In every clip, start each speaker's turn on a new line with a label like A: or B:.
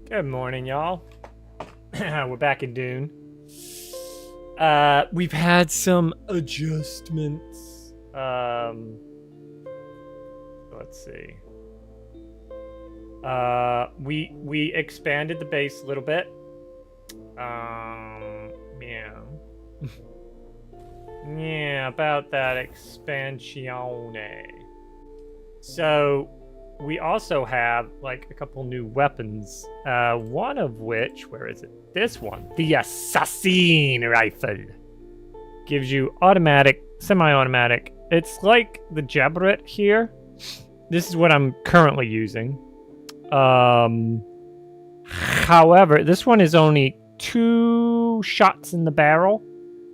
A: Good morning, y'all. We're back in Dune. We've had some adjustments. Let's see. We expanded the base a little bit. Yeah. Yeah, about that expansione. So, we also have like a couple new weapons. One of which, where is it? This one, the assassin rifle, gives you automatic, semi-automatic. It's like the Jabret here. This is what I'm currently using. However, this one is only 2 shots in the barrel,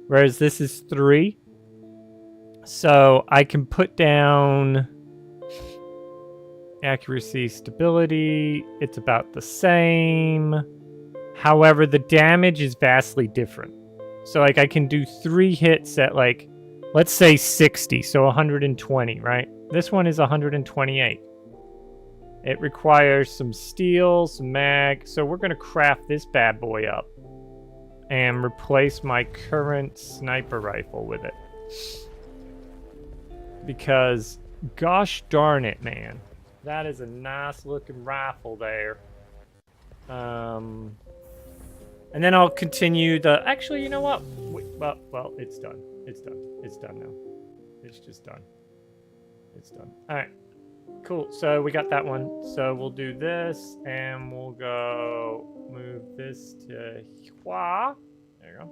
A: whereas this is 3. So I can put down accuracy, stability, it's about the same. However, the damage is vastly different. So like I can do 3 hits at like, let's say 60, so 120, right? This one is 128. It requires some steel, some mag, so we're gonna craft this bad boy up and replace my current sniper rifle with it. Because, gosh darn it, man. That is a nice looking rifle there. And then I'll continue the... Actually, you know what? Wait, well, it's done. It's done. It's done now. It's just done. It's done. All right. Cool. So we got that one. So we'll do this, and we'll go move this to here. There you go.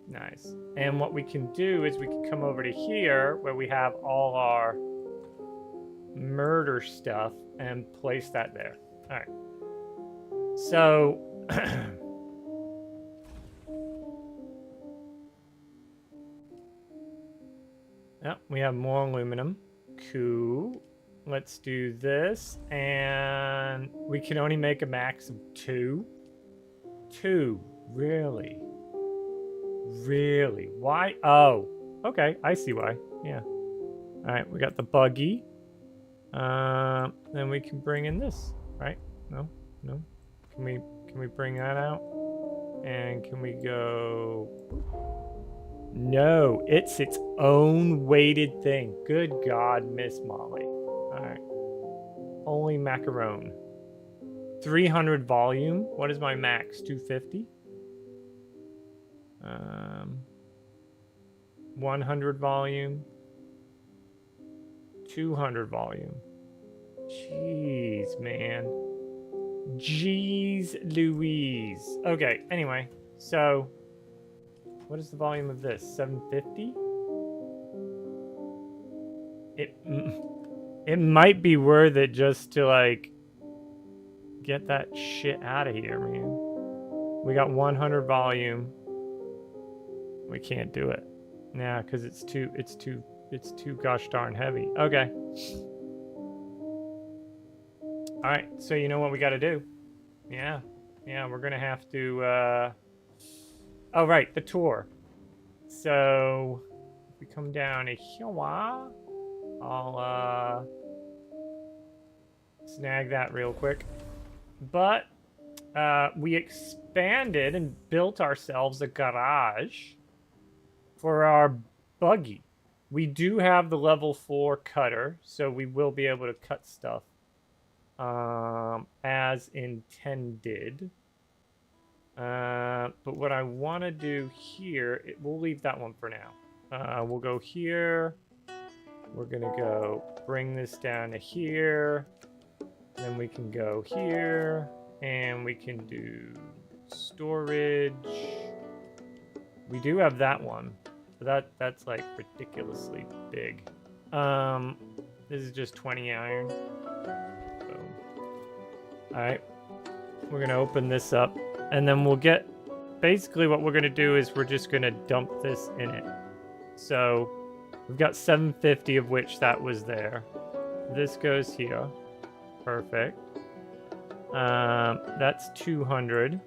A: Nice. And what we can do is we can come over to here, where we have all our murder stuff, and place that there. All right. So yeah, we have more aluminum. Cool. Let's do this, and we can only make a max of 2. 2, really? Really? Why? Oh, okay, I see why. Yeah. All right, we got the buggy. Then we can bring in this, right? No. Can we bring that out? And can we go? No, it's its own weighted thing. Good God, Miss Molly. All right. Holy macaron. 300 volume. What is my max? 250. 100 volume. 200 volume. Jeez, man. Jeez Louise. Okay, anyway. So, what is the volume of this? 750? It might be worth it just to, like, get that shit out of here, man. We got 100 volume. We can't do it. Nah, because it's too gosh darn heavy. Okay. All right, so you know what we got to do? Yeah, we're gonna have to. Oh right, the tour. So if we come down to here, I'll snag that real quick. But we expanded and built ourselves a garage for our buggy. We do have the level 4 cutter, so we will be able to cut stuff as intended. But what I want to do here, we'll leave that one for now. We'll go here. We're going to go bring this down to here. Then we can go here. And we can do storage. We do have that one. But that's like ridiculously big. This is just 20 iron. Boom. Alright. We're going to open this up. And then we'll get... Basically what we're going to do is we're just going to dump this in it. So we've got 750 of which that was there. This goes here. Perfect. That's 200.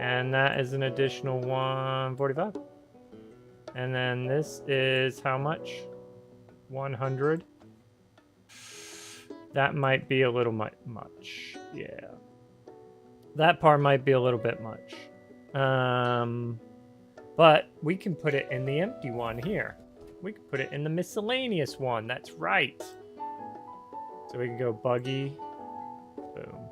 A: And that is an additional 145. And then this is how much? 100. That might be a little much. Yeah. That part might be a little bit much. But we can put it in the empty one here. We can put it in the miscellaneous one. That's right. So we can go Buggy. Boom.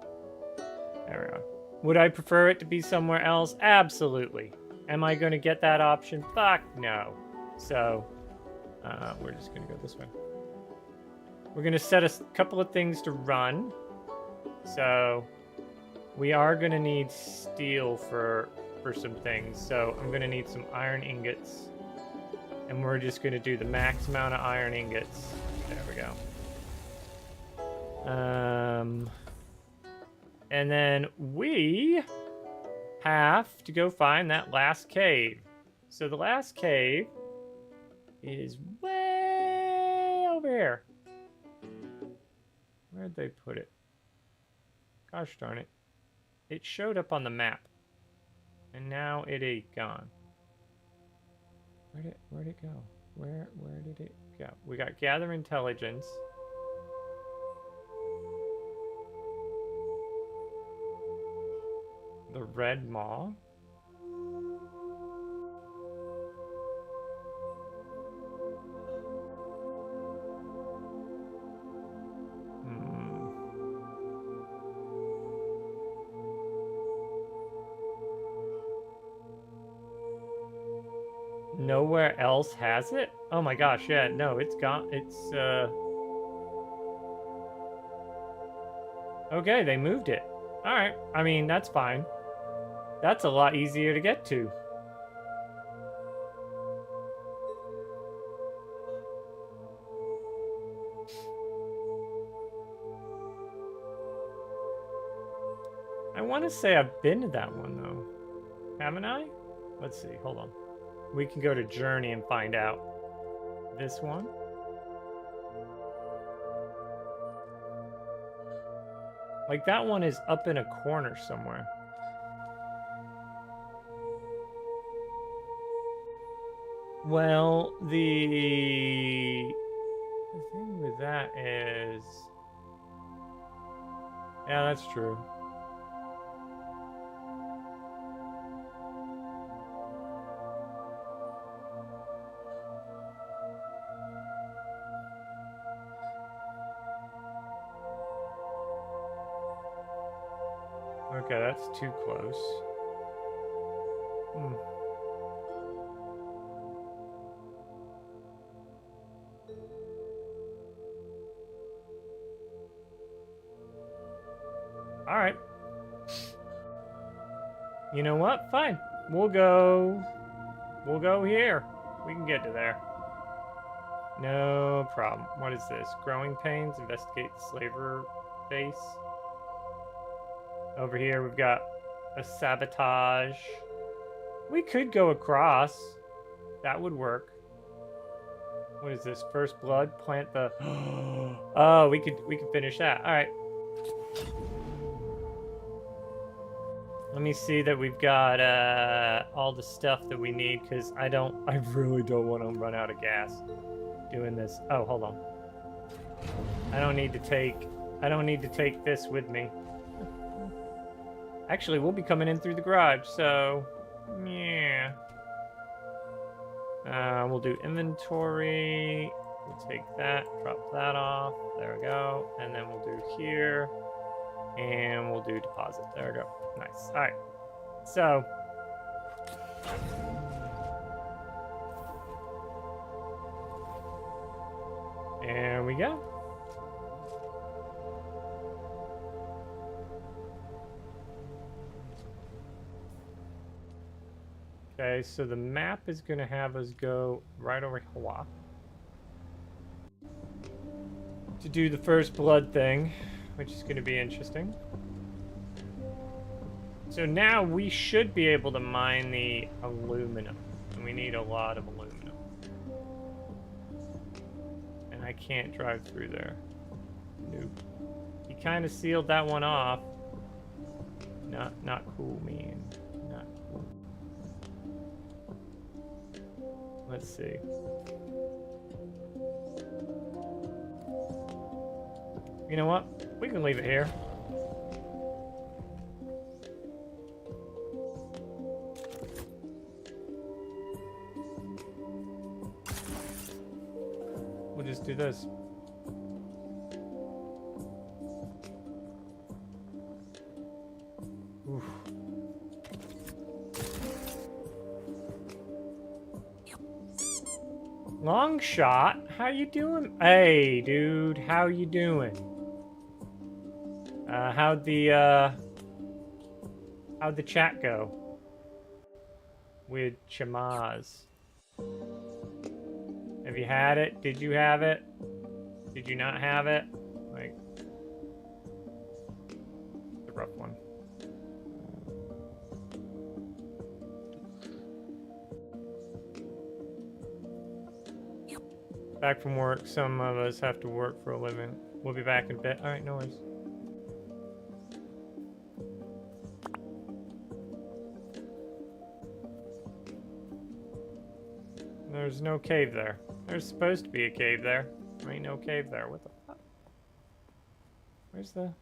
A: There we go. Would I prefer it to be somewhere else? Absolutely. Am I going to get that option? Fuck no. So we're just going to go this way. We're going to set a couple of things to run. So we are going to need steel for some things. So I'm going to need some iron ingots. And we're just going to do the max amount of iron ingots. There we go. And then we have to go find that last cave. So the last cave is way over here. Where'd they put it? Gosh darn it. It showed up on the map. And now it ain't gone. Where'd it go? Where did it go? We got gather intelligence. The red maw. Nowhere else has it? Oh my gosh, yeah, no, it's gone. It's, okay, they moved it. Alright, I mean, that's fine. That's a lot easier to get to. I want to say I've been to that one, though. Haven't I? Let's see, hold on. We can go to Journey and find out. This one? Like, that one is up in a corner somewhere. Well, the thing with that is... Yeah, that's true. Okay, that's too close. Alright. You know what? Fine. We'll go here. We can get to there. No problem. What is this? Growing pains? Investigate slaver base. Over here we've got a sabotage. We could go across. That would work. What is this? First blood? Plant the... Oh, we could finish that. All right. Let me see that we've got all the stuff that we need, because I really don't want to run out of gas doing this. Oh, hold on. I don't need to take this with me. Actually, we'll be coming in through the garage, so yeah. We'll do inventory. We'll take that, drop that off. There we go. And then we'll do here. And we'll do deposit. There we go. Nice. All right. So. There we go. Okay, so the map is going to have us go right over here to do the first blood thing, which is going to be interesting. So now we should be able to mine the aluminum, and we need a lot of aluminum. And I can't drive through there. Nope. He kind of sealed that one off. Not cool, man. Not cool. Let's see. You know what? We can leave it here. just do this. Oof. Long shot, how you doing? Hey, dude, how you doing? How'd the chat go with Chamaz? Have you had it? Did you have it? Did you not have it? Like, it's a rough one. Back from work. Some of us have to work for a living. We'll be back in bed. All right, no worries. There's no cave there. There's supposed to be a cave there. There ain't no cave there. What the fuck? Where's the...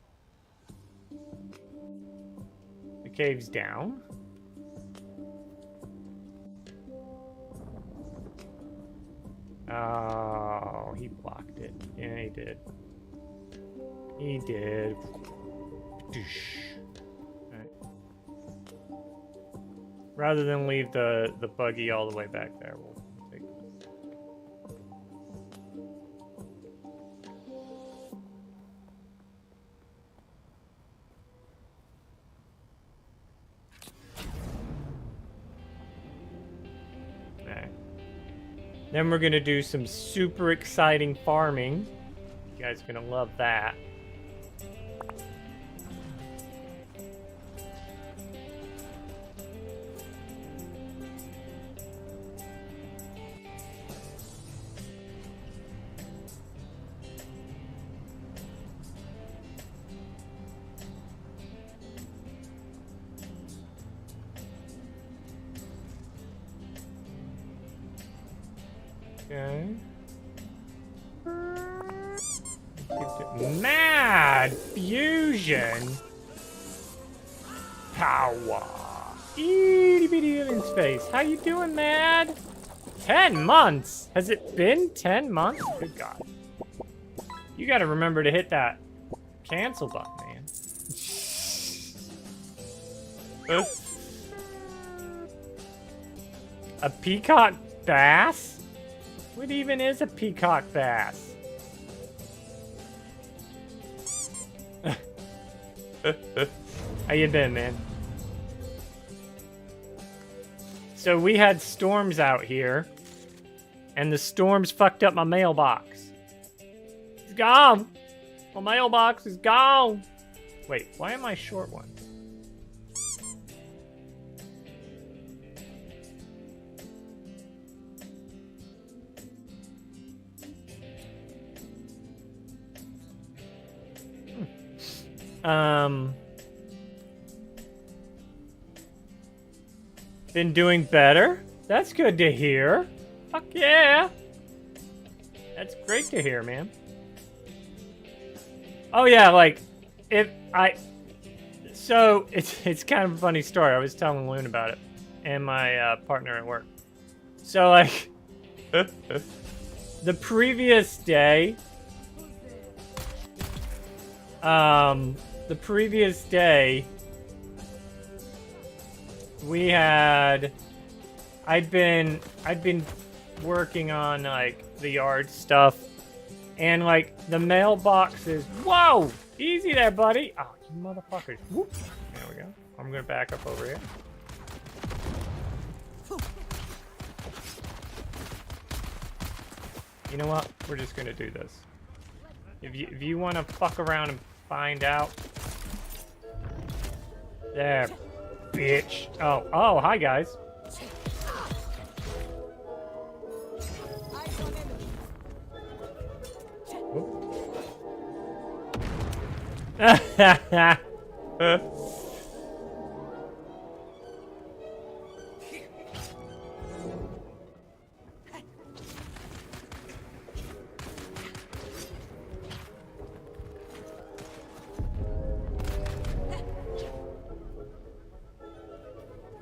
A: The cave's down? Oh, he blocked it. Yeah, he did. He did. Right. Rather than leave the buggy all the way back there, we'll take this. Alright. Then we're gonna do some super exciting farming. You guys are gonna love that. Okay. Mad fusion power. Itty bitty in space. How you doing, Mad? 10 months? Has it been 10 months? Good God. You gotta remember to hit that cancel button, man. A peacock bass? What even is a peacock bass? How you been, man? So we had storms out here, and the storms fucked up my mailbox. It's gone. My mailbox is gone. Wait, why am I short one? Been doing better? That's good to hear. Fuck yeah. That's great to hear, man. Oh yeah, like, so it's kind of a funny story. I was telling Loon about it and my partner at work. So like, the previous day, we had, I'd been working on like the yard stuff, and like the mailboxes. Whoa, easy there, buddy. Oh, you motherfuckers. Whoop. There we go. I'm gonna back up over here. You know what? We're just gonna do this. If you want to fuck around and find out, there, bitch. Oh, hi guys.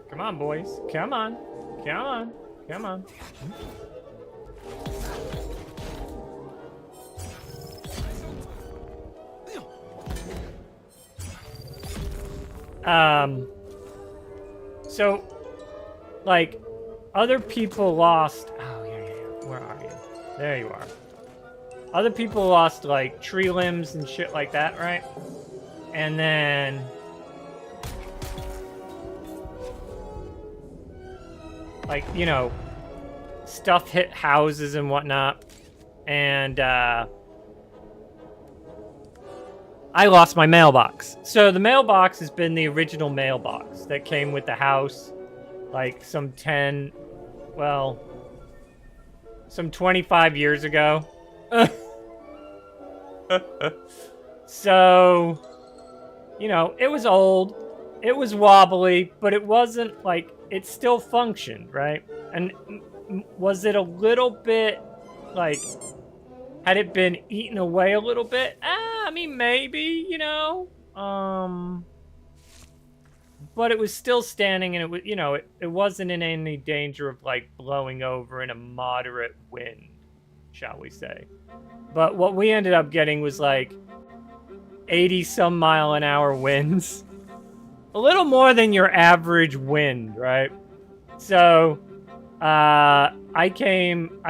A: Come on, boys. Come on. Come on. Come on. So, like, other people lost... Oh, yeah. Where are you? There you are. Other people lost, like, tree limbs and shit like that, right? And then... like, you know, stuff hit houses and whatnot. And, I lost my mailbox. So the mailbox has been the original mailbox that came with the house. Like, some 25 years ago. So, you know, it was old. It was wobbly, but it wasn't, like, it still functioned, right? And was it a little bit, like, had it been eaten away a little bit? I mean, maybe, you know? But it was still standing, and it was, you know, it wasn't in any danger of, like, blowing over in a moderate wind, shall we say. But what we ended up getting was, like, 80-some mile an hour winds. A little more than your average wind, right? So, I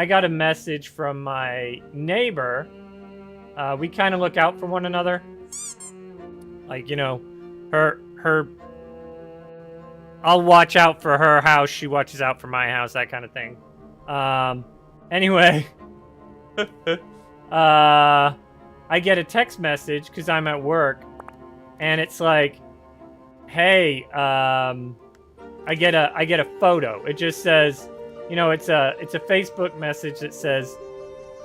A: got a message from my neighbor. We kind of look out for one another. Like, you know, I'll watch out for her house, she watches out for my house, that kind of thing. Anyway. I get a text message, because I'm at work, and it's like, hey, I get a photo. It just says, you know, it's a Facebook message that says,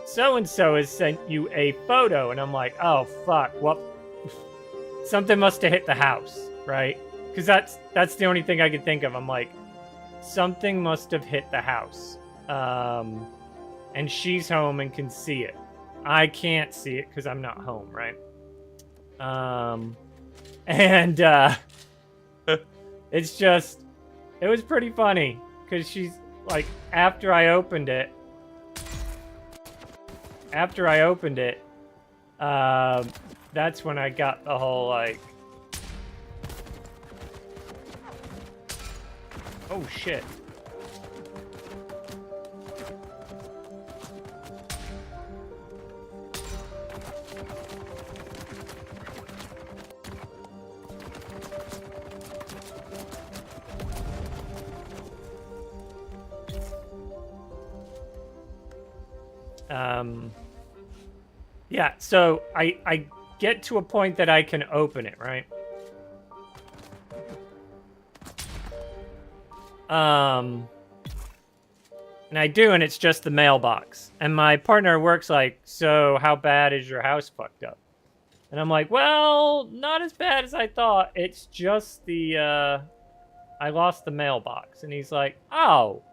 A: so-and-so has sent you a photo. And I'm like, oh, fuck, what? Something must have hit the house, right? Because that's the only thing I could think of. I'm like, something must have hit the house. And she's home and can see it. I can't see it because I'm not home, right? It's just, it was pretty funny. Because she's, like, after I opened it, that's when I got the whole, like, oh shit. Yeah, so I get to a point that I can open it, right? And I do, and it's just the mailbox. And my partner works like, so how bad is your house fucked up? And I'm like, well, not as bad as I thought. It's just the, I lost the mailbox. And he's like, oh.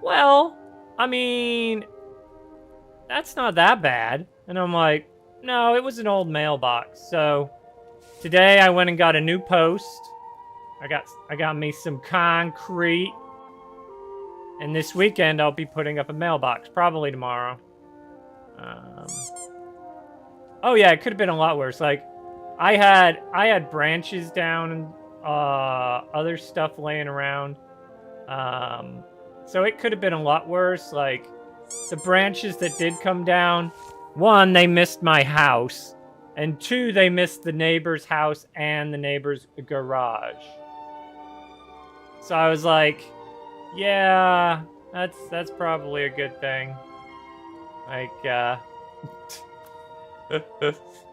A: Well, I mean, that's not that bad. And I'm like, no, it was an old mailbox. So today I went and got a new post. I got me some concrete. And this weekend I'll be putting up a mailbox, probably tomorrow. Oh yeah, it could have been a lot worse. Like, I had branches down and other stuff laying around. So it could have been a lot worse. Like, the branches that did come down, one, they missed my house, and two, they missed the neighbor's house and the neighbor's garage. So I was like, yeah, that's probably a good thing. Like,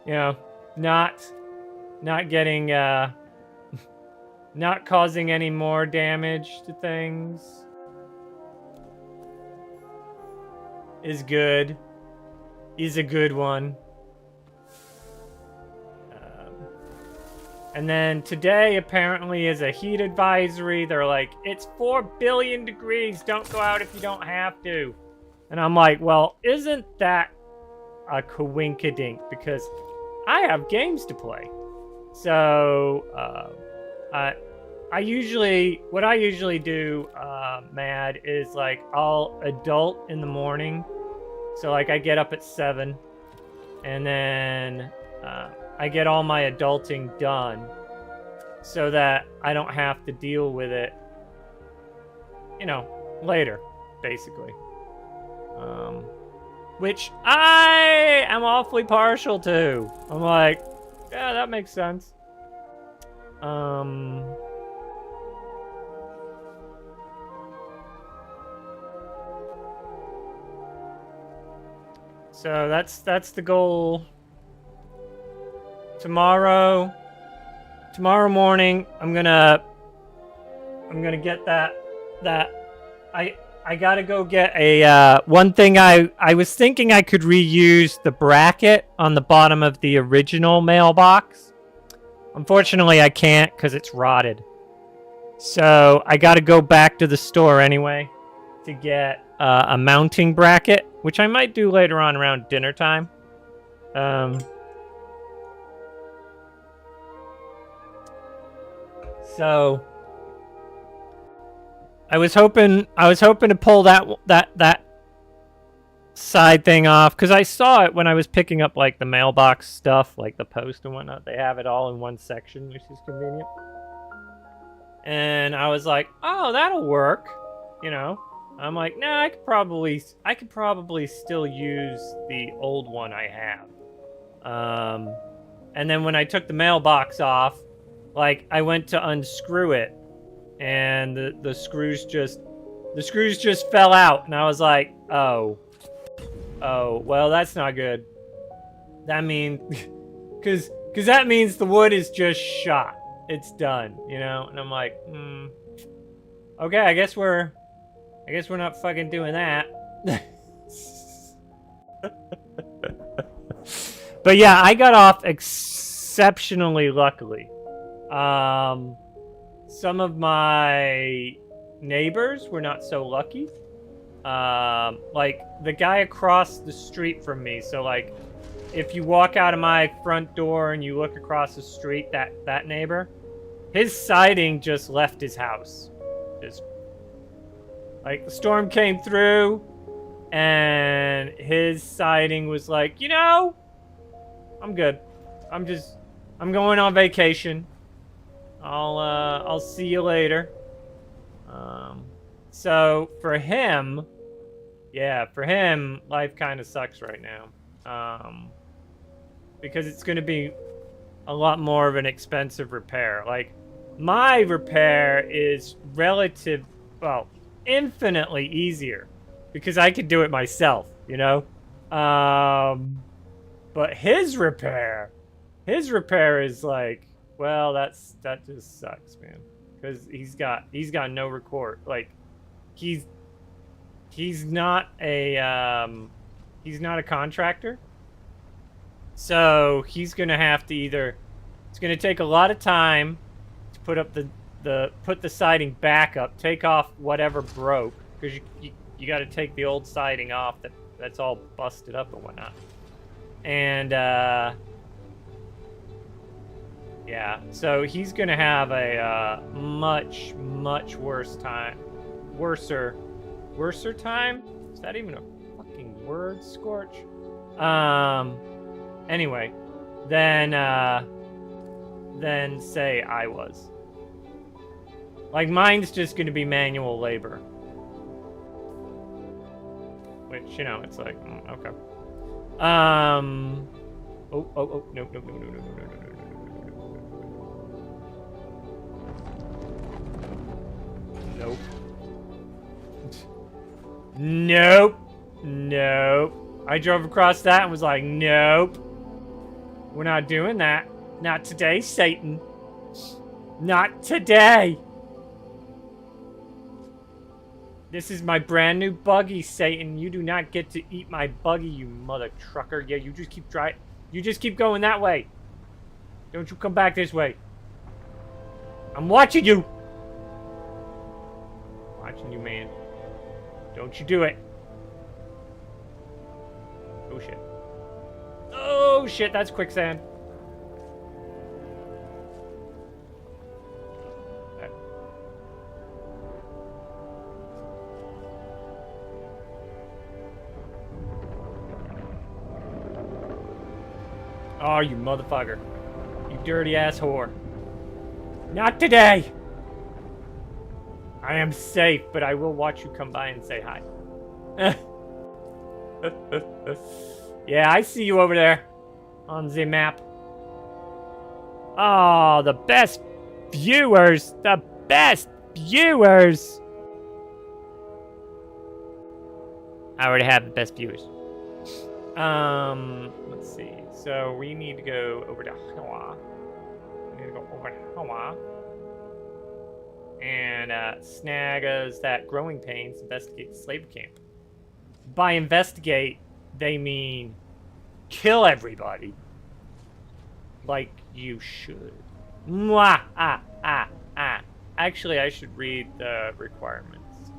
A: you know, not getting, not causing any more damage to things is good. Is a good one. And then today apparently is a heat advisory. They're like, it's 4 billion degrees. Don't go out if you don't have to. And I'm like, well, isn't that a coinkydink? Because I have games to play. So, what I usually do, Mad, is like, I'll adult in the morning. So like I get up at 7 and then, I get all my adulting done. so that I don't have to deal with it, you know, later, basically. Which I am awfully partial to. I'm like, yeah, that makes sense. So that's the goal. Tomorrow morning, I'm gonna get that I gotta go get a one thing. I was thinking I could reuse the bracket on the bottom of the original mailbox. Unfortunately, I can't because it's rotted. So I gotta go back to the store anyway to get a mounting bracket, which I might do later on around dinner time. So I was hoping to pull that side thing off, because I saw it when I was picking up like the mailbox stuff, like the post and whatnot. They have it all in one section, which is convenient. And I was like, oh, that'll work, you know. I'm like, nah, I could probably still use the old one I have. And then when I took the mailbox off, like I went to unscrew it, and the screws just fell out, and I was like, oh, well, that's not good. That means, because that means the wood is just shot. It's done, you know. And I'm like, okay, I guess we're not fucking doing that. But yeah, I got off exceptionally luckily. Some of my neighbors were not so lucky. Like the guy across the street from me. So like, if you walk out of my front door and you look across the street, that neighbor, his siding just left his house. Just like the storm came through, and his siding was like, you know, I'm good. I'm going on vacation. I'll see you later. So for him, life kind of sucks right now. Because it's going to be a lot more of an expensive repair. Like, my repair is infinitely easier because I could do it myself, you know? But his repair is like, well, that just sucks, man. Because he's got no record. Like, he's not a contractor. So he's gonna have to it's gonna take a lot of time to put up put the siding back up, take off whatever broke, because you got to take the old siding off that's all busted up and whatnot. And yeah, so he's gonna have a much worser time. Is that even a fucking word, Scorch? Anyway, then say I was. Like, mine's just gonna be manual labor. Which, you know, it's like, okay. Nope. I drove across that and was like, nope. We're not doing that. Not today, Satan. Not today. This is my brand new buggy, Satan. You do not get to eat my buggy, you mother trucker. Yeah, you just keep You just keep going that way. Don't you come back this way. I'm watching you. Watching you, man. Don't you do it. Oh, shit. Oh, shit, that's quicksand. Oh, you motherfucker. You dirty ass whore. Not today! I am safe, but I will watch you come by and say hi. Yeah, I see you over there on the map. Oh, the best viewers! The best viewers! I already have the best viewers. Let's see. So we need to go over to Hawa. We need to go over to Hawa. And snag us that growing pains, investigate the slave camp. By investigate, they mean kill everybody. Like you should. Mwah! Actually, I should read the requirements.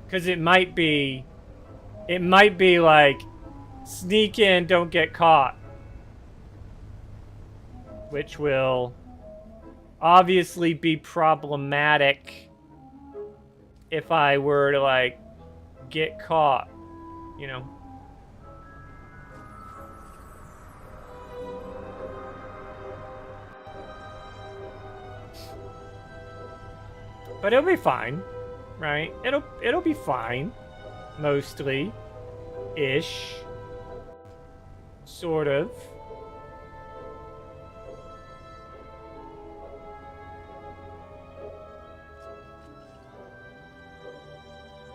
A: Because it might be like, sneak in, don't get caught. Which will obviously be problematic if I were to, like, get caught, you know? But it'll be fine, right? It'll be fine, mostly, ish, sort of.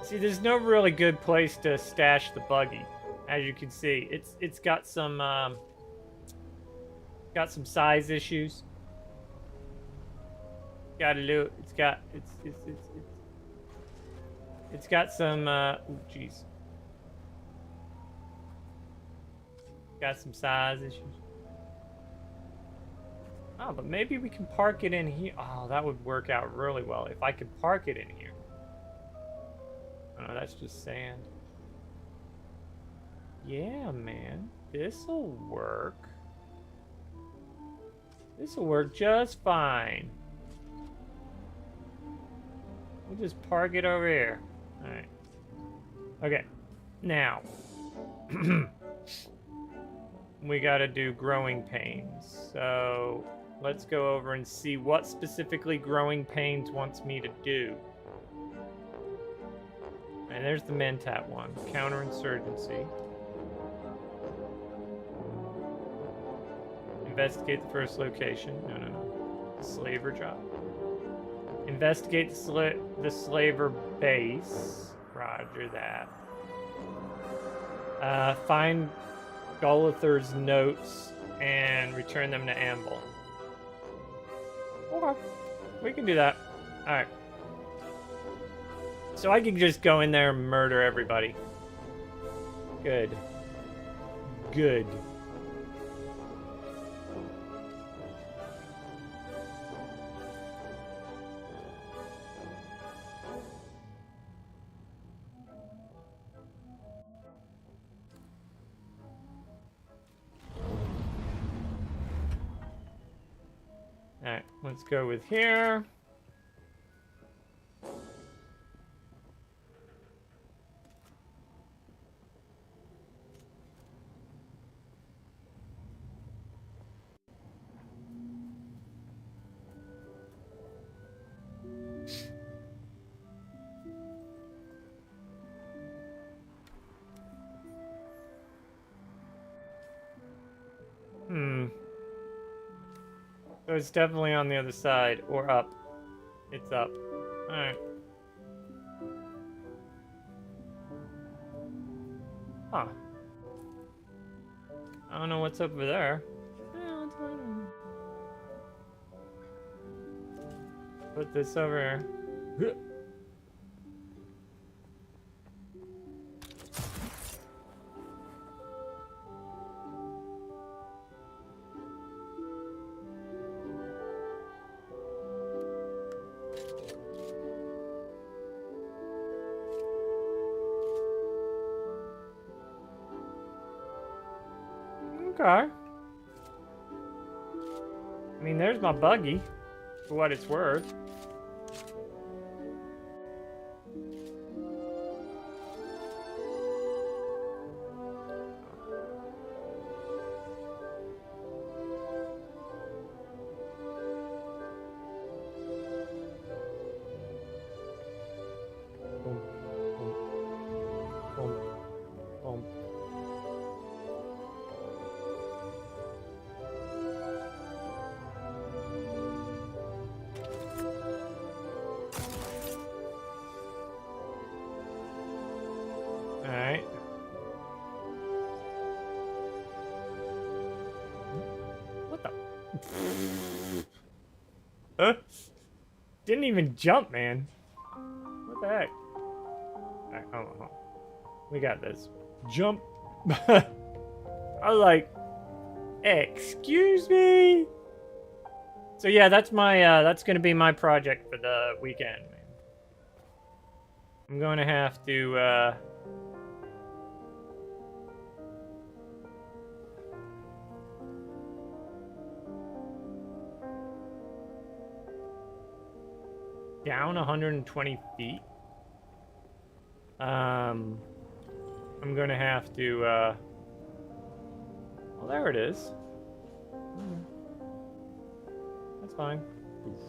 A: See, there's no really good place to stash the buggy, as you can see. It's got some size issues. It's got some jeez. Got some size issues. Oh, but maybe we can park it in here. Oh, that would work out really well if I could park it in here. Oh, that's just sand. Yeah, man. This'll work. This'll work just fine. We'll just park it over here. Alright. Okay. Now. We gotta do growing pains. So, let's go over and see what specifically growing pains wants me to do. And there's the Mentat one. Counterinsurgency. Investigate the first location. No. Slaver job. Investigate the slaver base. Roger that. Find Golither's notes and return them to Anvil. Okay. We can do that. Alright. So I can just go in there and murder everybody. Good. Good. Alright, let's go with here. So it's definitely on the other side, or up. It's up. Alright. Huh. I don't know what's over there. Put this over here. Okay. I mean, there's my buggy, for what it's worth. Didn't even jump, man. What the heck? Alright, hold on. We got this. Jump. I was like, excuse me? So yeah, that's my, that's gonna be my project for the weekend, man. I'm gonna have to, down 120 feet. I'm gonna have to, well, there it is. That's fine. Oof.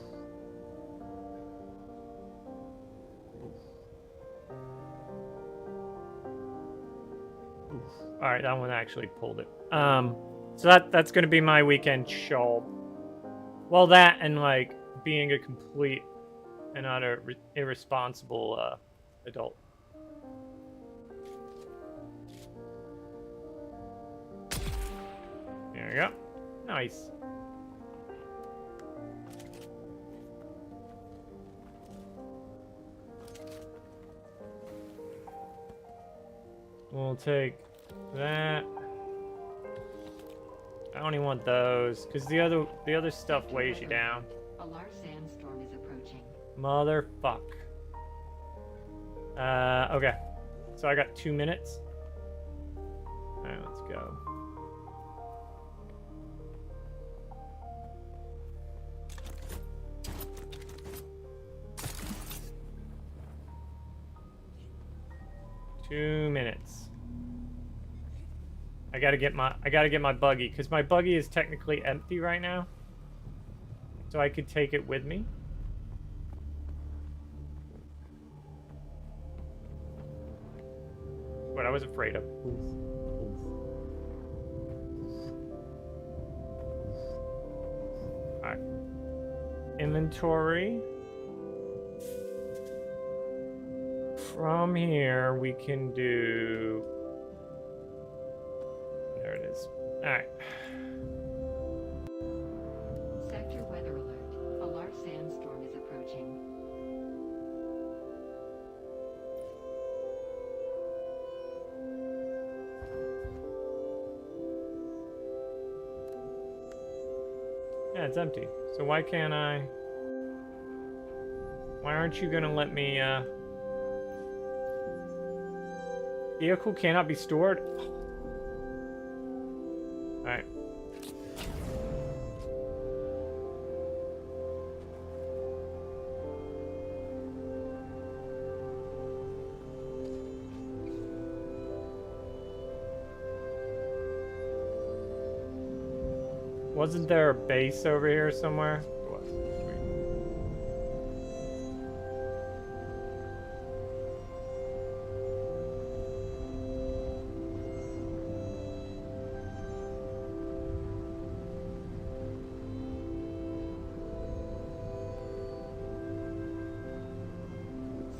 A: Oof. All right, that one actually pulled it. So that's gonna be my weekend show. Well, that and like being a complete and utter irresponsible adult. There we go. Nice. We'll take that. I only want those because the other stuff weighs you down.
B: A large sandstorm is approaching.
A: Motherfuck. Okay. So I got 2 minutes. Alright, let's go. Two minutes. I gotta get my buggy, because my buggy is technically empty right now. So I could take it with me. What I was afraid of. Alright. Inventory. From here, we can do... There it is. Alright.
B: Sector weather alert. A large sandstorm is approaching.
A: Yeah, it's empty. So why can't I... Why aren't you gonna let me, Vehicle cannot be stored? Alright. Wasn't there a base over here somewhere? There was.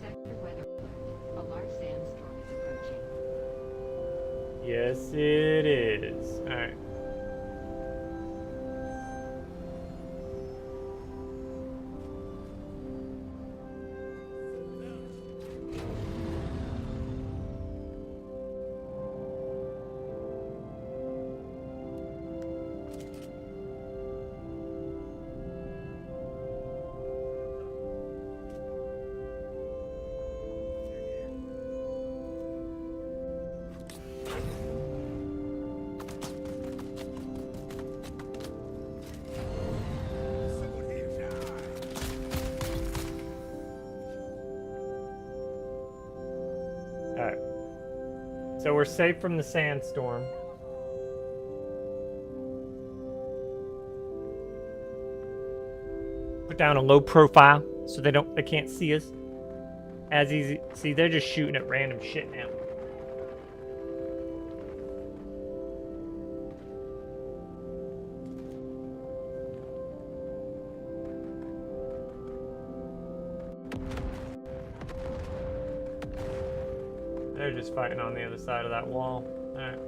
B: Sector weather alert. A large sandstorm is approaching.
A: Yes, it is. Alright. Alright. So we're safe from the sandstorm. Put down a low profile so they can't see us. As easy. See, they're just shooting at random shit now. They're just fighting on the other side of that wall. Alright.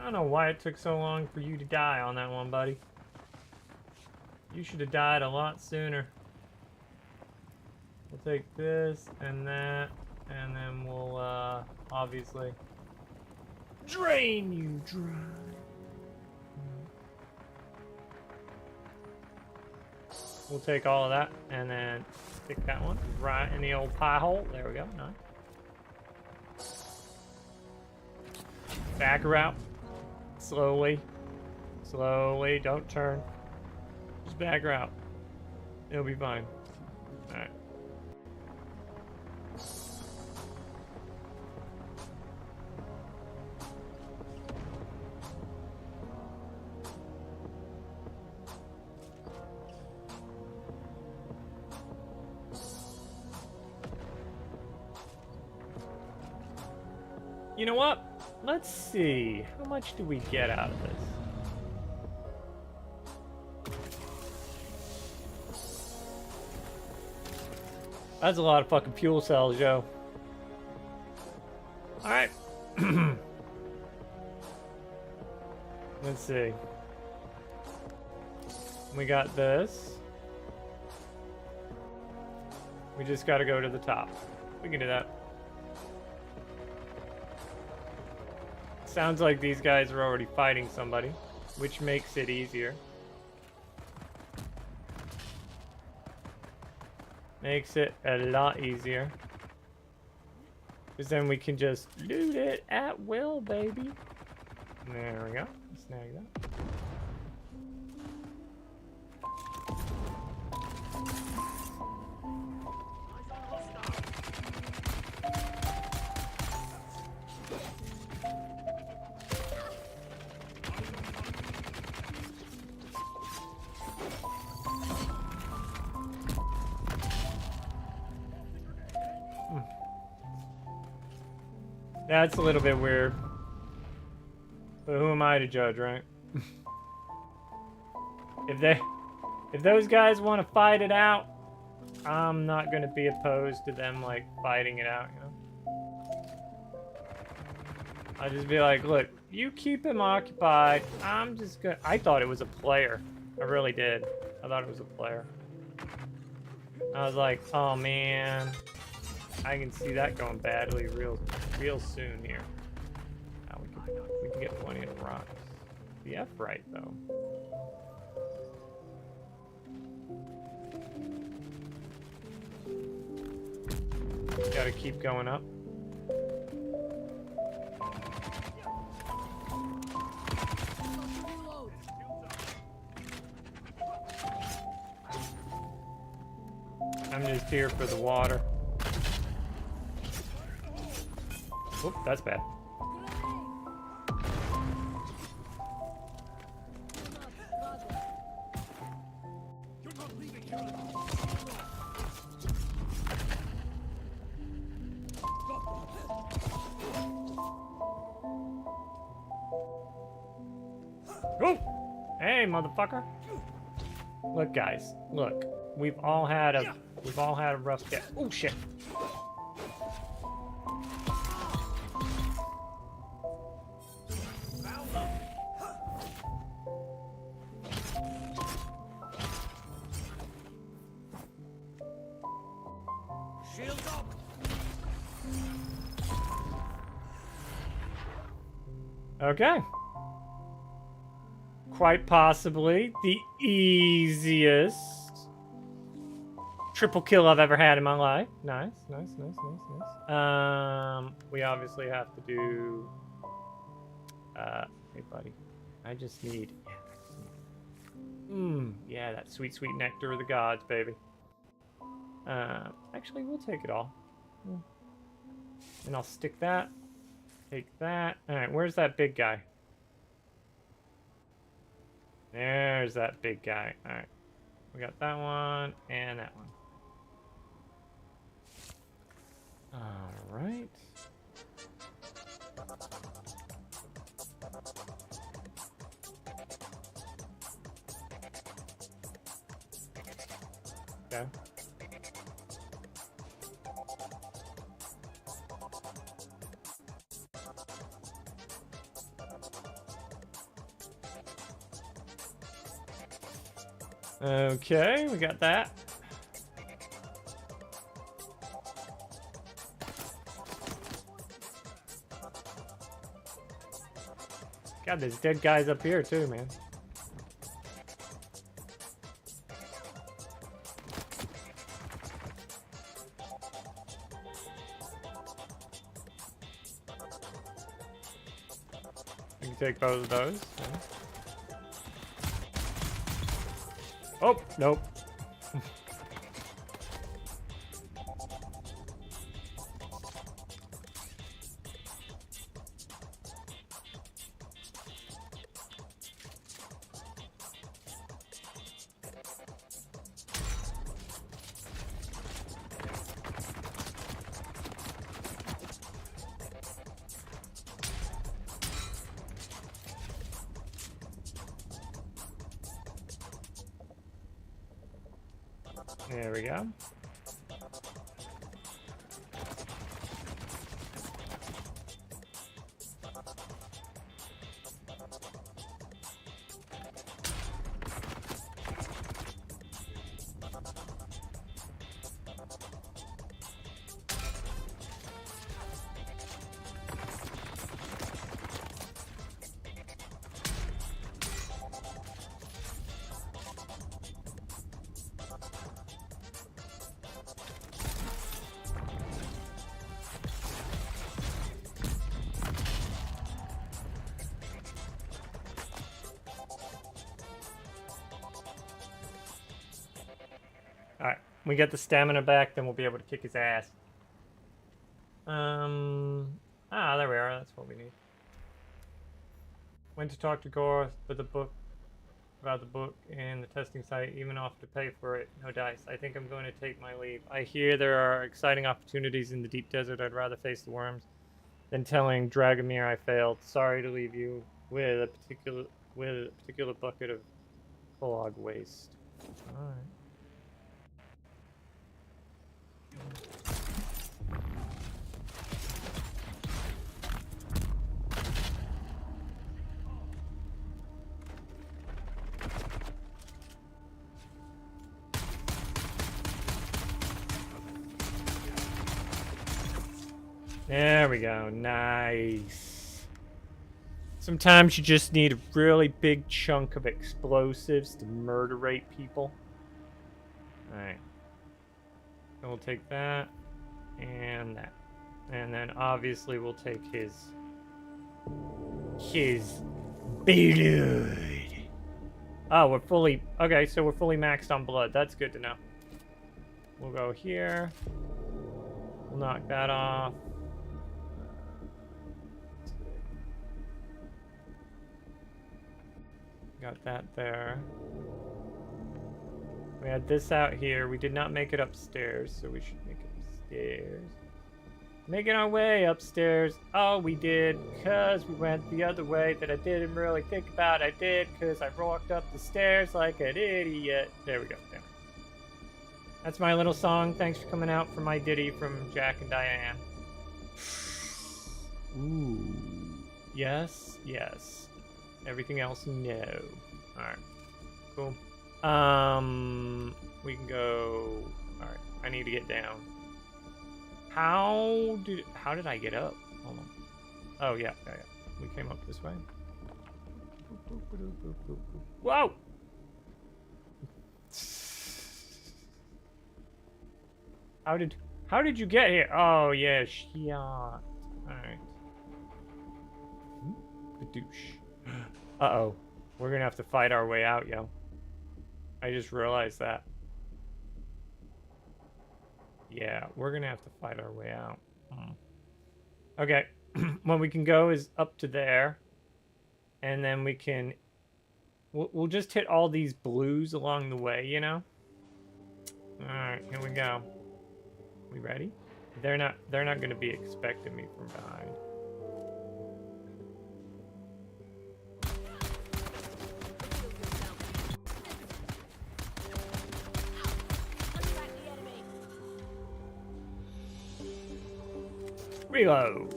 A: I don't know why it took so long for you to die on that one, buddy. You should have died a lot sooner. We'll take this and that, and then we'll, obviously drain you dry. We'll take all of that and then stick that one right in the old pie hole. There we go. Nice. Back her out. Slowly. Slowly. Don't turn. Just back her out. It'll be fine. Alright. You know what? Let's see. How much do we get out of this? That's a lot of fucking fuel cells, yo. Alright. Let's see. We got this. We just gotta go to the top. We can do that. Sounds like these guys are already fighting somebody, which makes it easier. Makes it a lot easier. Because then we can just loot it at will, baby. There we go. Snag that. That's a little bit weird. But who am I to judge, right? If those guys want to fight it out, I'm not going to be opposed to them, like, fighting it out, you know? I'll just be like, look, you keep him occupied. I'm just gonna... I thought it was a player. I really did. I thought it was a player. I was like, oh, man. I can see that going badly real soon here. Now we can get plenty of rocks. The F right though. Gotta keep going up. I'm just here for the water. Oop, that's bad. Oh! Hey, motherfucker! Look, guys. Look, we've all had a rough day. Oh shit! Okay. Quite possibly the easiest triple kill I've ever had in my life. Nice, nice, nice, nice, nice. We obviously have to do... hey, buddy. I just need... yeah, that sweet, sweet nectar of the gods, baby. Actually, we'll take it all. And I'll stick that. Take that. Alright, where's that big guy? There's that big guy. Alright. We got that one and that one. Alright. Okay. Okay, we got that. God, there's dead guys up here too, man. I can take both of those. Yeah. Oh, nope. There we go. Alright, we get the stamina back, then we'll be able to kick his ass. There we are, that's what we need. Went to talk to Gore for the book, about the book and the testing site, even offered to pay for it. No dice. I think I'm going to take my leave. I hear there are exciting opportunities in the deep desert. I'd rather face the worms than telling Dragomir I failed. Sorry to leave you with a particular bucket of log waste. Alright. There we go. Nice. Sometimes you just need a really big chunk of explosives to murderate people. Alright. So we'll take that and that. And then obviously we'll take his blood. Oh, we're fully... Okay, so we're fully maxed on blood. That's good to know. We'll go here. We'll knock that off. Got that there. We had this out here. We did not make it upstairs, so we should make it upstairs. Making our way upstairs. Oh, we did, because we went the other way that I didn't really think about. I did, because I walked up the stairs like an idiot. There we go. There. That's my little song. Thanks for coming out for my ditty from Jack and Diane. Ooh. Yes, yes. Everything else, no. Alright. Cool. We can go... Alright, I need to get down. How did I get up? Hold on. Oh, yeah. We came up this way. Whoa! How did you get here? Oh, yeah, shit. Alright. Badoosh. Uh-oh. We're gonna have to fight our way out, yo. I just realized that. Yeah, we're gonna have to fight our way out. Okay. What we can go is up to there. And then we can... We'll just hit all these blues along the way, you know? Alright, here we go. We ready? They're not gonna be expecting me from behind. Reload.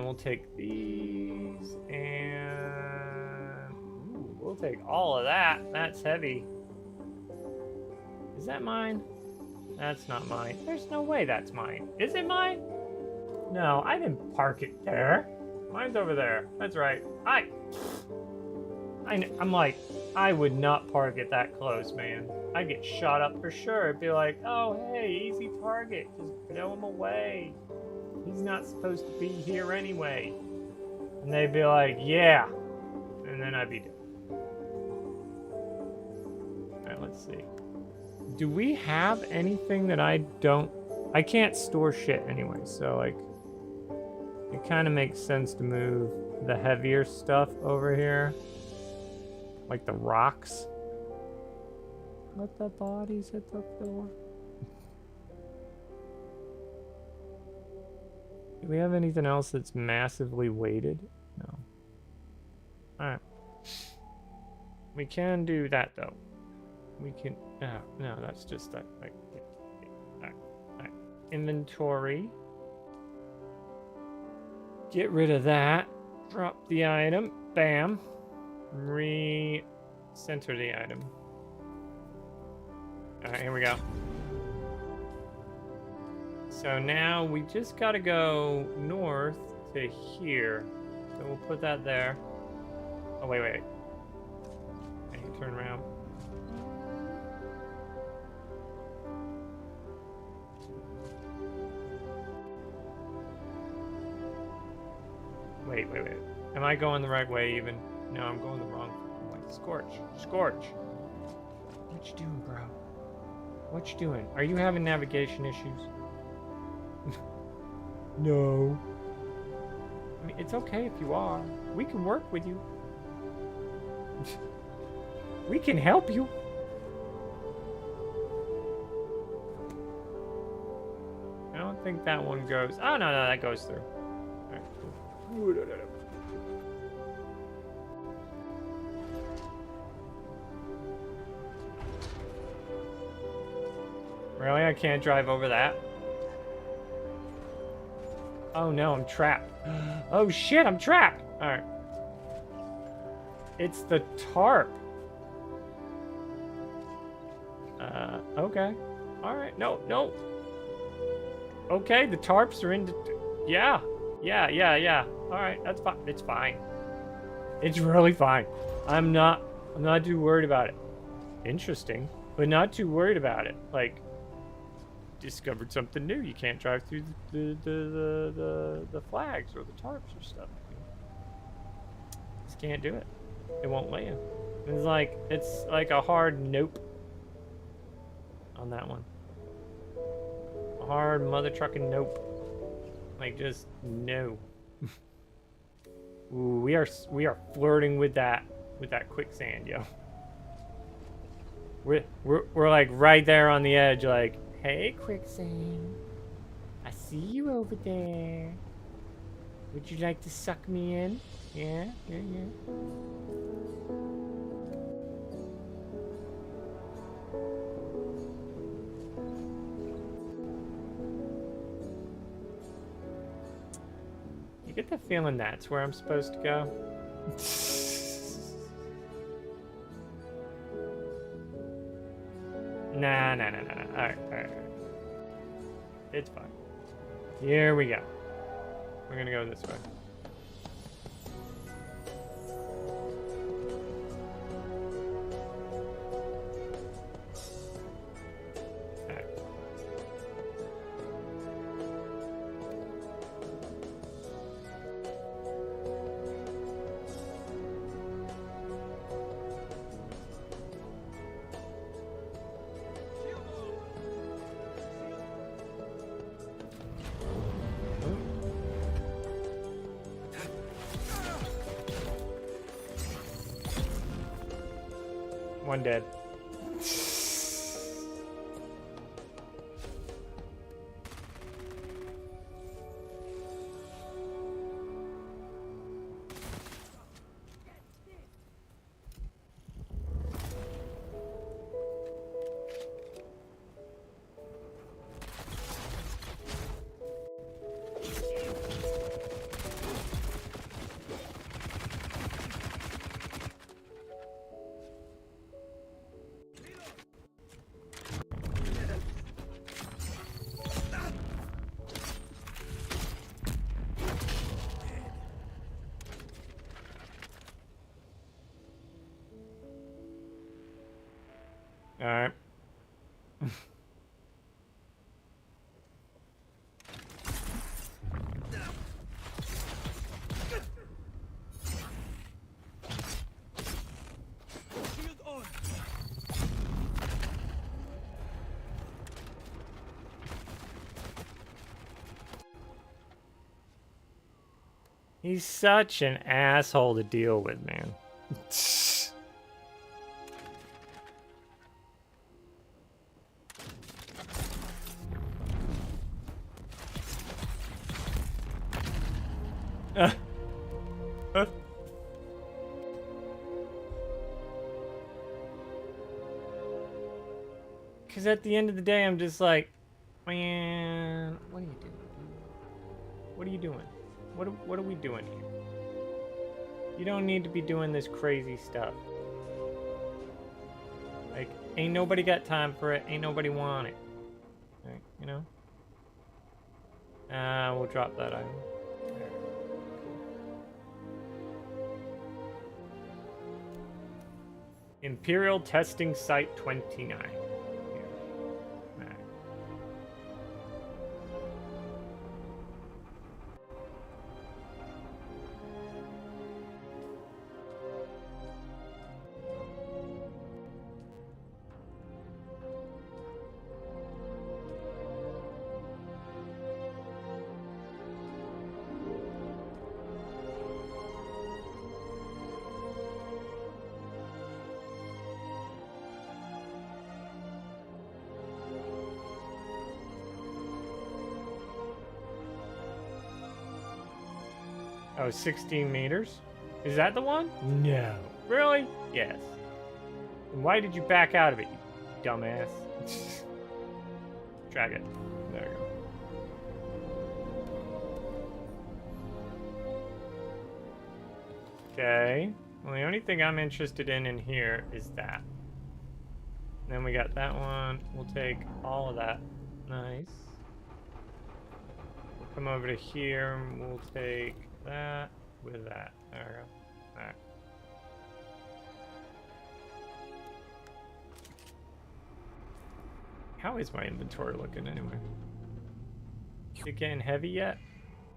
A: We'll take these. take all of that. That's heavy. Is that mine? That's not mine. There's no way that's mine. Is it mine? No, I didn't park it there. Mine's over there. That's right. I'm like, I would not park it that close, man. I'd get shot up for sure. It'd be like, oh, hey, easy target. Just blow him away. He's not supposed to be here anyway. And they'd be like, yeah. And then I'd be dead. Alright, let's see. Do we have anything that I can't store shit anyway, so like, it kind of makes sense to move the heavier stuff over here. Like the rocks. Let the bodies hit the floor. Do we have anything else that's massively weighted? No. Alright. We can do that though. We can. No, that's just that. Like, alright. Inventory. Get rid of that. Drop the item. Bam. Re-center the item. Alright, here we go. So now we just gotta go north to here. So we'll put that there. Oh, wait. I need to turn around. Wait. Am I going the right way even? No, I'm going the wrong way. Scorch. What you doing, bro? What you doing? Are you having navigation issues? No. I mean, it's okay if you are. We can work with you. We can help you. I don't think that one goes. Oh, no, that goes through. All right, cool. Really? I can't drive over that? Oh no, I'm trapped. Oh shit, I'm trapped! Alright. It's the tarp. Okay. Alright, no. Okay, the tarps are in the... Yeah. Alright, that's fine. It's fine. It's really fine. I'm not too worried about it. Interesting, but not too worried about it. Like, discovered something new. You can't drive through the flags or the tarps or stuff. Just can't do it. It won't let you. It's like a hard nope on that one. A hard mother trucking nope. Like, just no. Ooh, we are flirting with that quicksand, yo. We're like right there on the edge, like, hey, quicksand. I see you over there. Would you like to suck me in? Yeah. You get the feeling that's where I'm supposed to go? Nah. Alright. It's fine. Here we go. We're gonna go this way. Alright. One dead. Alright. He's such an asshole to deal with, man. Because at the end of the day, I'm just like, man, what are you doing? What are you doing? What are we doing here? You don't need to be doing this crazy stuff. Like, ain't nobody got time for it. Ain't nobody want it. Right, you know? We'll drop that item. There. Imperial Testing Site 29. Oh, 16 meters? Is that the one? No. Really? Yes. And why did you back out of it, you dumbass? Drag it. There you go. Okay. Well, the only thing I'm interested in here is that. Then we got that one. We'll take all of that. Nice. We'll come over to here and we'll take that with that. There we go. Alright. How is my inventory looking anyway? Is it getting heavy yet?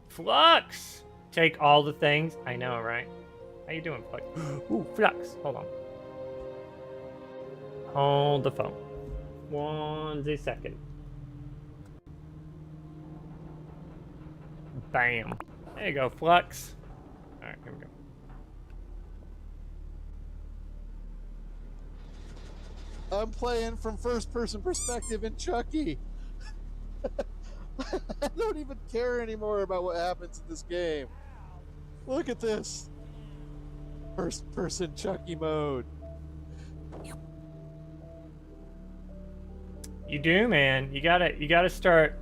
A: Flux! Take all the things. I know, right? How you doing, Flux? Ooh, Flux. Hold on. Hold the phone. 1 second. Bam. There you go, Flux. Alright, here we go.
C: I'm playing from first-person perspective in Chucky. I don't even care anymore about what happens in this game. Look at this. First-person Chucky mode.
A: You do, man. You gotta start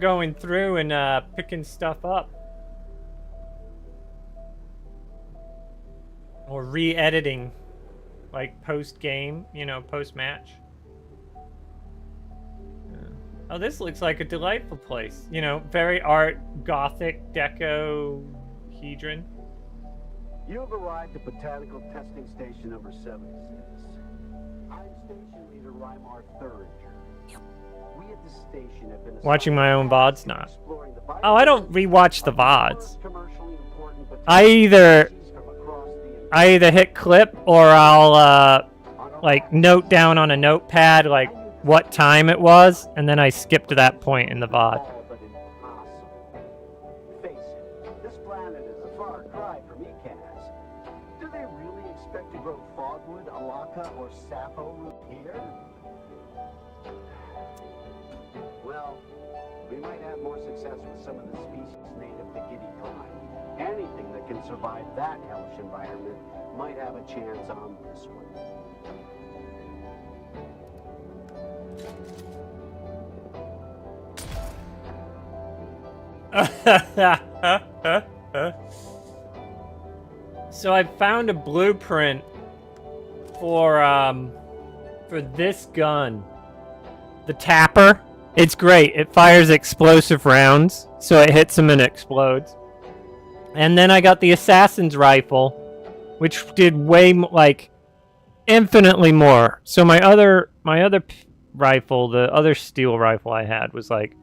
A: going through and picking stuff up. Or re-editing. Like post-game, you know, post-match. Oh, this looks like a delightful place. You know, very art, gothic, deco, hedron.
D: You have arrived at Botanical Testing Station number 76. I'm Station Leader Rymar Thuringer. We at the station have been
A: Watching my own VODs, not.
D: exploring the
A: Oh, I don't rewatch the VODs.
D: commercially important
A: I either hit clip or I'll like note down on a notepad like what time it was, and then I skip to that point in the VOD.
D: all but impossible. Face it, this planet is a far cry from Ekaz. Do they really expect to grow fogwood, alaka, or sappho root here? Well, we might have more success with some of the species native to Giddy climb. Anything that can survive that hellish environment might have a chance on this one.
A: So I found a blueprint for this gun. The Tapper. It's great. It fires explosive rounds, so it hits them and explodes. And then I got the Assassin's Rifle, which did way like infinitely more. So my other rifle, the other steel rifle I had, was like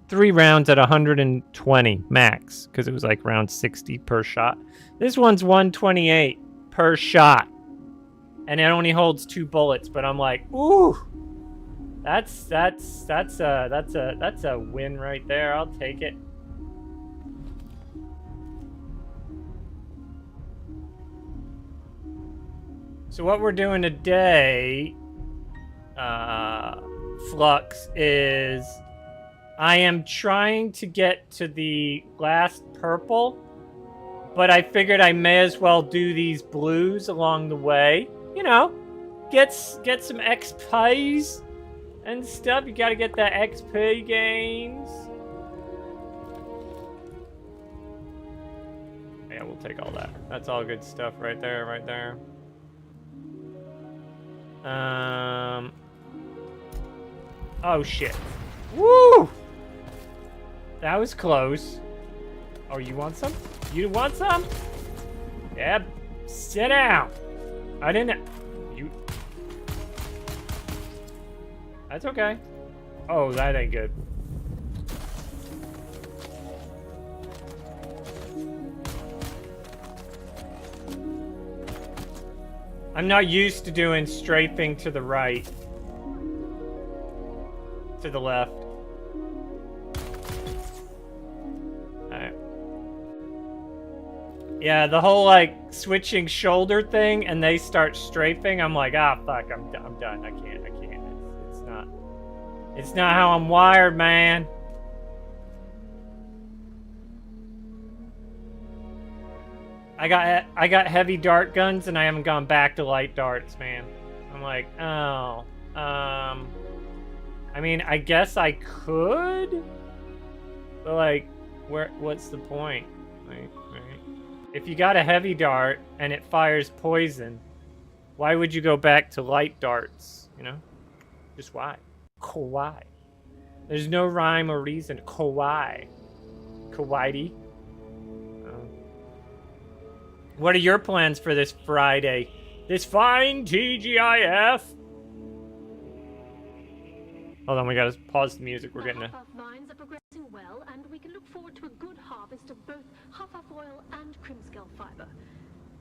A: 3 rounds at 120 max, because it was like round 60 per shot. This one's 128 per shot, and it only holds 2 bullets. But I'm like, ooh, that's a win right there. I'll take it. So what we're doing today, Flux, is I am trying to get to the last purple, but I figured I may as well do these blues along the way. You know, get some XPs and stuff. You gotta get that XP gains. Yeah, we'll take all that. That's all good stuff right there, right there. Oh shit. Woo! That was close. Oh, you want some? You want some? Yep. Sit down. I didn't. You. That's okay. Oh, that ain't good. I'm not used to doing strafing to the right. To the left. Alright. Yeah, the whole like switching shoulder thing and they start strafing, I'm like, ah, fuck, I'm done. I can't. It's not how I'm wired, man. I got heavy dart guns and I haven't gone back to light darts, man. I'm like, oh, I mean, I guess I could, but like, what's the point? Right. If you got a heavy dart and it fires poison, why would you go back to light darts? You know, just why? Kawaii. There's no rhyme or reason. Kawaii. What are your plans for this Friday? This fine TGIF? Hold on, we gotta pause the music. We're getting a...
E: Huff vines are progressing well, and we can look forward to a good harvest of both Huff oil and crimskull fiber.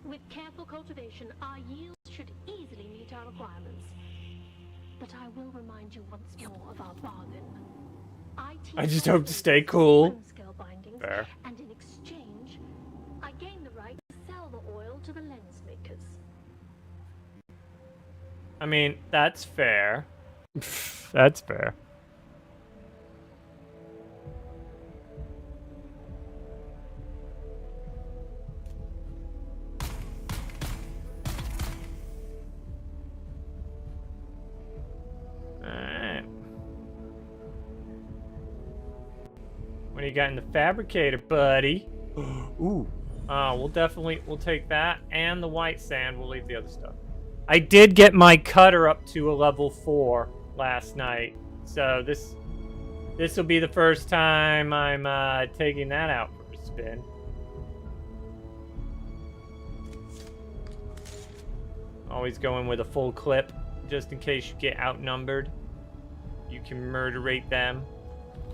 E: With careful cultivation, our yields should easily meet our requirements. But I will remind you once more of our bargain.
A: I just hope to stay cool.
E: Fair. And in exchange, I gain the right to sell the oil to the lens makers.
A: I mean, that's fair. That's fair. Alright. What do you got in the fabricator, buddy? Ooh. We'll take that and the white sand. We'll leave the other stuff. I did get my cutter up to a level 4 last night, so this will be the first time I'm taking that out for a spin. Always going with a full clip, just in case you get outnumbered. You can murderate them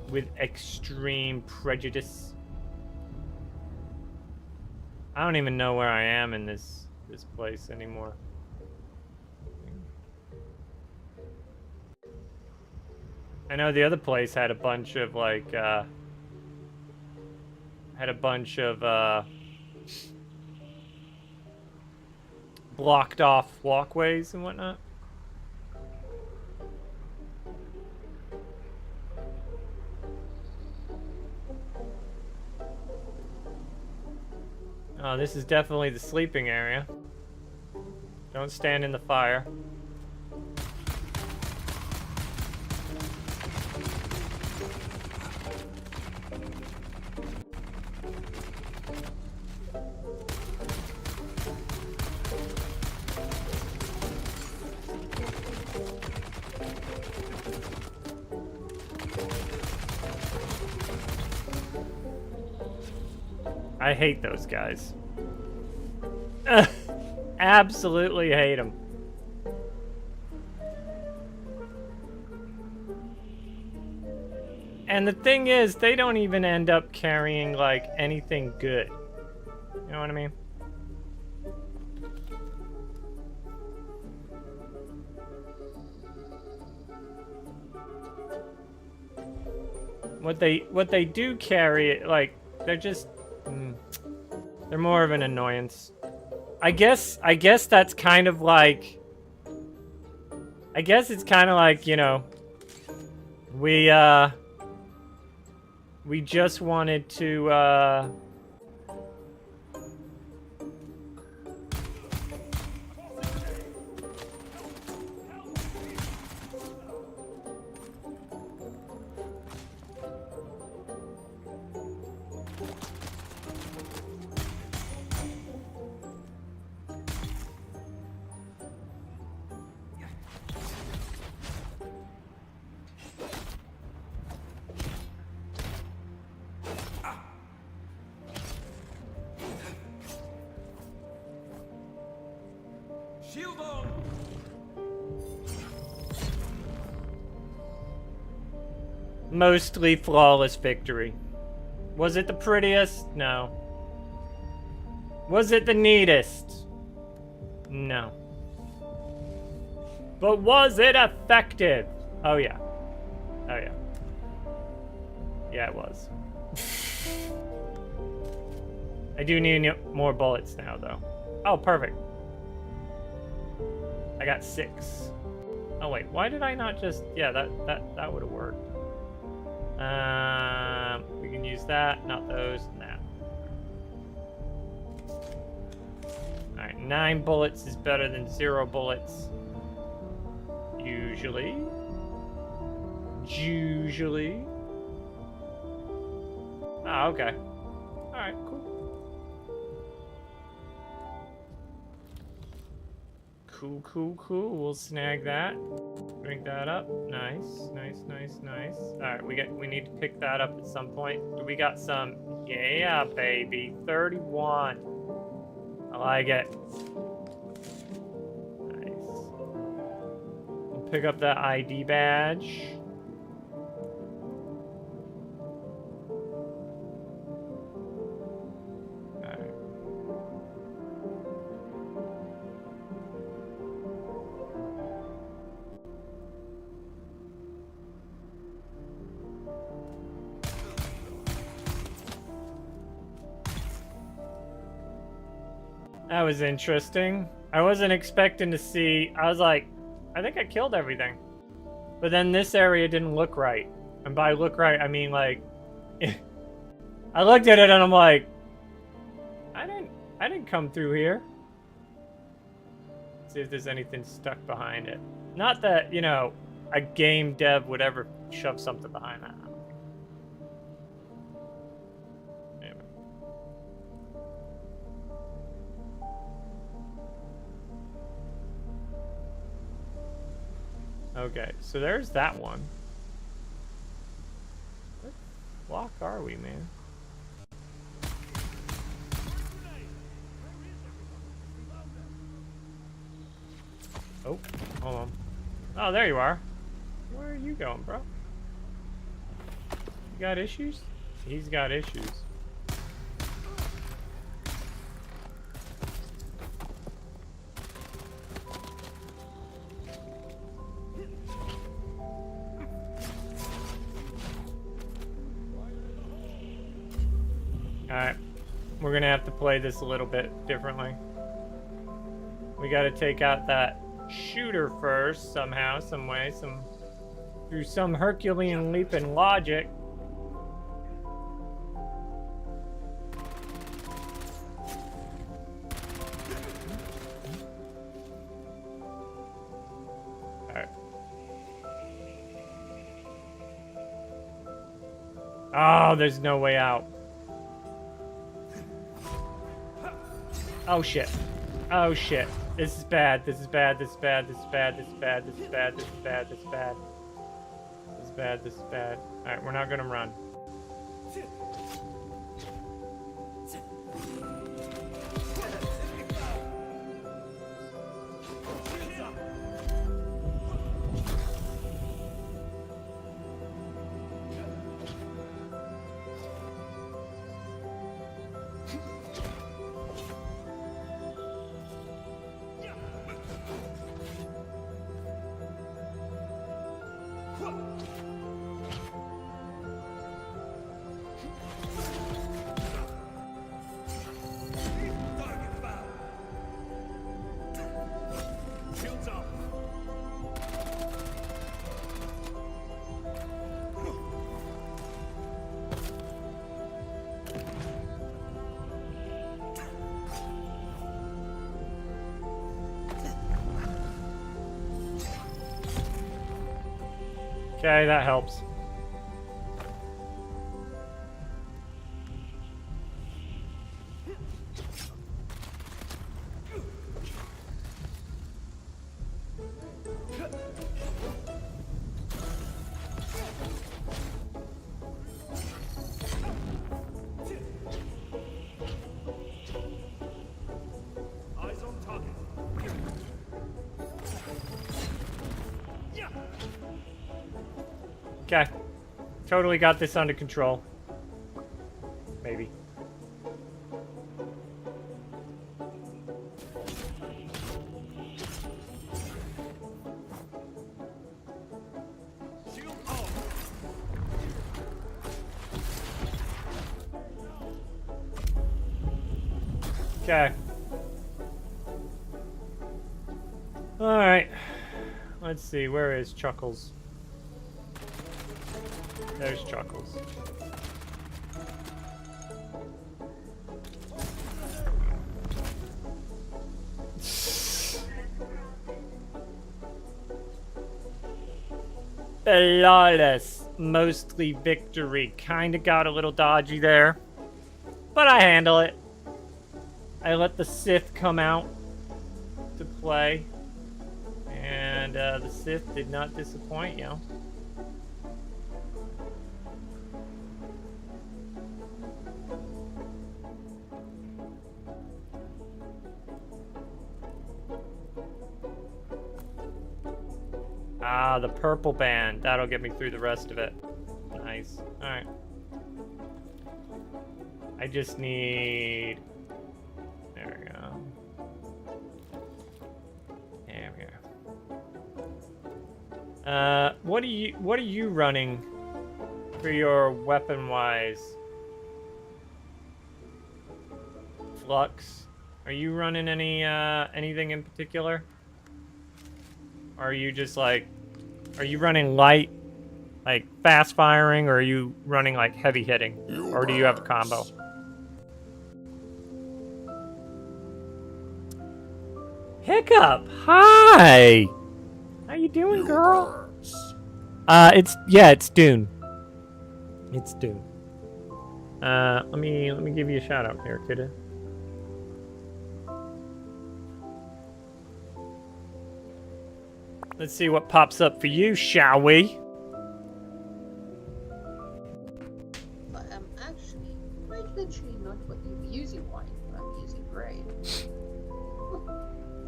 A: with extreme prejudice. I don't even know where I am in this place anymore. I know the other place had a bunch of like blocked off walkways and whatnot. Oh, this is definitely the sleeping area. Don't stand in the fire. I hate those guys. Absolutely hate them. And the thing is, they don't even end up carrying, like, anything good. You know what I mean? What they do carry, like, they're just... they're more of an annoyance. I guess that's kind of like... I guess it's kind of like, you know... We just wanted to,
F: Shield on!
A: mostly flawless victory. Was it the prettiest? No. Was it the neatest? No. But was it effective? Oh yeah. Oh yeah. Yeah, it was. I do need more bullets now, though. Oh, perfect. I got 6. Oh wait, why did I not just... Yeah, that would have worked. We can use that, not those, and that. Alright, 9 bullets is better than 0 bullets. Usually. Ah, okay. Alright, cool. Cool. We'll snag that. Drink that up. Nice. Alright, we need to pick that up at some point. We got some... Yeah, baby. 31. I like it. Nice. We'll pick up that ID badge. That was interesting. I wasn't expecting to see... I was like, I think I killed everything. But then this area didn't look right. And by look right, I mean like... I looked at it and I'm like... I didn't come through here. See if there's anything stuck behind it. Not that, you know, a game dev would ever shove something behind that. Okay, so there's that one. What block are we, man? Oh, hold on. Oh, there you are. Where are you going, bro? You got issues? He's got issues. Alright, we're gonna have to play this a little bit differently. We gotta take out that shooter first, somehow, some way, through some Herculean leap in logic. Alright. Oh, there's no way out. Oh shit. Oh shit. This is bad. This is bad. This is bad. This is bad. This is bad. This is bad. This is bad. This is bad. This is bad. This is bad. Alright, we're not gonna run. Okay, that helps.
F: Eyes on target.
A: Okay. Totally got this under control. Maybe.
F: Shield off.
A: Okay. Alright. Let's see, where is Chuckles? There's Chuckles. Flawless. Mostly victory. Kinda got a little dodgy there. But I handle it. I let the Sith come out to play. And the Sith did not disappoint, you know. Ah, the purple band. That'll get me through the rest of it. Nice. Alright. I just need... There we go. There we go. What are you running for your weapon-wise? Flux? Are you running anything in particular? Or are you just like... Are you running light, like fast firing, or are you running like heavy hitting? Or do you have a combo? Hiccup, hi! How you doing, girl? It's Dune. It's Dune. Let me give you a shout out here, kiddo. Let's see what pops up for you, shall we?
G: But I'm actually quite literally not what you'd be using white. I'm using gray.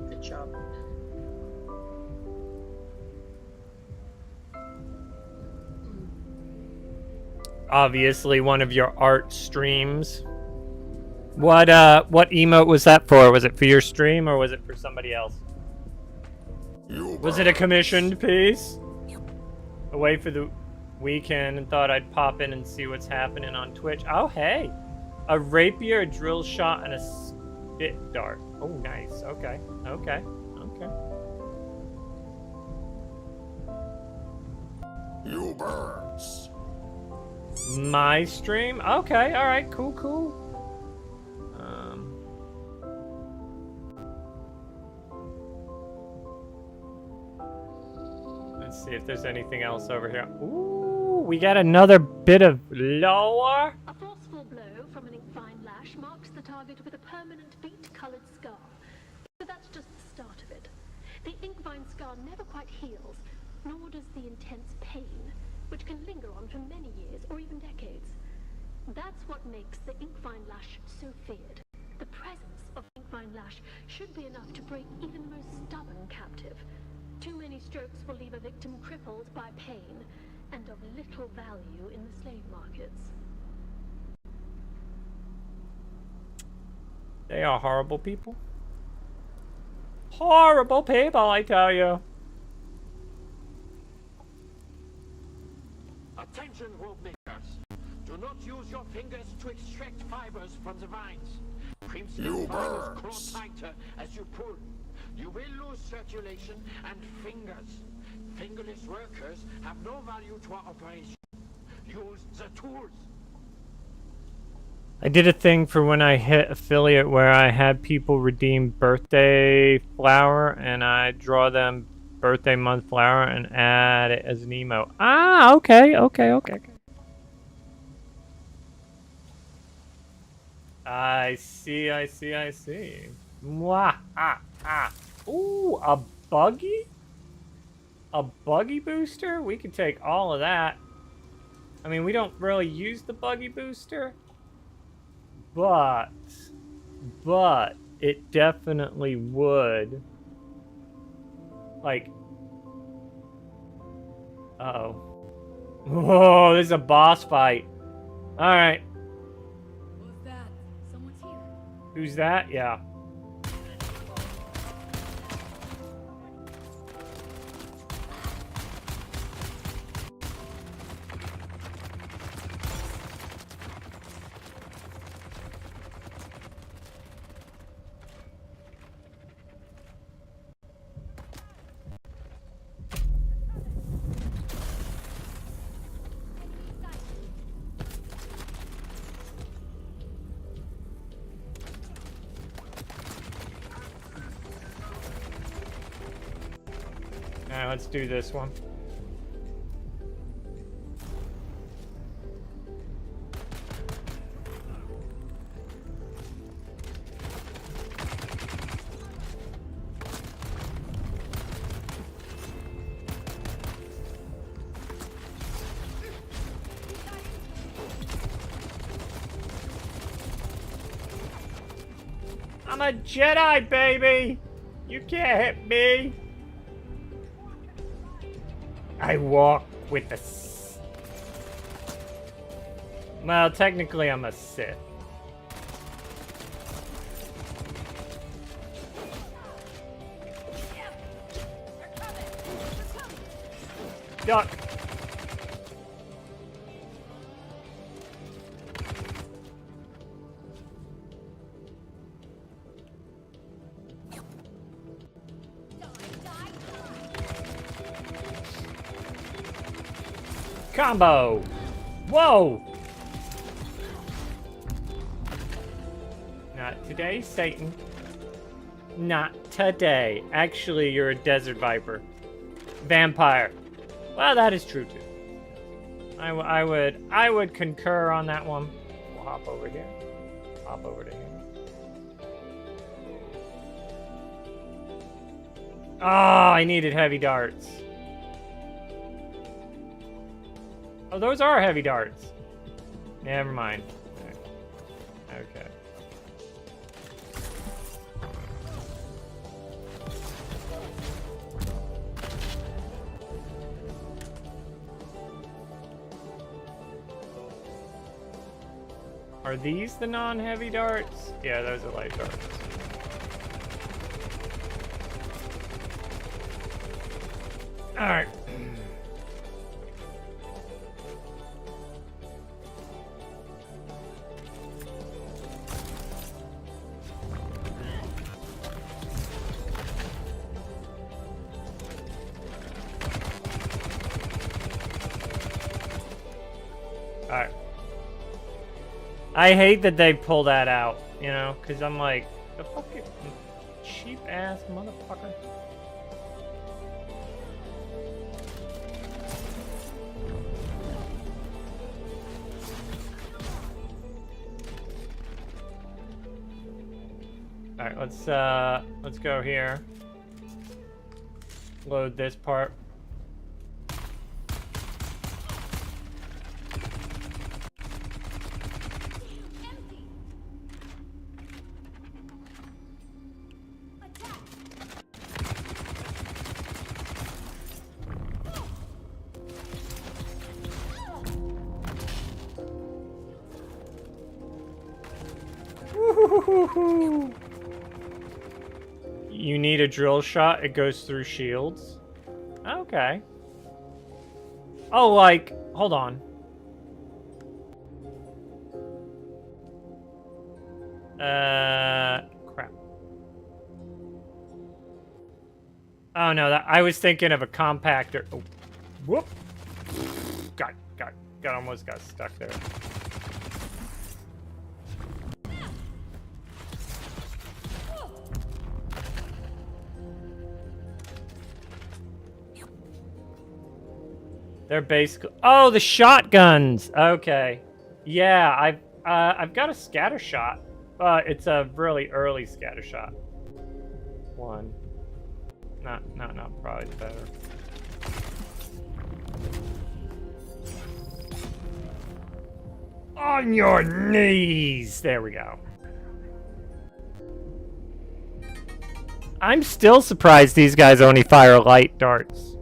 G: Good job.
A: Obviously one of your art streams. What emote was that for? Was it for your stream or was it for somebody else? Was it a commissioned piece? Away for the weekend and thought I'd pop in and see what's happening on Twitch. Oh, hey. A rapier, a drill shot, and a spit dart. Oh, nice. Okay. Okay. Okay.
H: You birds.
A: My stream? Okay. All right. Cool, cool. Let's see if there's anything else over here. Ooh, we got another bit of lore.
E: A forceful blow from an ink-fine lash marks the target with a permanent beet-colored scar. But that's just the start of it. The ink-vine scar never quite heals, nor does the intense pain, which can linger on for many years or even decades. That's what makes the ink-vine lash so feared. The presence of ink-vine lash should be enough to break even the most stubborn captive. Too many strokes will leave a victim crippled by pain and of little value in the slave markets.
A: They are horrible people. Horrible people, I tell you.
I: Attention, rope makers. Do not use your fingers to extract fibers from the vines. Crimson fibers claw tighter as you pull. You will lose circulation and fingers. Fingerless workers have no value to our operation. Use the tools.
A: I did a thing for when I hit affiliate where I had people redeem birthday flower and I draw them birthday month flower and add it as an emote. Ah, okay. I see. Mwah, Ooh, a buggy? A buggy booster? We could take all of that. I mean, we don't really use the buggy booster. But it definitely would. Like, uh-oh. Whoa, this is a boss fight. Alright.
J: Who's that? Someone's here.
A: Who's that? Yeah. Alright, let's do this one. I'm a Jedi, baby! You can't hit me! I walk with the Well, technically I'm a Sith. Duck! Combo! Whoa! Not today, Satan. Not today. Actually, you're a desert viper. Vampire. Well, that is true too. I would concur on that one. We'll hop over here. Hop over to here. Oh, I needed heavy darts. Oh, those are heavy darts. Never mind. Okay. Are these the non-heavy darts? Yeah, those are light darts. Alright. Alright. I hate that they pull that out, you know, because I'm like, the fucking cheap ass motherfucker. Alright, let's go here. Load this part. You need a drill shot, it goes through shields. Okay. Oh, like, hold on. Crap. Oh no, I was thinking of a compactor. Oh, whoop. Almost got stuck there. They're basically... Oh, the shotguns! Okay. Yeah, I've got a scatter shot. It's a really early scatter shot. One. Not, probably better. On your knees! There we go. I'm still surprised these guys only fire light darts.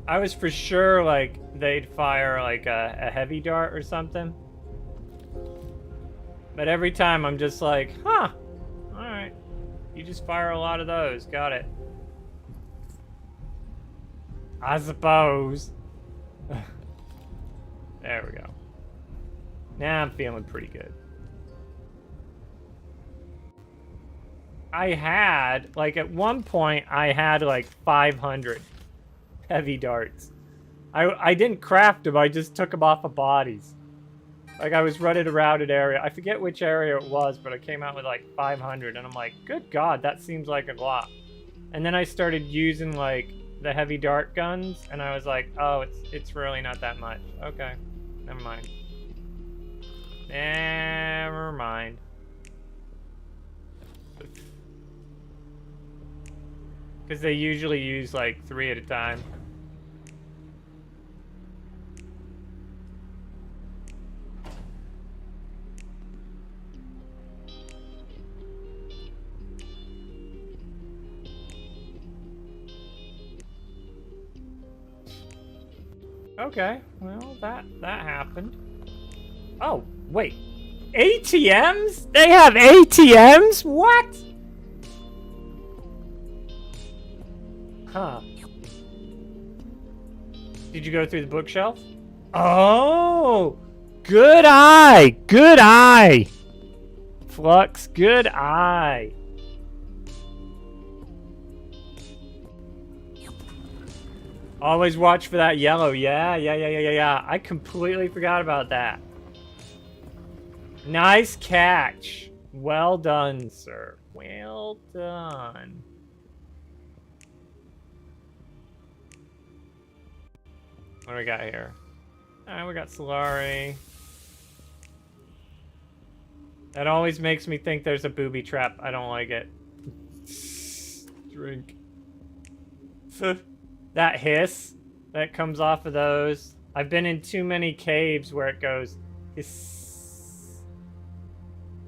A: I was for sure like they'd fire like a heavy dart or something. But every time I'm just like, huh, alright. You just fire a lot of those, got it. I suppose. There we go. Now I'm feeling pretty good. I had, like at one point, I had like 500 heavy darts. I didn't craft them, I just took them off of bodies. Like I was running around an area, I forget which area it was, but I came out with like 500 and I'm like, good God, that seems like a lot. And then I started using like the heavy dart guns and I was like, oh, it's really not that much. Okay, never mind. Never mind. Because they usually use like 3 at a time. Okay, well, that happened. Oh, wait. ATMs? They have ATMs? What? Huh. Did you go through the bookshelf? Oh! Good eye! Good eye! Flux, good eye. Always watch for that yellow. Yeah. I completely forgot about that. Nice catch. Well done, sir. Well done. What do we got here? Alright, we got Solari. That always makes me think there's a booby trap. I don't like it. Drink. That hiss that comes off of those. I've been in too many caves where it goes hiss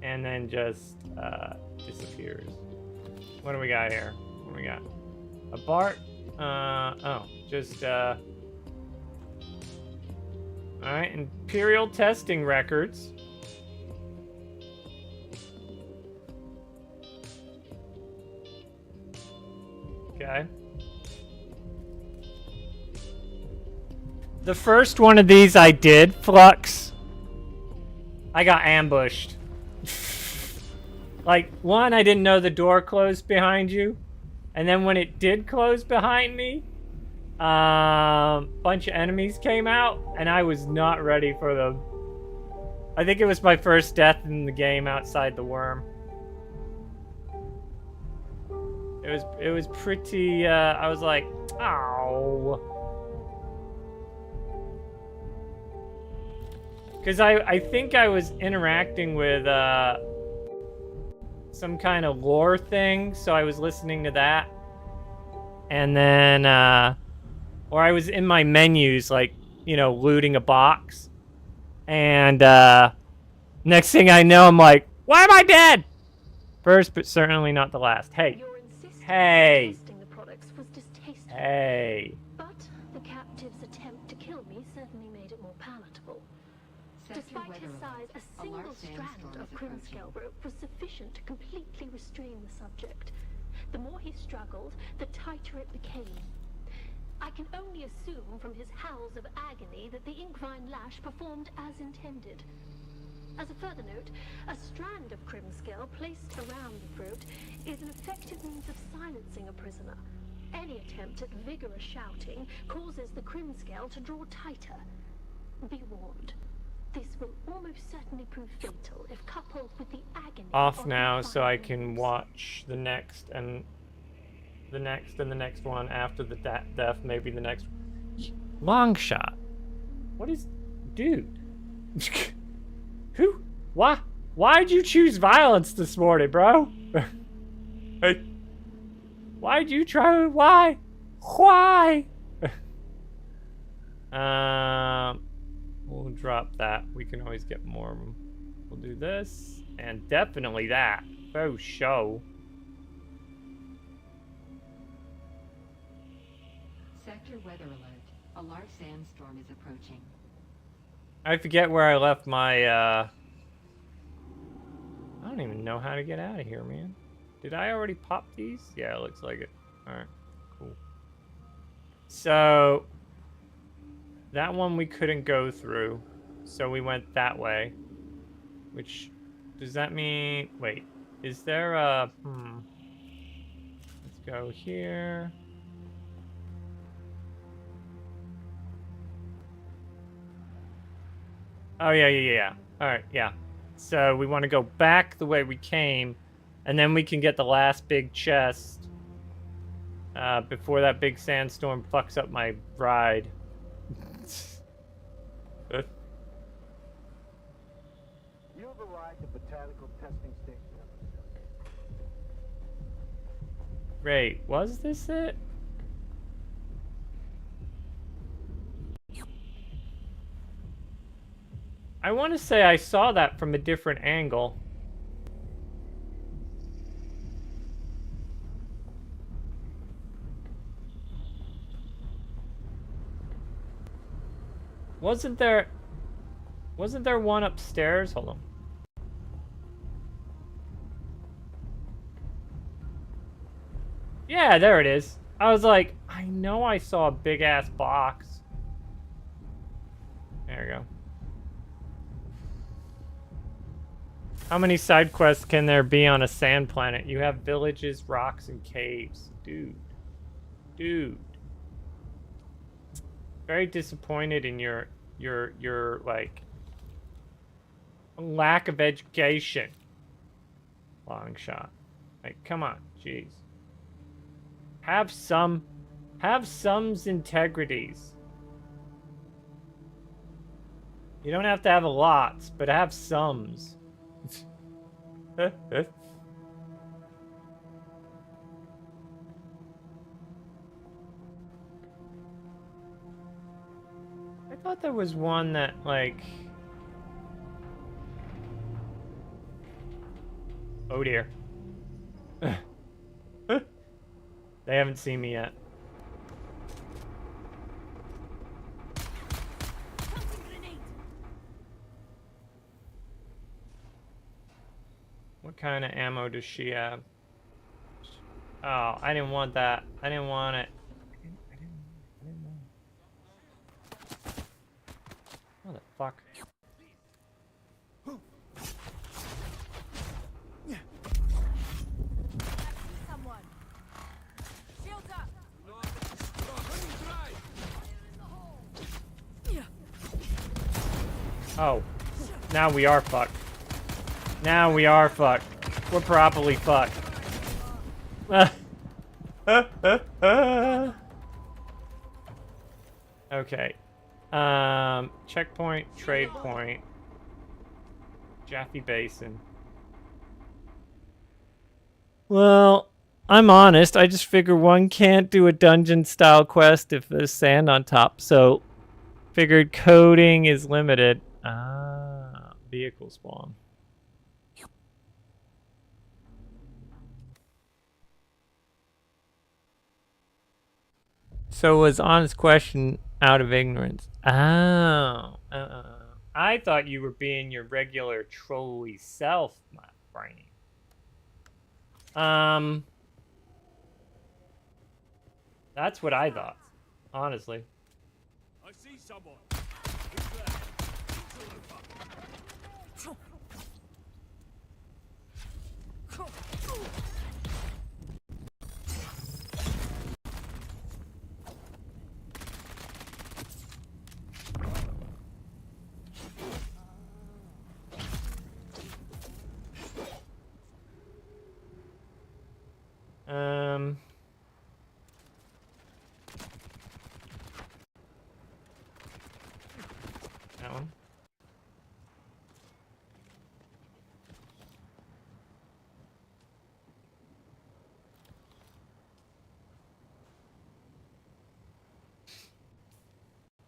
A: and then just disappears. What do we got here? What do we got? A Bart? Oh, just alright, Imperial testing records. Okay. The first one of these I did, Flux. I got ambushed. Like, one, I didn't know the door closed behind you. And then when it did close behind me, bunch of enemies came out, and I was not ready for them. I think it was my first death in the game outside the worm. It was pretty, I was like, ow. Because I think I was interacting with some kind of lore thing, so I was listening to that. And then, or I was in my menus, like, you know, looting a box. And next thing I know, I'm like, why am I dead? First, but certainly not the last. Hey. Hey. Hey.
E: But the captive's attempt to kill me certainly made it more palatable. Despite his size, a single strand of Crimscale rope was sufficient to completely restrain the subject. The more he struggled, the tighter it became. I can only assume from his howls of agony that the Inkvine lash performed as intended. As a further note, a strand of Crimscale placed around the throat is an effective means of silencing a prisoner. Any attempt at vigorous shouting causes the Crimscale to draw tighter. Be warned. This will almost certainly prove fatal if coupled with the agony.
A: Off now so I can watch the next and the next, and the next one after the death, maybe the next. Long shot. What is, dude? Who? Why? Why'd you choose violence this morning, bro? Hey. Why'd you try? Why? Why? We'll drop that. We can always get more of them. We'll do this, and definitely that. Oh, show.
B: Sector weather alert. A large sandstorm is approaching.
A: I forget where I left my, I don't even know how to get out of here, man. Did I already pop these? Yeah, it looks like it. Alright, cool. So, that one we couldn't go through, so we went that way. Which, does that mean, wait, is there a, let's go here. Oh, yeah. Alright, yeah. So we want to go back the way we came, and then we can get the last big chest before that big sandstorm fucks up my ride.
D: You have arrived at botanical testing station.
A: Wait, was this it? I want to say I saw that from a different angle. Wasn't there one upstairs? Hold on. Yeah, there it is. I was like, I know I saw a big ass box. There we go. How many side quests can there be on a sand planet? You have villages, rocks, and caves. Dude. Very disappointed in your like lack of education. Long shot. Like, come on, jeez. Have some's integrities. You don't have to have a lot, but have some's. I thought there was one that, like... Oh dear. They haven't seen me yet. What kind of ammo does she have? Oh, I didn't want that. I didn't want it. I didn't want it. What the fuck?
J: Someone. Shields up.
A: Oh, now we are fucked. Now we are fucked. We're properly fucked. Okay. Checkpoint, trade point. Jaffe Basin. Well, I'm honest. I just figure one can't do a dungeon style quest if there's sand on top. So, figured coding is limited. Ah, vehicle spawn. So was honest question out of ignorance. Oh. I thought you were being your regular trolly self, my brain. That's what I thought, honestly.
F: I see someone. Who's there?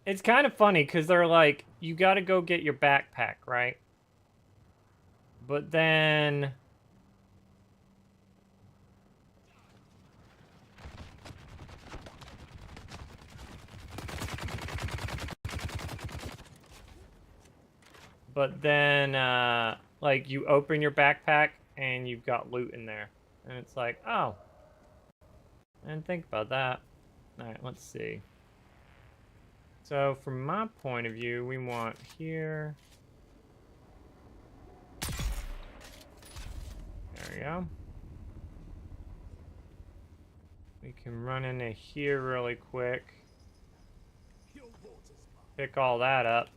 A: It's kind of funny because they're like, you got to go get your backpack, right? But then... like, you open your backpack and you've got loot in there. And it's like, oh. I didn't think about that. Alright, let's see. So, from my point of view, we want here. There we go. We can run into here really quick. Pick all that up.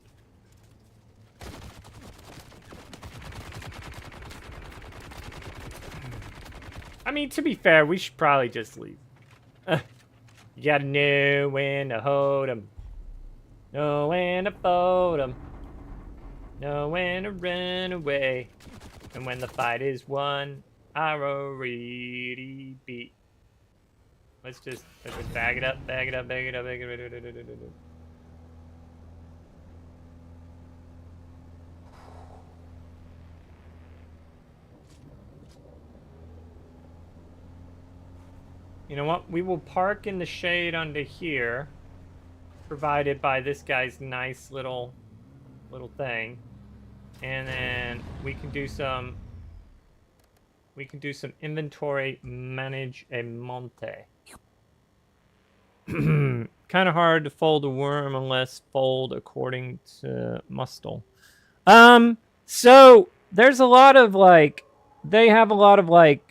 A: I mean, to be fair, we should probably just leave. You gotta know when to hold 'em. Know when to fold 'em. Know when to run away. And when the fight is won, I already beat. Let's just bag it up, bag it up, bag it up, bag it up. You know what? We will park in the shade under here, provided by this guy's nice little thing, and then we can do some inventory management. Kind of hard to fold a worm unless fold according to Mustel. So there's a lot of like, they have a lot of like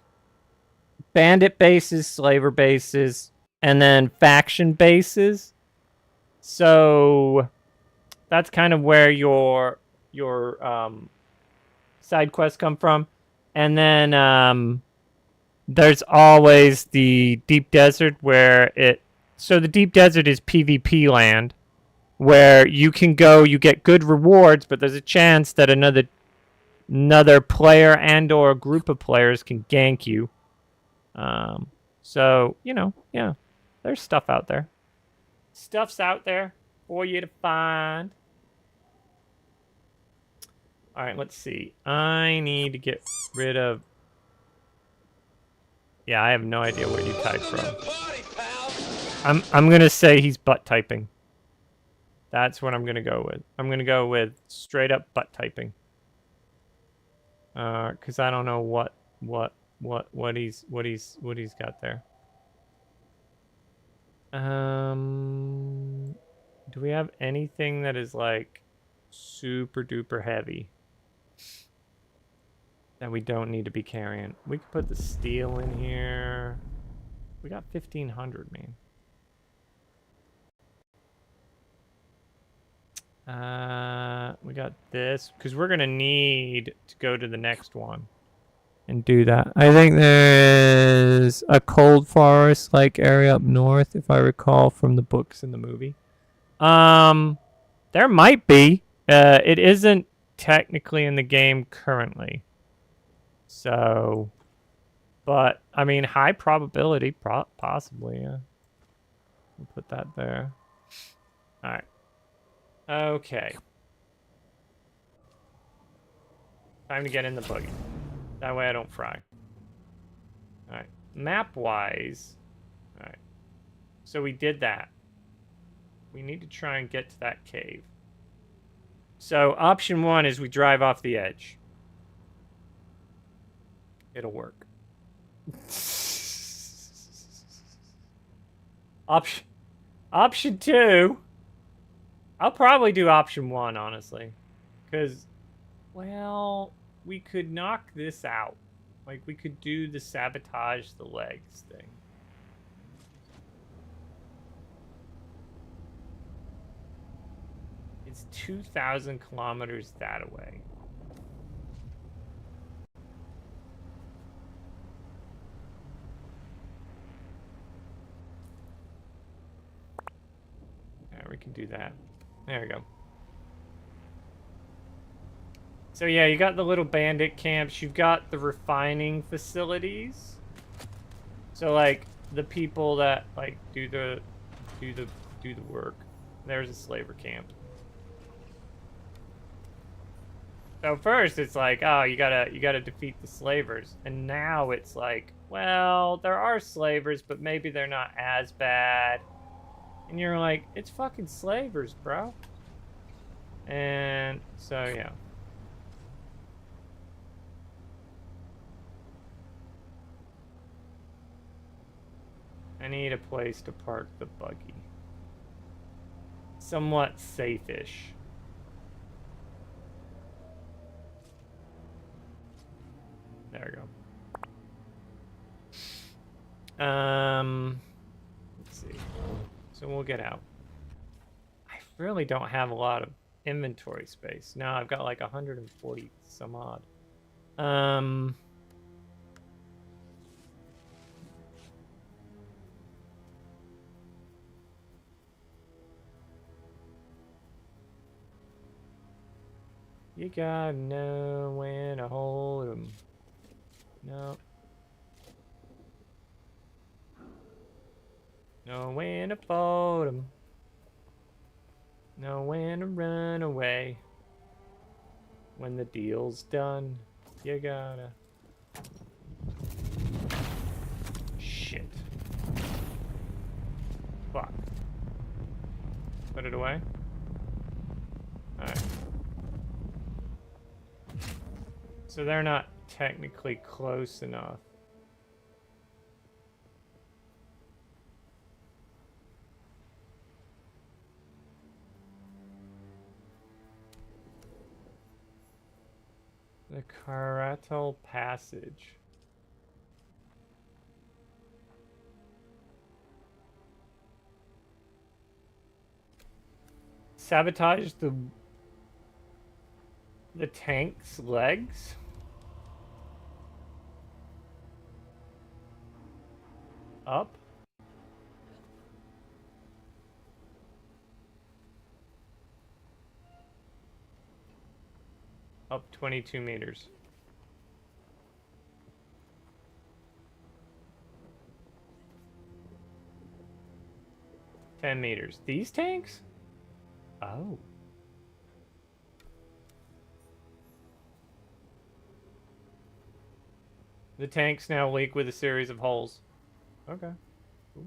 A: bandit bases, slaver bases, and then faction bases. So that's kind of where your side quests come from. And then there's always the deep desert where so the deep desert is PvP land where you can go, you get good rewards, but there's a chance that another player and or a group of players can gank you. So, you know, yeah, there's stuff out there. Stuff's out there for you to find. All right, let's see. I need to get rid of... Yeah, I have no idea where you type from. I'm going to say he's butt typing. That's what I'm going to go with. I'm going to go with straight up butt typing. Cuz I don't know what he's got there. Do we have anything that is like super duper heavy that we don't need to be carrying? We could put the steel in here. We got 1,500, man. We got this because we're gonna need to go to the next one and do that. I think there's a cold forest like area up north, if I recall from the books and the movie. There might be. It isn't technically in the game currently. So, but I mean, high probability, possibly. Yeah. We'll put that there. All right. Okay. Time to get in the buggy. That way I don't fry. Alright. Map-wise... Alright. So we did that. We need to try and get to that cave. So option 1 is we drive off the edge. It'll work. Option 2... I'll probably do option 1, honestly. Because, well, we could knock this out. Like, we could do the sabotage the legs thing. It's 2,000 kilometers that away. Yeah, we can do that. There we go. So yeah, you got the little bandit camps. You've got the refining facilities. So like the people that like do the work. There's a slaver camp. So first it's like, oh, you gotta defeat the slavers, and now it's like, well, there are slavers, but maybe they're not as bad. And you're like, it's fucking slavers, bro. And so yeah. I need a place to park the buggy. Somewhat safe-ish. There we go. Let's see. So we'll get out. I really don't have a lot of inventory space. No, I've got like 140 some odd. You gotta know when to hold 'em. No. Know when to fold 'em. Know when to run away. When the deal's done, you gotta. Shit. Fuck. Put it away. Alright. So they're not technically close enough. The Karatal Passage. Sabotage the tank's legs? Up? Up 22 meters. $10 meters. These tanks? Oh. The tanks now leak with a series of holes. Okay. Cool.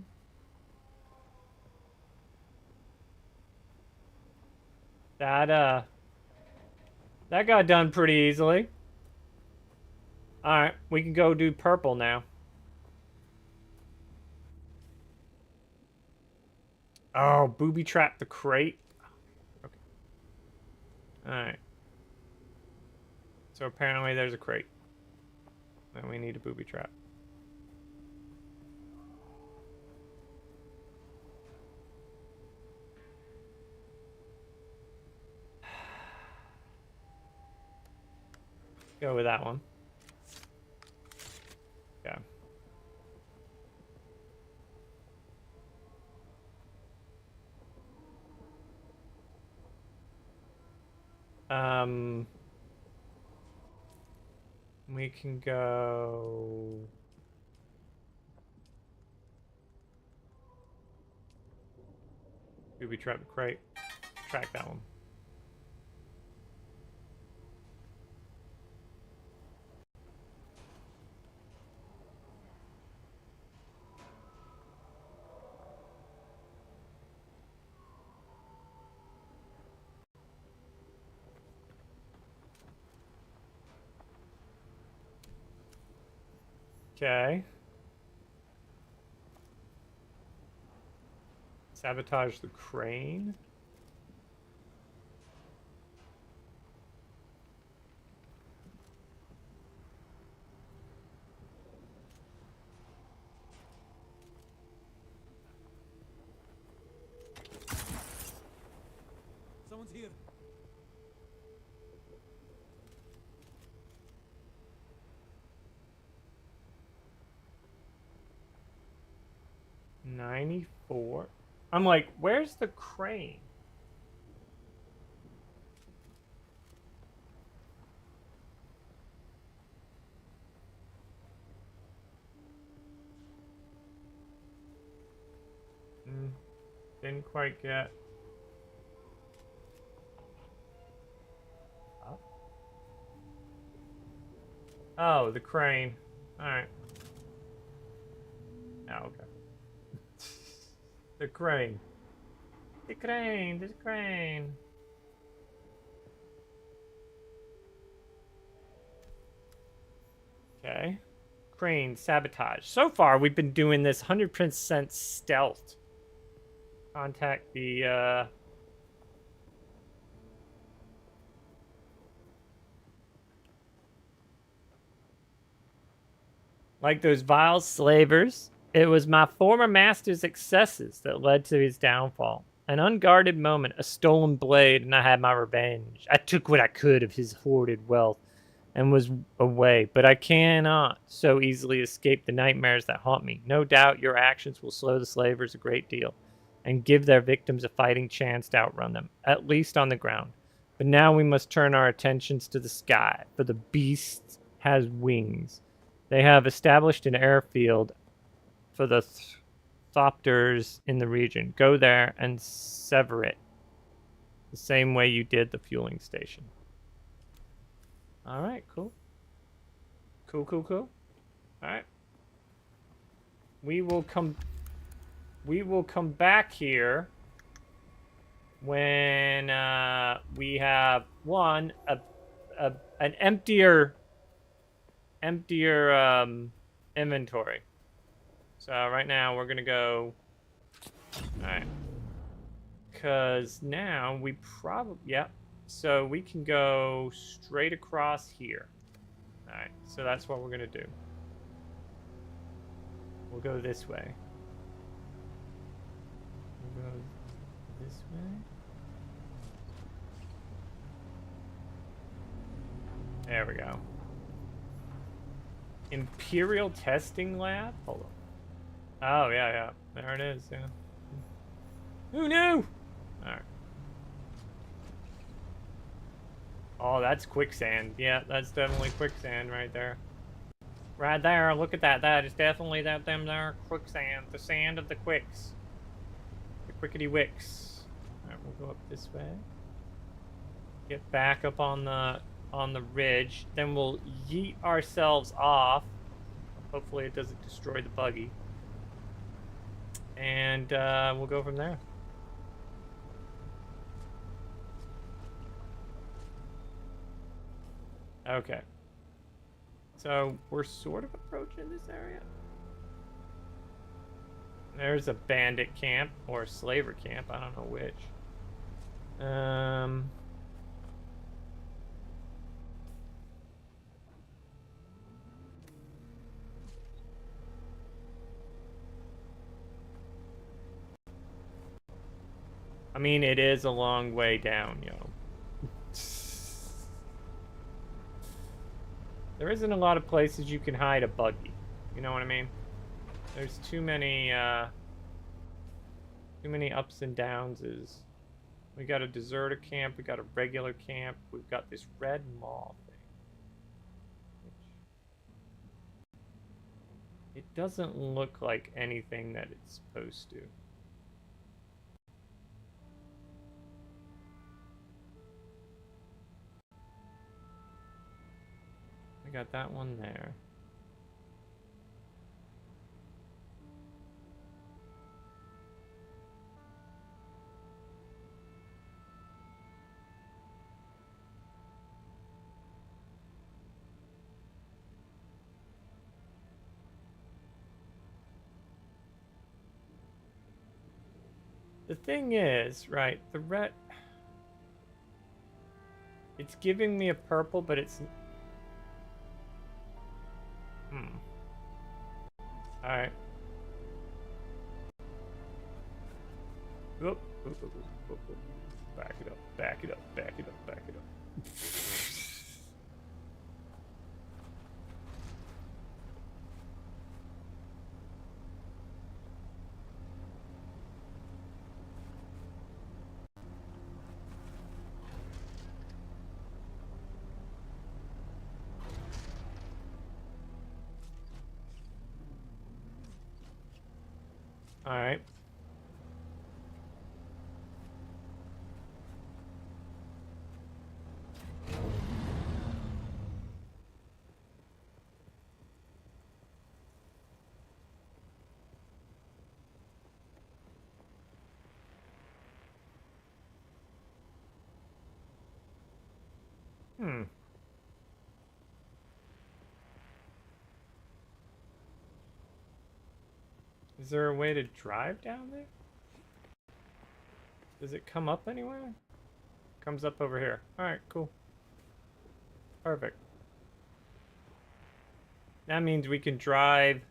A: That got done pretty easily. Alright, we can go do purple now. Oh, booby trap the crate. Okay. Alright. So apparently there's a crate. And we need a booby trap. Go with that one. Okay. We can go. Booby trap the crate. Track that one. Okay. Sabotage the crane.
F: Someone's here.
A: $94. I'm like, where's the crane? Didn't quite get. Oh, the crane. Alright. Oh, okay. The crane. The crane, the crane. Okay. Crane, sabotage. So far, we've been doing this 100% stealth. Contact the, Like those vile slavers, it was my former master's excesses that led to his downfall. An unguarded moment, a stolen blade, and I had my revenge. I took what I could of his hoarded wealth and was away, but I cannot so easily escape the nightmares that haunt me. No doubt your actions will slow the slavers a great deal and give their victims a fighting chance to outrun them, at least on the ground. But now we must turn our attentions to the sky, for the beast has wings. They have established an airfield for the thopters in the region. Go there and sever it the same way you did the fueling station. All right, cool. Cool. All right. We will come back here when we have an emptier inventory. So right now we're gonna go. All right. Cause now we probably So we can go straight across here. All right. So that's what we're gonna do. We'll go this way. We'll go this way. There we go. Imperial Testing Lab? Hold on. Oh, yeah. There it is, yeah. Who knew? Alright. Oh, that's quicksand. Yeah, that's definitely quicksand right there. Right there, look at that. That is definitely them there quicksand. The sand of the quicks. The quickety wicks. Alright, we'll go up this way. Get back up on the ridge. Then we'll yeet ourselves off. Hopefully it doesn't destroy the buggy. And we'll go from there. Okay. So we're sort of approaching this area. There's a bandit camp or a slaver camp. I don't know which. I mean, it is a long way down, yo. There isn't a lot of places you can hide a buggy. You know what I mean? There's too many ups and downs. We got a deserter camp, we got a regular camp, we've got this red mall thing. It doesn't look like anything that it's supposed to. I got that one there. The thing is, right, the red... It's giving me a purple, but it's... Alright. Whoop. Back it up. Alright. Is there a way to drive down there? Does it come up anywhere? Comes up over here. Alright, cool. Perfect. That means we can drive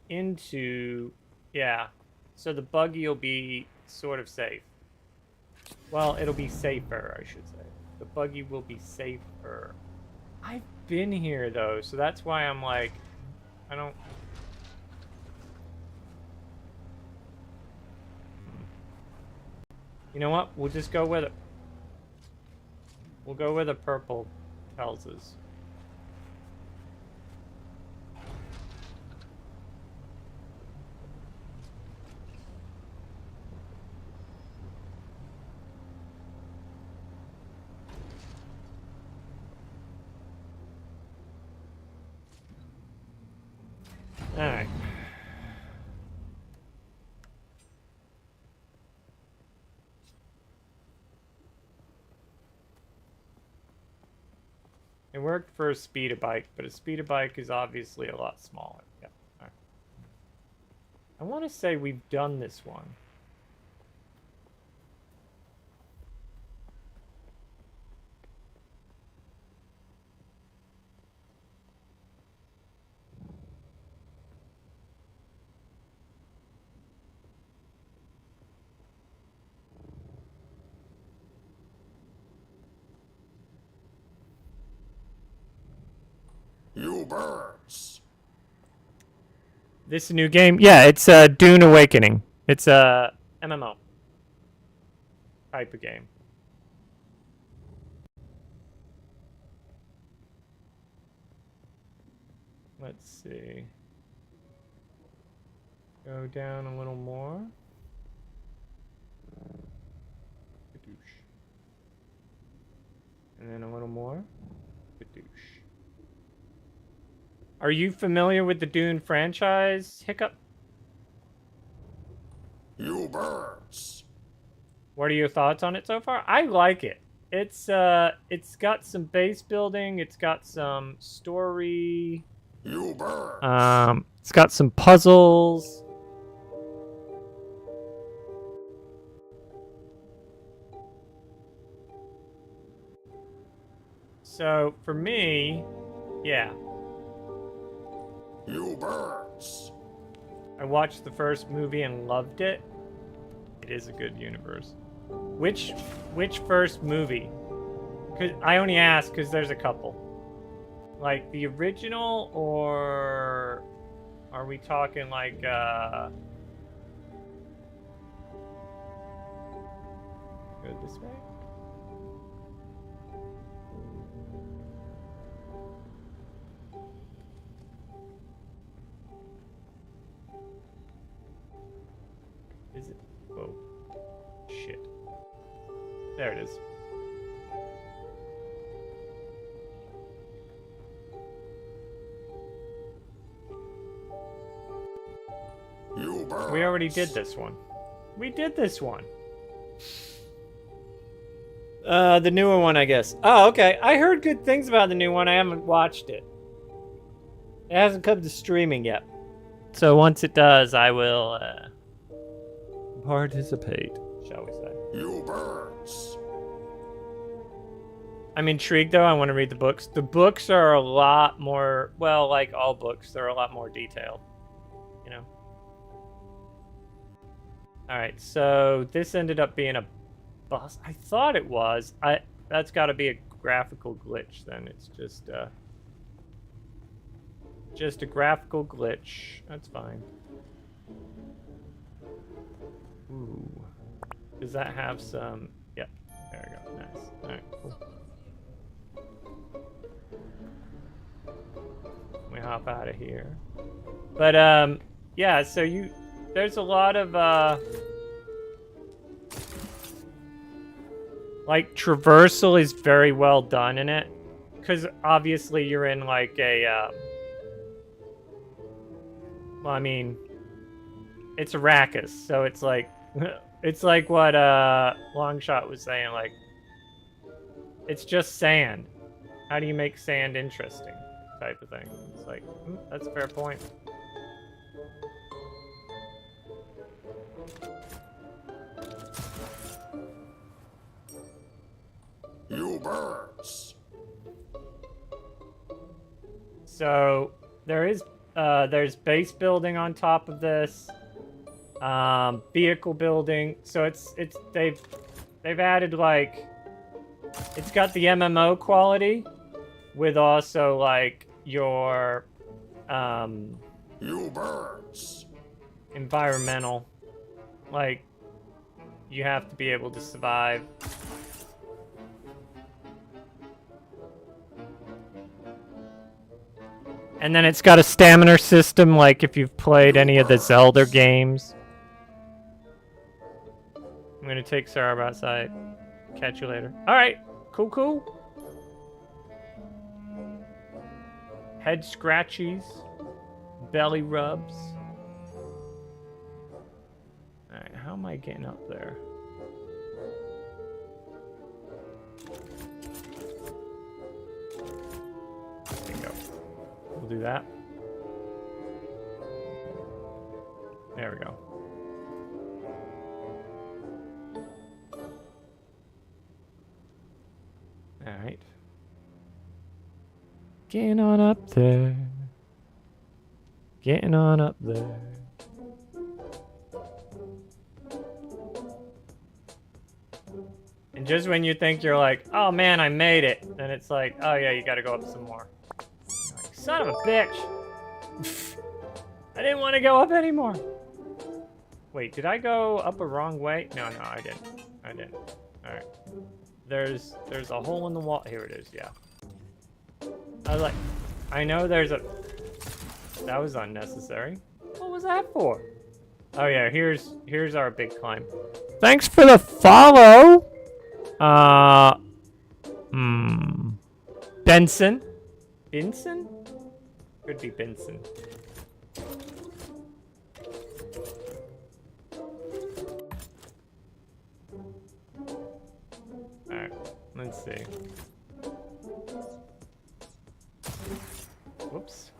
A: into... Yeah. So the buggy will be sort of safe. Well, it'll be safer, I should say. The buggy will be safer. I've been here, though, so that's why I'm like... I don't... You know what? We'll just go with it. We'll go where the purple tells us. Alright. It worked for a speeder bike, but a speeder bike is obviously a lot smaller. Yeah. All right. I want to say we've done this one.
H: You birds.
A: This new game? Yeah, it's Dune Awakening. It's a MMO type of game. Let's see. Go down a little more. Badoosh. And then a little more. Badoosh. Are you familiar with the Dune franchise, Hiccup?
H: You birds.
A: What are your thoughts on it so far? I like it. It's got some base building, it's got some story.
H: You birds.
A: It's got some puzzles. So, for me, yeah.
H: You birds.
A: I watched the first movie and loved it. It is a good universe. Which first movie? 'Cause I only ask because there's a couple. Like the original, or are we talking like go this way? Is it? Whoa. Shit. There it is.
H: You birds.
A: We already did this one. We did this one. The newer one, I guess. Oh, okay. I heard good things about the new one. I haven't watched it. It hasn't come to streaming yet. So once it does, I will participate, shall we say.
H: You birds.
A: I'm intrigued, though. I want to read the books. The books are a lot more, well, like all books, they're a lot more detailed, you know? Alright, so this ended up being a bus. I thought it was. That's got to be a graphical glitch, then. It's just a graphical glitch. That's fine. Ooh. Does that have some... Yep. There we go. Nice. Alright, cool. We hop out of here. But, yeah, so there's a lot of, like, traversal is very well done in it. Because, obviously, you're in, like, a, well, I mean, it's Arrakis, so it's like, it's like what, Longshot was saying, like, it's just sand. How do you make sand interesting? Type of thing. It's like, that's a fair point.
H: You birds.
A: So there's base building on top of this, vehicle building. So they've added like, it's got the MMO quality with also like your
H: You birds.
A: environmental, like you have to be able to survive. And then it's got a stamina system, like if you've played any of the Zelda games. I'm gonna take Sarah outside. Catch you later. Alright, cool. Head scratchies. Belly rubs. Alright, how am I getting up there? There you go. We'll do that. There we go. Alright. Getting on up there. Getting on up there. And just when you think you're like, oh man, I made it, then it's like, oh yeah, you gotta go up some more. You're like, son of a bitch! I didn't want to go up anymore. Wait, did I go up a wrong way? No, I didn't. Alright. There's a hole in the wall. Here it is, yeah. I was like, I know there's a... That was unnecessary. What was that for? Oh yeah, here's our big climb. Thanks for the follow! Benson? Benson? Could be Benson. Alright, let's see. Whoops.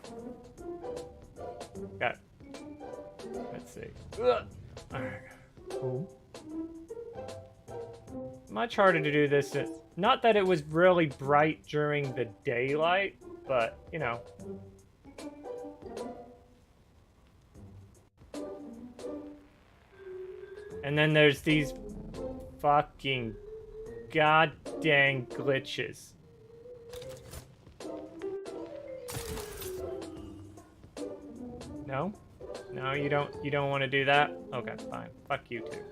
A: Got it. Let's see. Alright. Cool. Much harder to do this. Not that it was really bright during the daylight, but, you know. And then there's these fucking goddamn glitches. No? No, you don't want to do that? Okay, fine. Fuck you too.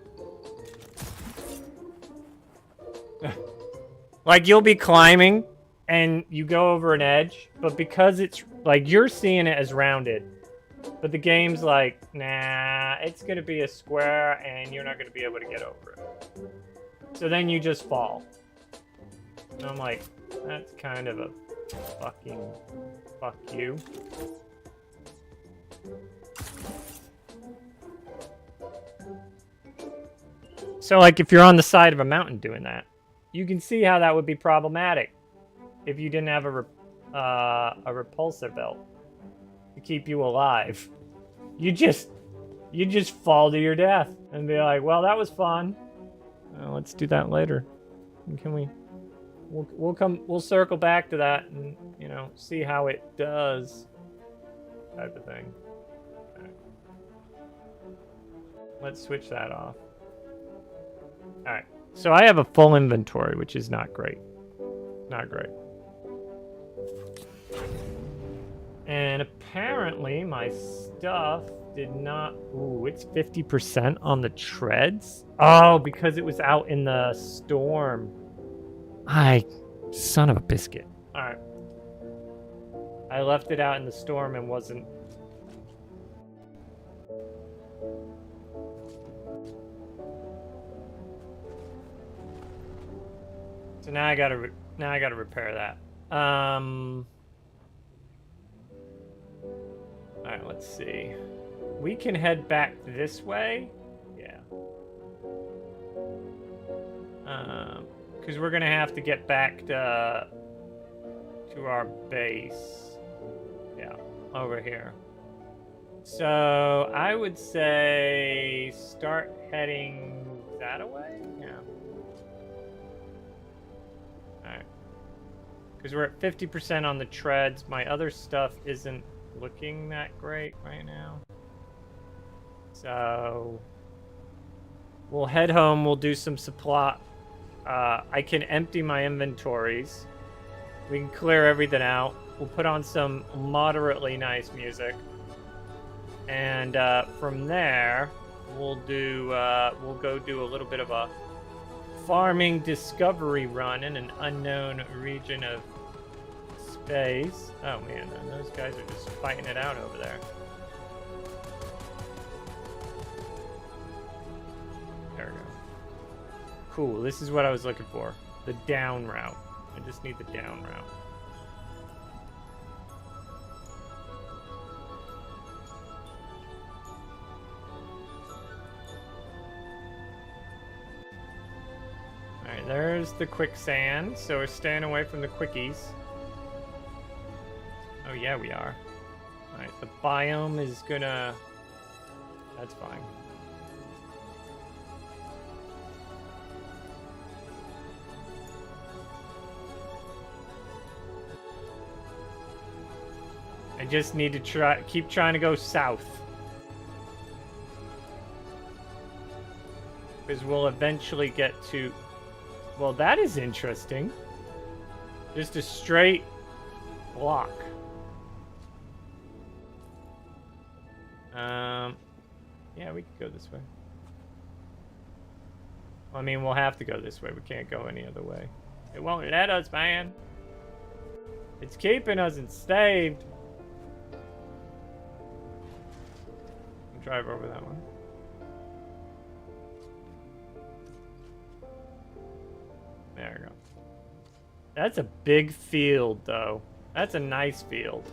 A: Like, you'll be climbing, and you go over an edge, but because it's, like, you're seeing it as rounded, but the game's like, nah, it's gonna be a square, and you're not gonna be able to get over it. So then you just fall. And I'm like, that's kind of a fucking fuck you. So, like, if you're on the side of a mountain doing that, you can see how that would be problematic if you didn't have a repulsor belt to keep you alive. You just fall to your death and be like, well, that was fun. Let's do that later. Can we? We'll circle back to that and, you know, see how it does, type of thing. Right. Let's switch that off. All right. So I have a full inventory, which is not great. Not great. And apparently my stuff did not... Ooh, it's 50% on the treads? Oh, because it was out in the storm. Son of a biscuit. Alright. I left it out in the storm and wasn't... So now I gotta repair that. Alright, let's see. We can head back this way. Yeah. Because we're gonna have to get back to our base. Yeah, over here. So I would say start heading that way. Yeah. Because we're at 50% on the treads. My other stuff isn't looking that great right now. So we'll head home. We'll do some supply. I can empty my inventories. We can clear everything out. We'll put on some moderately nice music. And from there, we'll go do a little bit of a farming discovery run in an unknown region of space. Oh man, those guys are just fighting it out over there. There we go. Cool, this is what I was looking for. The down route. I just need the down route. Alright, there's the quicksand, so we're staying away from the quickies. Oh yeah, we are. Alright, the biome is gonna... That's fine. I just need to keep trying to go south. Because we'll eventually get to... Well, that is interesting. Just a straight block. Yeah, we could go this way. I mean, we'll have to go this way. We can't go any other way. It won't let us, man. It's keeping us enslaved. Drive over that one. There we go. That's a big field, though. That's a nice field.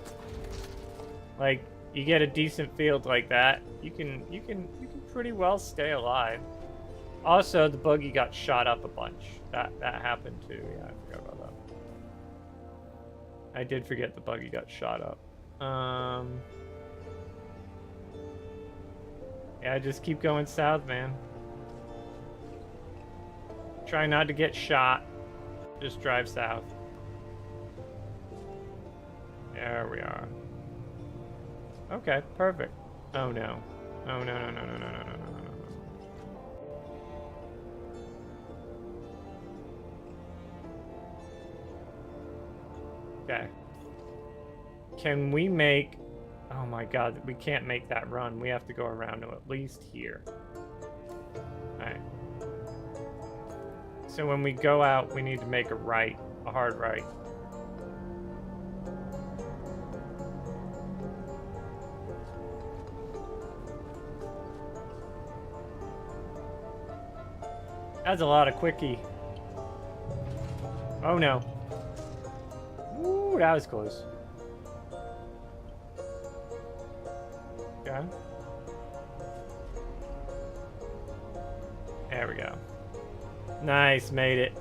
A: Like, you get a decent field like that, you can pretty well stay alive. Also, the buggy got shot up a bunch. That happened too. Yeah, I forgot about that. I did forget the buggy got shot up. Yeah, just keep going south, man. Try not to get shot. Just drive south. There we are. Okay, perfect. Oh no. Oh no, no, no, no, no, no, no, no, no, no. Okay. Can we make... Oh my god, we can't make that run. We have to go around to at least here. Alright. So when we go out, we need to make a right. A hard right. That's a lot of quickie. Oh no. Ooh, that was close. Okay. There we go. Nice, made it.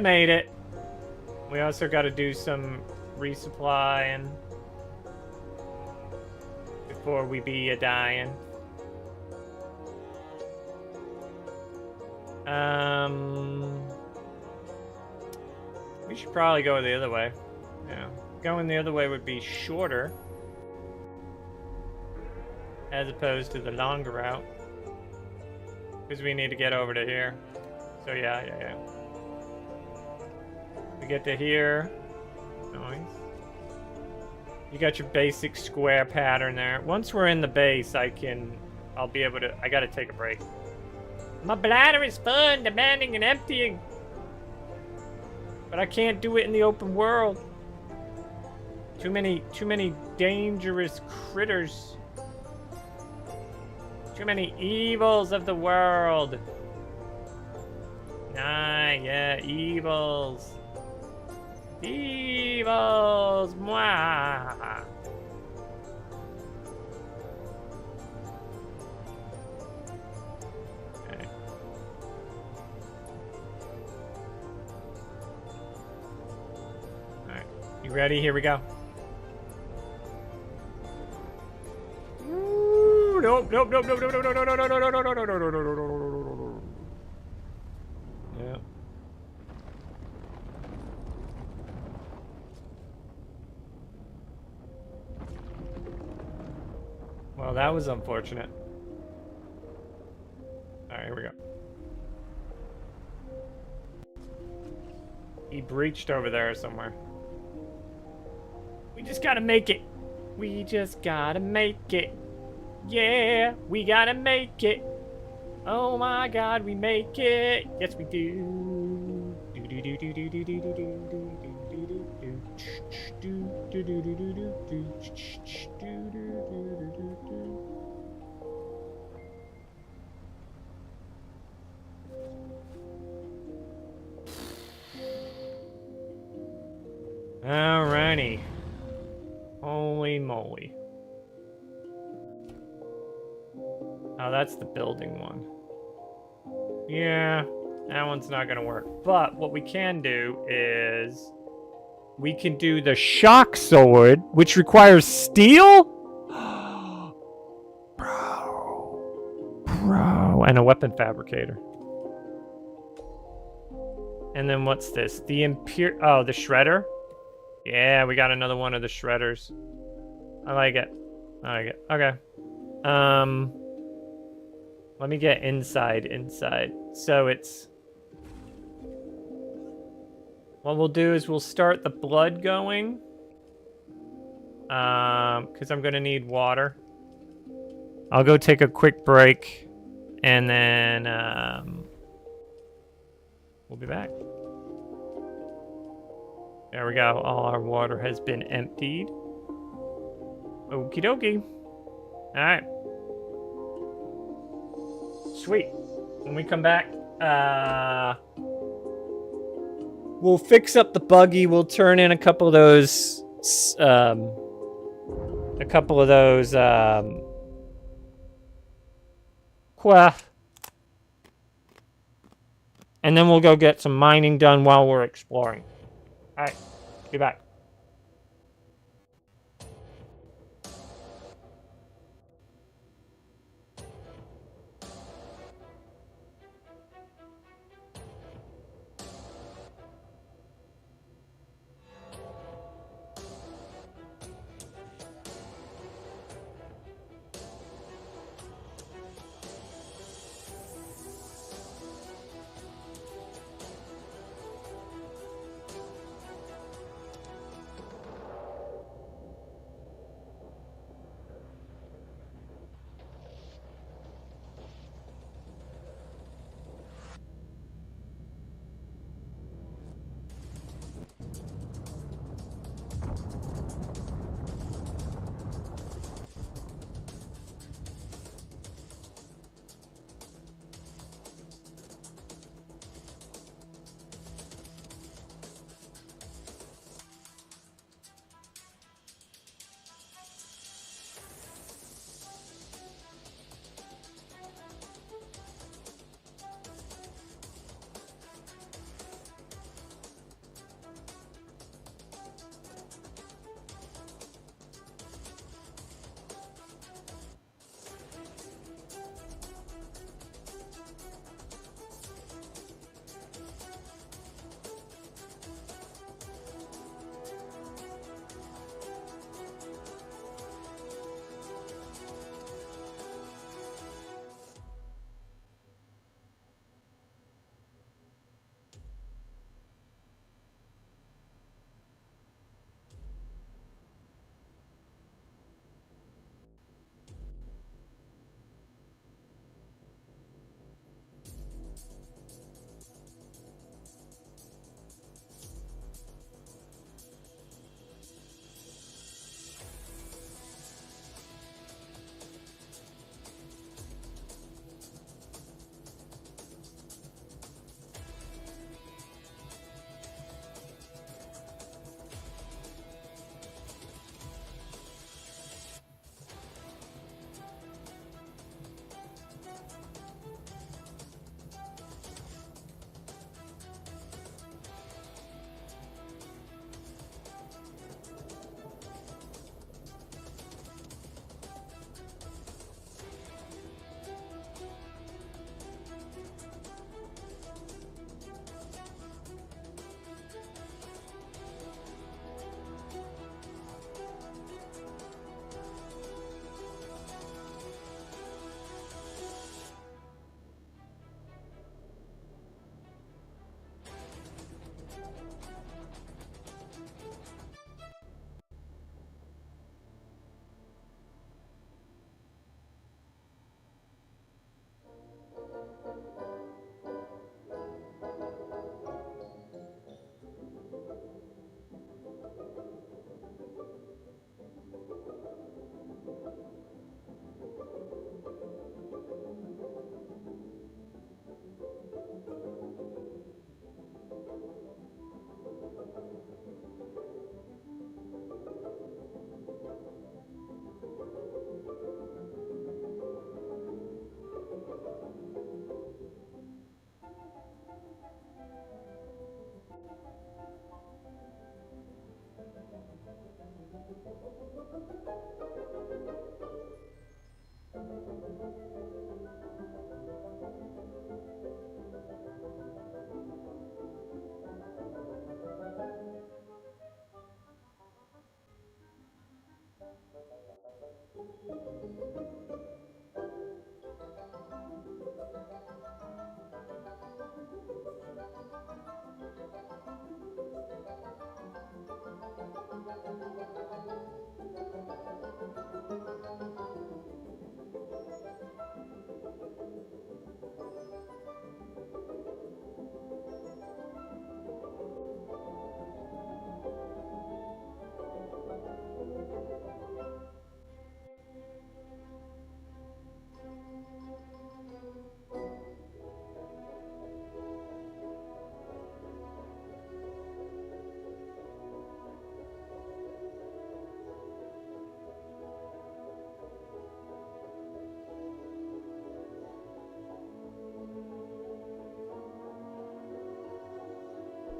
A: Made it. We also got to do some resupplying before we be a-dying. We should probably go the other way. Yeah. Going the other way would be shorter as opposed to the longer route. Because we need to get over to here. So yeah. We get to here. Nice. You got your basic square pattern there. Once we're in the base, I'll be able to... I gotta take a break. My bladder is fun, demanding and emptying. But I can't do it in the open world. Too many dangerous critters. Too many evils of the world. Yeah, evils. Evils. Mwah. Okay. Alright. You ready? Here we go. Nope. Yeah. Well, that was unfortunate. Alright, here we go. He breached over there somewhere. We just gotta make it. We just gotta make it. Yeah, we gotta make it. Oh my god, we make it. Yes, we do. Alrighty. Holy moly. Oh, that's the building one. Yeah, that one's not gonna work. But what we can do is we can do the shock sword, which requires steel? Bro, and a weapon fabricator. And then what's this? The the shredder? Yeah, we got another one of the shredders. I like it. I like it. Okay. Let me get inside. So it's... What we'll do is we'll start the blood going. Because I'm going to need water. I'll go take a quick break. And then, we'll be back. There we go. All our water has been emptied. Okie dokie. Alright. Sweet. When we come back, we'll fix up the buggy. We'll turn in a couple of those, quaff. And then we'll go get some mining done while we're exploring. Alright, be back.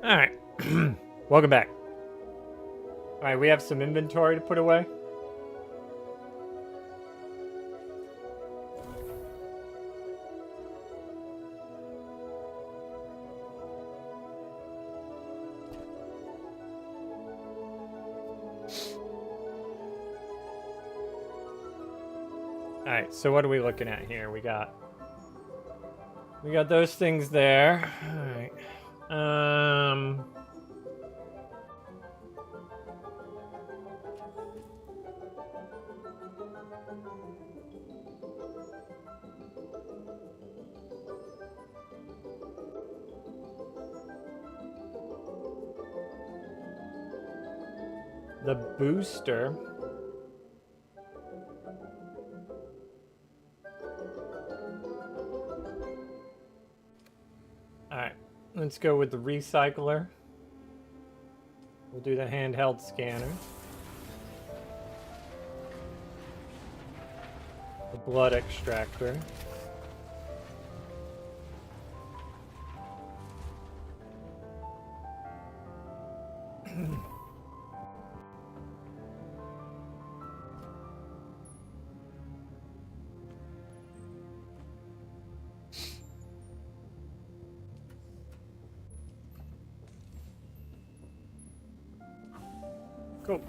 A: All right. Welcome back. All right, we have some inventory to put away. All right, so what are we looking at here? We got those things there. All right. The booster. Alright, let's go with the recycler. We'll do the handheld scanner. The blood extractor. Cool.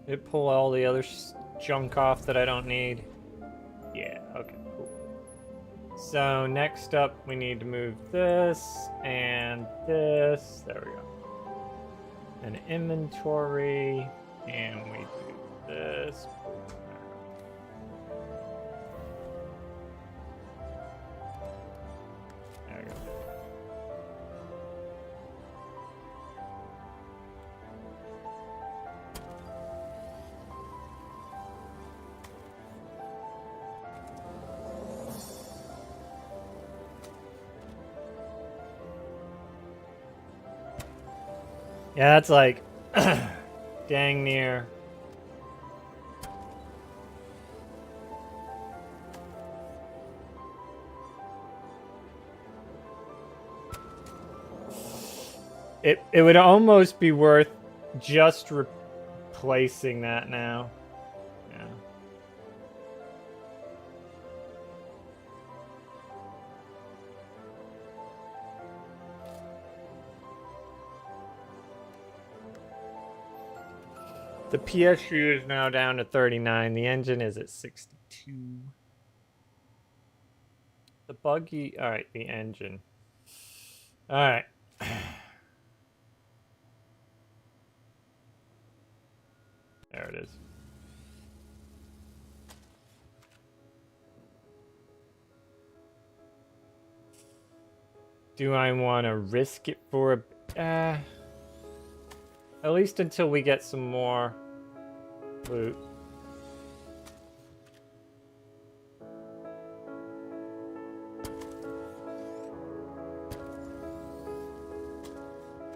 A: Did it pull all the other junk off that I don't need? Yeah, okay, cool. So next up, we need to move this and this. There we go. An inventory, and we do this. There we go. Yeah, that's like dang near. It would almost be worth just replacing that now. Yeah. The PSU is now down to 39. The engine is at 62. The buggy... Alright, the engine. Alright. There it is. Do I want to risk it for a... at least until we get some more loot.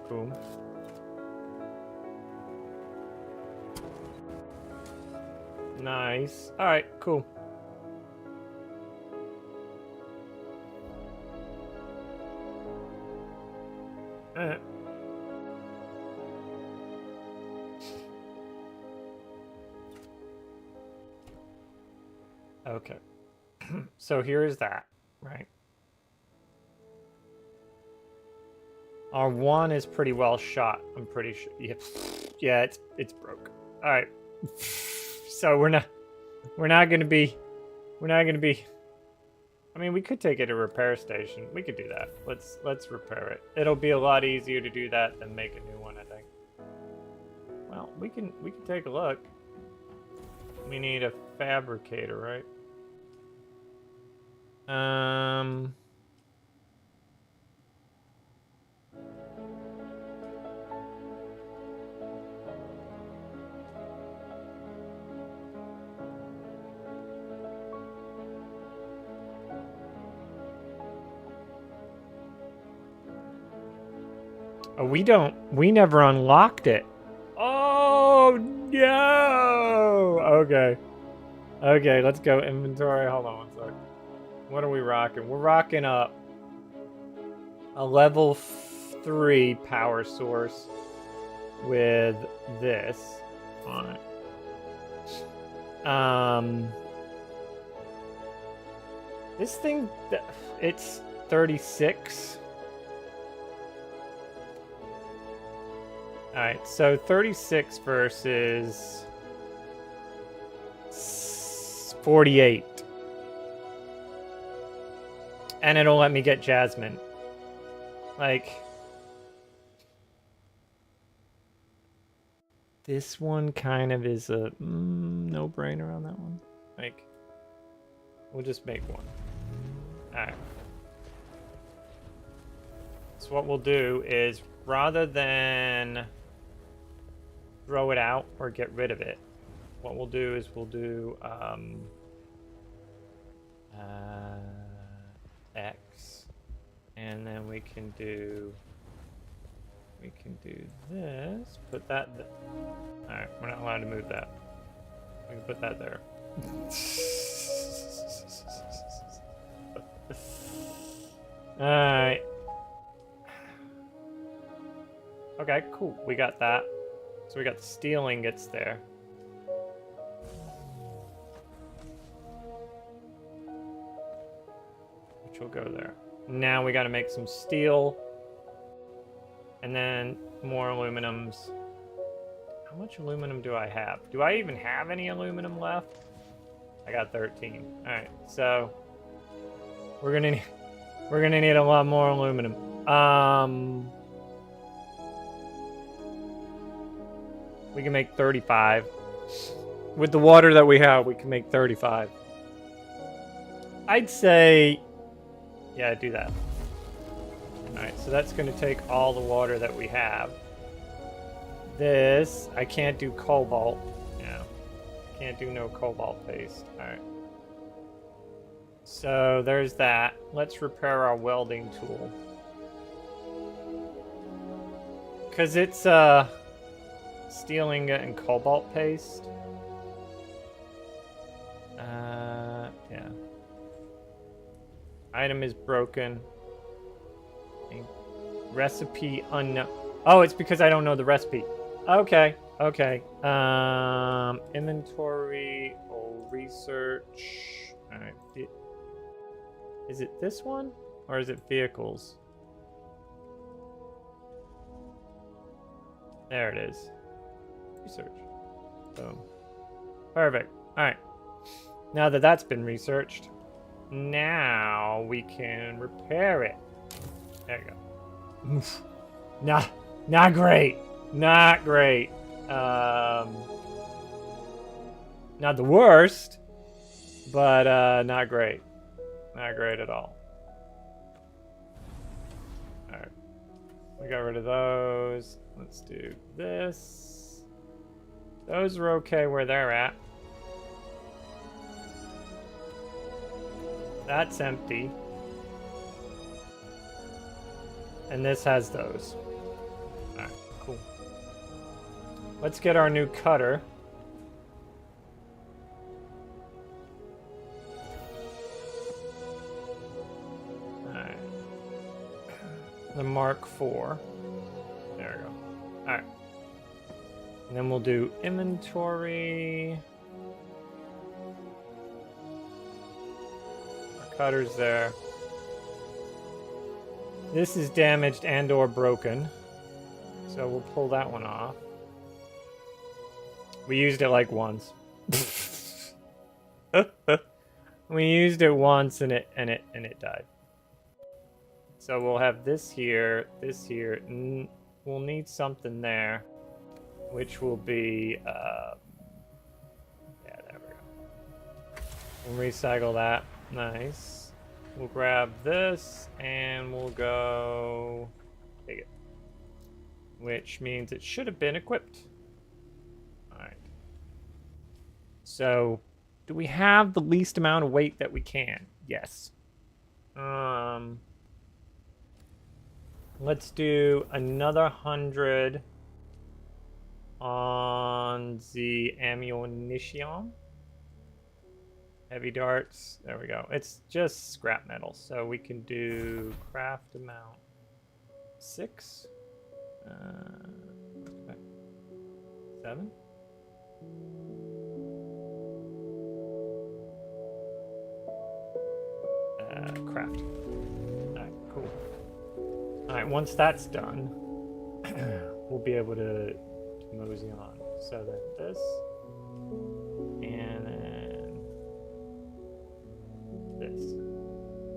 A: Cool. Nice. Alright, cool. Alright. Okay. So here's that, right? Our one is pretty well shot. I'm pretty sure. Yep. Yeah, it's broke. All right. So we're not gonna be. I mean, we could take it to a repair station. We could do that. Let's repair it. It'll be a lot easier to do that than make a new one, I think. Well, we can take a look. We need a fabricator, right? Oh, we never unlocked it. Oh, no. Okay. Okay, let's go inventory. Hold on one sec. What are we rocking? We're rocking up a level 3 power source with this on it. This thing, it's 36. Alright, so 36 versus 48. And it'll let me get Jasmine. Like, this one kind of is a no-brainer on that one. Like, we'll just make one. Alright. So what we'll do is, rather than throw it out or get rid of it, what we'll do is we'll do X, and then we can do this, put that alright, we're not allowed to move that. We can put that there. Alright. Okay, cool. We got that. So we got the steel ingots there. Which will go there. Now we got to make some steel. And then more aluminums. How much aluminum do I have? Do I even have any aluminum left? I got 13. Alright, so we're gonna need a lot more aluminum. We can make 35. With the water that we have, we can make 35. I'd say, yeah, do that. Alright, so that's going to take all the water that we have. This, I can't do cobalt. No. Can't do no cobalt paste. Alright. So there's that. Let's repair our welding tool. Because it's, steel ingot and cobalt paste. Yeah. Item is broken. Recipe unknown. Oh, it's because I don't know the recipe. Okay, okay. Inventory or research. Alright. Is it this one? Or is it vehicles? There it is. Research. Boom. Perfect. Alright. Now that that's been researched, now we can repair it. There you go. Oof. Not great. Not great. Not the worst, but not great. Not great at all. Alright. We got rid of those. Let's do this. Those are okay where they're at. That's empty. And this has those. Alright, cool. Let's get our new cutter. Alright. The Mark IV. And then we'll do inventory. Our cutter's there. This is damaged and or broken. So we'll pull that one off. We used it like once. We used it once and it died. So we'll have this here, this here. We'll need something there, which will be yeah, there we go. We'll recycle that. Nice. We'll grab this and we'll go take it. Which means it should have been equipped. Alright. So, do we have the least amount of weight that we can? Yes. Let's do another 100 on the ammunition. Heavy darts. There we go. It's just scrap metal, so we can do craft amount 6. 7. Craft. Alright, cool. Alright, once that's done, we'll be able to mosey on. So then this, and then this.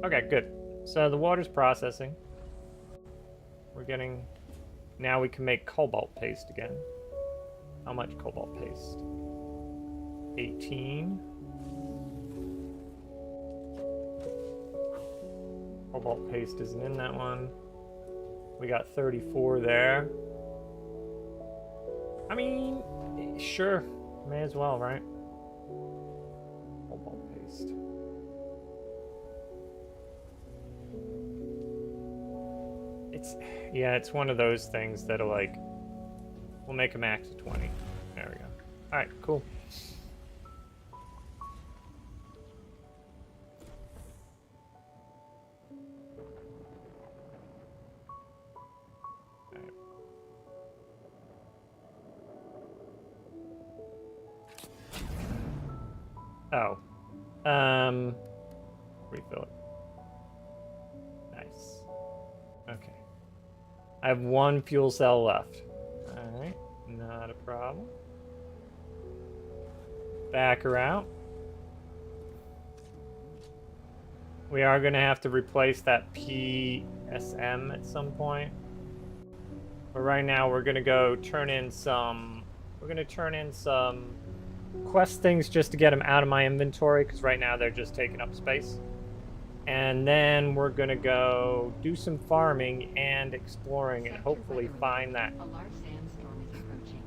A: Okay, good. So the water's processing. We're getting... Now we can make cobalt paste again. How much cobalt paste? 18. Cobalt paste isn't in that one. We got 34 there. I mean, sure. May as well, right? Cobalt paste. Yeah, it's one of those things that'll like, we'll make a max of 20. There we go. Alright, cool. Oh. Refill it. Nice. Okay. I have 1 fuel cell left. Alright, not a problem. Back her out. We are going to have to replace that PSM at some point. But right now we're going to go turn in some... We're going to turn in some quest things just to get them out of my inventory, because right now they're just taking up space. And then we're gonna go do some farming and exploring and hopefully find that.
B: A large sandstorm is approaching.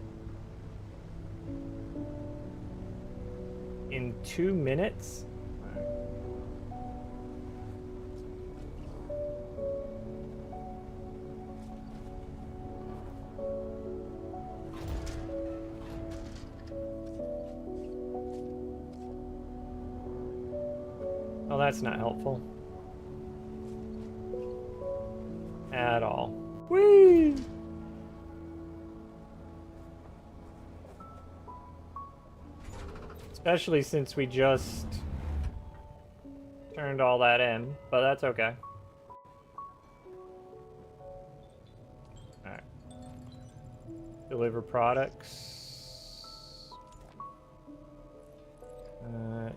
A: In 2 minutes? Well, that's not helpful. At all. Whee! Especially since we just turned all that in, but that's okay. Alright. Deliver products.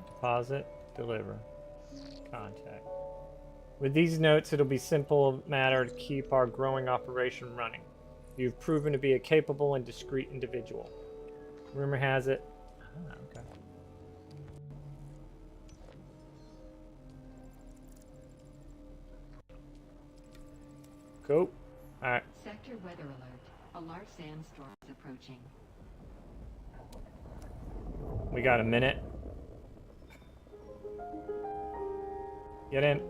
A: Deposit. Deliver. Contact. With these notes, it'll be simple matter to keep our growing operation running. You've proven to be a capable and discreet individual. Rumor has it... Ah, okay. Cool. Alright.
B: Sector weather alert. A large sandstorm is approaching.
A: We got a minute. Get in.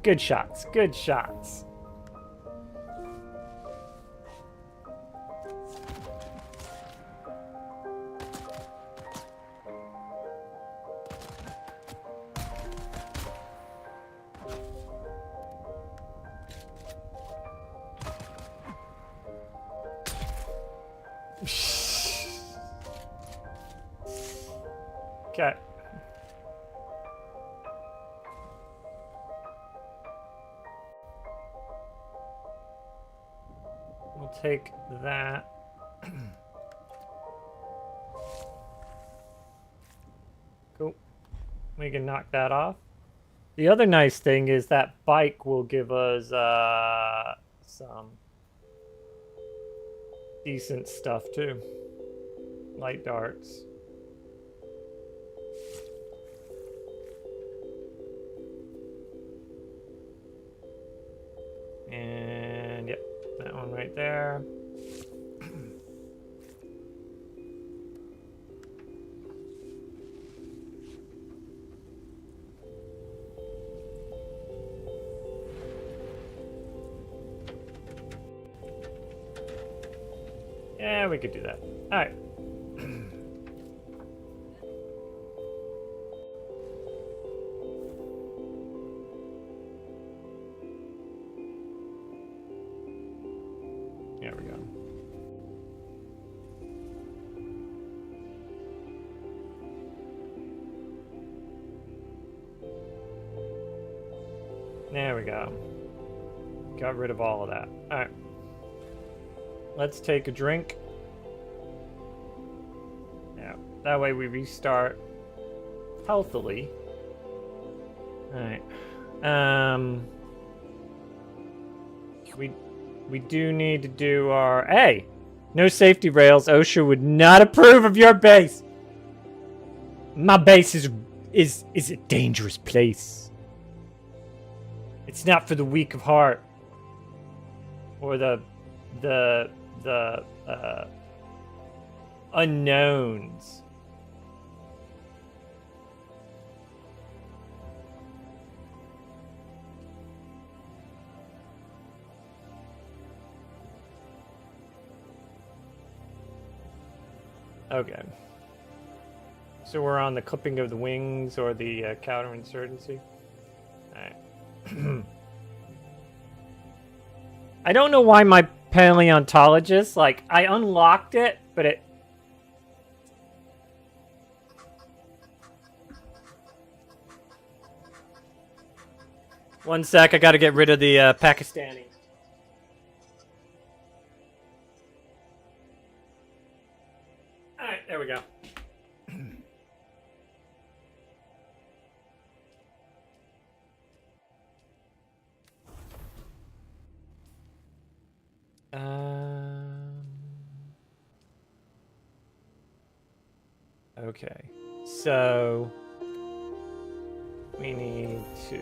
A: Good shots. Good shots. Okay. We'll take that. Cool. We can knock that off. The other nice thing is that bike will give us some decent stuff too. Light darts. And yep, that one right there. Yeah, we could do that. All right. There we go. There we go. Got rid of all of that. All right. Let's take a drink. Yeah, that way we restart healthily. Alright. We do need to do our... Hey! No safety rails. OSHA would not approve of your base. My base is a dangerous place. It's not for the weak of heart. Or the unknowns. Okay. So we're on the clipping of the wings or the counterinsurgency. Alright. I don't know why my paleontologist, like, I unlocked it, but it... One sec, I gotta get rid of the Pakistani. Alright, there we go. Okay, so we need to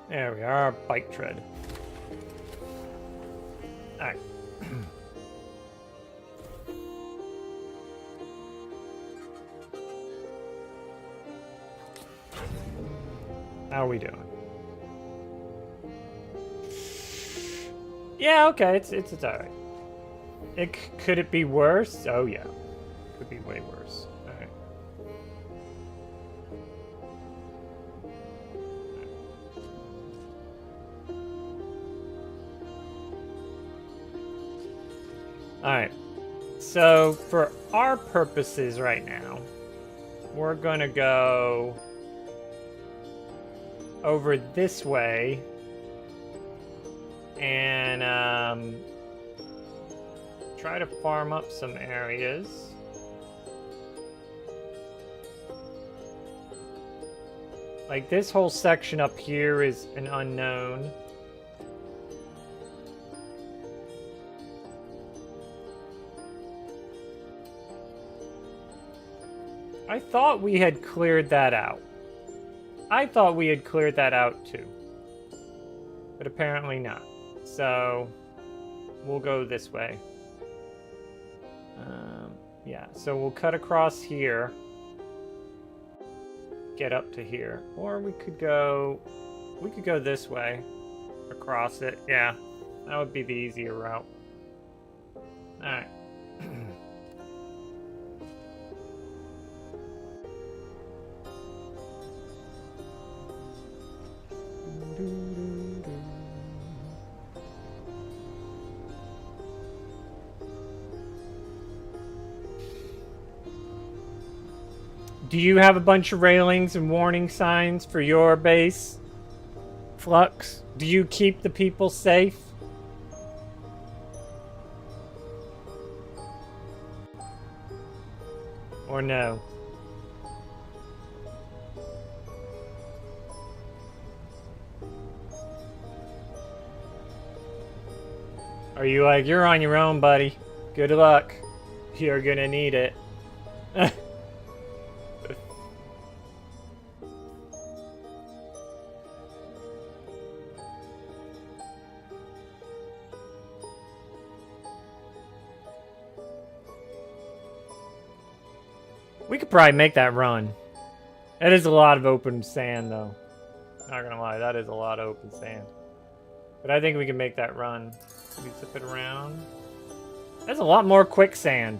A: there we are, bike tread. All right. How are we doing? Yeah, okay, it's alright. Could it be worse? Oh yeah, could be way worse. All right. All right. So for our purposes right now, we're gonna go over this way and try to farm up some areas. Like this whole section up here is an unknown. I thought we had cleared that out. I thought we had cleared that out too. But apparently not. so we'll go this way. Yeah, so we'll cut across here. Get up to here. Or we could go this way. Across it. Yeah, that would be the easier route. Alright. Do you have a bunch of railings and warning signs for your base, Flux? Do you keep the people safe? Or no? Are you like, you're on your own, buddy? Good luck. You're gonna need it. We could probably make that run. That is a lot of open sand, though. Not gonna lie, that is a lot of open sand. But I think we can make that run. We zip it around. There's a lot more quicksand.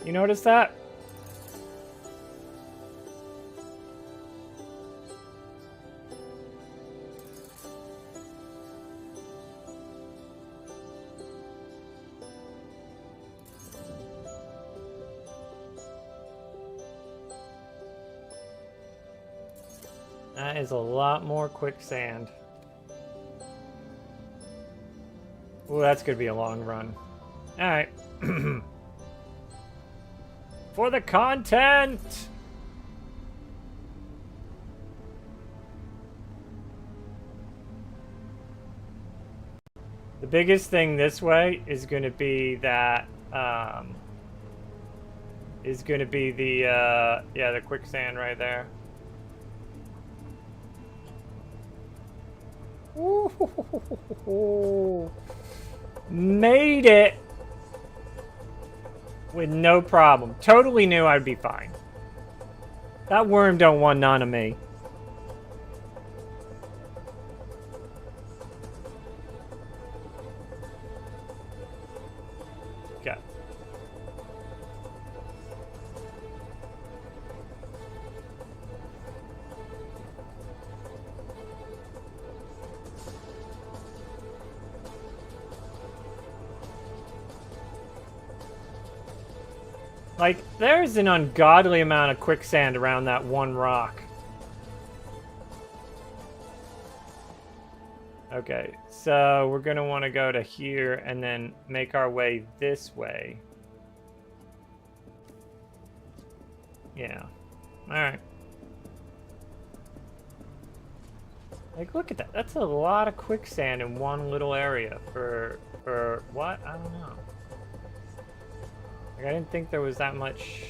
A: You notice that? That is a lot more quicksand. Ooh, that's gonna be a long run. Alright. For the content! The biggest thing this way is gonna be that, is gonna be the, yeah, the quicksand right there. Ooh, made it with no problem. Totally knew I'd be fine. That worm don't want none of me. Okay. Like, there's an ungodly amount of quicksand around that one rock. Okay, so we're gonna want to go to here and then make our way this way. Yeah. Alright. Like, look at that. That's a lot of quicksand in one little area for what? I don't know. Like, I didn't think there was that much.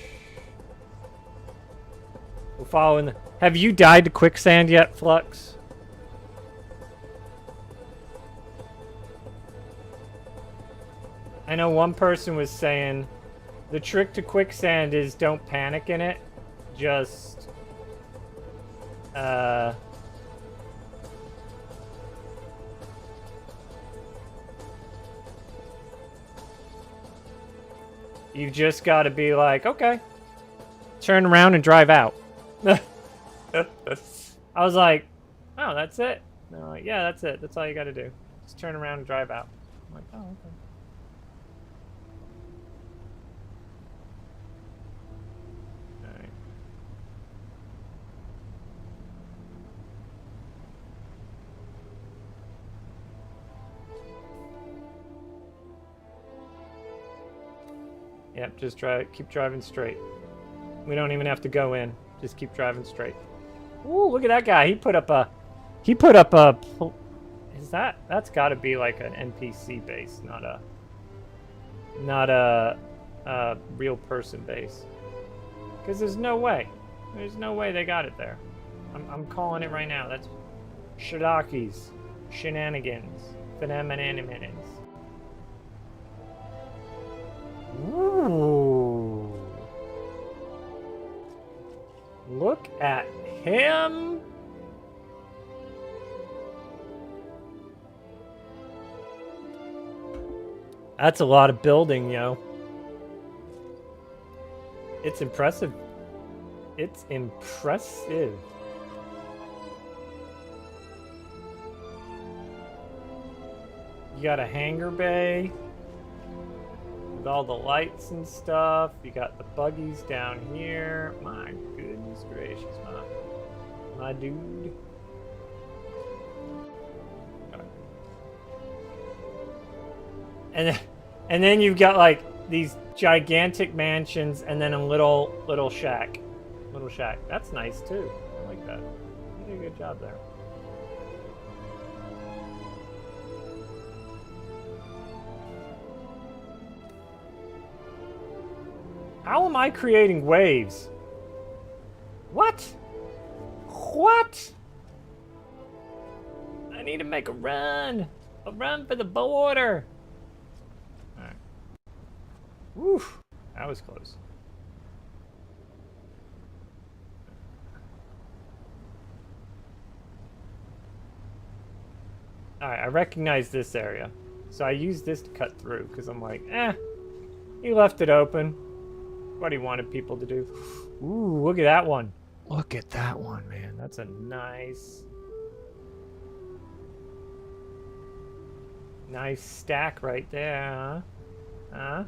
A: We'll follow in the... Have you died to quicksand yet, Flux? I know one person was saying the trick to quicksand is don't panic in it. Just... You've just got to be like, okay, turn around and drive out. I was like, oh, that's it? And they're like, yeah, that's it. That's all you got to do. Just turn around and drive out. I'm like, oh, okay. All right. Yep, just keep driving straight. We don't even have to go in. Just keep driving straight. Ooh, look at that guy. He put up a, that's got to be like an NPC base, not a real person base. Because there's no way they got it there. I'm calling it right now. That's Shidaki's shenanigans. Phenomenons. Ooh. Look at him. That's a lot of building, yo. It's impressive. It's impressive. You got a hangar bay with all the lights and stuff. You got the buggies down here. My goodness gracious, my dude. And then you've got like these gigantic mansions and then a little shack. Little shack. That's nice too. I like that. You did a good job there. How am I creating waves? What? What? I need to make a run. A run for the border. Alright. Woo. That was close. Alright, I recognize this area. So I use this to cut through, because I'm like, he left it open. What he wanted people to do. Ooh, look at that one. Look at that one, man. That's a nice stack right there, huh? Huh?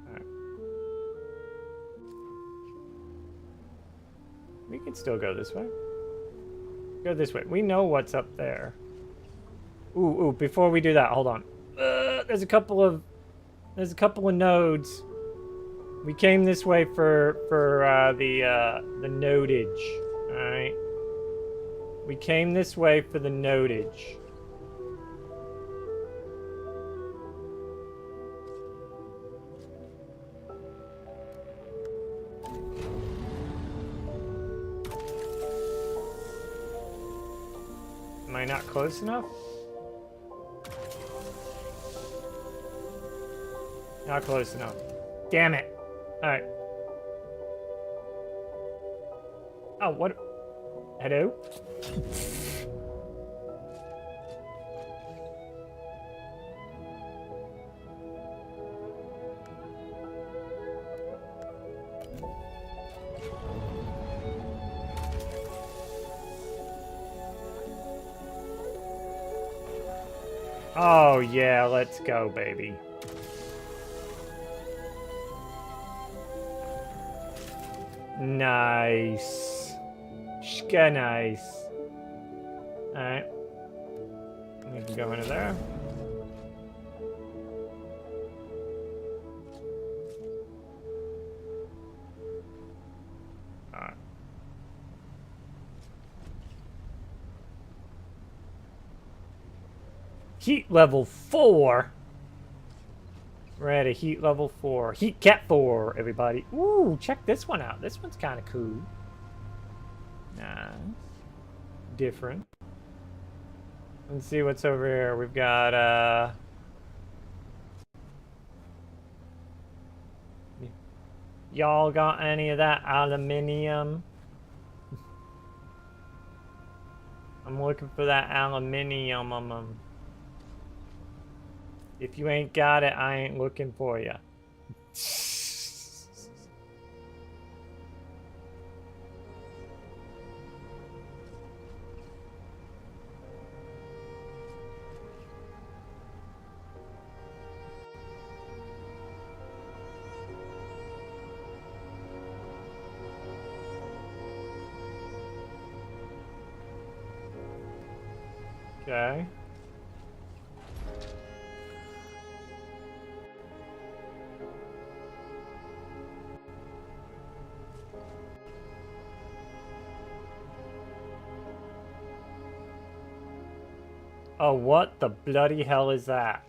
A: Alright. We can still go this way. Go this way. We know what's up there. Ooh, before we do that, hold on. There's a couple of nodes. We came this way for the nodage. Alright. We came this way for the nodage. Am I not close enough? Not close enough. Damn it. Alright. Oh, what? Hello? Oh, yeah, let's go, baby. Nice. Shka nice. Alright. We can go into there. Alright. Heat level 4. We're at a heat level 4. Heat cat 4, everybody. Ooh, check this one out. This one's kind of cool. Nice. Different. Let's see what's over here. We've got, y'all got any of that aluminium? I'm looking for that aluminium. If you ain't got it, I ain't looking for you. Okay. Oh, what the bloody hell is that?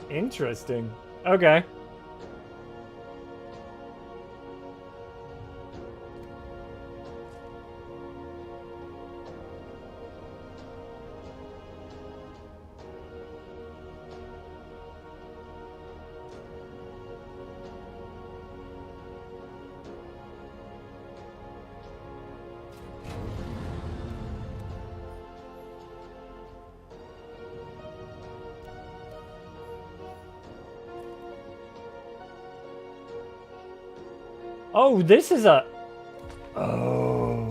A: Interesting. Okay. Oh, this is a... Oh,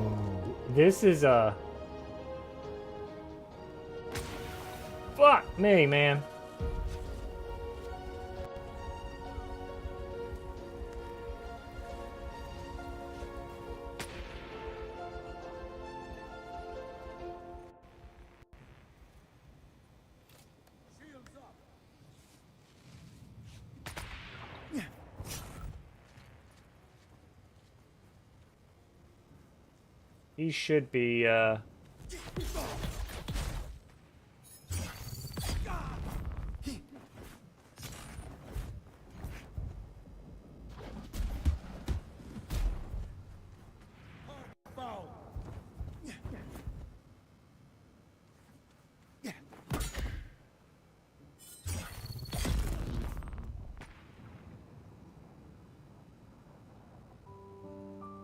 A: this is a... Fuck me, man. He should be,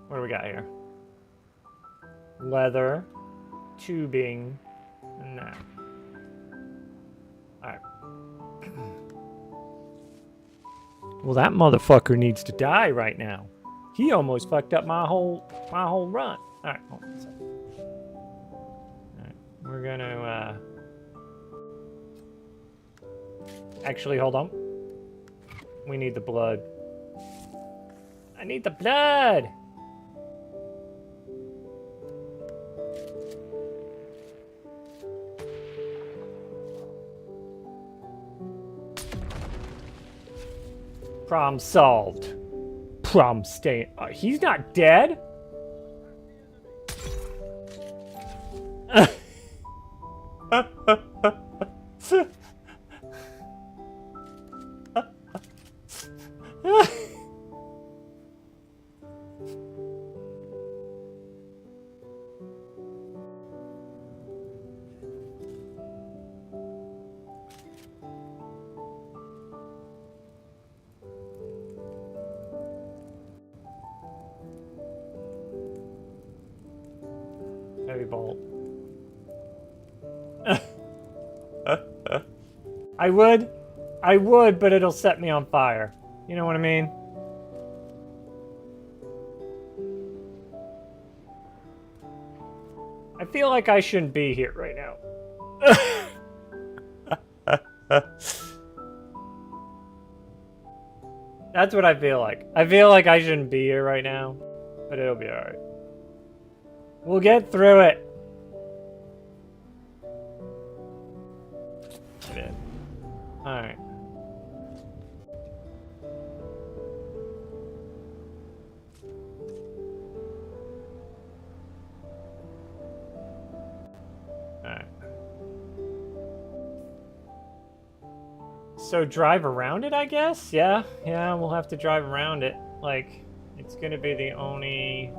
A: What do we got here? Leather, tubing, and that. Alright. Well, that motherfucker needs to die right now. He almost fucked up my whole run. Alright, hold on a second. Alright, we're gonna, actually, hold on. We need the blood. I need the blood! Problem solved. Problem stay. He's not dead? Heavy bolt. I would, but it'll set me on fire. You know what I mean? I feel like I shouldn't be here right now. That's what I feel like. I feel like I shouldn't be here right now, but it'll be alright. We'll get through it. Alright. Alright. So drive around it, I guess? Yeah, we'll have to drive around it. Like, it's gonna be the only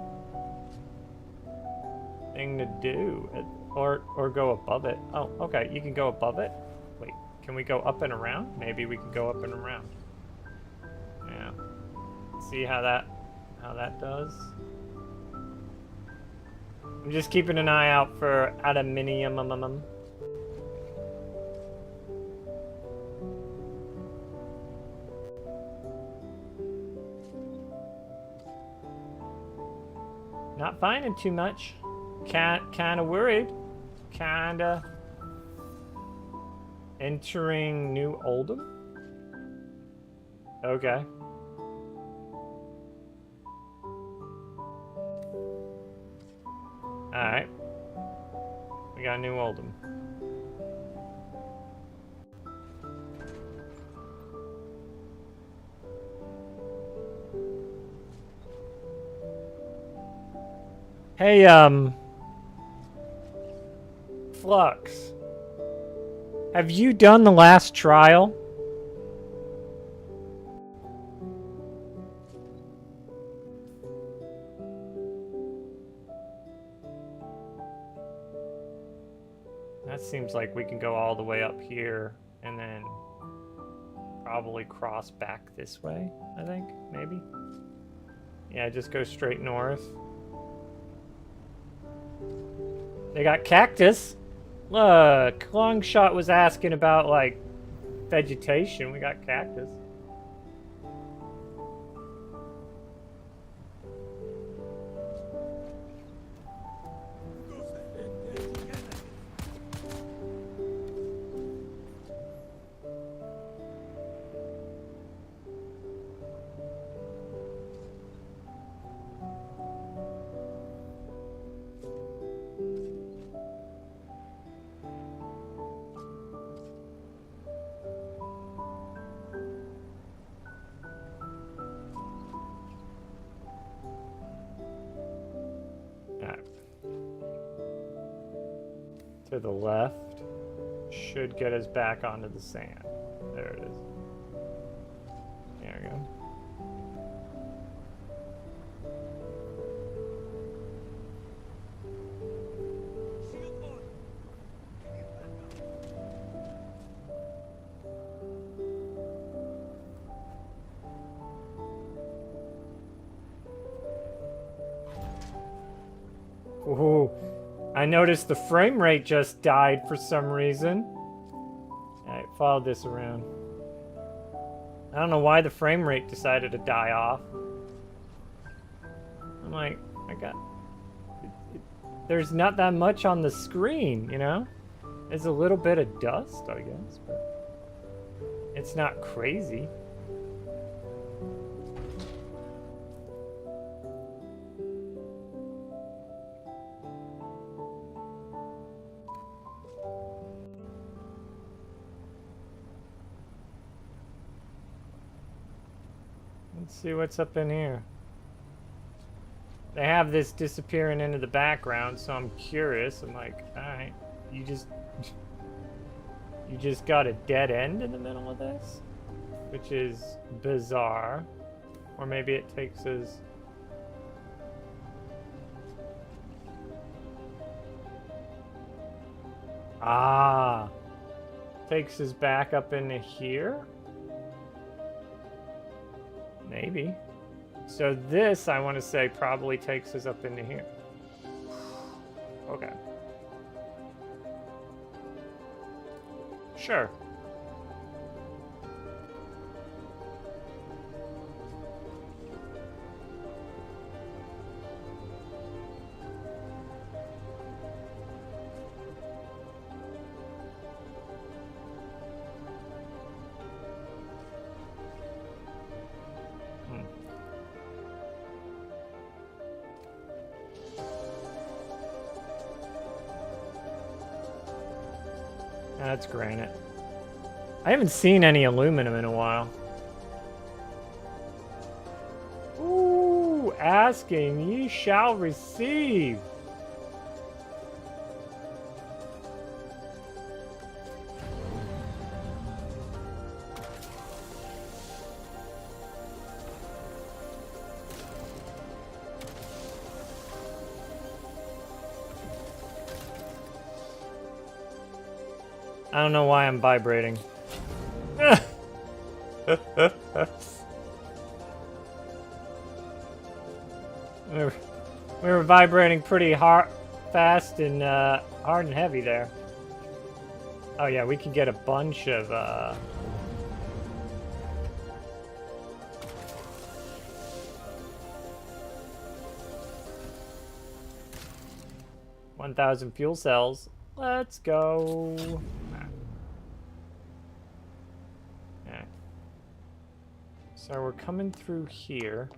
A: thing to do. Or go above it. Oh, okay, you can go above it. Wait, can we go up and around? Maybe we can go up and around. Yeah. See how that does? I'm just keeping an eye out for aluminium. Not finding too much. Kinda worried. Kinda. Entering New Oldham? Okay. Alright. We got New Oldham. Hey, Flux. Have you done the last trial? That seems like we can go all the way up here and then probably cross back this way, I think, maybe. Yeah, just go straight north. They got cactus. Look, Longshot was asking about, like, vegetation. We got cactus. to the left should get us back onto the sand. There it is. There we go. Ooh, I noticed the frame rate just died for some reason. Alright, follow this around. I don't know why the frame rate decided to die off. I'm like, there's not that much on the screen, you know? There's a little bit of dust, I guess, but it's not crazy. Let's see what's up in here. They have this disappearing into the background, so I'm curious. I'm like, alright, you just got a dead end in the middle of this? Which is bizarre. Or maybe it takes us... Ah! Takes us back up into here? Maybe. So this, I want to say, probably takes us up into here. Okay. Sure. That's granite. I haven't seen any aluminum in a while. Ooh, asking, ye shall receive. I don't know why I'm vibrating. we were vibrating pretty hard, fast, and hard and heavy there. Oh yeah, we can get a bunch of 1,000 fuel cells. Let's go. Okay. So we're coming through here.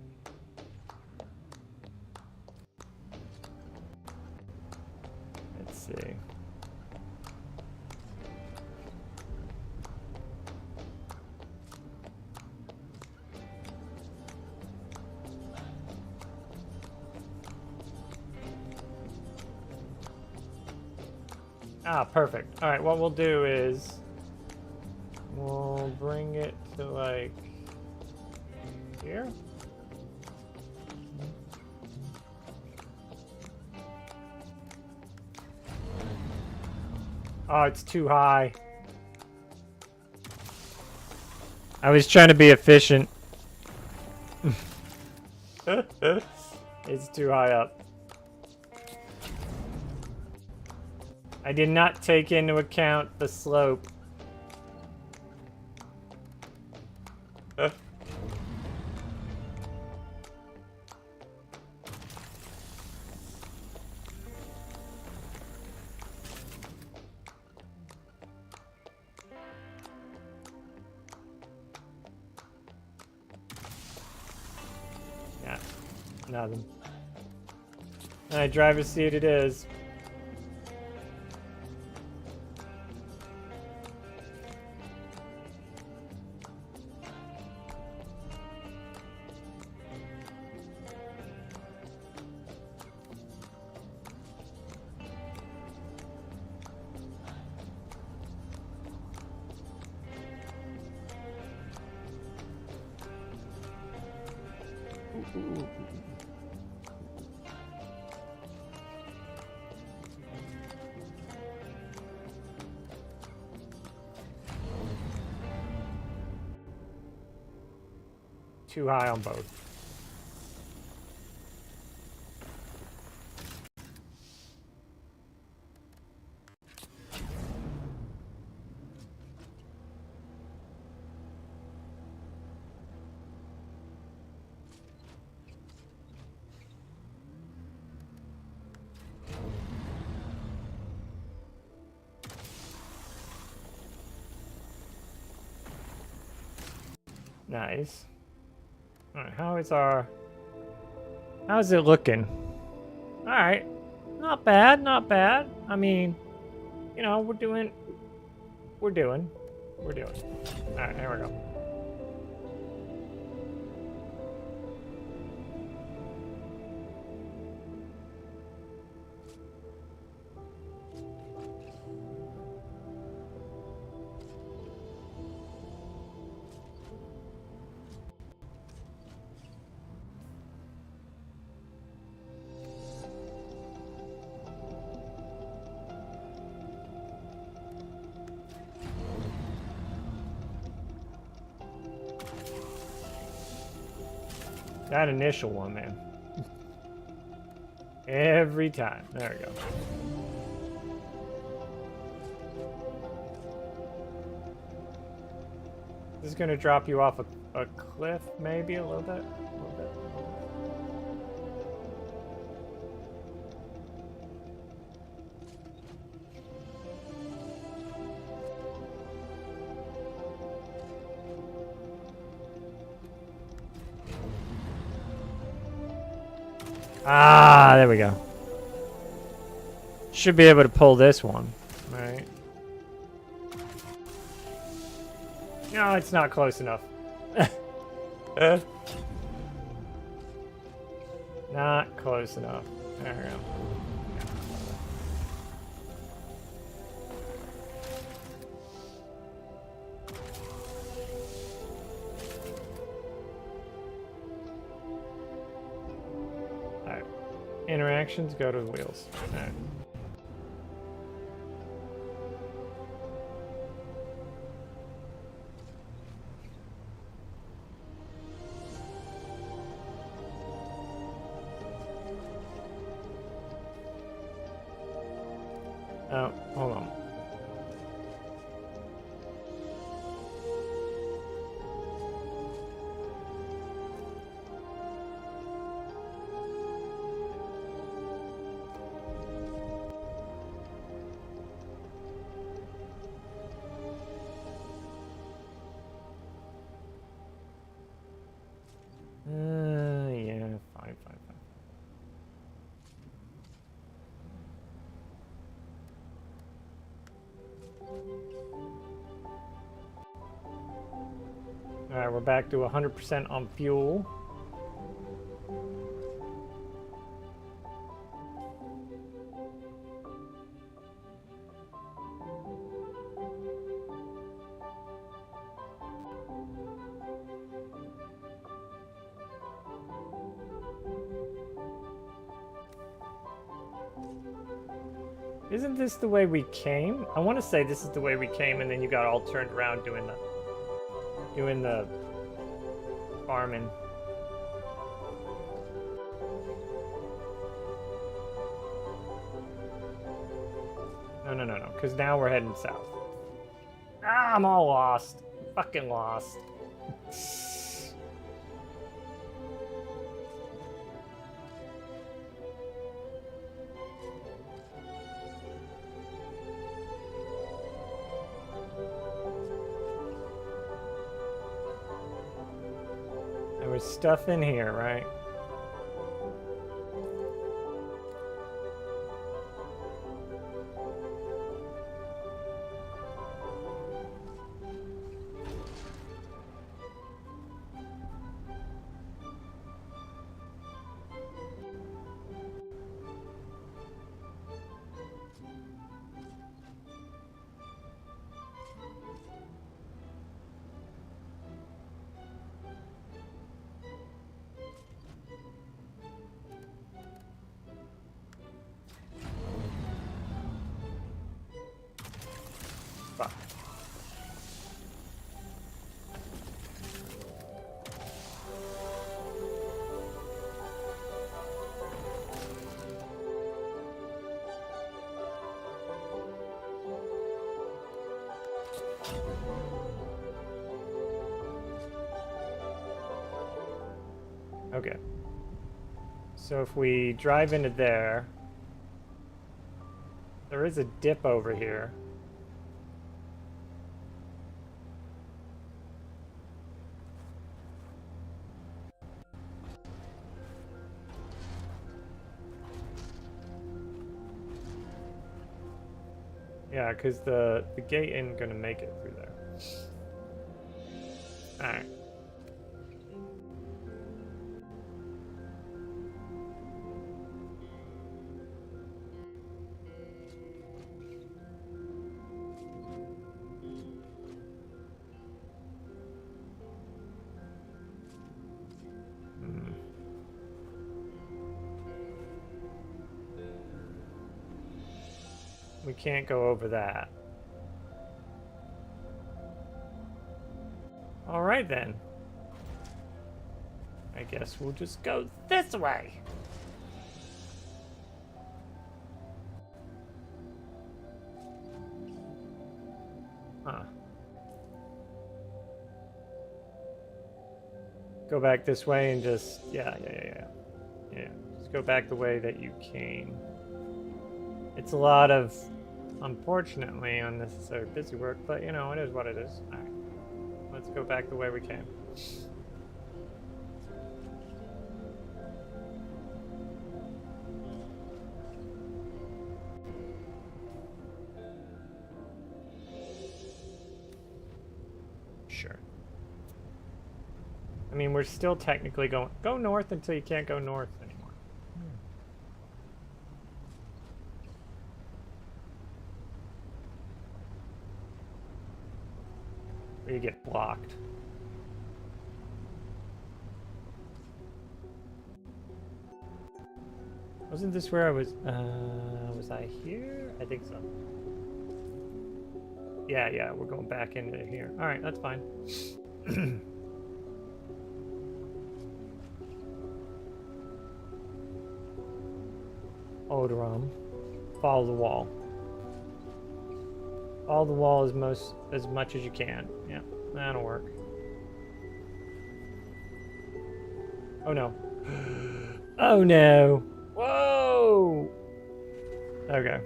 A: Let's see. Ah, perfect. All right, what we'll do is we'll bring it to like here. Oh, it's too high. I was trying to be efficient. It's too high up. I did not take into account the slope. Yeah, nothing. Alright, driver's seat it is. ooh. Too high on both. Nice. Alright, how's it looking? Alright. Not bad, not bad. I mean, you know, we're doing. Alright, here we go. That initial one, man. Every time. There we go. This is gonna drop you off a cliff, maybe a little bit. Ah, there we go. Should be able to pull this one, right? No, it's not close enough. Not close enough. There we go. Alright. Interactions, go to the wheels. Alright. Oh, hold on. Yeah, fine. Alright, we're back to 100% on fuel. Isn't this the way we came? I want to say this is the way we came, and then you got all turned around doing the farming. No, because now we're heading south. Ah, I'm all lost. Fucking lost. There was stuff in here, right? Okay. So if we drive into there, there is a dip over here. Yeah, because the gate isn't going to make it through there. Alright. We can't go over that. Alright then. I guess we'll just go this way. Huh. Go back this way and just... Yeah. Just go back the way that you came. It's a lot of, unfortunately, unnecessary busy work, but you know, it is what it is. Alright. Let's go back the way we came. Sure. I mean, we're still technically going... Go north until you can't go north anymore. You get blocked. Wasn't this where I was I here? I think so. Yeah, we're going back into here. Alright, that's fine. Odorum. Follow the wall. Follow the wall as much as you can. Yeah, that'll work. Oh no. Oh no. Whoa! Okay.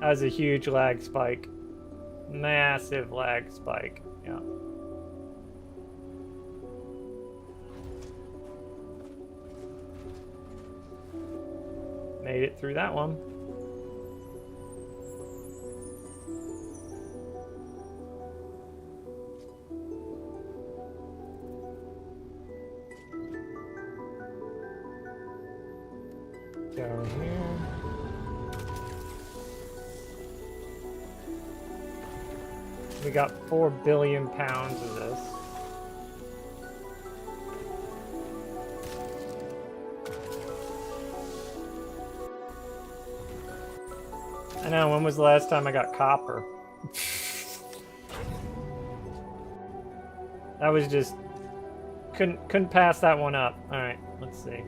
A: That was a huge lag spike. Massive lag spike. Yeah. Made it through that one. Down here. We got 4 billion pounds of this. I know, when was the last time I got copper? That was just... Couldn't pass that one up. Alright, let's see.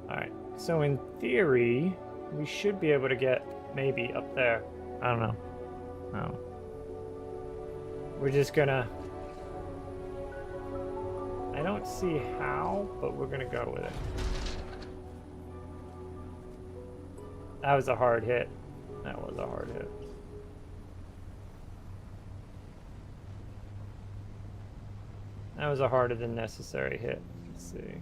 A: Alright, so in theory, we should be able to get maybe up there. I don't know. No. We're just gonna... I don't see how, but we're gonna go with it. That was a hard hit. That was a hard hit. That was a harder than necessary hit. Let's see.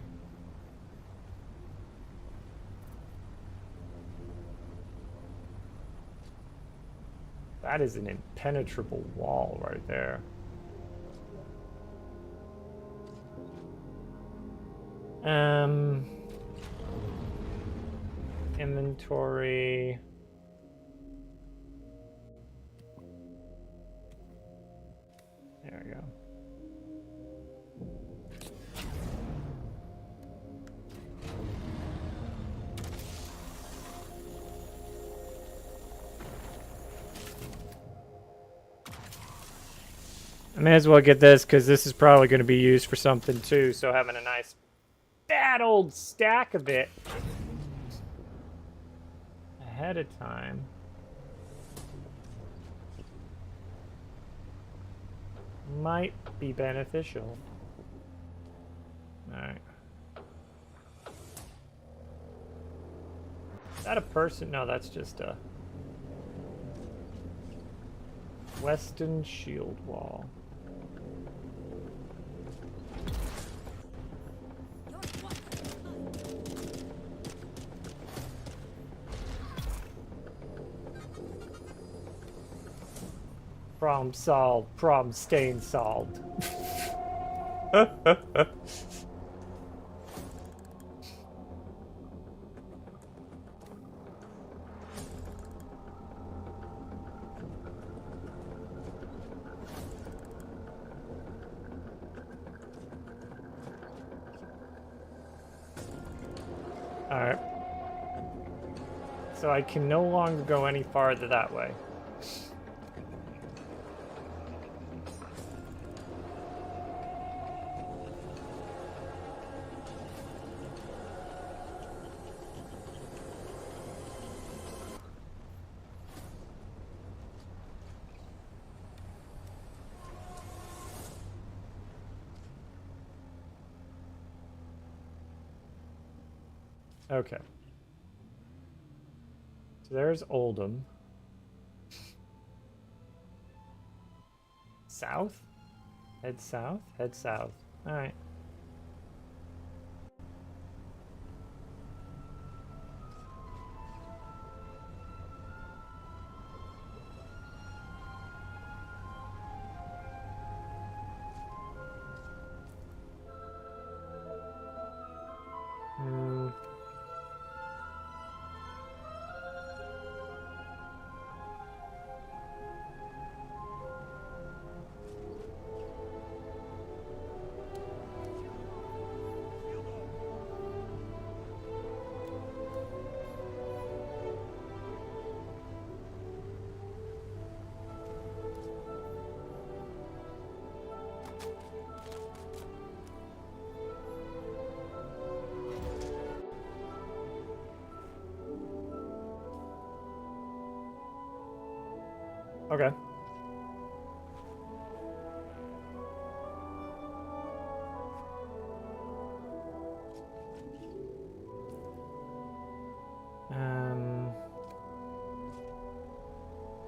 A: That is an impenetrable wall right there. Inventory. There we go. I may as well get this because this is probably going to be used for something too, so having a nice fat old stack of it ahead of time. might be beneficial. Alright. Is that a person? No, that's just a Western shield wall. Problem solved. Problem staying solved. Alright. So I can no longer go any farther that way. Okay. So there's Oldham. South? Head south? Head south. Alright. Okay.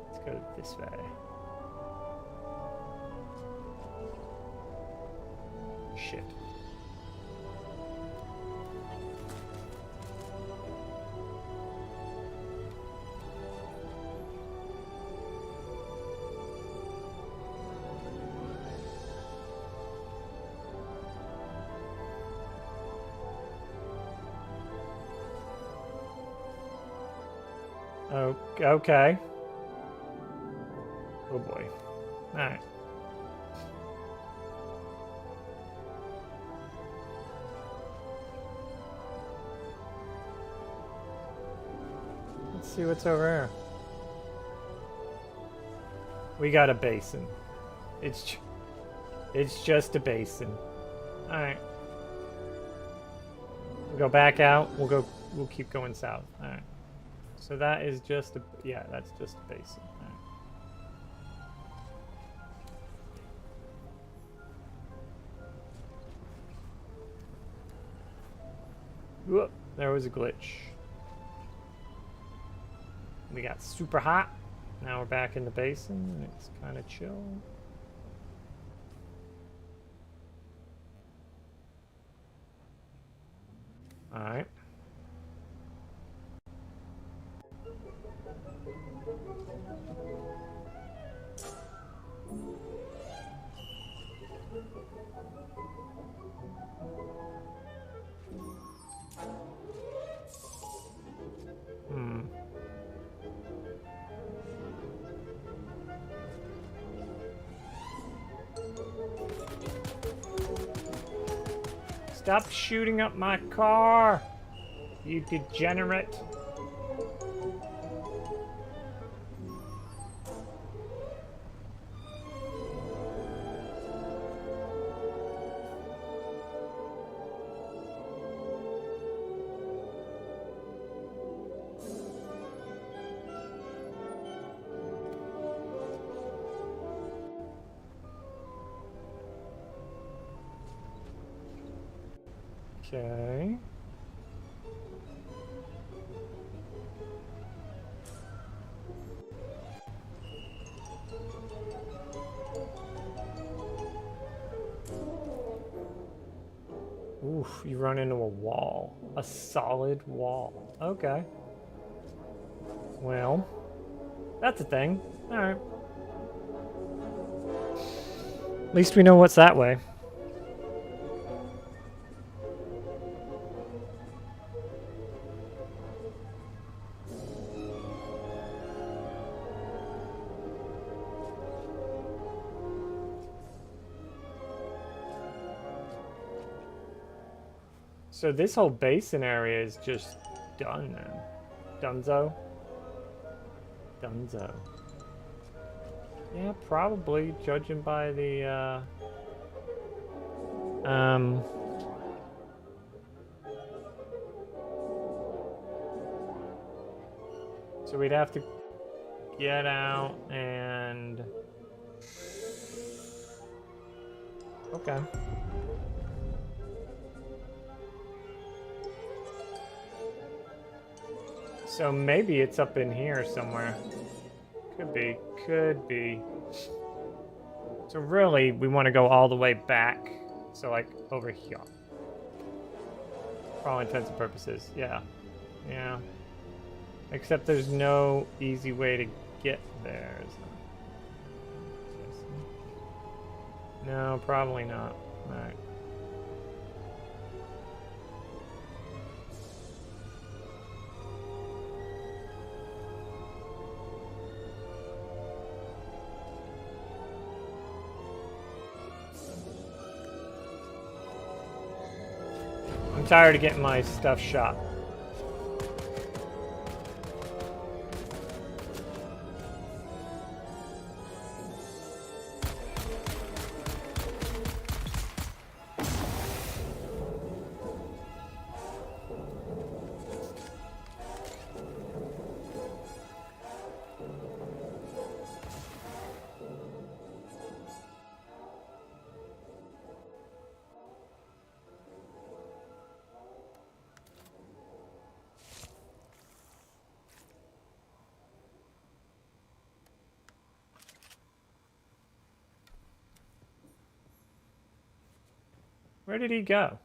A: Let's go this way. Shit. Okay. Oh boy. Alright. Let's see what's over here. We got a basin. It's just a basin. Alright. We'll go back out. We'll keep going south. Alright. So that is just a, yeah, that's just a basin. All right. Whoop, there was a glitch. We got super hot. Now we're back in the basin and it's kind of chill. All right. Stop shooting up my car, you degenerate. Okay. Oof, you run into a wall. A solid wall. Okay. Well, that's a thing. Alright. At least we know what's that way. So this whole basin area is just done then. Dunzo? Dunzo. Yeah, probably, judging by the, so we'd have to get out and... Okay. So maybe it's up in here somewhere. Could be, could be. So really, we want to go all the way back. So like over here. For all intents and purposes, yeah. Yeah. Except there's no easy way to get there. No, probably not. Alright. I'm tired of getting my stuff shot. Where did he go?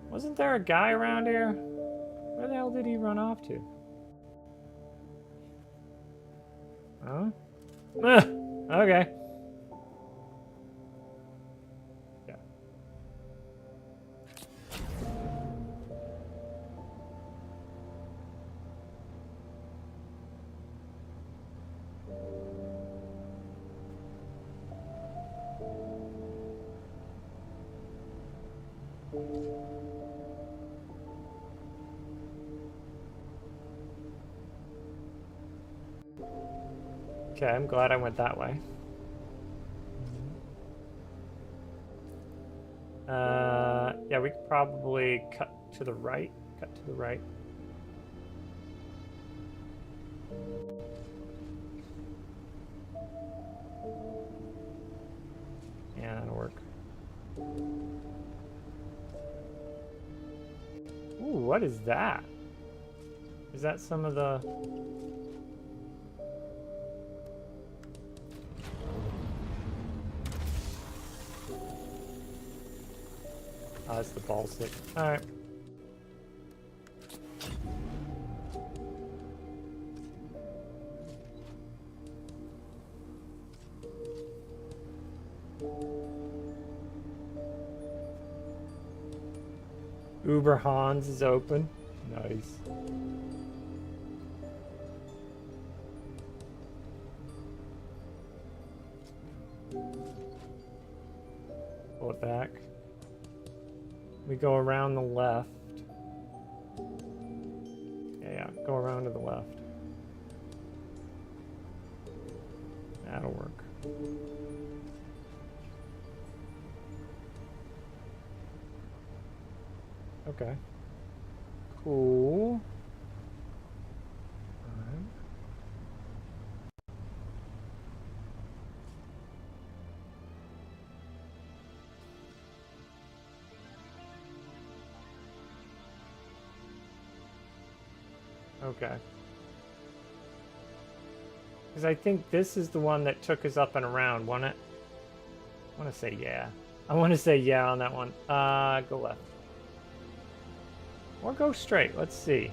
A: Wasn't there a guy around here? Where the hell did he run off to? Huh? Okay. Yeah. Okay, I'm glad I went that way. Yeah, we could probably cut to the right. Cut to the right. Yeah, that'll work. Ooh, what is that? Is that some of the... Oh, that's the ball stick. Alright. Uber Hans is open. Nice. Pull it back. We go around the left. Yeah, go around to the left. That'll work. Okay. Cool. Alright. Okay. Because I think this is the one that took us up and around, wasn't it? I want to say yeah. I want to say yeah on that one. Go left. Or go straight. Let's see.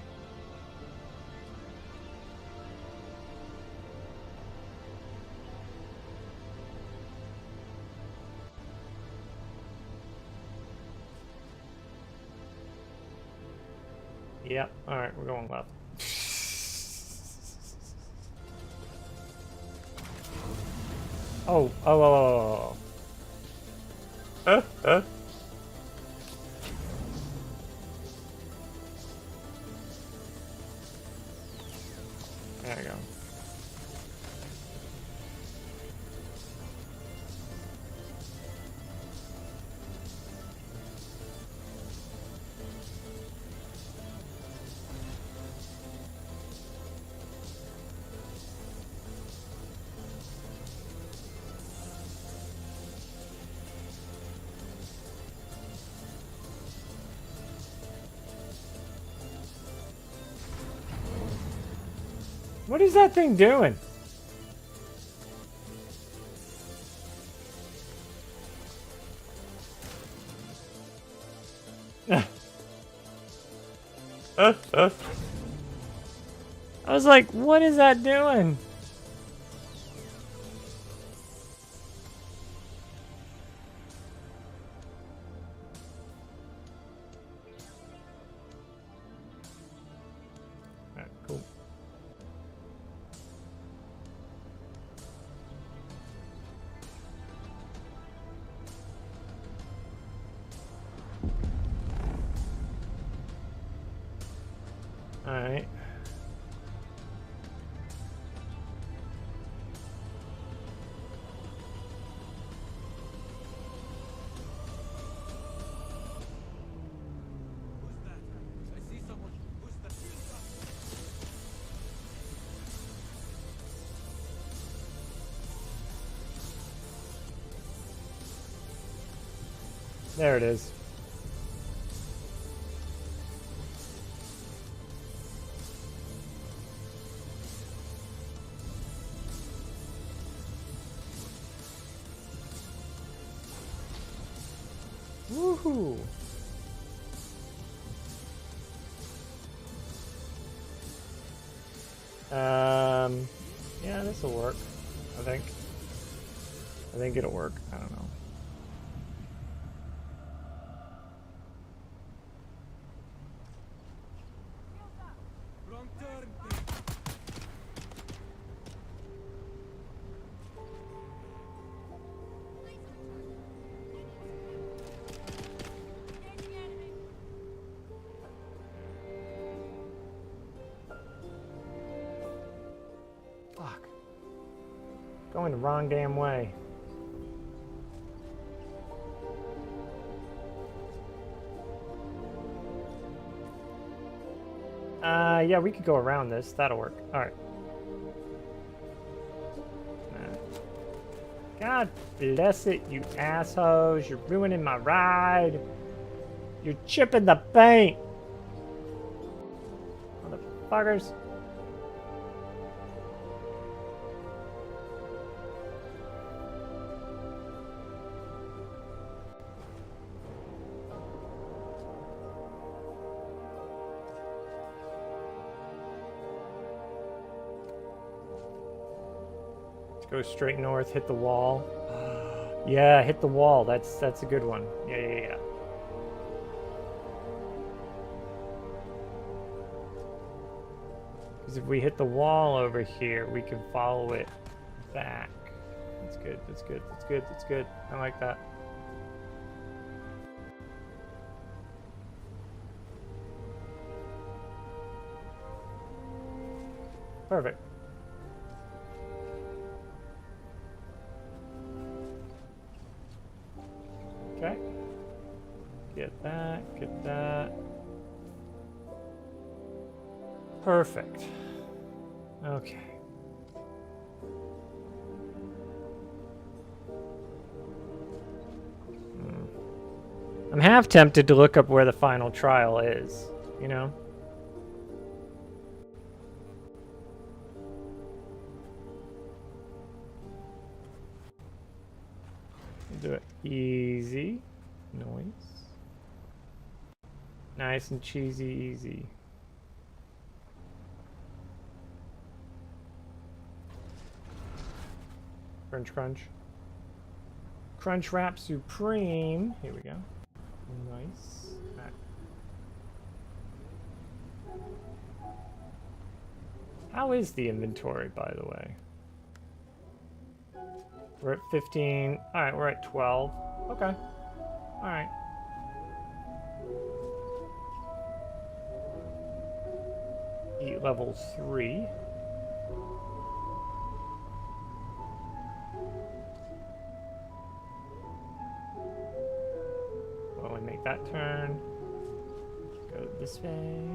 A: Yep. All right, we're going left. Oh. There you go. What is that thing doing? I was like, what is that doing? Alright, cool. Alright. There it is. Woohoo! Yeah, this will work. I think it'll work. I don't know.
F: Wrong turn.
A: Fuck. Going the wrong damn way. Yeah, we could go around this. That'll work. Alright. God bless it, you assholes. You're ruining my ride. You're chipping the paint. Motherfuckers. Go straight north, hit the wall. Yeah, hit the wall. That's a good one. Yeah. Because if we hit the wall over here, we can follow it back. That's good. That's good. I like that. Perfect. Okay. Get that. Perfect. Okay. I'm half tempted to look up where the final trial is, you know? Easy. Noise. Nice and cheesy easy. Crunch crunch. Crunch Wrap Supreme. Here we go. Nice. Alright. How is the inventory, by the way? We're at 15. Alright, we're at 12. Okay. Alright. Eat level 3. Well, we make that turn. Go this way.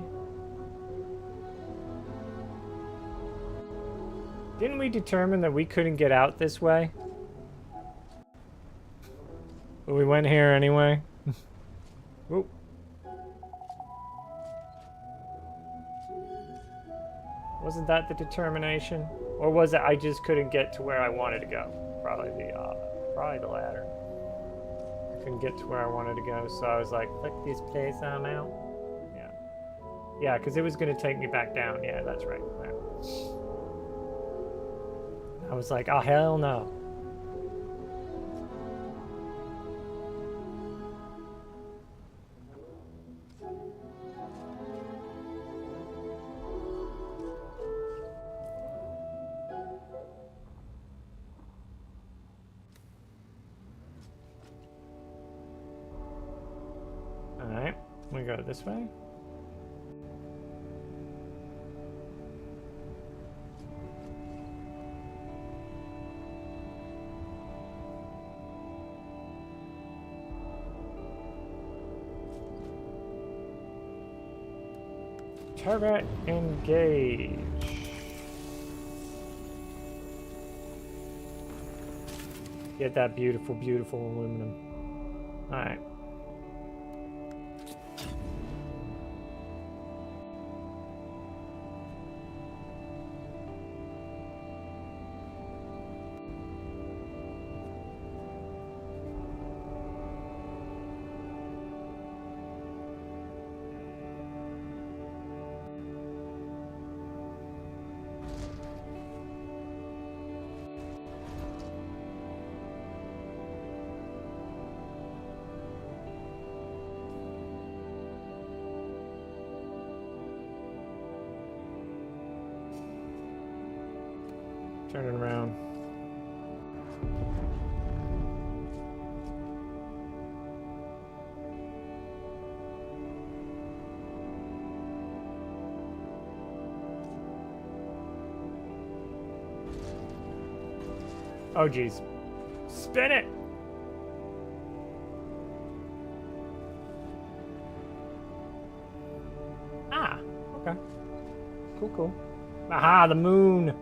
A: Didn't we determine that we couldn't get out this way? But we went here anyway. Whoop. Wasn't that the determination? Or was it I just couldn't get to where I wanted to go? Probably the latter. I couldn't get to where I wanted to go, so I was like, fuck this place, I'm out. Yeah. Yeah, because it was going to take me back down. Yeah, that's right. There. I was like, oh, hell no. Alright, we go this way. Turret engage. Get that beautiful, beautiful aluminum. Alright. Turning around. Oh geez. Spin it! Ah, okay. Cool, cool. Aha, the moon!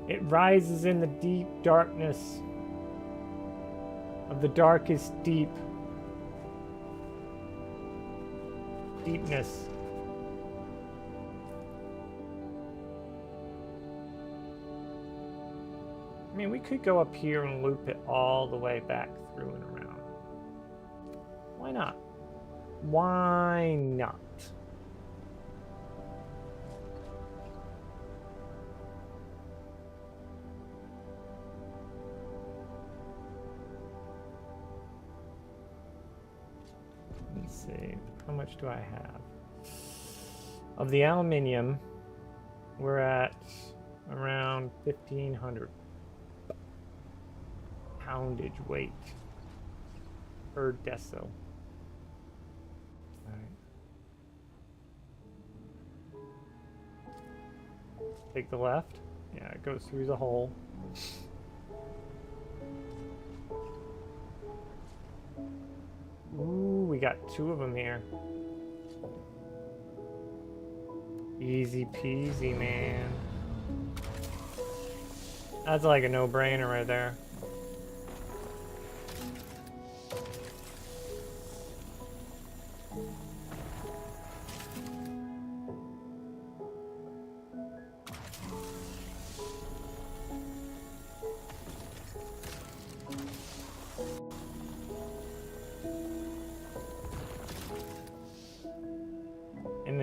A: It rises in the deep darkness of the darkest deepness. I mean, we could go up here and loop it all the way back through and around. Why not? Why not? Let's see, how much do I have? Of the aluminium, we're at around 1,500 poundage weight per deso. Alright. Take the left. Yeah, it goes through the hole. Ooh, we got 2 of them here. Easy peasy, man. That's like a no-brainer right there.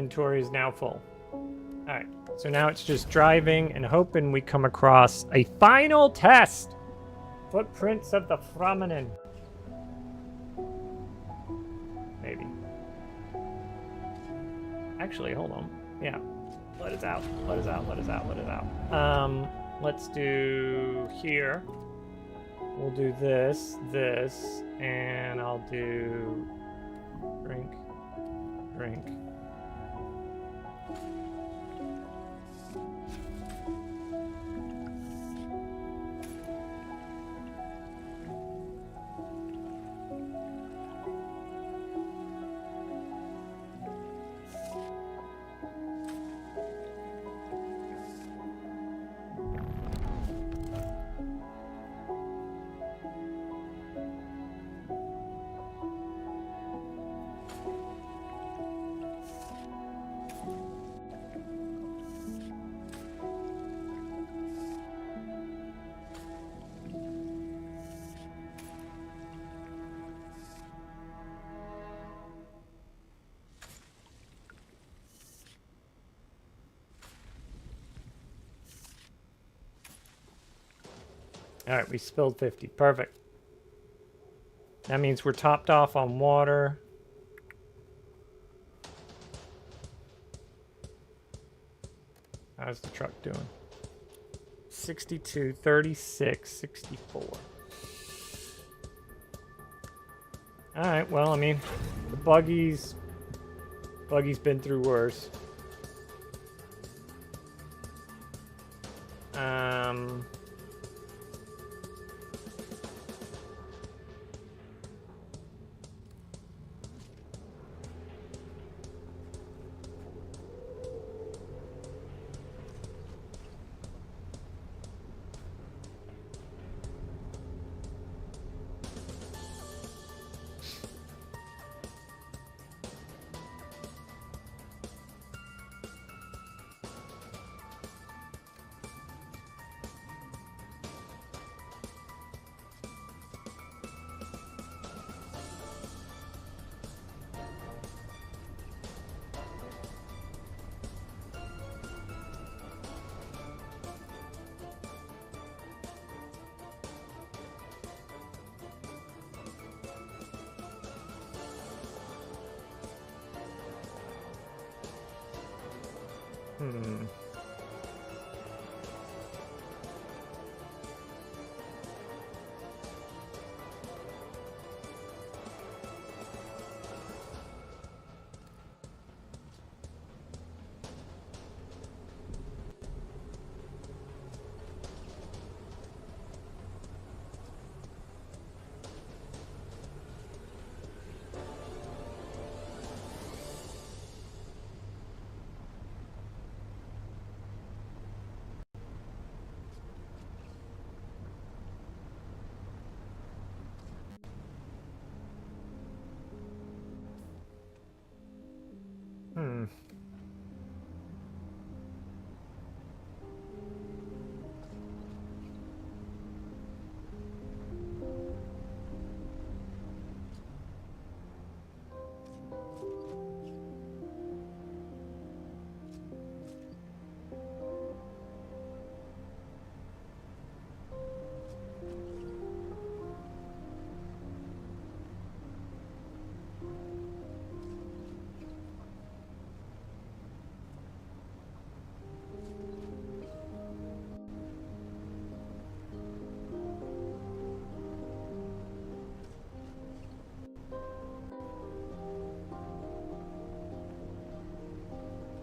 A: inventory is now full. Alright, so now it's just driving and hoping we come across a final test! Footprints of the Framinen. Maybe. Actually, hold on. Yeah. Let us out. Let us out. Let us out. Let us out. Let's do here. We'll do this, this, and I'll do drink, drink. All right, we spilled 50. Perfect. That means we're topped off on water. How's the truck doing? 62, 36, 64. All right, well, I mean, the Buggy's been through worse.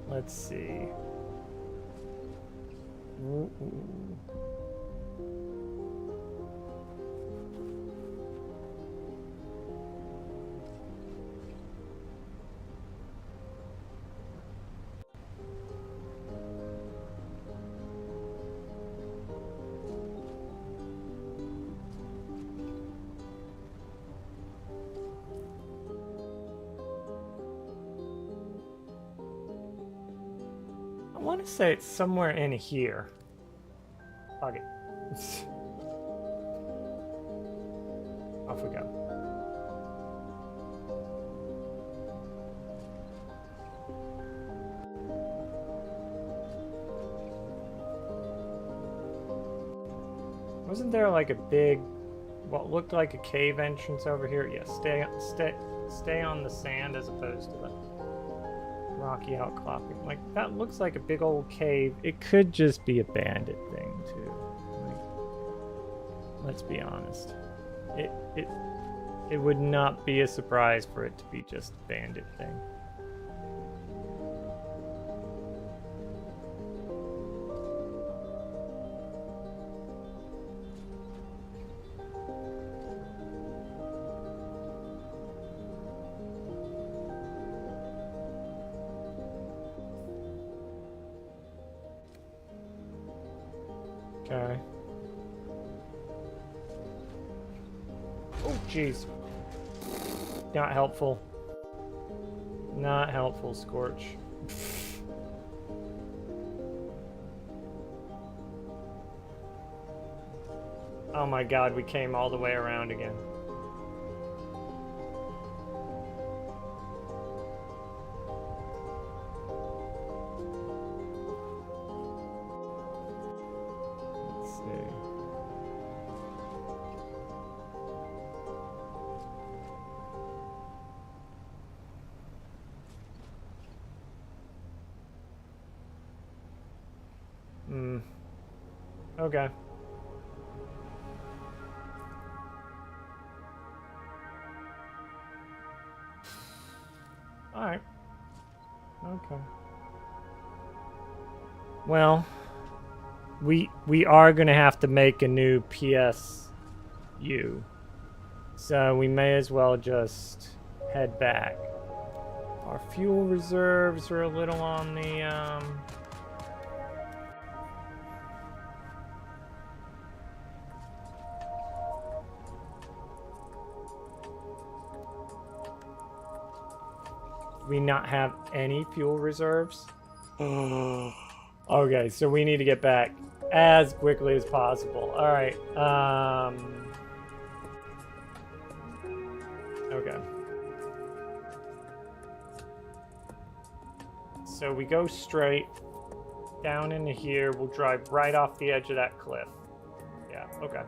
A: Let's see. Ooh. I want to say it's somewhere in here. Fuck it. Off we go. Wasn't there like a big, what looked like a cave entrance over here? Yeah, stay on the sand as opposed to the rocky outcropping. Like, that looks like a big old cave. It could just be a bandit thing too. Like, let's be honest. It would not be a surprise for it to be just a bandit thing. Okay. Oh, jeez. Not helpful. Not helpful, Scorch. Oh my god, we came all the way around again. Let's see. Okay. Alright. Okay. Well, we are gonna have to make a new PSU. So we may as well just head back. Our fuel reserves are a little on the we not have any fuel reserves? Okay, so we need to get back as quickly as possible. All right. Okay. So we go straight down into here. We'll drive right off the edge of that cliff. Yeah, okay.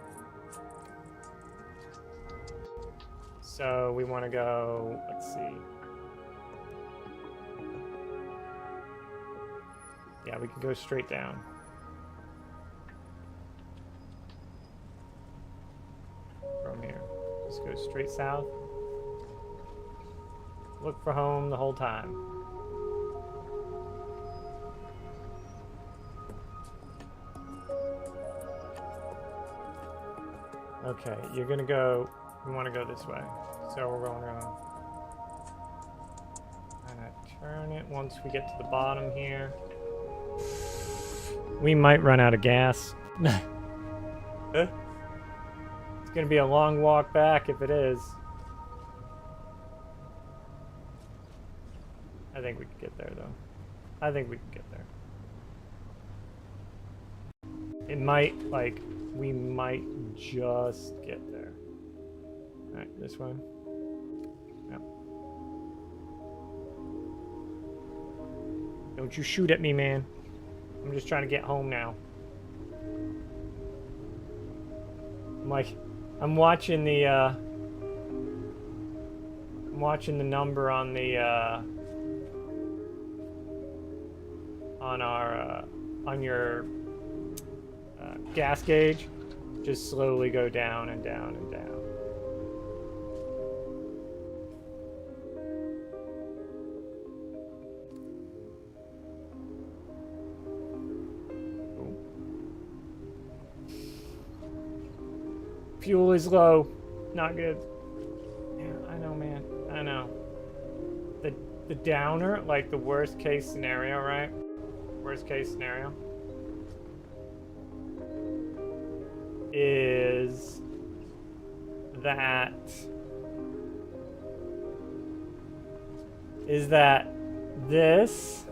A: So we want to go, let's see. Yeah, we can go straight down. From here. Just go straight south. Look for home the whole time. Okay, you're gonna go, we want to go this way. So we're going to kind of turn it once we get to the bottom here. We might run out of gas. It's gonna be a long walk back if it is. I think we can get there though. I think we can get there. It might, like, we might just get there. Alright, this one. Yep. Don't you shoot at me, man. I'm just trying to get home now. I'm watching the number on the on your gas gauge just slowly go down and down and down. Fuel is low. Not good. Yeah, I know, man. I know. The downer, like the worst case scenario, right? Worst case scenario is that this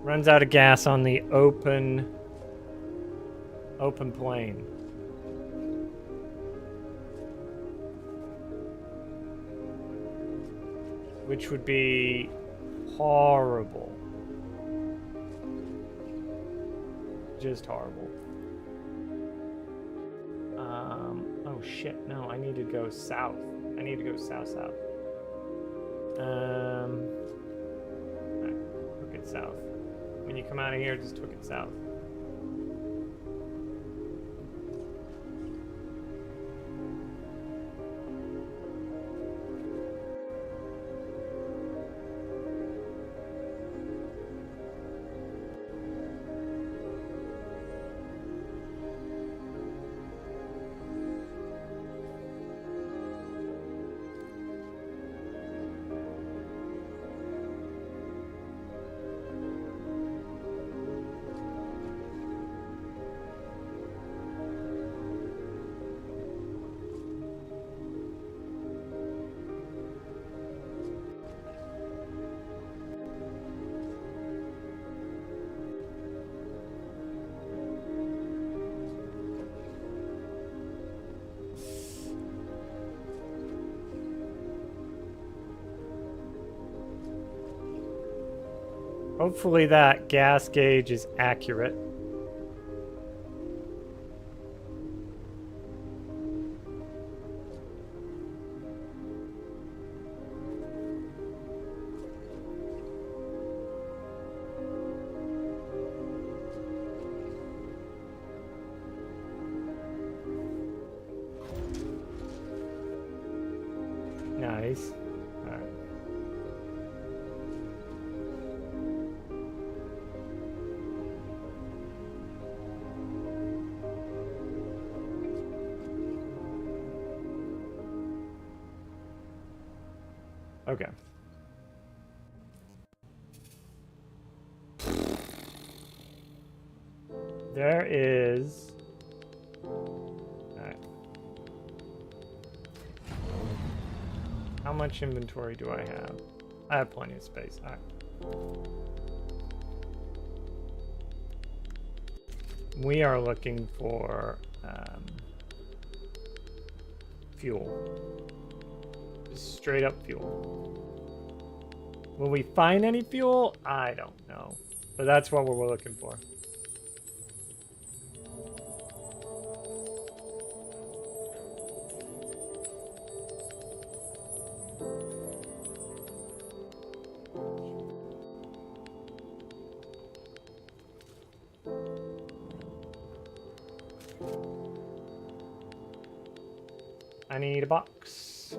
A: runs out of gas on the open plane. Which would be horrible. Just horrible. shit. No, I need to go south. I need to go south. Alright, hook it south. When you come out of here, just hook it south. Hopefully that gas gauge is accurate. Nice. All right. Okay. There is... Alright. How much inventory do I have? I have plenty of space. Alright. We are looking for fuel. Just straight up fuel. Will we find any fuel? I don't know. But that's what we're looking for. I need a box.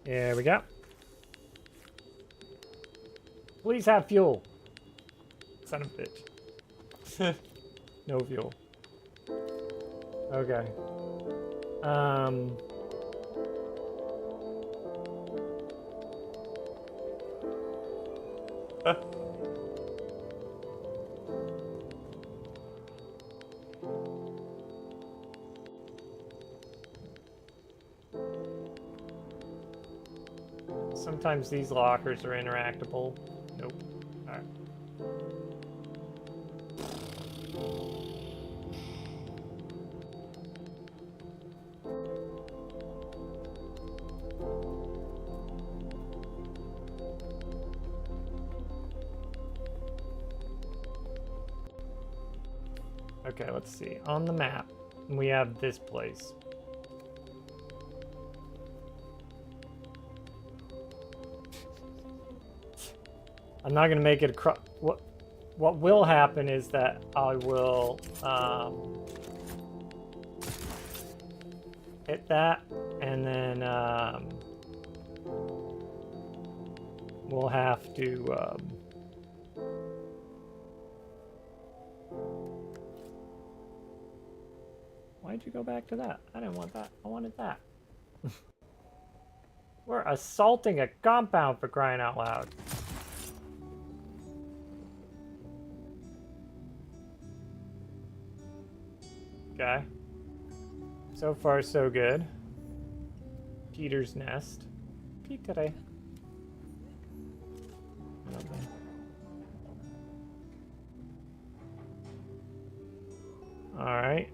A: There we go. Please have fuel. Son of a bitch. No fuel. Okay. Sometimes these lockers are interactable. Nope. Alright. Okay, let's see. On the map, we have this place. I'm not gonna make it across. What will happen is that I will hit that, and then we'll have to why'd you go back to that? I didn't want that. I wanted that. We're assaulting a compound, for crying out loud. Okay. So far, so good. Peter's nest. Peter. Okay. Alright.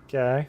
A: Okay.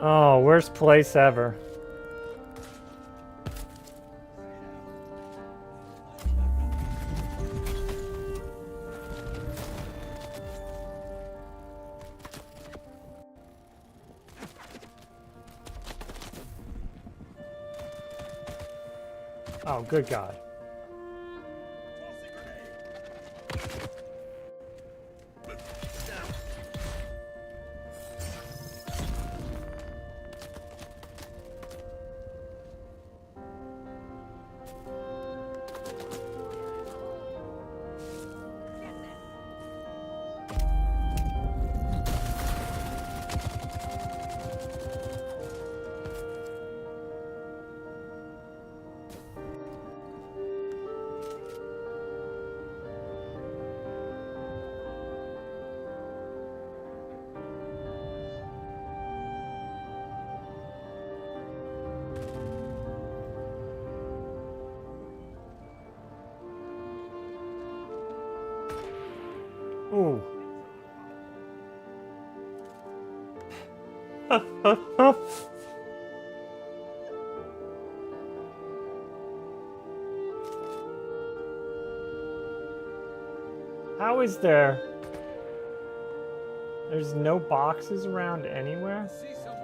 A: Oh, worst place ever. Oh, good God. Ooh. How is there? There's no boxes around anywhere?
F: See someone.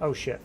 A: Oh shit.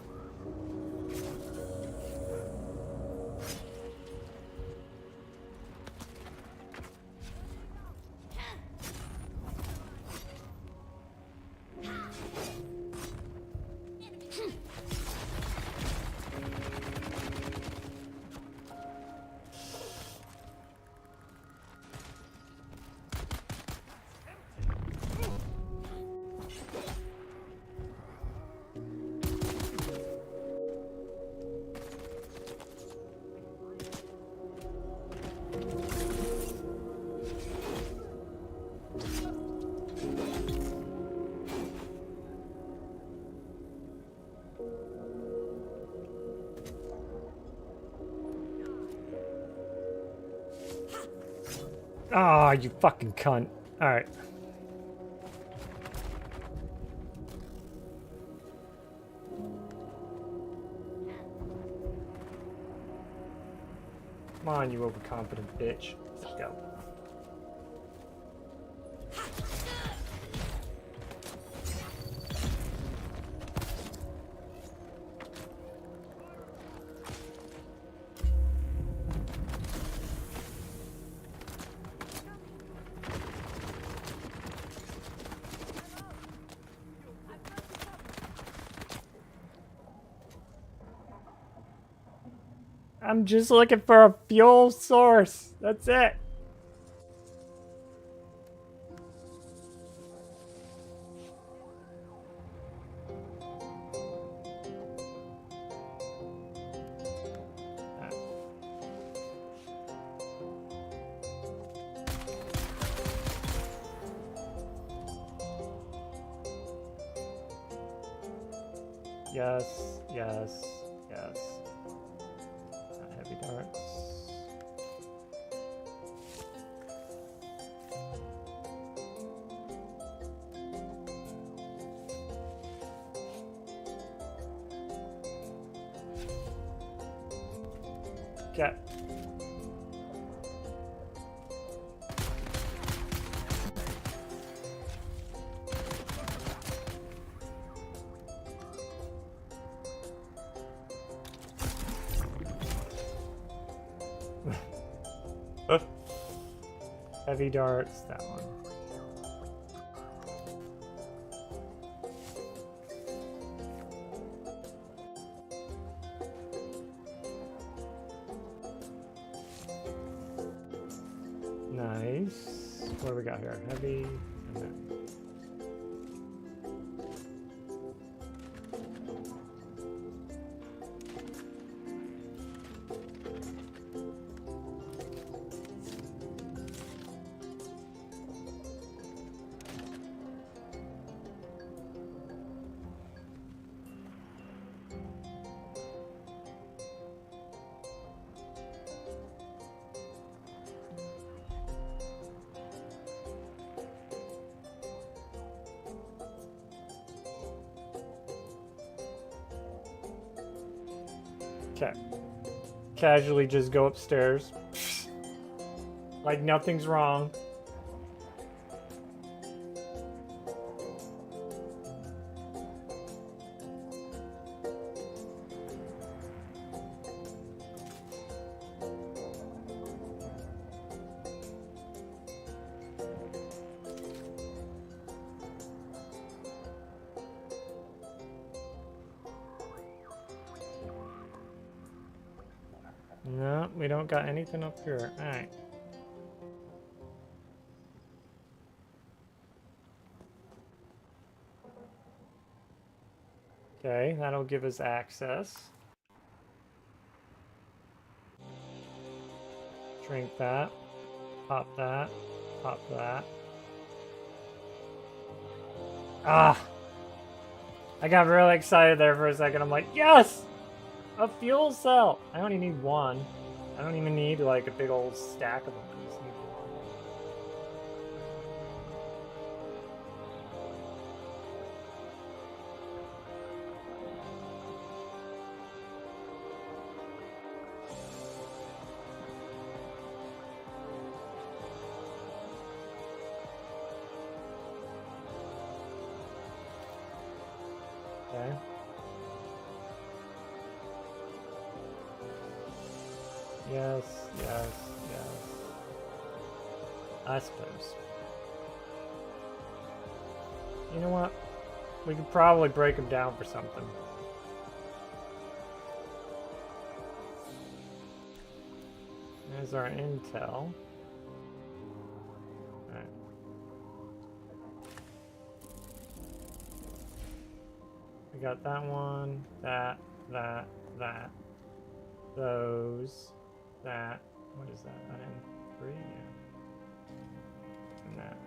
A: Ah, you fucking cunt. Alright. Come on, you overconfident bitch. Let's go. I'm just looking for a fuel source. That's it. Yes, yes, yes. Not heavy darts. Okay. Heavy darts, that one. Nice. What do we got here? Heavy and then. Okay. Casually just go upstairs. Like nothing's wrong. No, we don't got anything up here. Alright. Okay, that'll give us access. Drink that. Pop that. Pop that. Ah! I got really excited there for a second. I'm like, yes! A fuel cell! I only need one. I don't even need like a big old stack of them. I just need one. Yes, yes, yes. I suppose. You know what? We could probably break them down for something. There's our intel. Alright. We got that one, that, those, that. What is that? IN3? Yeah. And that.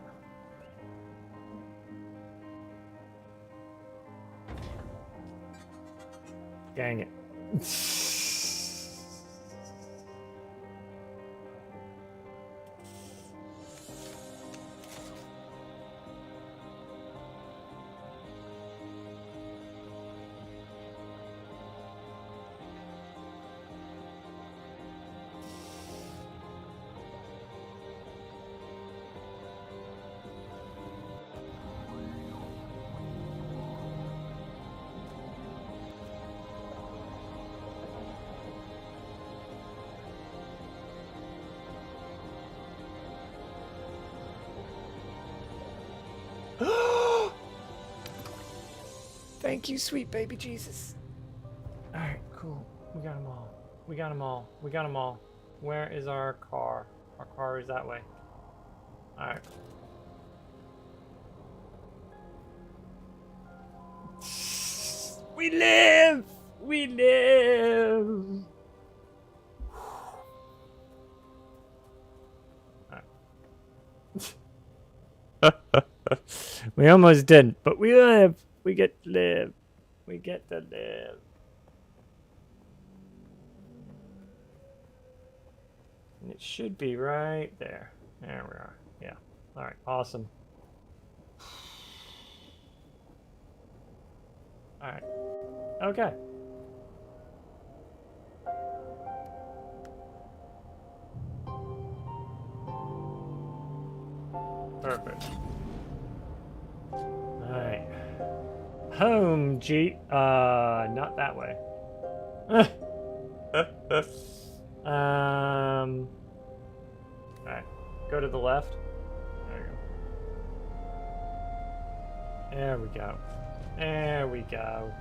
A: Dang it. Thank you, sweet baby Jesus. Alright, cool. We got them all. We got them all. We got them all. Where is our car? Our car is that way. Alright. We live! We live! Alright. We almost didn't, but we live! We get to live. We get to live. And it should be right there. There we are. Yeah. Alright, awesome. Alright. Okay. Perfect. Alright. Home, Jeep. Not that way. Alright. Go to the left. There we go. There we go.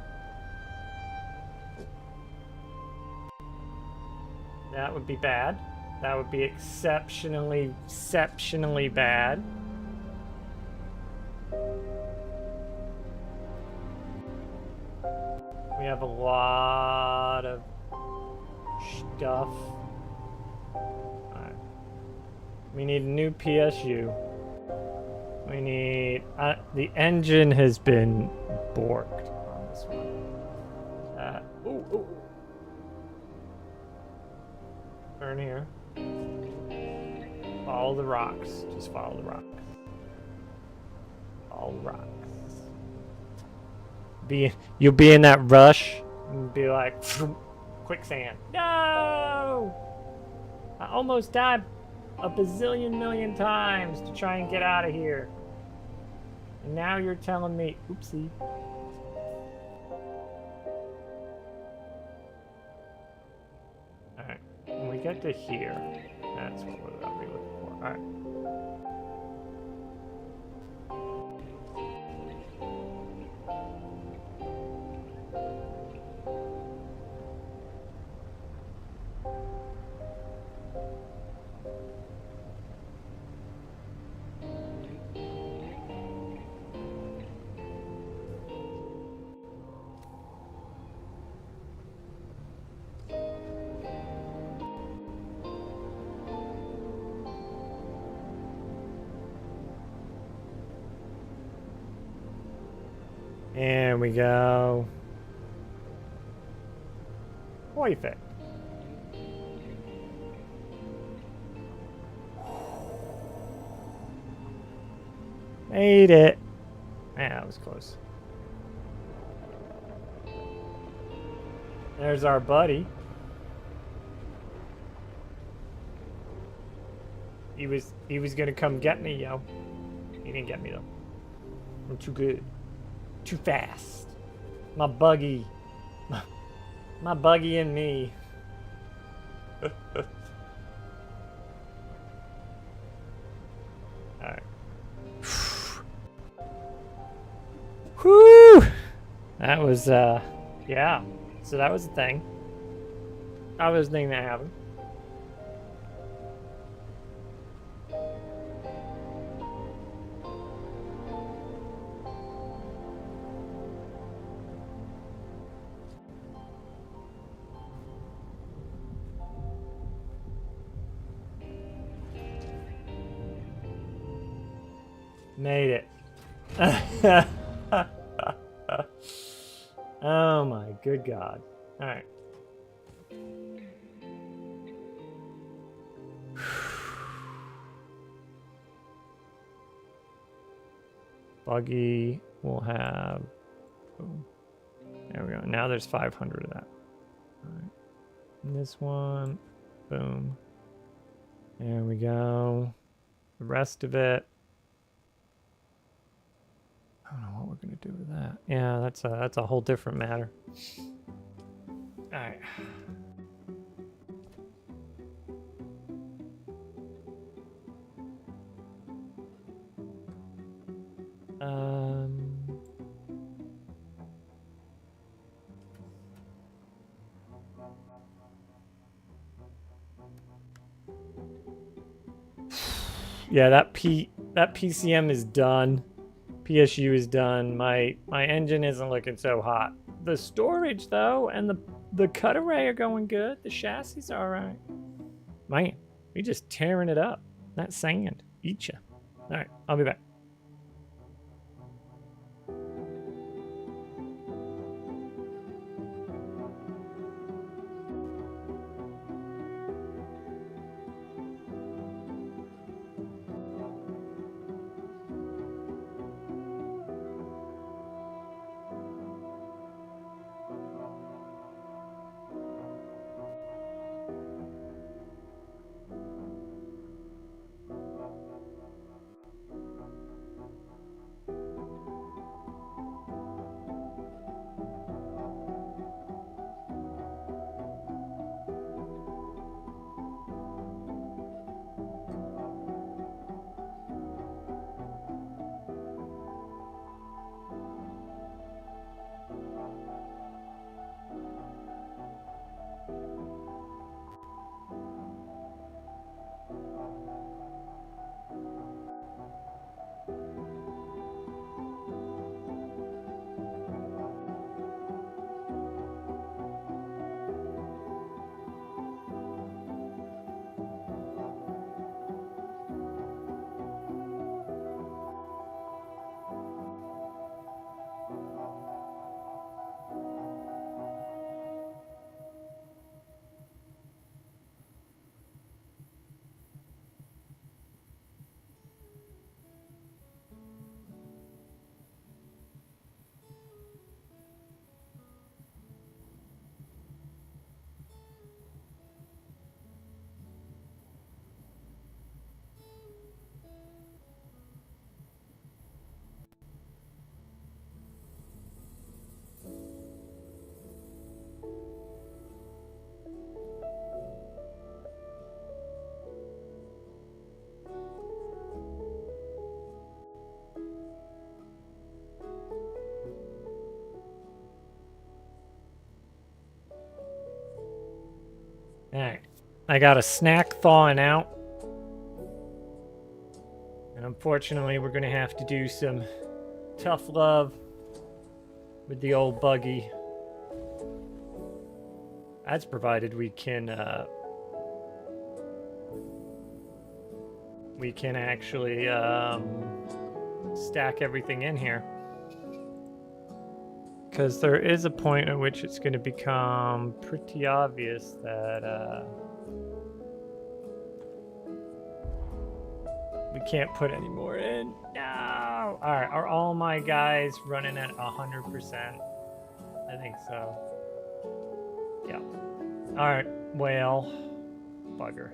A: That would be bad. That would be exceptionally bad. We have a lot of stuff. Alright. We need a new PSU. We need... the engine has been borked on this one. Ooh. Turn here. Follow the rocks. Just follow the rocks. Follow the rocks. You'll be in that rush and be like, quicksand. No! I almost died a bazillion million times to try and get out of here. And now you're telling me, oopsie. Alright, when we get to here, that's what we're going to be looking for. Alright. There we go. Perfect. Made it. Man, that was close. There's our buddy. He was gonna come get me, yo. He didn't get me though. I'm too good. Too fast. My buggy. My buggy and me. Alright. Whew! That was, yeah. So that was the thing. That was the thing that happened. Made it. Oh my good God. Alright. Buggy will have. Boom. There we go. Now there's 500 of that. Alright. And this one. Boom. There we go. The rest of it. I don't know what we're gonna do with that. Yeah, that's a whole different matter. All right. Yeah, that PCM is done. PSU is done. My engine isn't looking so hot. The storage though, and the cut array are going good. The chassis are all right. Man, we just tearing it up. That sand, eat ya. All right, I'll be back. Alright. I got a snack thawing out. And unfortunately, we're going to have to do some tough love with the old Buggy. That's provided we can actually stack everything in here. Because there is a point at which it's going to become pretty obvious that we can't put any more in. No! Alright, are all my guys running at 100%? I think so. Yeah. Alright, well, bugger.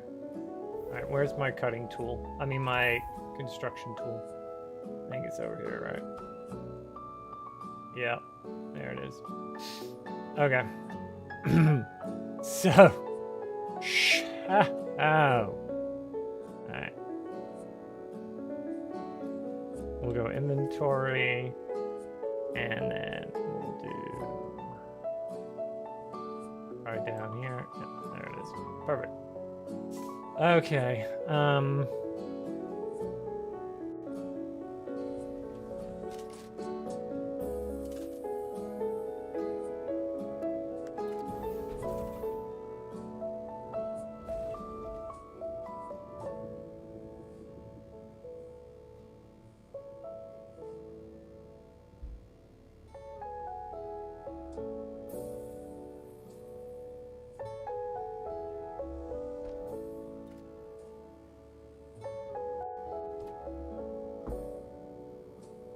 A: Alright, where's my cutting tool? I mean, my construction tool. I think it's over here, right? Yeah. There it is. Okay. So, shh. Ah, oh. Alright. We'll go inventory, and then we'll do... Right down here. Yep, there it is. Perfect. Okay,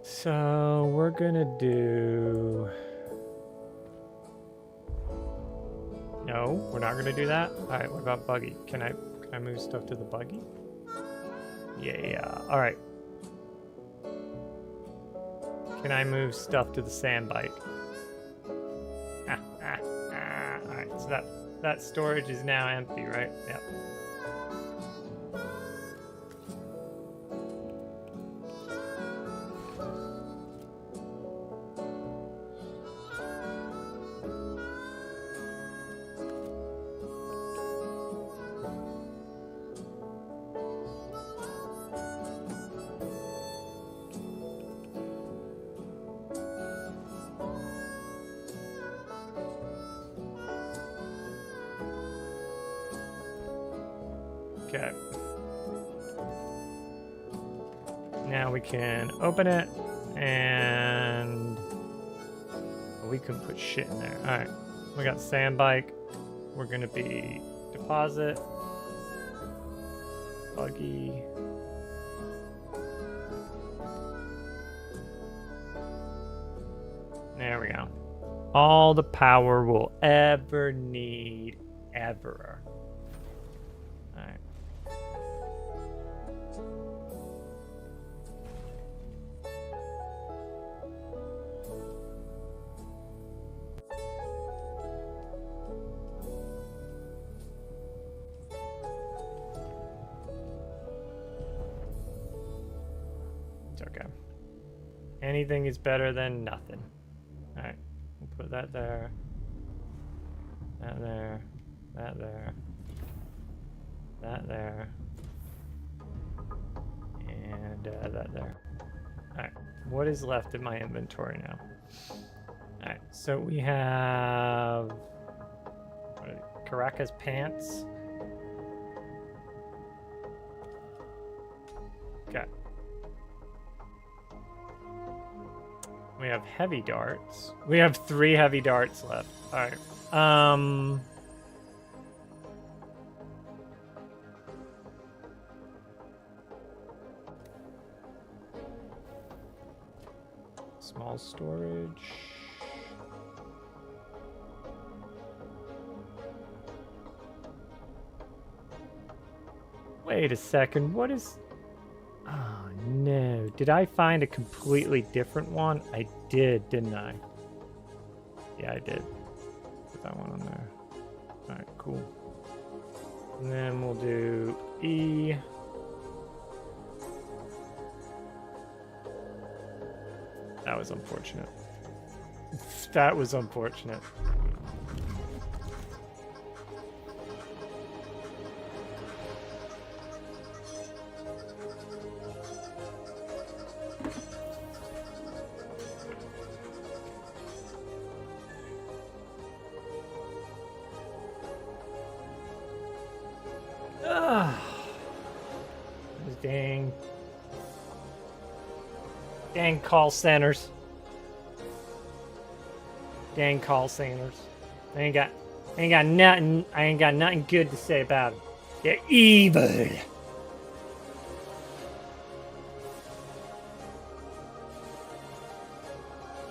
A: so we're gonna do... No, we're not gonna do that? Alright, what about Buggy? Can I move stuff to the Buggy? Yeah, alright. Can I move stuff to the sand bike? Alright, so that storage is now empty, right? Yep. Okay. Now we can open it, and we can put shit in there. Alright. We got sand bike. We're gonna be deposit. Buggy. There we go. All the power we'll ever need, ever. Alright. It's okay. Anything is better than nothing. Alright. We'll put that there. That there. That there. That there. And that there. Alright. What is left in my inventory now? Alright. So we have... What are they? Caracas pants. Okay. We have heavy darts. We have 3 heavy darts left. Alright. Small storage. Wait a second. What is... Oh, no. Did I find a completely different one? I did, didn't I? Yeah, I did. Put that one on there. Alright, cool. And then we'll do E. That was unfortunate. That was unfortunate. Dang call centers. Dang call centers. I ain't got nothing good to say about them. They're evil.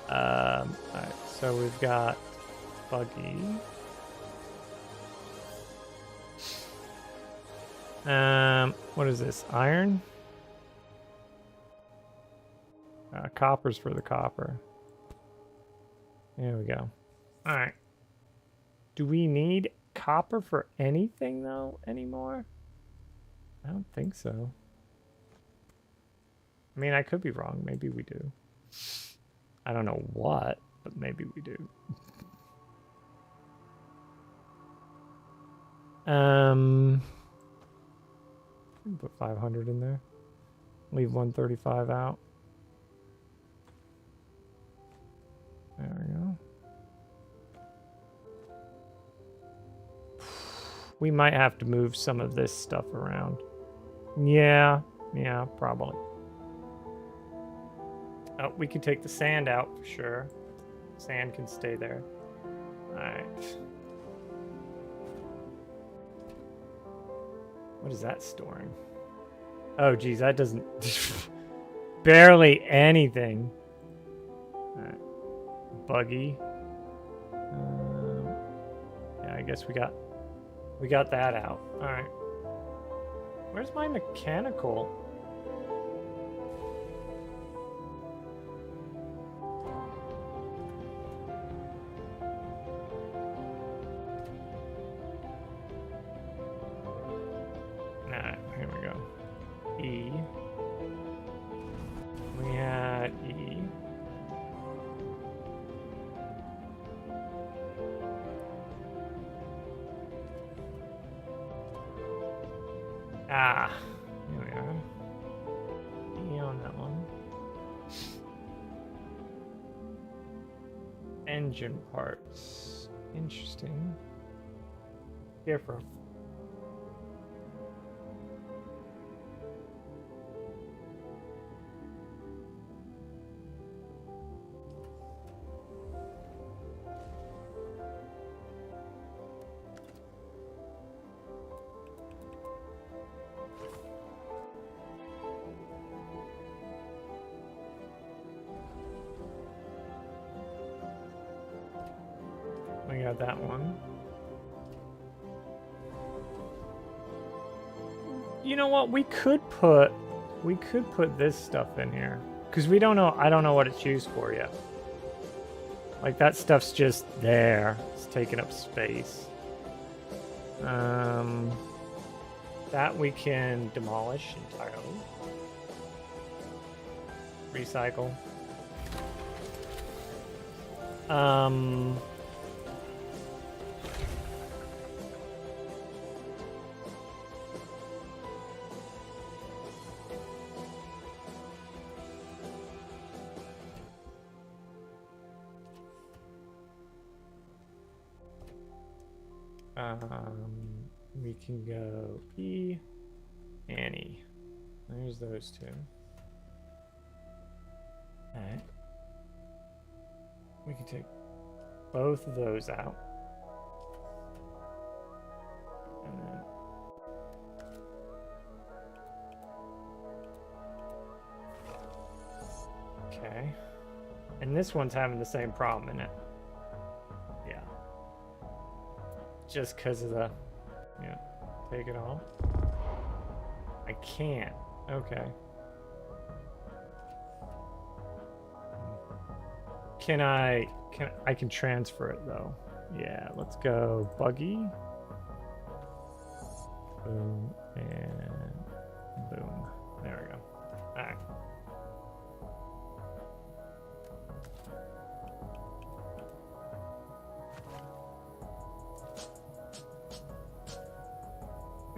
A: Alright, so we've got Buggy. What is this? Iron? Copper's for the copper. There we go. Alright. Do we need copper for anything, though, anymore? I don't think so. I mean, I could be wrong. Maybe we do. I don't know what, but maybe we do. Put 500 in there. Leave 135 out. There we go. We might have to move some of this stuff around. Yeah, probably. Oh, we can take the sand out for sure. Sand can stay there. Alright. What is that storing? Oh, geez, that doesn't... barely anything. Alright. Buggy. Yeah, I guess we got that out. Alright. Where's my mechanical? Nah, here we go. E. We had E. Ah, here we are. E on that one. Engine parts. Interesting. Different. We got that one. You know what? We could put this stuff in here because we don't know. I don't know what it's used for yet. Like that stuff's just there. It's taking up space. That we can demolish entirely. Recycle. We can go E and E. There's those two. Alright. We can take both of those out. And then okay. And this one's having the same problem, isn't it? Yeah. Just because of the... Yeah. Take it off. I can't. Okay. I can transfer it though. Yeah, let's go Buggy. Boom and boom. There we go. Alright.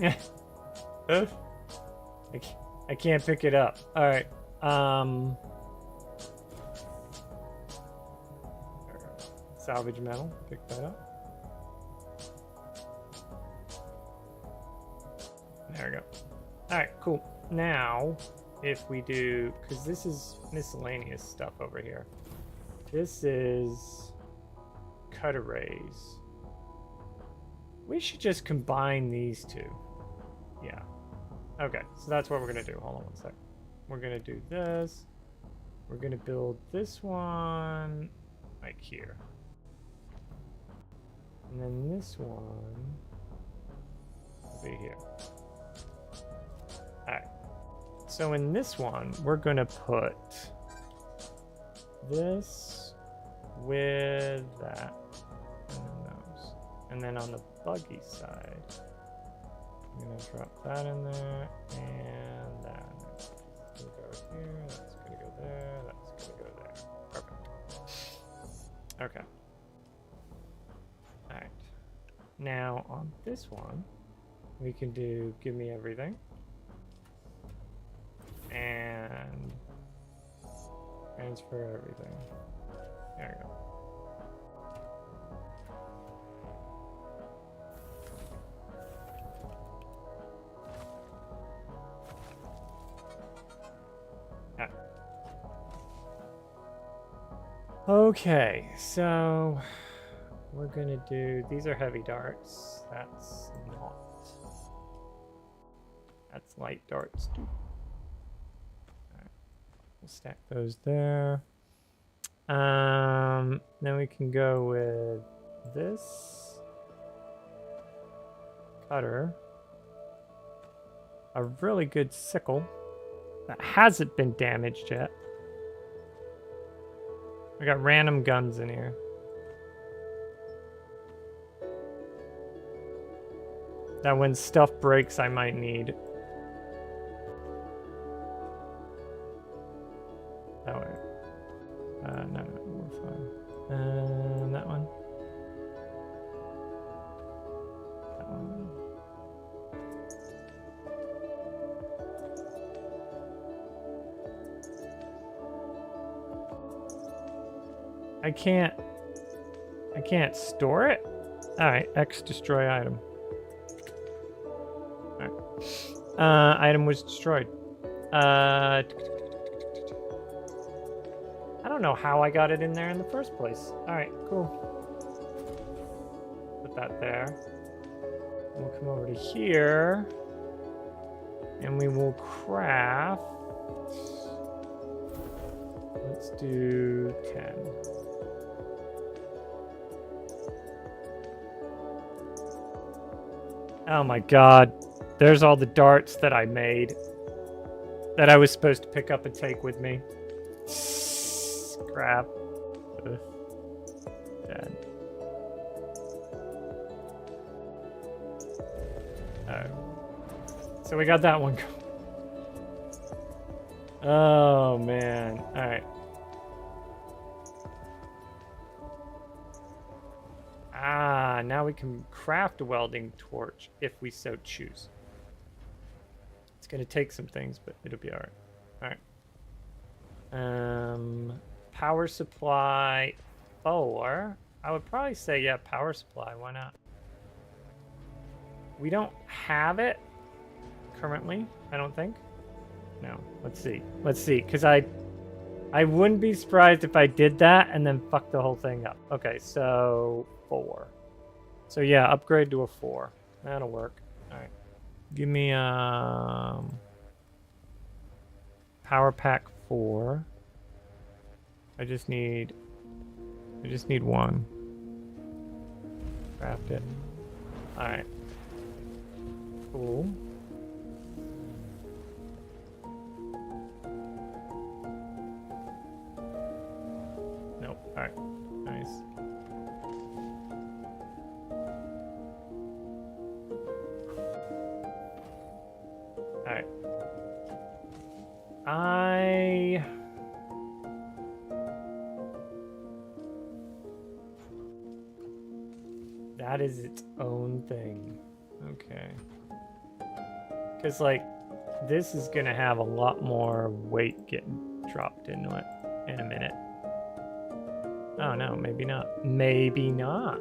A: Yeah. I can't pick it up. All right. Salvage metal. Pick that up. There we go. All right, cool. Now, if we do, because this is miscellaneous stuff over here. This is cut arrays. We should just combine these two. Yeah. Okay, so that's what we're going to do. Hold on one sec. We're going to do this. We're going to build this one like here. And then this one will be here. Alright. So in this one, we're going to put this with that. And then those. And then on the buggy side, I'm gonna drop that in there and that. That's gonna go here, that's gonna go there, that's gonna go there. Perfect. Okay. Alright. Now on this one, we can do give me everything. And transfer everything. There we go. Okay, so we're gonna do, these are heavy darts. That's not. That's light darts too. Alright, we'll stack those there. Then we can go with this cutter. A really good sickle that hasn't been damaged yet. We got random guns in here. That when stuff breaks, I might need. That way. No, we're fine. That one. That one. I can't store it? Alright, X destroy item. Alright. Item was destroyed. I don't know how I got it in there in the first place. Alright, cool. Put that there. We'll come over to here. And we will craft. Let's do 10. Oh my god. There's all the darts that I made. That I was supposed to pick up and take with me. Crap. Ugh. Dead. Alright. So we got that one. Oh man. Alright. Ah, now we can craft a welding torch if we so choose. It's gonna take some things, but it'll be alright. Alright. Power supply 4. I would probably say, yeah, power supply. Why not? We don't have it currently, I don't think. No. Let's see. Let's see, because I wouldn't be surprised if I did that and then fucked the whole thing up. Okay, so 4. So yeah, upgrade to a 4. That'll work. All right. Give me power pack 4. I just need 1. Craft it. All right. Cool. Nope. All right. Nice. All right. That is its own thing. Okay. Because, like, this is going to have a lot more weight getting dropped into it in a minute. Oh, no, maybe not. Maybe not.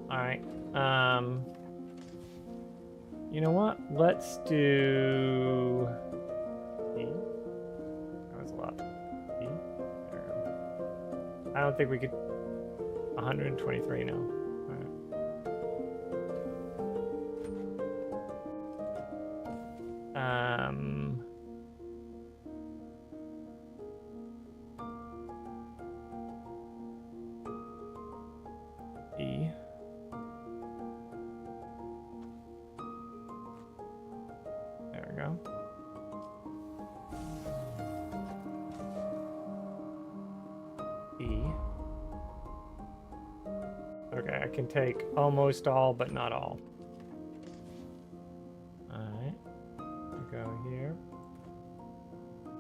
A: Alright. You know what? Let's do... E? That was a lot. E? There we go. I don't think we could... 123 now. E. There we go. E. Okay, I can take almost all, but not all. Alright. We go here.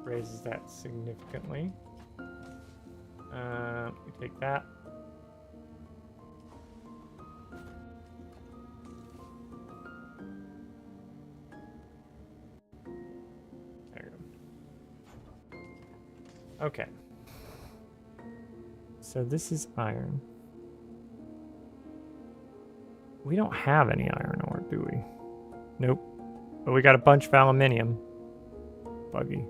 A: Raises that significantly. We take that. There we go. Okay. So this is iron. We don't have any iron ore, do we? Nope. But we got a bunch of aluminium. Buggy.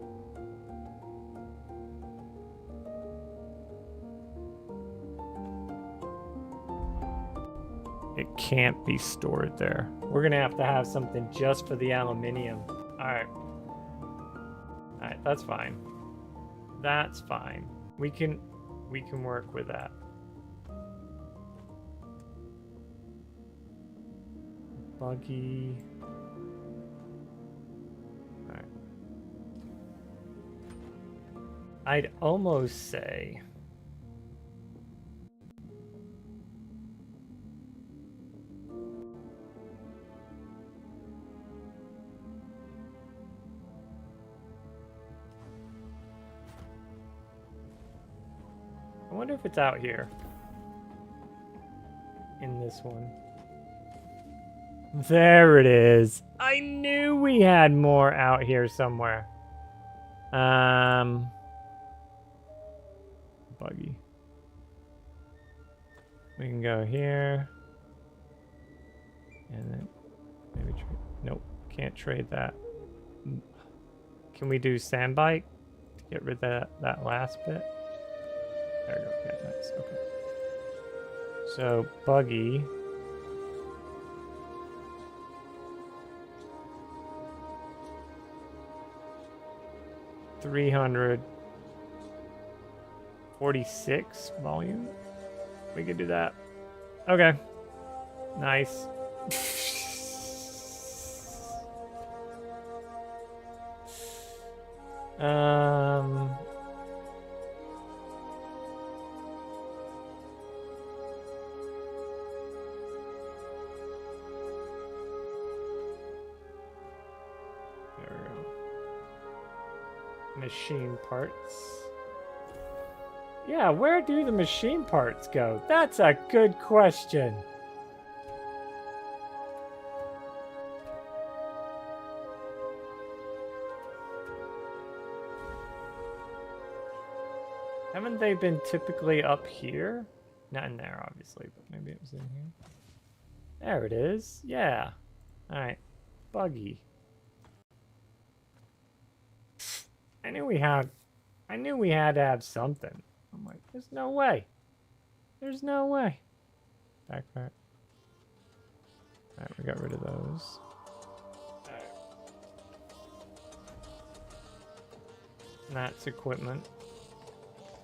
A: It can't be stored there. We're gonna have to have something just for the aluminium. Alright. Alright, that's fine. That's fine. We can work with that. Buggy. Alright. I'd almost say I wonder if it's out here. In this one. There it is. I knew we had more out here somewhere. Buggy. We can go here. And then maybe trade. Nope, can't trade that. Can we do sand bike to get rid of that last bit? There we go. Yeah, nice. Okay. So Buggy. $346 volume. We could do that. Okay. Nice. There we go. Machine parts. Yeah, where do the machine parts go? That's a good question. Haven't they been typically up here? Not in there, obviously, but maybe it was in here. There it is. Yeah. Alright. Buggy. I knew we had to have something. I'm like, there's no way. There's no way. Backpack. Alright, we got rid of those. Alright. That's equipment.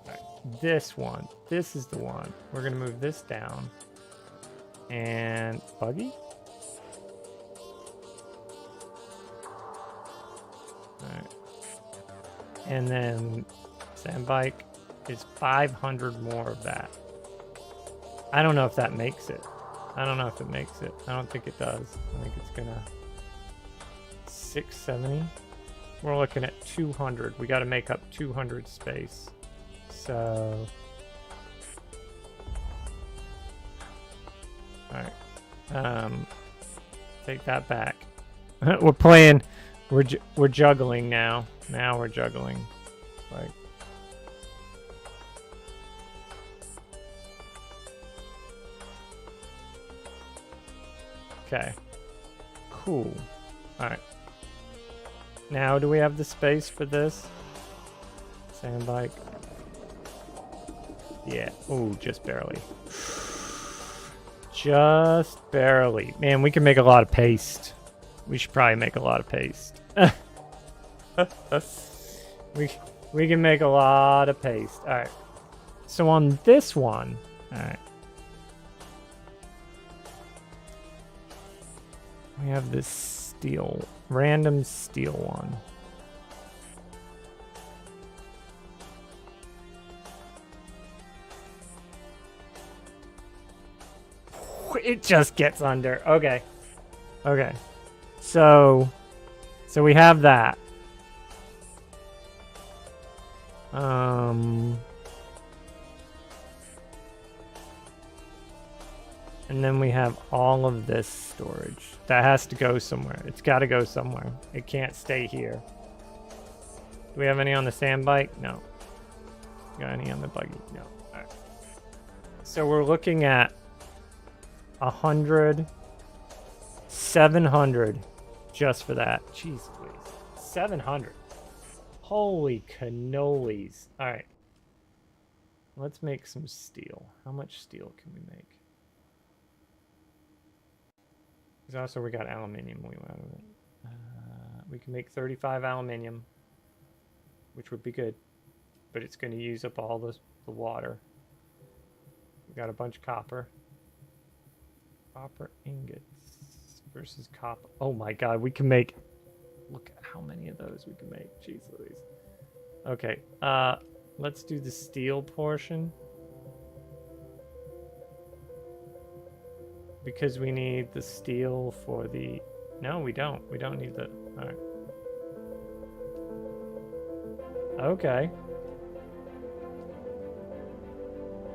A: Alright, this one. This is the one. We're gonna move this down. And Buggy? Alright. And then sand bike is 500 more of that. I don't know if that makes it. I don't know if it makes it. I don't think it does. I think it's gonna 670. We're looking at 200. We got to make up 200 space. So, all right. Take that back. We're playing. We're juggling now. Now we're juggling. Like. Okay. Cool. Alright. Now, do we have the space for this? Sand bike. Yeah. Oh, just barely. Just barely. Man, we can make a lot of paste. We should probably make a lot of paste. We can make a lot of paste. Alright. So on this one... Alright. We have this steel, random steel one. It just gets under. Okay. Okay. So we have that. And then we have all of this storage. That has to go somewhere. It's got to go somewhere. It can't stay here. Do we have any on the sand bike? No. Got any on the buggy? No. All right. So we're looking at 100, 700 just for that. Jeez please. 700. Holy cannolis. All right. Let's make some steel. How much steel can we make? Because also we got aluminium we out of it. We can make 35 aluminium, which would be good, but it's going to use up all the water. We got a bunch of copper. Copper ingots versus copper. Oh my god, we can make... Look at how many of those we can make. Jeez Louise. Okay, let's do the steel portion. Because we need the steel for the... No, we don't. We don't need the... Alright. Okay.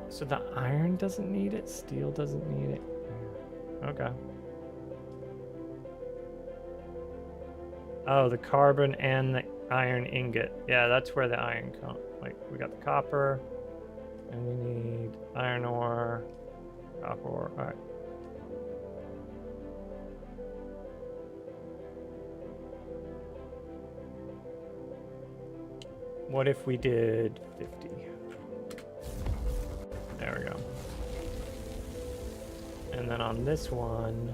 A: So the iron doesn't need it? Steel doesn't need it? Okay. Oh, the carbon and the iron ingot. Yeah, that's where the iron comes. Like, we got the copper. And we need iron ore. Copper ore. Alright. What if we did 50? There we go. And then on this one,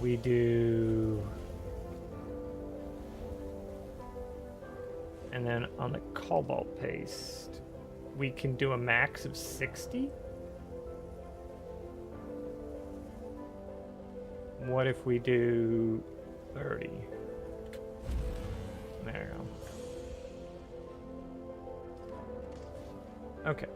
A: we do... And then on the cobalt paste, we can do a max of 60? What if we do 30? There we go. Okay.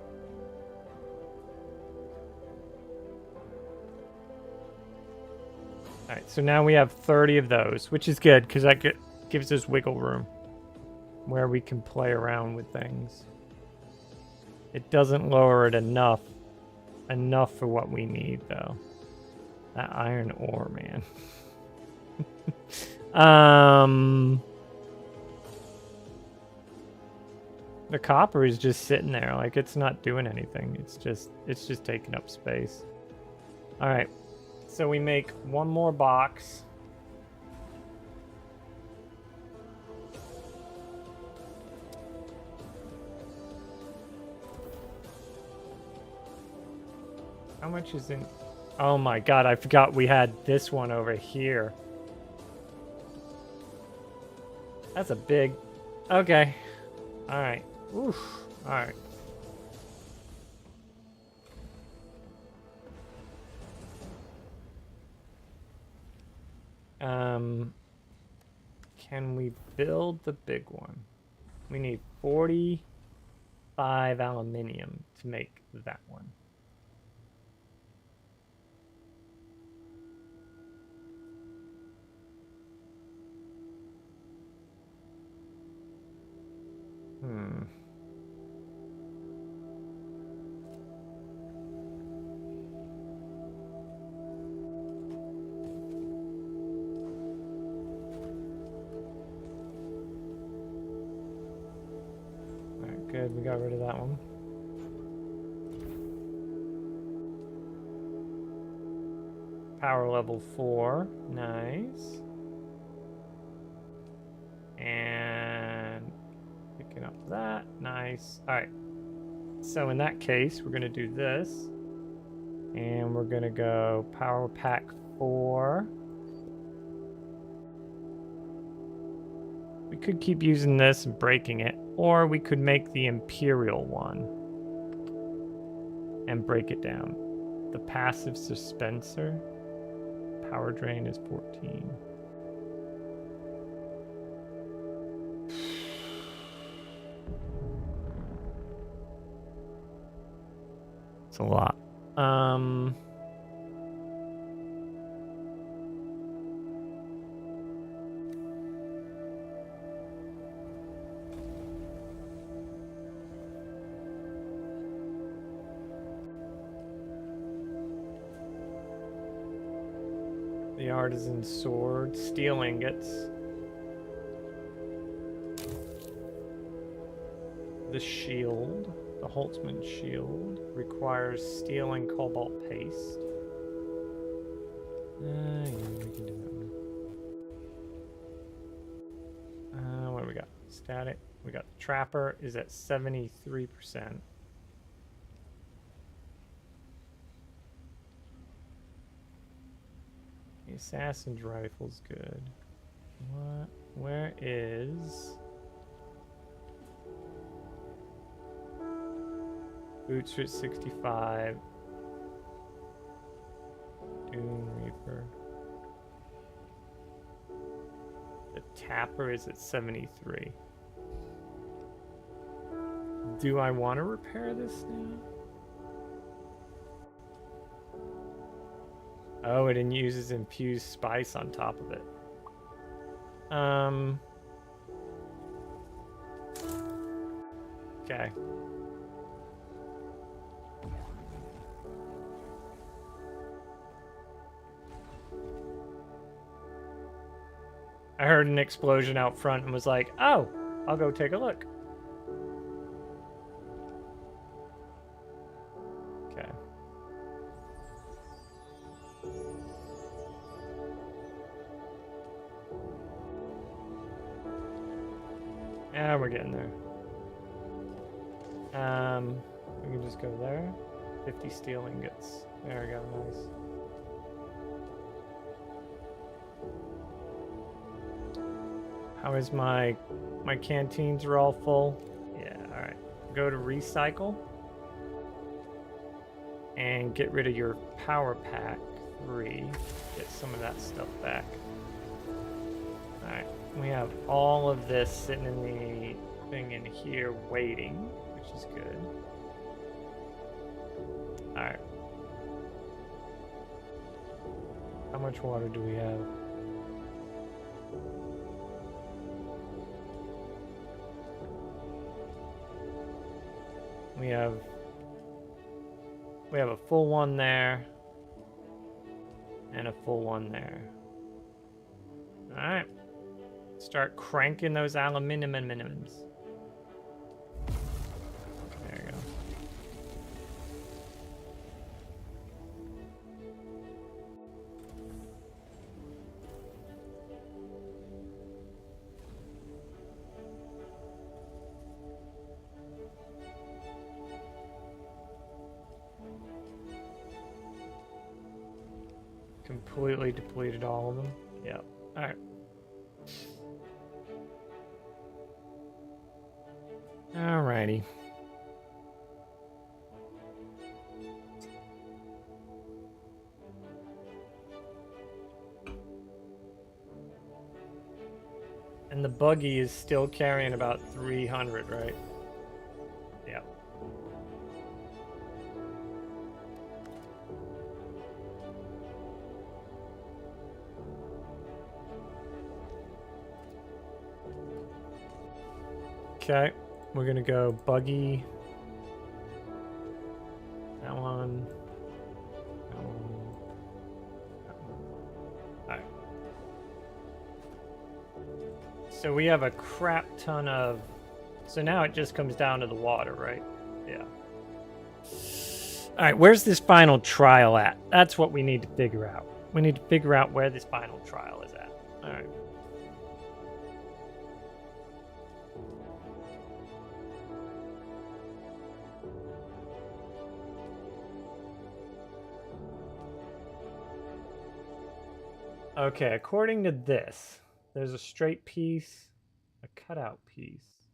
A: Alright, so now we have 30 of those, which is good, because that gives us wiggle room where we can play around with things. It doesn't lower it enough for what we need, though. That iron ore, man. The copper is just sitting there, like it's not doing anything. It's just taking up space. All right, so we make one more box. How much is in? Oh my god, I forgot we had this one over here. That's a big... Okay. All right. Oof. All right. Can we build the big one? We need 45 aluminium to make that one. Alright, good. We got rid of that one. Power level 4. Nice. And picking up that. Nice. Alright. So in that case, we're going to do this. And we're going to go power pack 4. We could keep using this and breaking it. Or we could make the Imperial one. And break it down. The passive dispenser. Power drain is 14. It's a lot. The artisan sword, steel ingots. The shield, the Holtzman shield, requires steel and cobalt paste. Yeah, we can do that one. What do we got? Static. We got the trapper is at 73%. The assassin's rifle's good. What? Where is... Boots are at 65. Dune Reaper. The tapper is at 73. Do I want to repair this now? Oh, it uses infused spice on top of it. Okay. I heard an explosion out front and was like, oh, I'll go take a look. Okay. Yeah, we're getting there. We can just go there. 50 steel ingots. There we go, nice. How is my canteens are all full? Yeah, alright. Go to recycle. And get rid of your power pack 3. Get some of that stuff back. Alright. We have all of this sitting in the thing in here waiting, which is good. Alright. How much water do we have? We have a full one there and a full one there. All right, start cranking those aluminum minimums. There you go. Completely depleted all of them. Yep. Alright. Alrighty. And the buggy is still carrying about 300, right? Yep. Okay, we're gonna go buggy. That one. That one. That one. Alright. So we have a crap ton of... So now it just comes down to the water, right? Yeah. Alright, where's this final trial at? That's what we need to figure out. We need to figure out where this final trial is at. Alright. Okay, according to this, there's a straight piece, a cutout piece,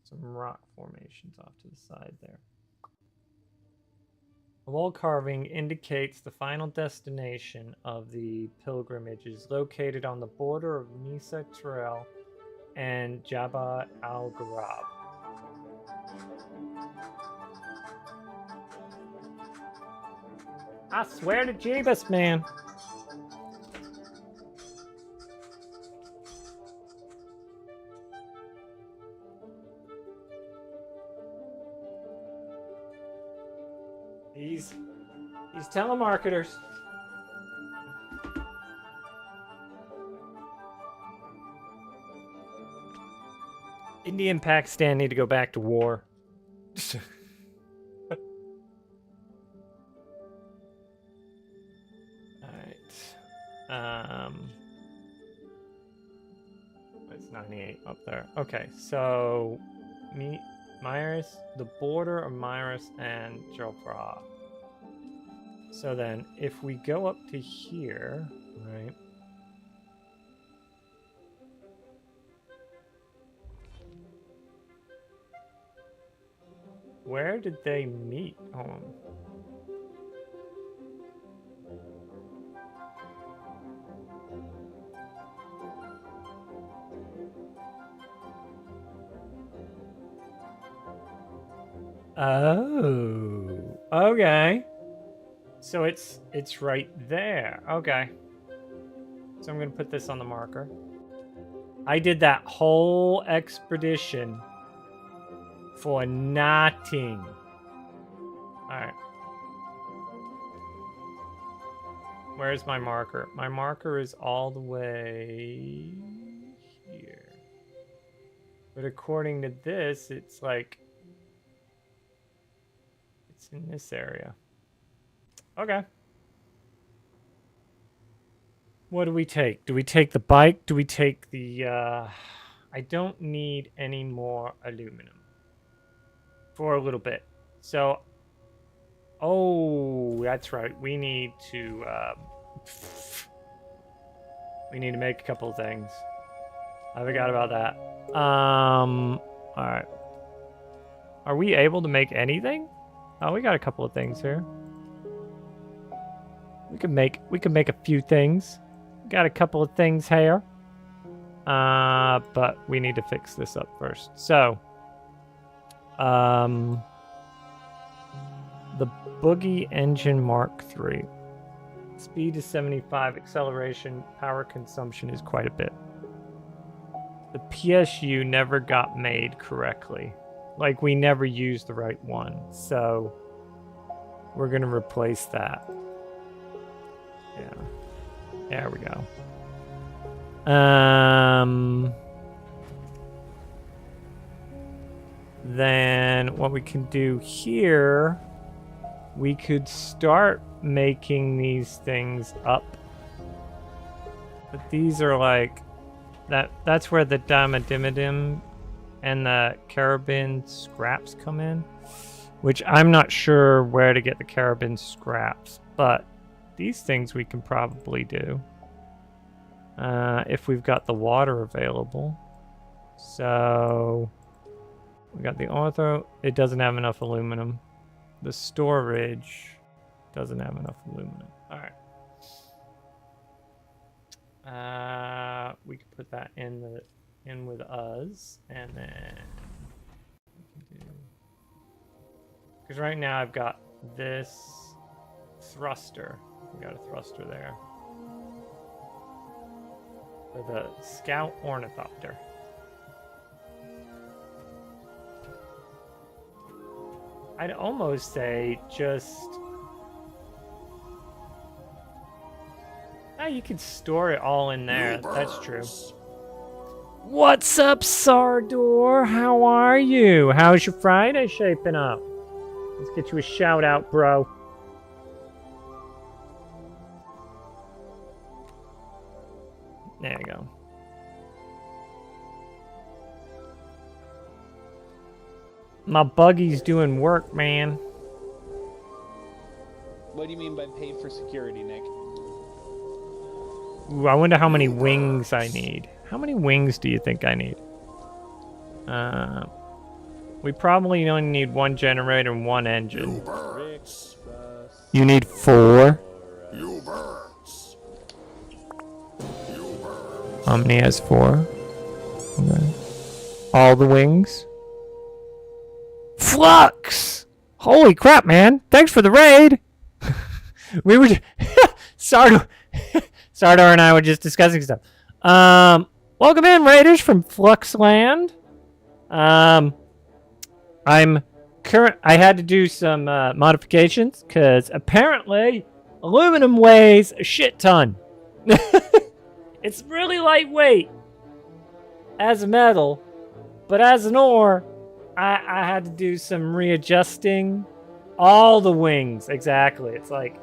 A: some rock formations off to the side there. The wall carving indicates the final destination of the pilgrimage is located on the border of Nisa Trail and Jabba al-Gharab. I swear to Jeebus, man. These telemarketers. India and Pakistan need to go back to war. Alright. It's 98 up there. Okay, so Myris, the border of Myris and Jopra. So then, if we go up to here, right? Where did they meet? Hold on. Oh, okay. So it's right there. Okay. So I'm gonna put this on the marker. I did that whole expedition for nothing. Alright. Where's my marker? My marker is all the way here. But according to this, it's like... it's in this area. Okay. What do we take? Do we take the bike? Do we take the... I don't need any more aluminum. For a little bit. So... oh, that's right. We need to... we need to make a couple of things. I forgot about that. Alright. Are we able to make anything? Oh, we got a couple of things here. We can make a few things. Got a couple of things here. But we need to fix this up first. So, the Buggy engine Mark III. Speed is 75, acceleration, power consumption is quite a bit. The PSU never got made correctly. Like, we never used the right one. So, we're going to replace that. Yeah. There we go. Then what we can do here, we could start making these things up. But these are like that's where the dimadimadim and the carabin scraps come in, which I'm not sure where to get the carabin scraps, but these things we can probably do if we've got the water available. So we got the ortho. It doesn't have enough aluminum. The storage doesn't have enough aluminum. All right. We can put that in with us, and then because right now I've got this thruster. We got a thruster there for the scout ornithopter. I'd almost say just... you could store it all in there. That's true. What's up, Sardor? How are you? How's your Friday shaping up? Let's get you a shout out, bro. There you go. My buggy's doing work, man.
K: What do you mean by paid for security, Nick?
A: Ooh, I wonder how many wings I need. How many wings do you think I need? We probably only need one generator and one engine. You need 4? Omni has 4. Okay. All the wings? Flux! Holy crap, man! Thanks for the raid! We were... Sardor and I were just discussing stuff. Welcome in, raiders from Fluxland. I had to do some modifications because apparently aluminum weighs a shit ton. It's really lightweight as a metal, But as an ore, I had to do some readjusting. All the wings, exactly. It's like,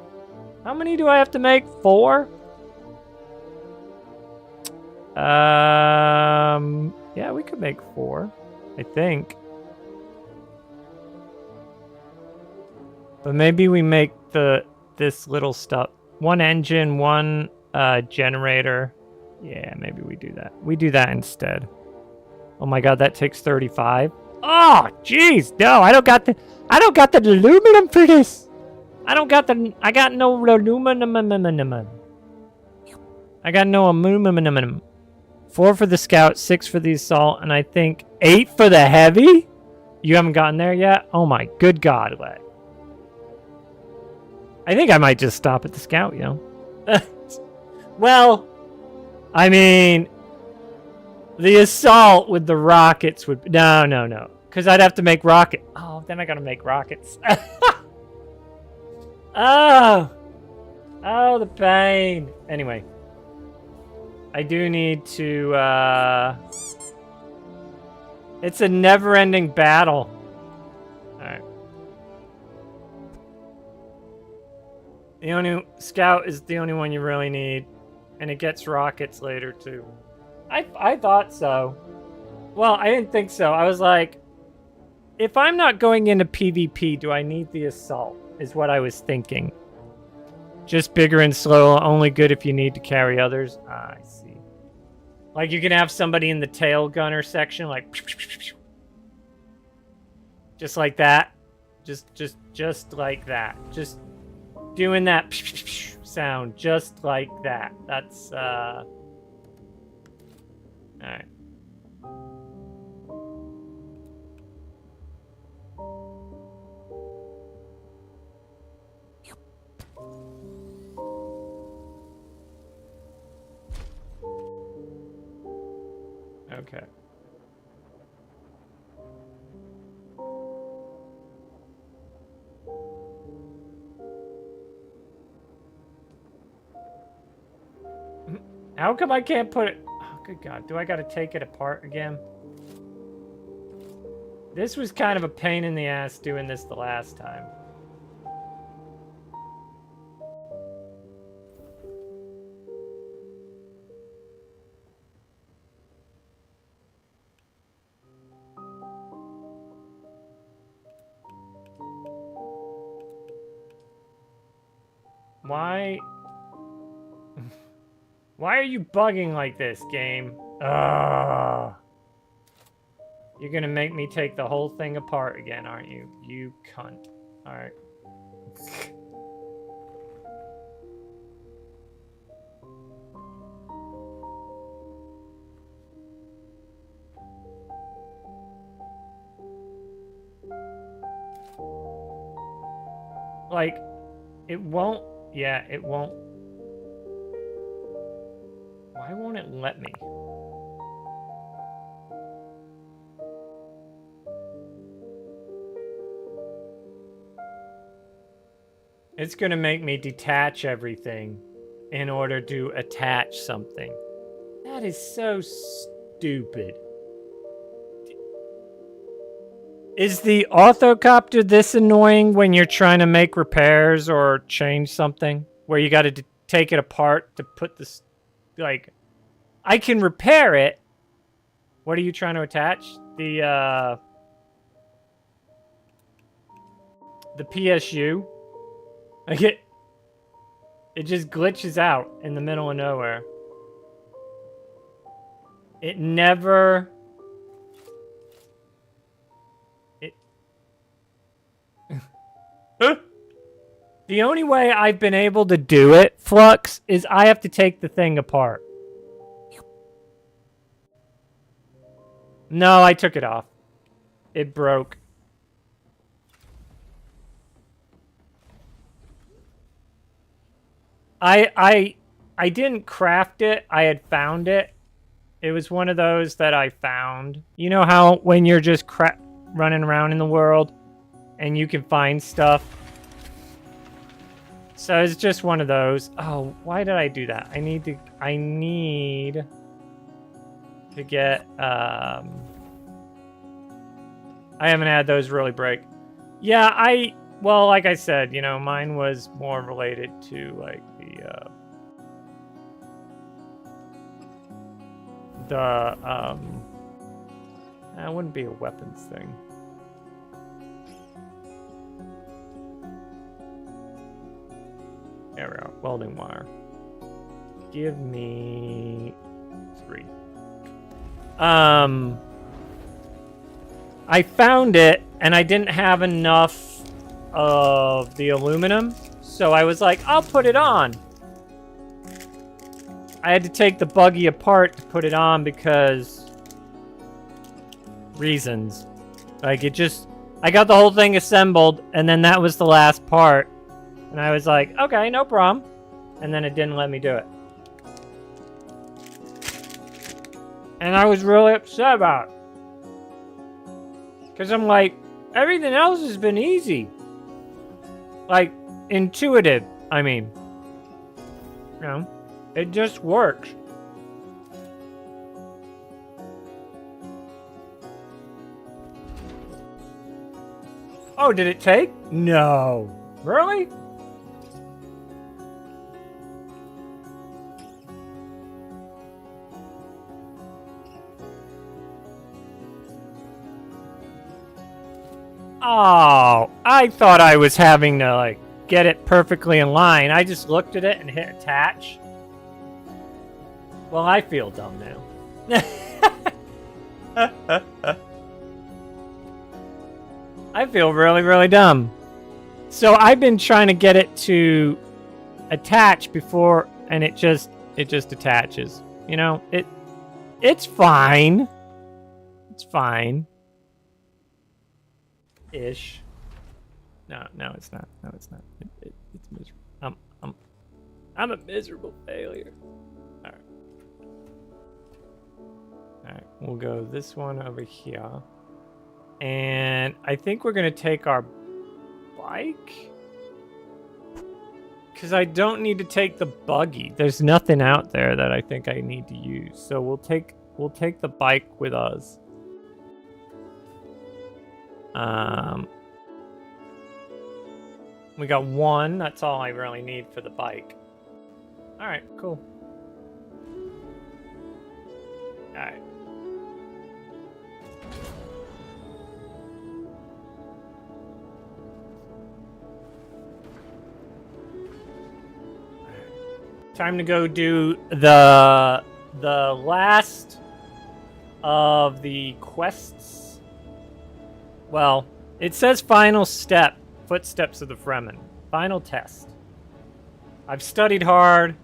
A: how many do I have to make? 4? Yeah, we could make 4, I think. But maybe we make this little stuff. 1 engine, 1 generator. Yeah, maybe we do that. We do that instead. Oh my god, that takes 35. Oh, jeez, no, I don't got the aluminum for this. I got no aluminum. I got no aluminum. 4 for the scout, 6 for the assault, and I think 8 for the heavy? You haven't gotten there yet? Oh my good god, Let. I think I might just stop at the scout, you know? Well, I mean, the assault with the rockets would... No. Because I'd have to make rocket... Oh, then I gotta make rockets. Oh, the pain. Anyway. I do need to, It's a never-ending battle. Alright. The only... Scout is the only one you really need. And it gets rockets later, too. I thought so. Well, I didn't think so. I was like... If I'm not going into PvP, do I need the assault? Is what I was thinking. Just bigger and slow, only good if you need to carry others. Ah, I see. Like you can have somebody in the tail gunner section, like... Just like that. Just like that. Just doing that sound, just like that. That's, Alright. Okay. How come I can't put it... Oh, good God. Do I gotta take it apart again? This was kind of a pain in the ass doing this the last time. Why... Why are you bugging like this, game? Ugh. You're gonna make me take the whole thing apart again, aren't you? You cunt. Alright. Like, it won't... Yeah, it won't... Why won't it let me? It's gonna make me detach everything in order to attach something. That is so stupid. Is the orthocopter this annoying when you're trying to make repairs or change something? Where you gotta take it apart to put this... Like, I can repair it. What are you trying to attach? The PSU. Like it just glitches out in the middle of nowhere. It never... The only way I've been able to do it, Flux, is I have to take the thing apart. No, I took it off. It broke. I didn't craft it. I had found it. It was one of those that I found. You know how when you're just running around in the world and you can find stuff? So it's just one of those. Oh, why did I do that? I need to get, I haven't had those really break. Yeah, well, like I said, you know, mine was more related to like that wouldn't be a weapons thing. There we are, welding wire. Give me 3. I found it, and I didn't have enough of the aluminum, so I was like, I'll put it on. I had to take the buggy apart to put it on because reasons. Like, I got the whole thing assembled, and then that was the last part. And I was like, okay, no problem. And then it didn't let me do it. And I was really upset about it. Because I'm like, everything else has been easy. Like, intuitive, I mean. You know, it just works. Oh, did it take? No. Really? Oh, I thought I was having to, like, get it perfectly in line. I just looked at it and hit attach. Well, I feel dumb now. I feel really, really dumb. So I've been trying to get it to attach before, and it just attaches. You know, it's fine. It's fine. Ish. No, it's not. No, it's not. It's miserable. I'm a miserable failure. All right, we'll go this one over here. And I think we're gonna take our bike, because I don't need to take the buggy. There's nothing out there that I think I need to use. So we'll take the bike with us. We got 1. That's all I really need for the bike. All right, cool. All right. Time to go do the last of the quests. Well, it says final step, footsteps of the Fremen. Final test. I've studied hard.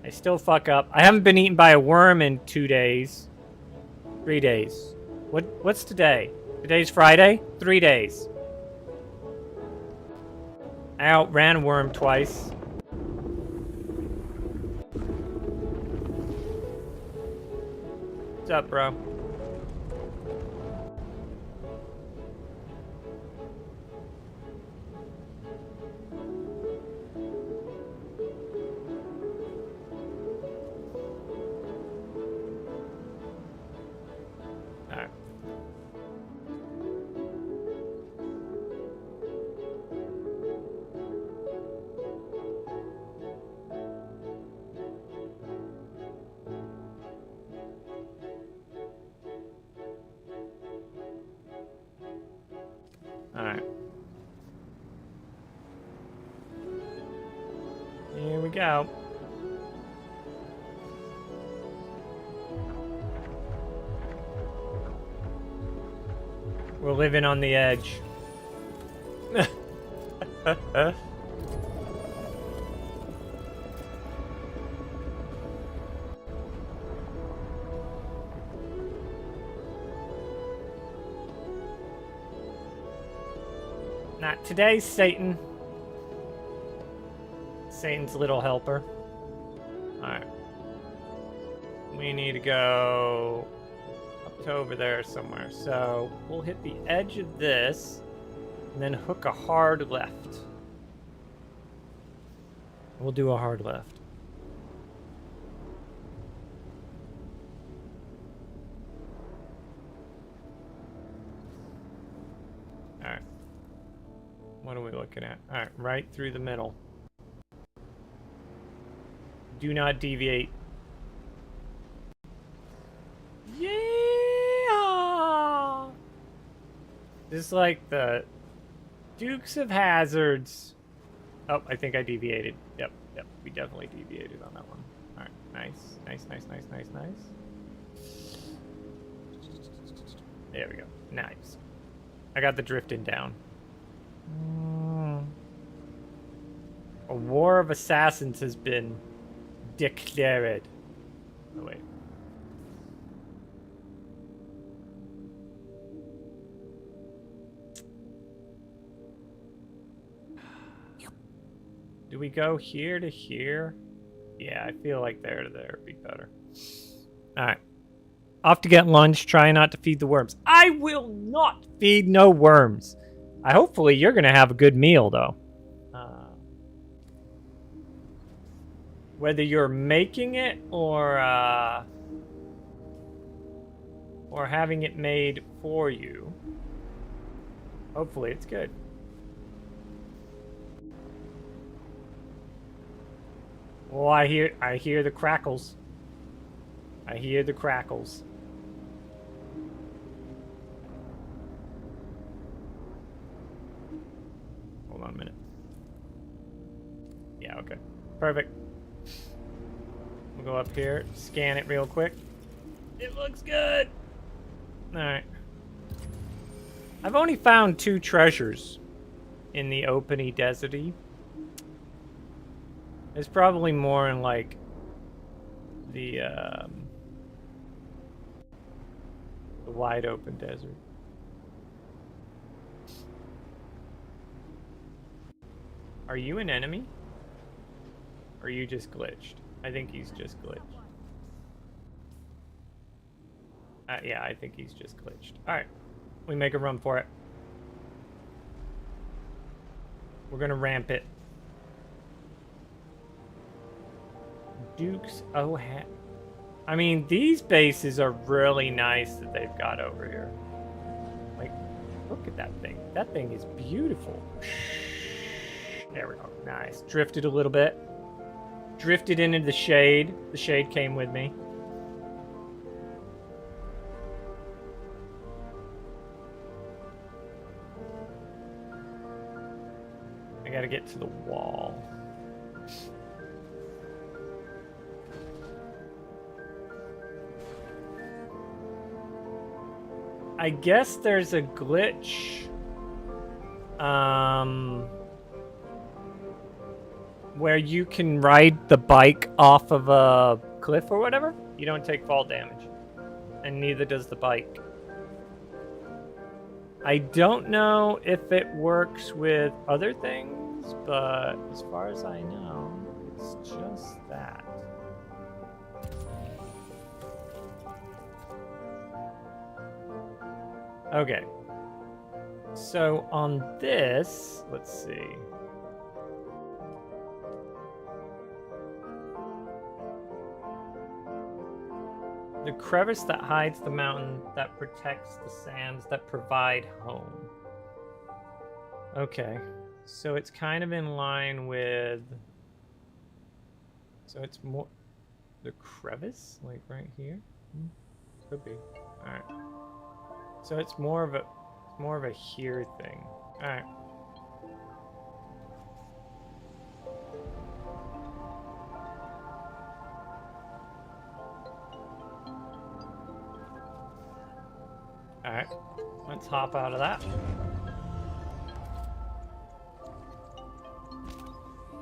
A: I still fuck up. I haven't been eaten by a worm in 2 days. 3 days. What's today? Today's Friday? 3 days. I outran a worm twice. What's up, bro? Alright. Alright. Here we go. We're living on the edge. Not today, Satan. Satan's little helper. Alright. We need to go up to over there somewhere. So we'll hit the edge of this and then hook a hard left. We'll do a hard left. What are we looking at? Alright, right through the middle. Do not deviate. Yeah! Just like the Dukes of Hazzards. Oh, I think I deviated. Yep, we definitely deviated on that one. Alright, nice. Nice. There we go. Nice. I got the drifting down. A war of assassins has been declared. Oh, wait. Do we go here to here? Yeah, I feel like there to there would be better. Alright. Off to get lunch. Try not to feed the worms. I will not feed no worms. Hopefully you're going to have a good meal, though. Whether you're making it or having it made for you. Hopefully it's good. Oh, I hear the crackles. I hear the crackles. Hold on a minute. Yeah, okay. Perfect. We'll go up here, scan it real quick. It looks good. Alright. I've only found 2 treasures in the openy deserty. There's probably more in like the wide open desert. Are you an enemy? Or are you just glitched? I think he's just glitched. Yeah, I think he's just glitched. Alright. We make a run for it. We're gonna ramp it. Dukes I mean, these bases are really nice that they've got over here. Like, look at that thing. That thing is beautiful. There we go. Nice. Drifted a little bit. Drifted into the shade. The shade came with me. I gotta get to the wall. I guess there's a glitch where you can ride the bike off of a cliff or whatever. You don't take fall damage, and neither does the bike. I don't know if it works with other things, but as far as I know, it's just that. Okay. So on this, let's see. The crevice that hides the mountain that protects the sands that provide home. Okay. So it's kind of in line with... So it's more... The crevice? Like right here? Could be. Alright. So it's more of a here thing. Alright. Alright. Let's hop out of that.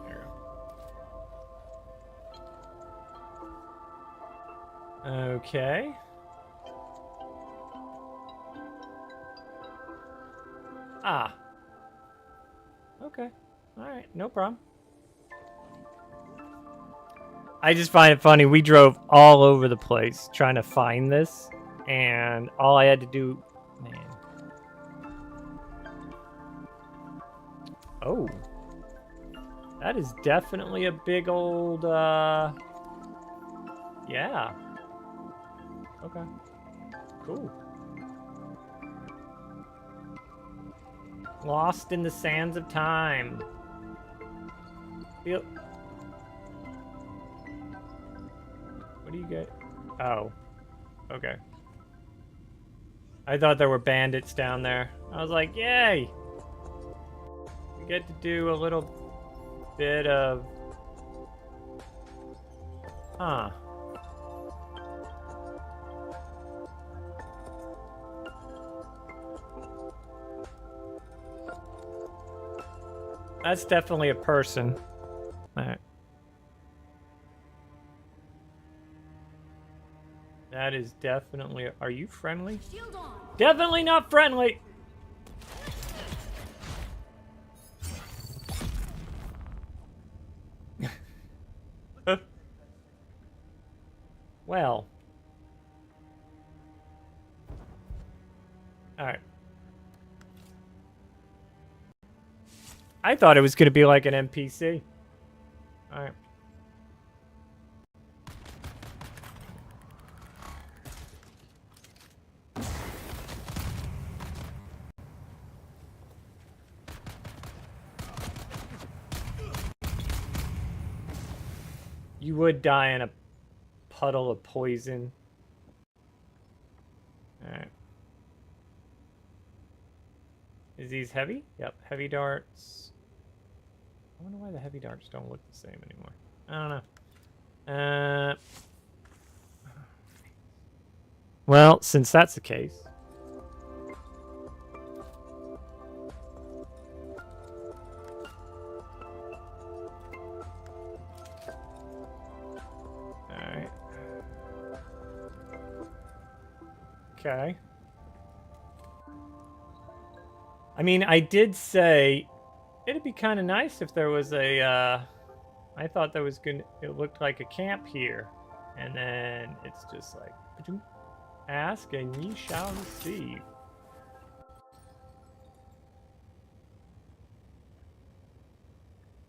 A: There we go. Okay. Ah. Okay. Alright, no problem. I just find it funny. We drove all over the place trying to find this, and all I had to do... Man. Oh. That is definitely a big old, Yeah. Okay. Cool. Lost in the sands of time. Feel... What do you get? Oh. Okay. I thought there were bandits down there. I was like, yay! We get to do a little bit of... Huh. That's definitely a person. Alright. That is definitely... Are you friendly? Definitely not friendly! Well. Alright. I thought it was going to be like an NPC. Alright. You would die in a puddle of poison. Alright. Is these heavy? Yep, heavy darts. I wonder why the heavy darts don't look the same anymore. I don't know. Well, since that's the case. Alright. Okay. I mean, I did say it'd be kind of nice if there was a, I thought there was gonna, it looked like a camp here. And then it's just like, ask and ye shall receive.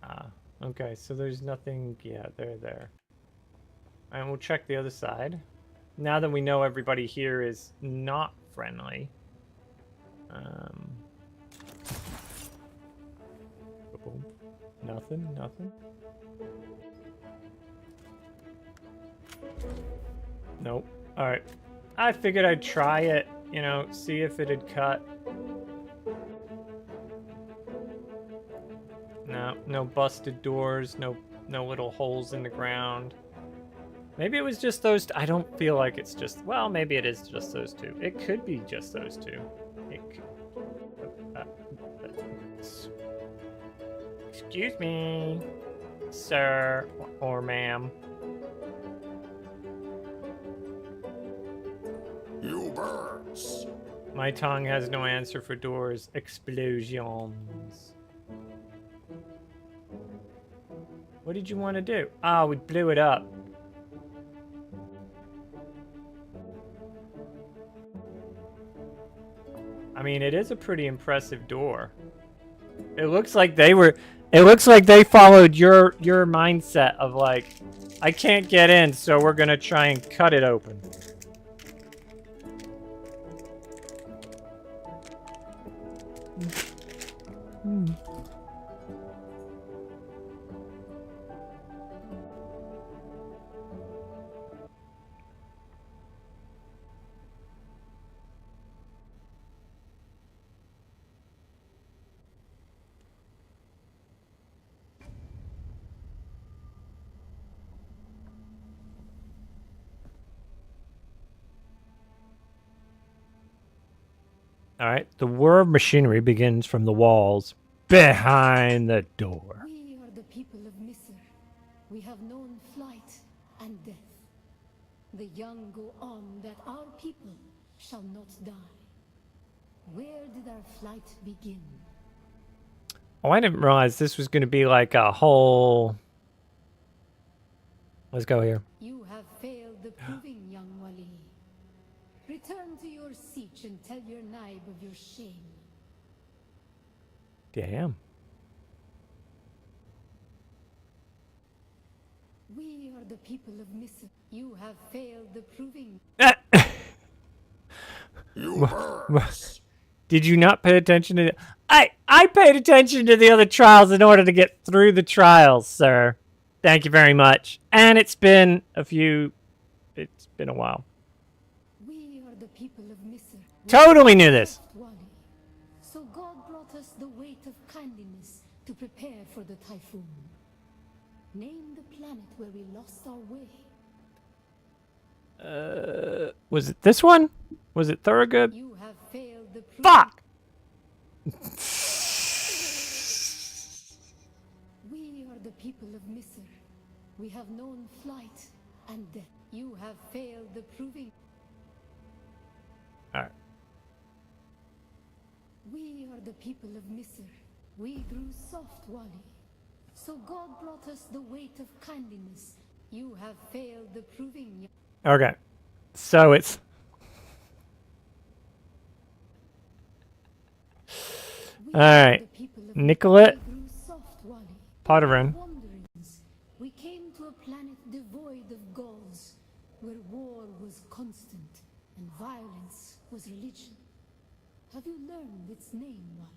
A: Ah, okay, so there's nothing, yeah, they're there. And we'll check the other side. Now that we know everybody here is not friendly. Nothing, nothing. Nope. Alright. I figured I'd try it, you know, see if it'd cut. No, no busted doors, no little holes in the ground. Maybe it was just those I don't feel like it's just, well, maybe it is just those two. It could be just those two. It could. Excuse me, sir or ma'am.
H: You birds.
A: My tongue has no answer for doors. Explosions. What did you want to do? Ah, we blew it up. I mean, it is a pretty impressive door. It looks like they were... It looks like they followed your mindset of like, I can't get in, so we're gonna try and cut it open. All right, the whir of machinery begins from the walls behind the door.
E: We are the people of Misr. We have known flight and death. The young go on that our people shall not die. Where did our flight begin?
A: Oh, I didn't realize this was going to be like a whole... Let's go here.
E: You have failed the proving, young Wali. Return to your siege and tell your naib of your shame.
A: Damn.
E: We are the people of Misr. You have failed the proving.
H: You birds.
A: Did you not pay attention to... I paid attention to the other trials in order to get through the trials, sir. Thank you very much. And it's been a while.
E: We are the people of Misr.
A: Totally knew this.
E: So God brought us the weight of kindliness to prepare for the typhoon. Name the planet where we lost our way.
A: Was it this one? Was it Thurgood?
E: You have failed the proof.
A: Fuck!
E: We are the people of Misr. We have known flight and death. You have failed the proving.
A: Alright.
E: We are the people of Misr. We grew soft, Wali. So God brought us the weight of kindliness. You have failed the proving.
A: Okay. So it's... Alright. Nicolette. Potterin.
E: We came to a planet devoid of gods, where war was constant and violence was religion. Have you learned its name, Wali?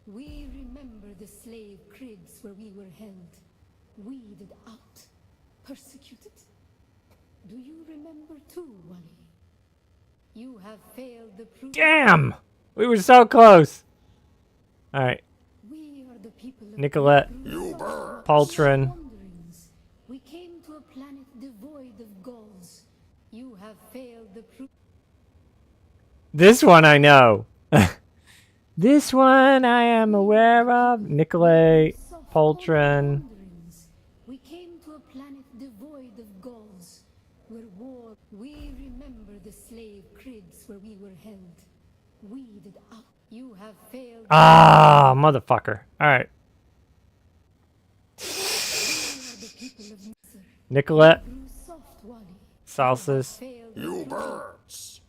E: We remember the slave cribs where we were held, weeded out, persecuted. Do you remember too, Wali? You have failed the proof.
A: Damn! We were so close. Alright.
E: We are the people of
A: Nicolette. Poltron.
E: We came to a planet devoid of gods. You have failed the proof.
A: This one I know. This one I am aware of. Nicolette. Poltron.
E: We came to a planet devoid of gods, where war. We remember the slave cribs where we were held, weeded out. You have failed.
A: Ah, motherfucker. Alright. Nicolette. Salsas.
H: You birds.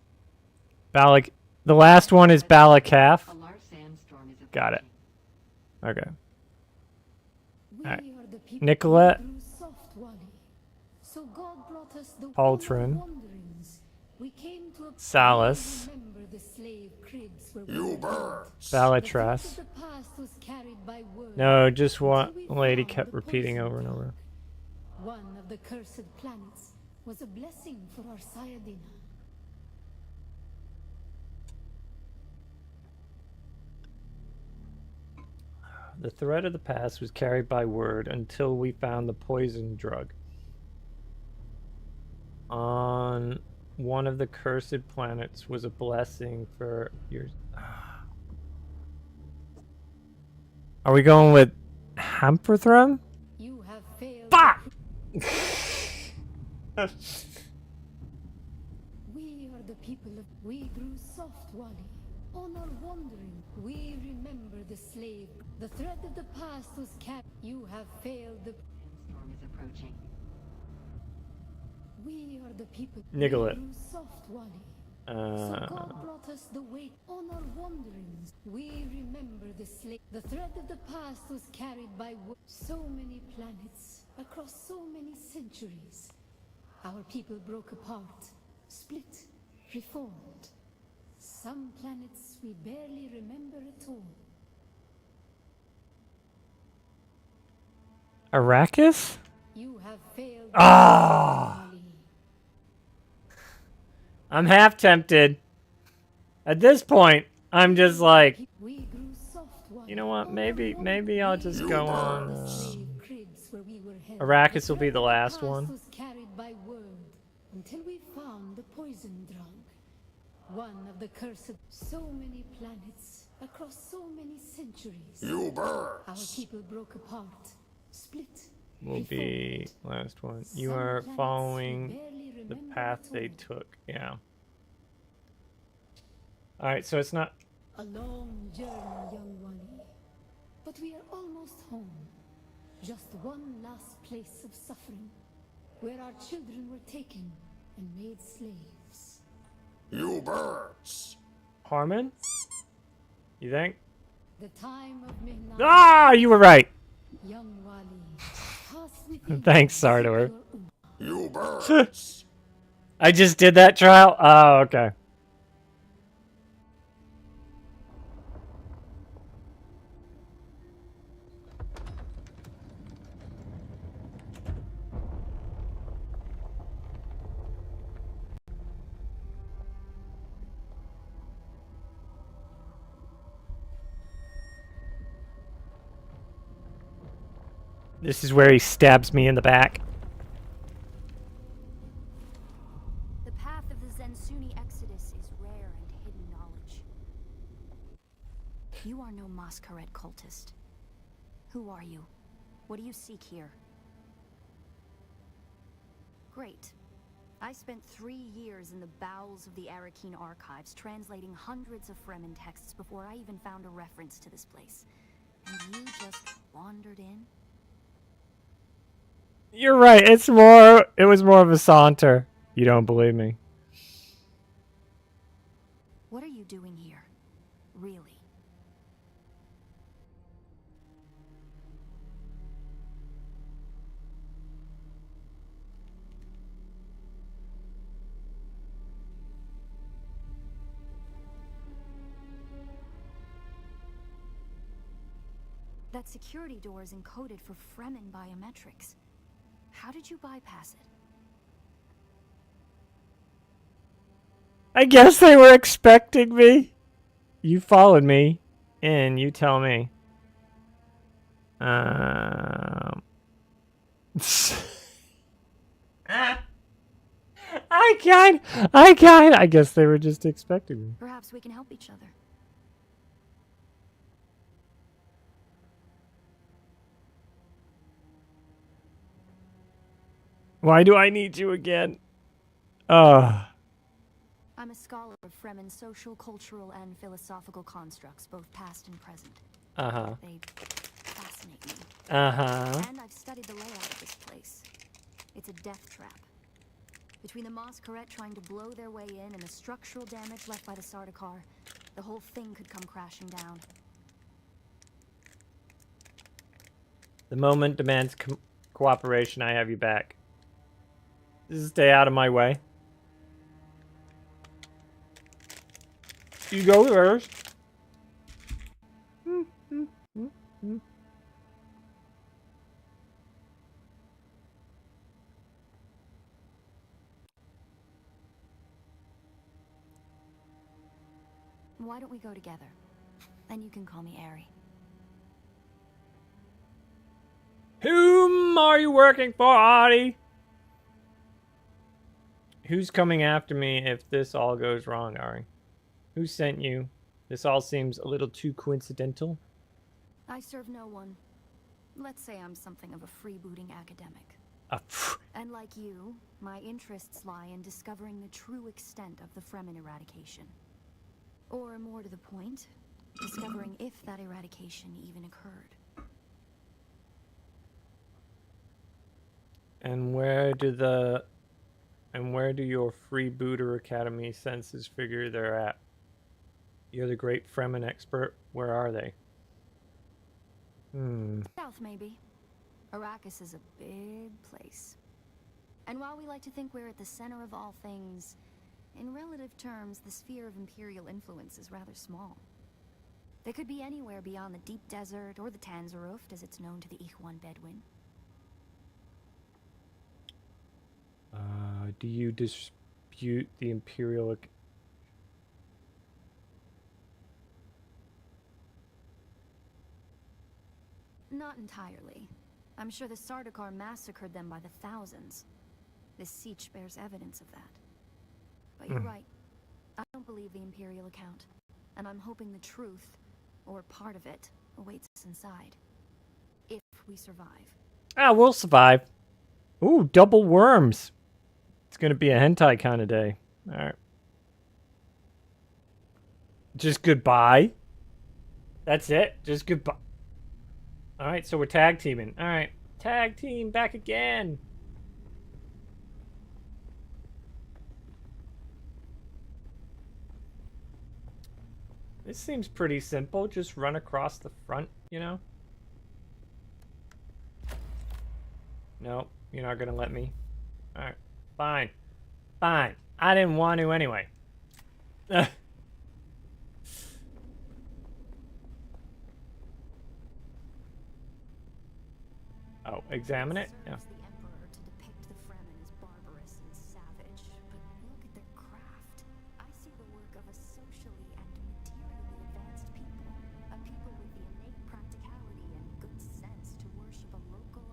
A: Balak. The last one is Balakaf.
B: A large sandstorm is
A: Got it.
B: approaching.
A: Okay. Alright. Nicolette.
E: So God brought us the
A: Poltron.
E: wanderings. We came to a
A: Salas.
E: remember the slave cribs where we
H: You
E: were
H: birds.
A: Balatras.
E: The past was carried by word.
A: No, just one lady kept repeating over and over.
E: One of the cursed planets was a blessing for our Sayadina.
A: The thread of the past was carried by word until we found the poison drug. On one of the cursed planets was a blessing for years. Are we going with Hamperthrum?
E: You have failed.
A: Fuck!
E: We are the people of. We grew soft, Wali. On our wandering, we remember the slave. The thread of the past was carried. You have failed. The
B: Storm is approaching.
E: we are the people.
A: Nicolette.
E: We grew soft, Wali. So God brought us the weight on our wanderings. We remember the slave. The thread of the past was carried by so many planets across so many centuries. Our people broke apart, split, reformed. Some planets we barely remember at all.
A: Arrakis?
E: You have failed.
A: Ah! I'm half tempted. At this point, I'm just like, you know what? Maybe I'll just go on. Arrakis will be the last one.
E: Was carried by word until we found the poison drug. One of the cursed. So many planets across so many centuries.
H: You
E: Our
H: birds.
E: people broke apart, split.
A: Will be last one. You are following the path they took. Yeah. Alright, so it's not.
E: A long journey, young Wali. But we are almost home. Just one last place of suffering, where our children were taken and made slaves.
H: You birds.
A: Harmon? You think?
E: The time of midnight.
A: Ah, you were right.
E: Young Wali. pass with
A: Thanks, Sardor.
E: your
H: You birds.
A: I just did that trial? Oh, okay. This is where he stabs me in the back.
J: The path of the Zensuni Exodus is rare and hidden knowledge. You are no Masquerade cultist. Who are you? What do you seek here? Great. I spent 3 years in the bowels of the Arakeen archives, translating hundreds of Fremen texts before I even found a reference to this place. And you just wandered in?
A: You're right. It was more of a saunter. You don't believe me.
J: What are you doing here? Really? That security door is encoded for Fremen biometrics. How did you bypass it?
A: I guess they were expecting me. You followed me in. You tell me. I can't. I guess they were just expecting me.
J: Perhaps we can help each other.
A: Why do I need you again?
J: I'm a scholar of Fremen social, cultural, and philosophical constructs, both past and present.
A: Uh-huh.
J: They fascinate me.
A: Uh-huh.
J: And I've studied the layout of this place. It's a death trap. Between the Masquerade trying to blow their way in and the structural damage left by the Sardaukar, the whole thing could come crashing down.
A: The moment demands cooperation. I have you back. Just stay out of my way. You go first.
J: Why don't we go together? Then you can call me Ari.
A: Whom are you working for, Artie? Who's coming after me if this all goes wrong, Ari? Who sent you? This all seems a little too coincidental.
J: I serve no one. Let's say I'm something of a freebooting academic. And like you, my interests lie in discovering the true extent of the Fremen eradication. Or more to the point, discovering if that eradication even occurred.
A: And where do your freebooter academy senses figure they're at? You're the great Fremen expert. Where are they?
J: South, maybe. Arrakis is a big place. And while we like to think we're at the center of all things, in relative terms, the sphere of Imperial influence is rather small. They could be anywhere beyond the deep desert or the Tanzaruft, as it's known to the Ikhwan Bedouin.
A: Do you dispute the Imperial...
J: Not entirely. I'm sure the Sardaukar massacred them by the thousands. This siege bears evidence of that. But you're right. I don't believe the Imperial account. And I'm hoping the truth, or part of it, awaits us inside. If we survive.
A: Ah, we'll survive. Ooh, double worms. It's gonna be a hentai kind of day. Alright. Just goodbye? That's it? Just goodbye? Alright, so we're tag teaming. Alright. Tag team back again. This seems pretty simple. Just run across the front, you know? No, you're not gonna let me. Alright. Fine. Fine. I didn't want to anyway. Oh, examine it? Yeah.
J: The Emperor to depict the Fremen as barbarous and savage, but look at their craft. I see the work of a socially and materially advanced people, a people with the innate practicality and good sense to worship a local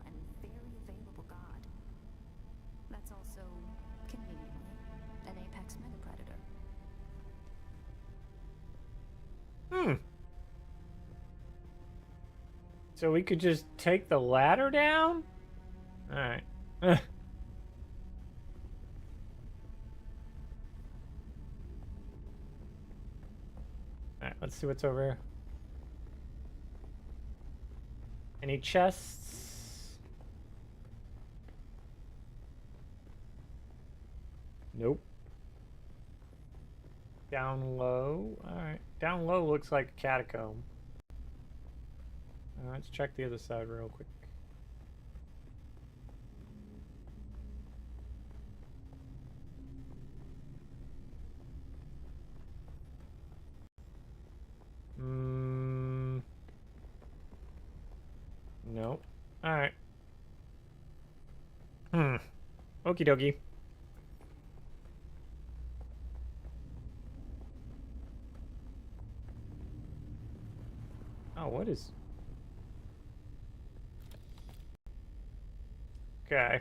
A: So we could just take the ladder down? Alright. Alright, let's see what's over here. Any chests? Nope. Down low? Alright. Down low looks like a catacomb. Let's check the other side real quick. Nope. Alright. Okie dokie. Oh, what is... Okay.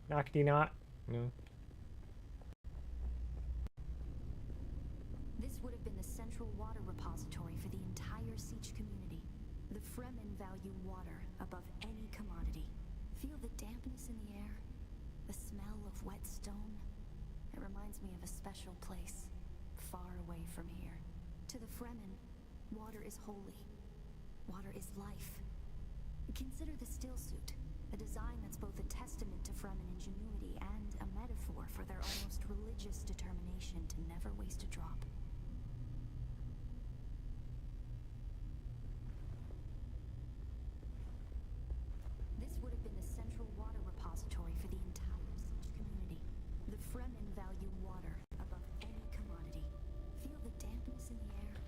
A: Knockety knot? No.
J: This would have been the central water repository for the entire Siege community. The Fremen value water above any commodity. Feel the dampness in the air? The smell of wet stone? It reminds me of a special place, far away from here. To the Fremen, water is holy. Water is life. Consider the still suit, a design that's both a testament to Fremen ingenuity and a metaphor for their almost religious determination to never waste a drop. This would have been the central water repository for the entire Siege community. The Fremen value water above any commodity. Feel the dampness in the air?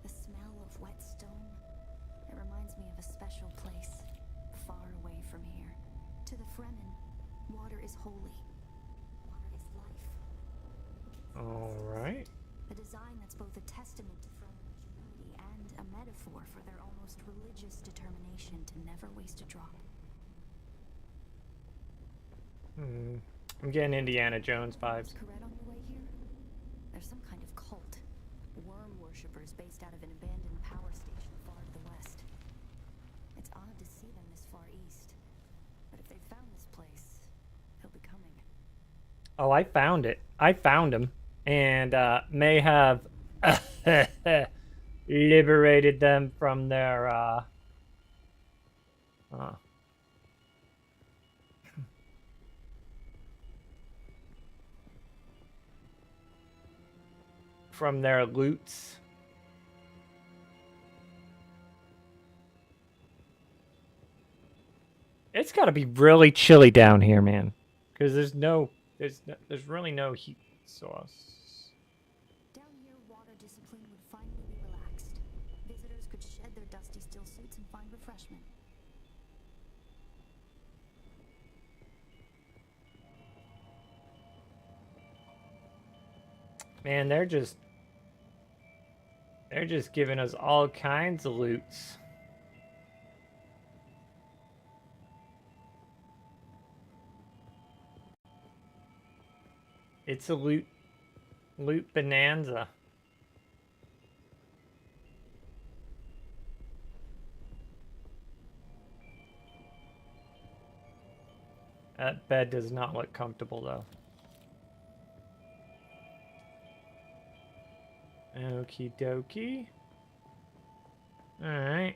J: The smell of wet stone? It reminds me of a special place, far away from here. To the Fremen, water is holy. Water is life.
A: Alright.
J: A design that's both a testament to Fremen ingenuity and a metaphor for their almost religious determination to never waste a drop.
A: I'm getting Indiana Jones vibes.
J: Correct on your way here? There's some kind of cult. Worm worshippers based out of an abandoned power station far to the west. It's odd to see them this far east. But if they found this place, they'll be coming.
A: Oh, I found it. I found him. And may have liberated them from their from their loots. It's got to be really chilly down here, man, because there's really no heat source.
J: Down here, water discipline would finally be relaxed. Visitors could shed their dusty still suits and find refreshment.
A: Man, they're just giving us all kinds of loots. It's a loot bonanza. That bed does not look comfortable though. Okie dokie. Alright.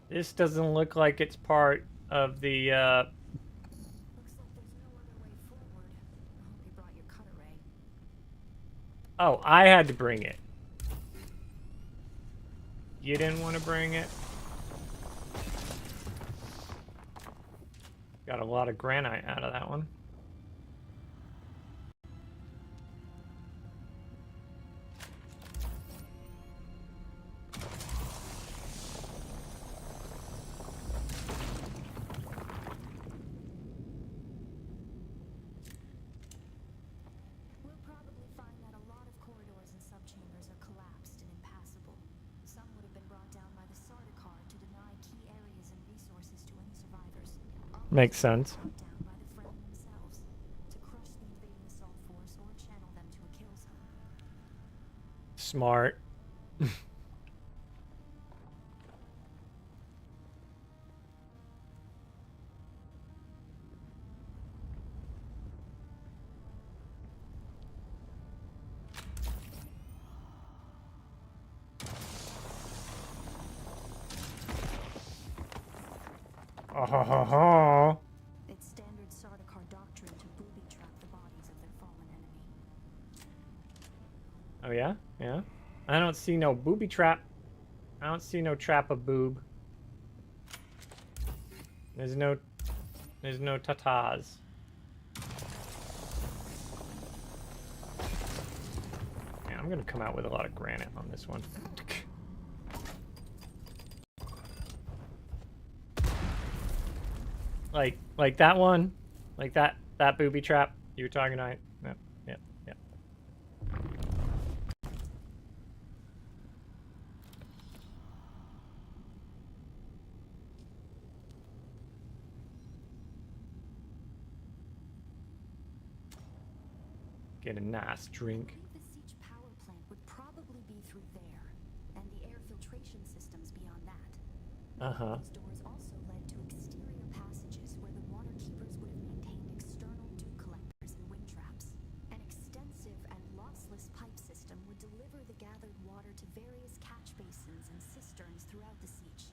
A: This doesn't look like it's part of the
J: Looks like there's no other way forward. I hope you brought your cutter ray.
A: Oh, I had to bring it. You didn't want to bring it? Got a lot of granite out of that one. Makes sense. smart. Oh.
J: It's standard Sardaukar doctrine to booby trap the bodies of their fallen enemy.
A: Oh yeah? Yeah? I don't see no booby trap. I don't see no trap of boob. There's no tatas. Yeah, I'm gonna come out with a lot of granite on this one. Like that one? Like that booby trap you were talking about? Yep, yep, yep. Get a nice drink.
J: I believe the siege power plant would probably be through there, and the air filtration systems beyond that.
A: Uh-huh.
J: Those doors also led to exterior passages where the water keepers would have maintained external dew collectors and wind traps. An extensive and lossless pipe system would deliver the gathered water to various catch basins and cisterns throughout the siege.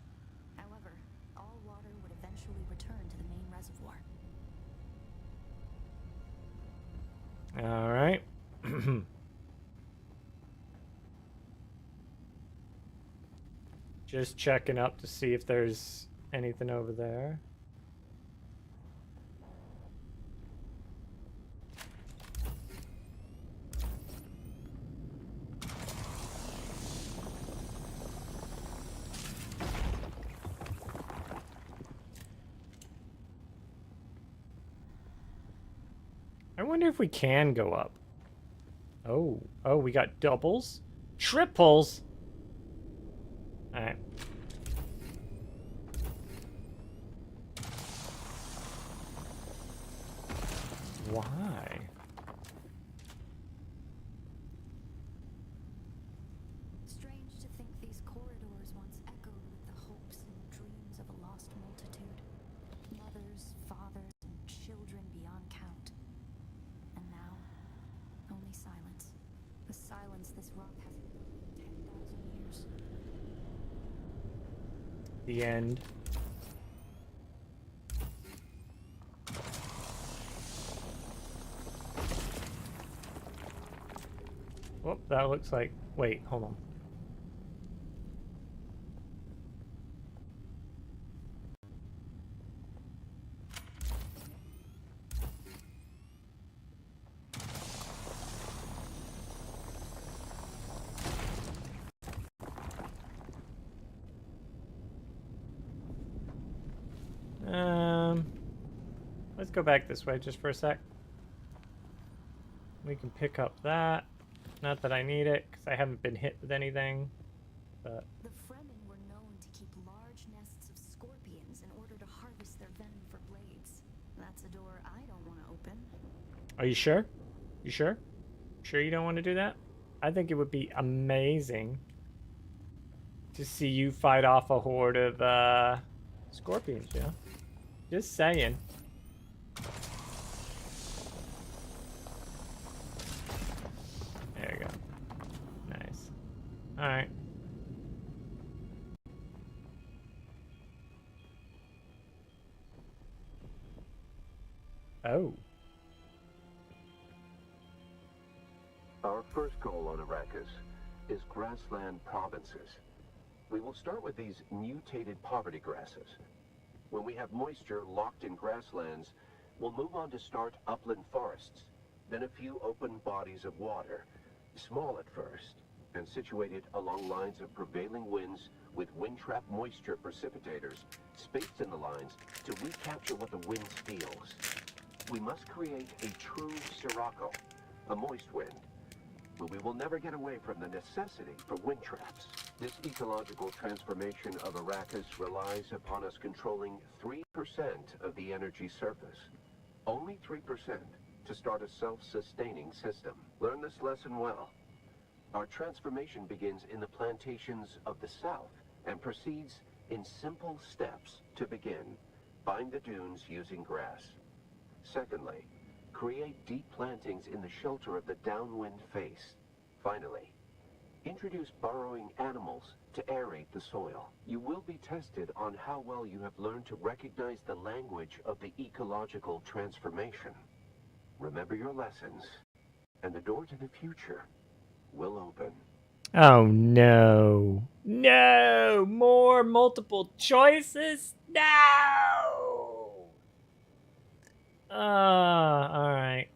J: However, all water would eventually return to the main reservoir.
A: All right. Just checking up to see if there's anything over there. I wonder if we can go up. Oh, we got doubles? Triples? Alright. Why?
J: Strange to think these corridors once echoed with the hopes and dreams of a lost multitude. Mothers, fathers, and children beyond count. And now, only silence. The silence this rock hasn't known in 10,000 years.
A: The end. Whoop, that looks like... Wait, hold on. Let's go back this way just for a sec. We can pick up that. Not that I need it, because I haven't been hit with anything. But
J: The Fremen were known to keep large nests of scorpions in order to harvest their venom for blades. That's a door I don't want to open.
A: are you sure? You sure? Sure you don't want to do that? I think it would be amazing to see you fight off a horde of scorpions, you know? Just saying. There you go. Nice. Alright. Oh.
D: Our first goal on Arrakis is grassland provinces. We will start with these mutated poverty grasses. When we have moisture locked in grasslands, we'll move on to start upland forests, then a few open bodies of water, small at first, and situated along lines of prevailing winds with wind-trap moisture precipitators spaced in the lines to recapture what the wind steals. We must create a true sirocco, a moist wind, but we will never get away from the necessity for wind traps. This ecological transformation of Arrakis relies upon us controlling 3% of the energy surface. Only 3% to start a self-sustaining system. Learn this lesson well. Our transformation begins in the plantations of the south and proceeds in simple steps. To begin, bind the dunes using grass. Secondly, create deep plantings in the shelter of the downwind face. Finally, introduce burrowing animals to aerate the soil. You will be tested on how well you have learned to recognize the language of the ecological transformation. Remember your lessons, and the door to the future will open.
A: Oh no. No! More multiple choices? No! Alright.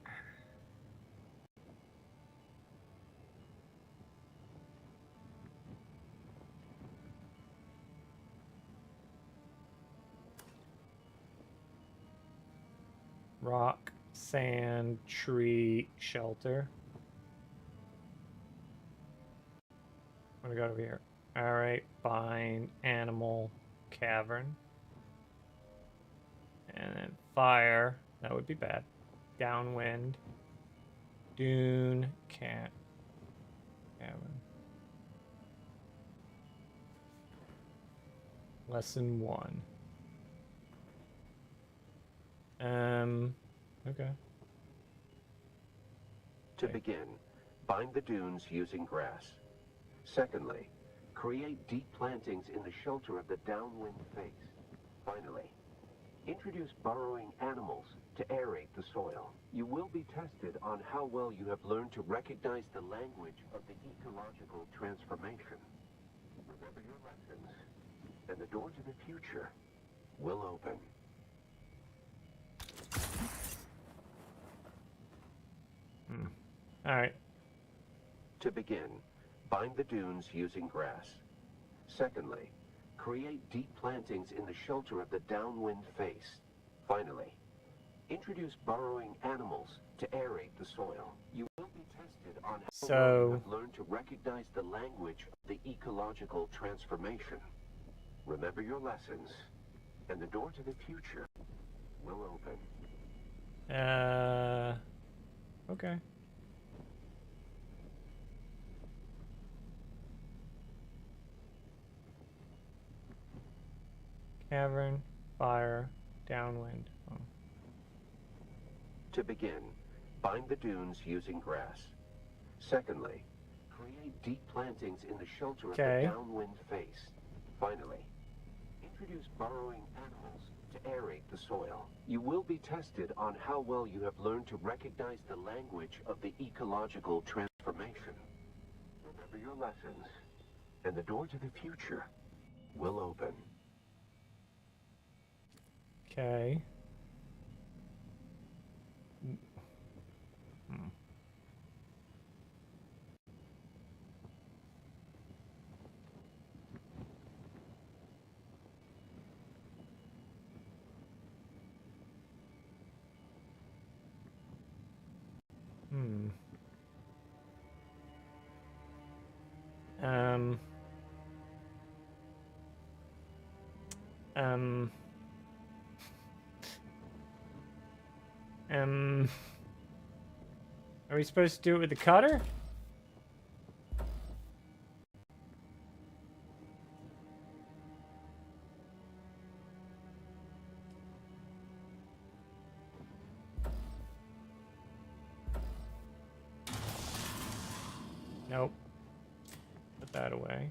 A: Rock, sand, tree, shelter. I'm gonna go over here. Alright, bind, animal, cavern. And then fire. That would be bad. Downwind. Dune, cat, cavern. Lesson 1. Okay.
D: To begin, bind the dunes using grass. Secondly, create deep plantings in the shelter of the downwind face. Finally, introduce burrowing animals to aerate the soil. You will be tested on how well you have learned to recognize the language of the ecological transformation. Remember your lessons, and the door to the future will open.
A: Alright.
D: To begin, bind the dunes using grass. Secondly, create deep plantings in the shelter of the downwind face. Finally, introduce burrowing animals to aerate the soil. You will be tested on how well you have learned to recognize the language of the ecological transformation. Remember your lessons, and the door to the future will open.
A: Okay. Cavern, fire, downwind. Oh.
D: To begin, bind the dunes using grass. Secondly, create deep plantings in the shelter of the downwind face. Finally, introduce burrowing animals to aerate the soil. You will be tested on how well you have learned to recognize the language of the ecological transformation. Remember your lessons, and the door to the future will open.
A: Okay. Are we supposed to do it with the cutter? Nope. Put that away.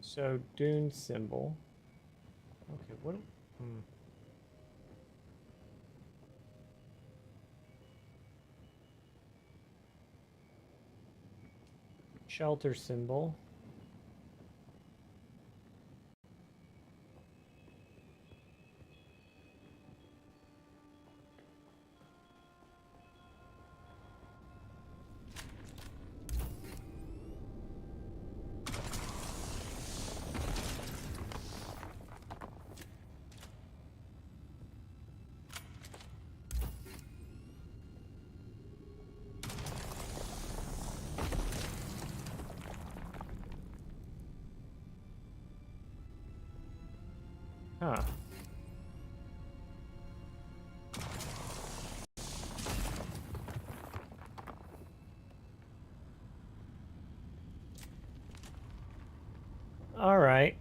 A: So, dune symbol. Okay, what? Shelter symbol. Huh. All right.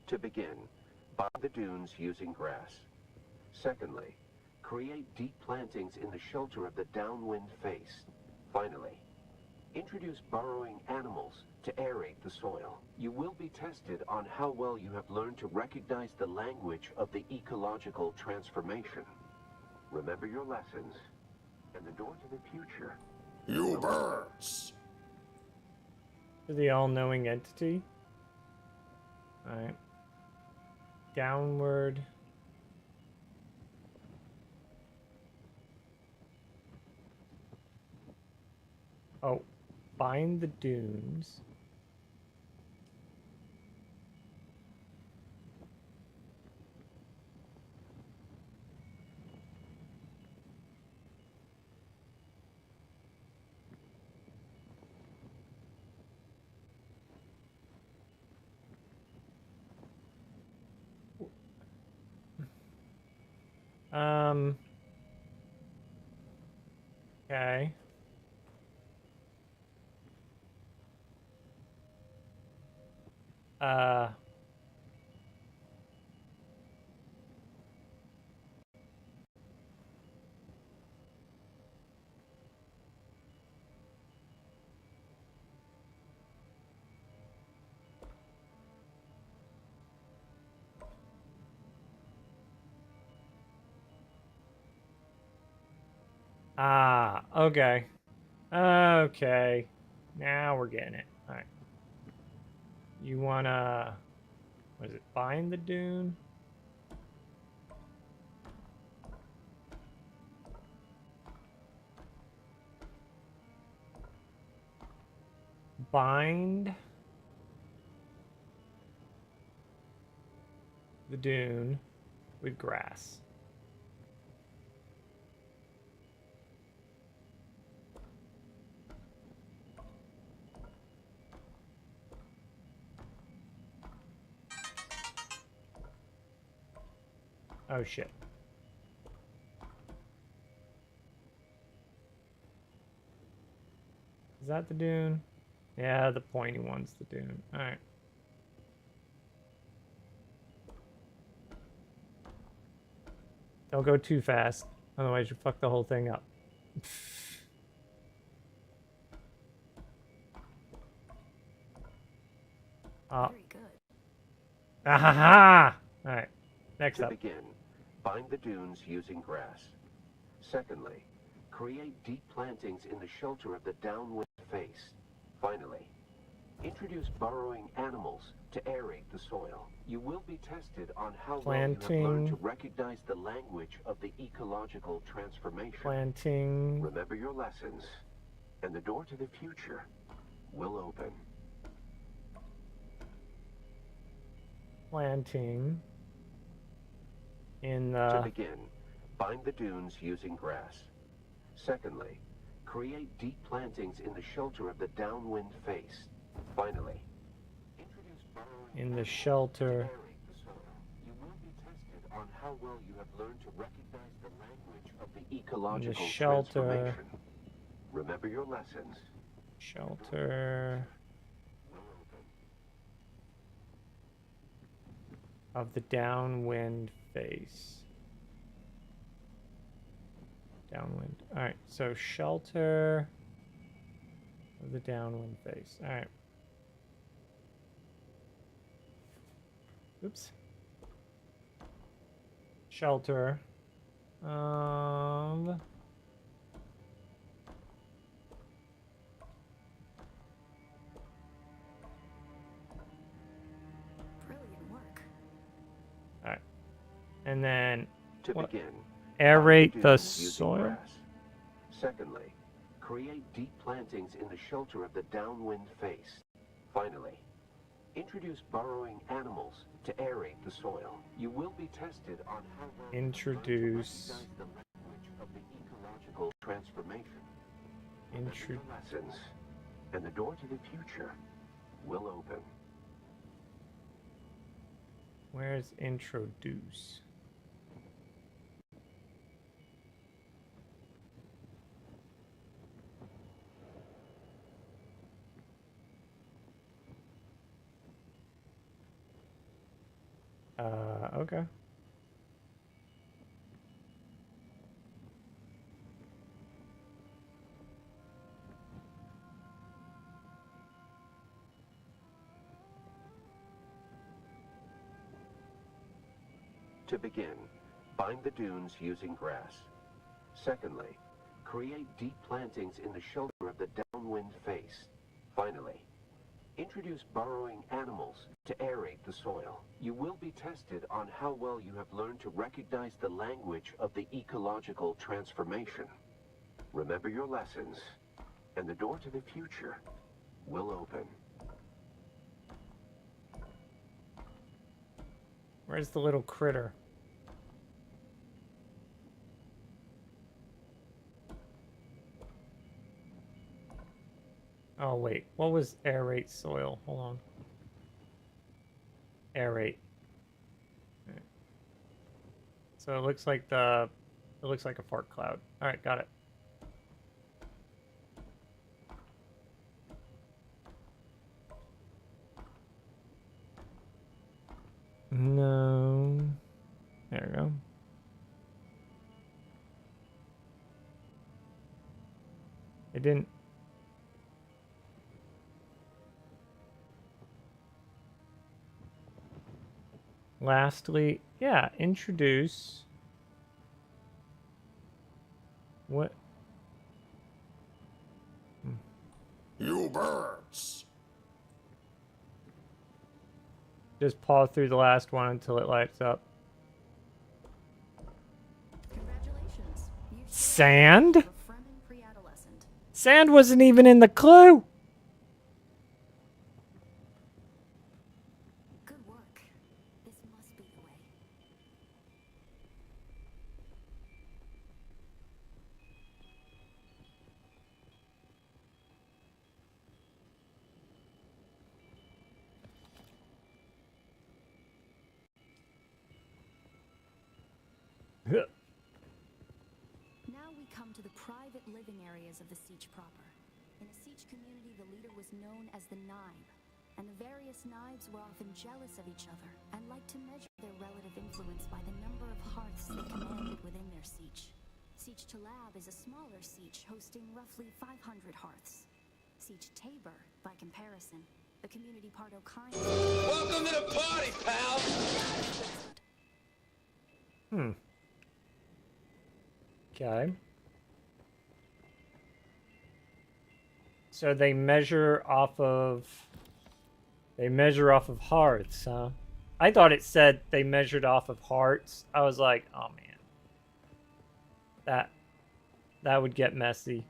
D: To begin, bind the dunes using grass. Secondly, create deep plantings in the shelter of the downwind face. Finally, introduce burrowing animals to aerate the soil. You will be tested on how well you have learned to recognize the language of the ecological transformation. Remember your lessons, and the door to the future.
H: You birds.
A: The all-knowing entity. All right. Downward. Oh, bind the dunes. Okay. Uh. Ah, okay. Okay. Now we're getting it. All right. You wanna, what is it, bind the dune? Bind the dune with grass. Oh shit. Is that the dune? Yeah, the pointy one's the dune. Alright. Don't go too fast, otherwise you fuck the whole thing up. Oh.
J: Very good.
A: Ahaha! Alright. Next up.
D: To begin, bind the dunes using grass. Secondly, create deep plantings in the shelter of the downwind face. Finally, introduce burrowing animals to aerate the soil. You will be tested on how well you have learned to recognize the language of the ecological transformation.
A: Planting.
D: Remember your lessons, and the door to the future will open.
A: Planting. In
D: To
A: the...
D: begin, bind the dunes using grass. Secondly, create deep plantings in the shelter of the downwind face. Finally, introduce burrowing
A: in the
D: animals
A: shelter.
D: to aerate the soil. You will be tested on how well you have learned to recognize the language of the ecological
A: shelter.
D: transformation. Remember your lessons.
A: Shelter of the downwind face. Downwind. Alright, so shelter of the downwind face. Alright. Oops. Shelter of
J: Brilliant work.
A: Alright. And then
D: To
A: what?
D: begin,
A: Aerate
D: bind
A: the
D: dunes using
A: soil?
D: grass. Secondly, create deep plantings in the shelter of the downwind face. Finally, introduce burrowing animals to aerate the soil. You will be tested on how well
A: Introduce.
D: you recognize the language of the ecological transformation. Lessons, and the door to the future will open.
A: Where's introduce? Okay.
D: To begin, bind the dunes using grass. Secondly, create deep plantings in the shelter of the downwind face. Finally, introduce burrowing animals to aerate the soil. You will be tested on how well you have learned to recognize the language of the ecological transformation. Remember your lessons, and the door to the future will open.
A: Where's the little critter? Oh wait, what was aerate soil? Hold on. Aerate. Okay. So it looks like a fart cloud. All right, got it. No. There we go. It didn't. Lastly, yeah, introduce. What?
H: You birds.
A: Just paw through the last one until it lights up.
J: Congratulations. You
A: Sand?
J: a Fremen pre-adolescent.
A: Sand wasn't even in the clue.
J: Good work. This must be the way. Now we come to the private living areas of the Siege proper. In the Siege community, the leader was known as the Naib, and the various Naibs were often jealous of each other and liked to measure their relative influence by the number of hearths they commanded within their Siege. Siege Talab is a smaller Siege, hosting roughly 500 hearths. Siege Tabor, by comparison, the community part O'Kine.
F: Welcome to the party, pal!
A: Okay. So they measure off of hearts, huh? I thought it said they measured off of hearts. I was like, oh man. That would get messy.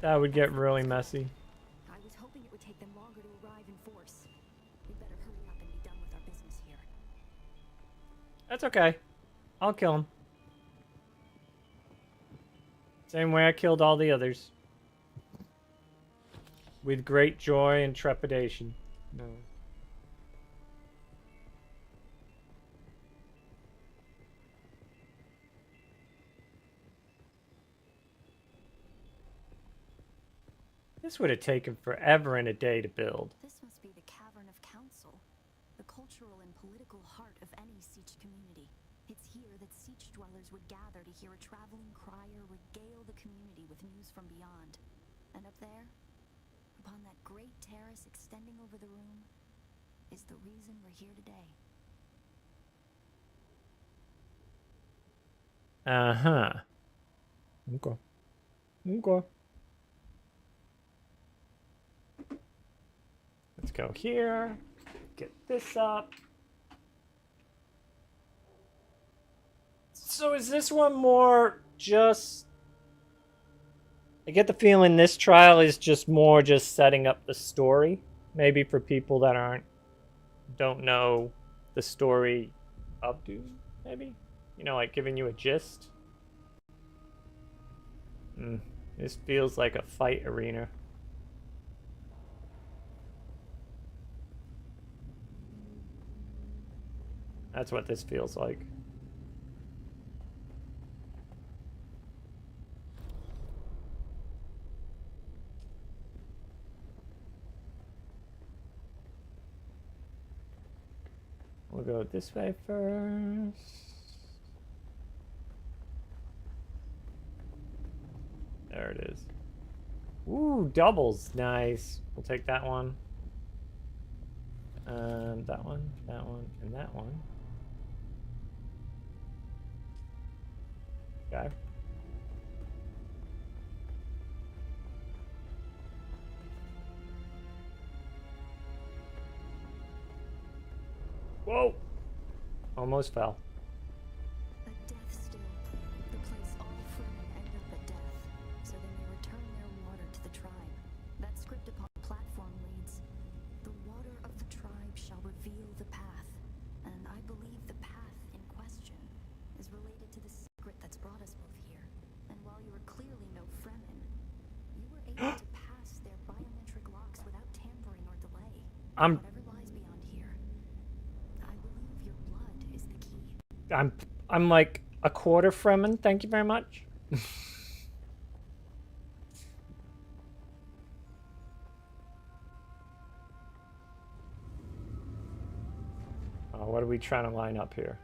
A: That would get really messy.
J: I was hoping it would take them longer to arrive in force. We better hurry up and be done with our business here.
A: That's okay. I'll kill him. Same way I killed all the others. With great joy and trepidation. No. This would have taken forever and a day to build.
J: This must be the Cavern of Council, the cultural and political heart of any Siege community. It's here that Siege dwellers would gather to hear a traveling crier regale the community with news from beyond. And up there, upon that great terrace extending over the room, is the reason we're here today.
A: Uh-huh. Okay. Okay. Let's go here. Get this up. So is this one more just... I get the feeling this trial is just more just setting up the story. Maybe for people that don't know the story of Dune, maybe? You know, like giving you a gist. This feels like a fight arena. That's what this feels like. go this way first. There it is. Ooh, doubles. Nice. We'll take that one. That one, and that one. Okay. Whoa! Almost fell.
J: A death still. The place all Fremen end up at death, so they may return their water to the tribe. That script upon the platform reads, "The water of the tribe shall reveal the path." And I believe the path in question is related to the secret that's brought us both here. And while you are clearly no Fremen, you were able to pass their biometric locks without tampering or delay. Whatever lies beyond here, I believe your blood is the key.
A: I'm like a quarter Fremen. Thank you very much. What are we trying to line up here?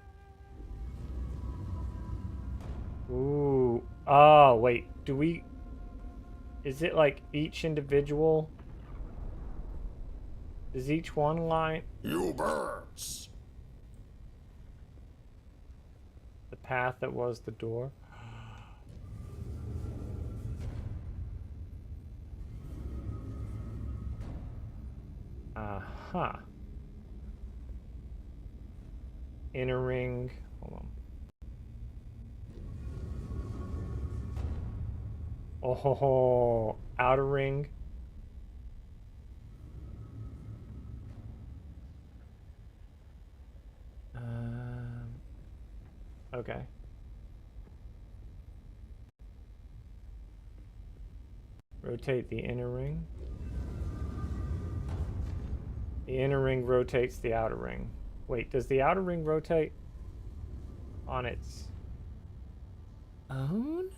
A: Ooh. Oh, wait. Do we... Is it like each individual? Is each one line?
H: You birds!
A: The path that was the door? Uh-huh. Inner ring. Hold on. Oh, ho, ho. Outer ring. Okay. Rotate the inner ring. The inner ring rotates the outer ring. Wait, does the outer ring rotate on its own?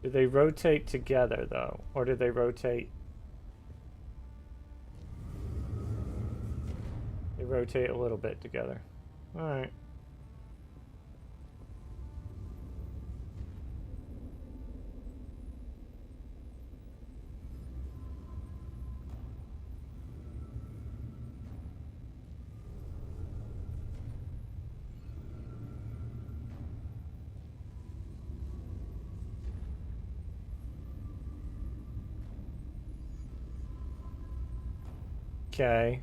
A: Do they rotate together, though? Or do they rotate... They rotate a little bit together. Alright. Okay,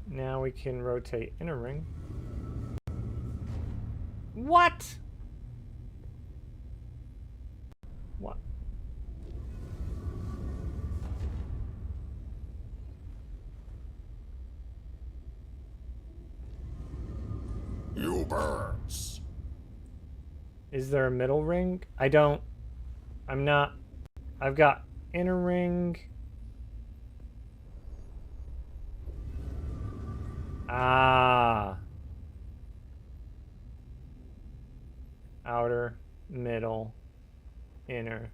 A: now we can rotate inner ring. What? What?
H: You birds!
A: Is there a middle ring? I don't... I'm not... I've got inner ring... Ah. Outer, middle, inner.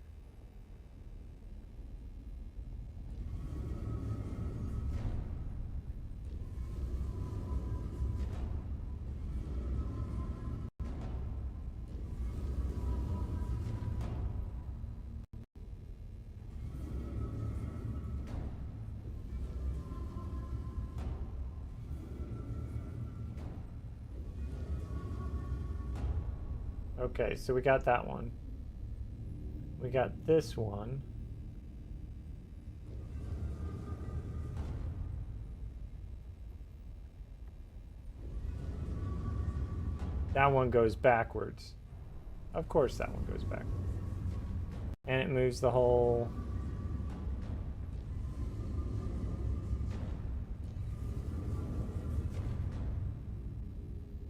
A: Okay, so we got that one. We got this one. That one goes backwards. Of course that one goes backwards. And it moves the whole...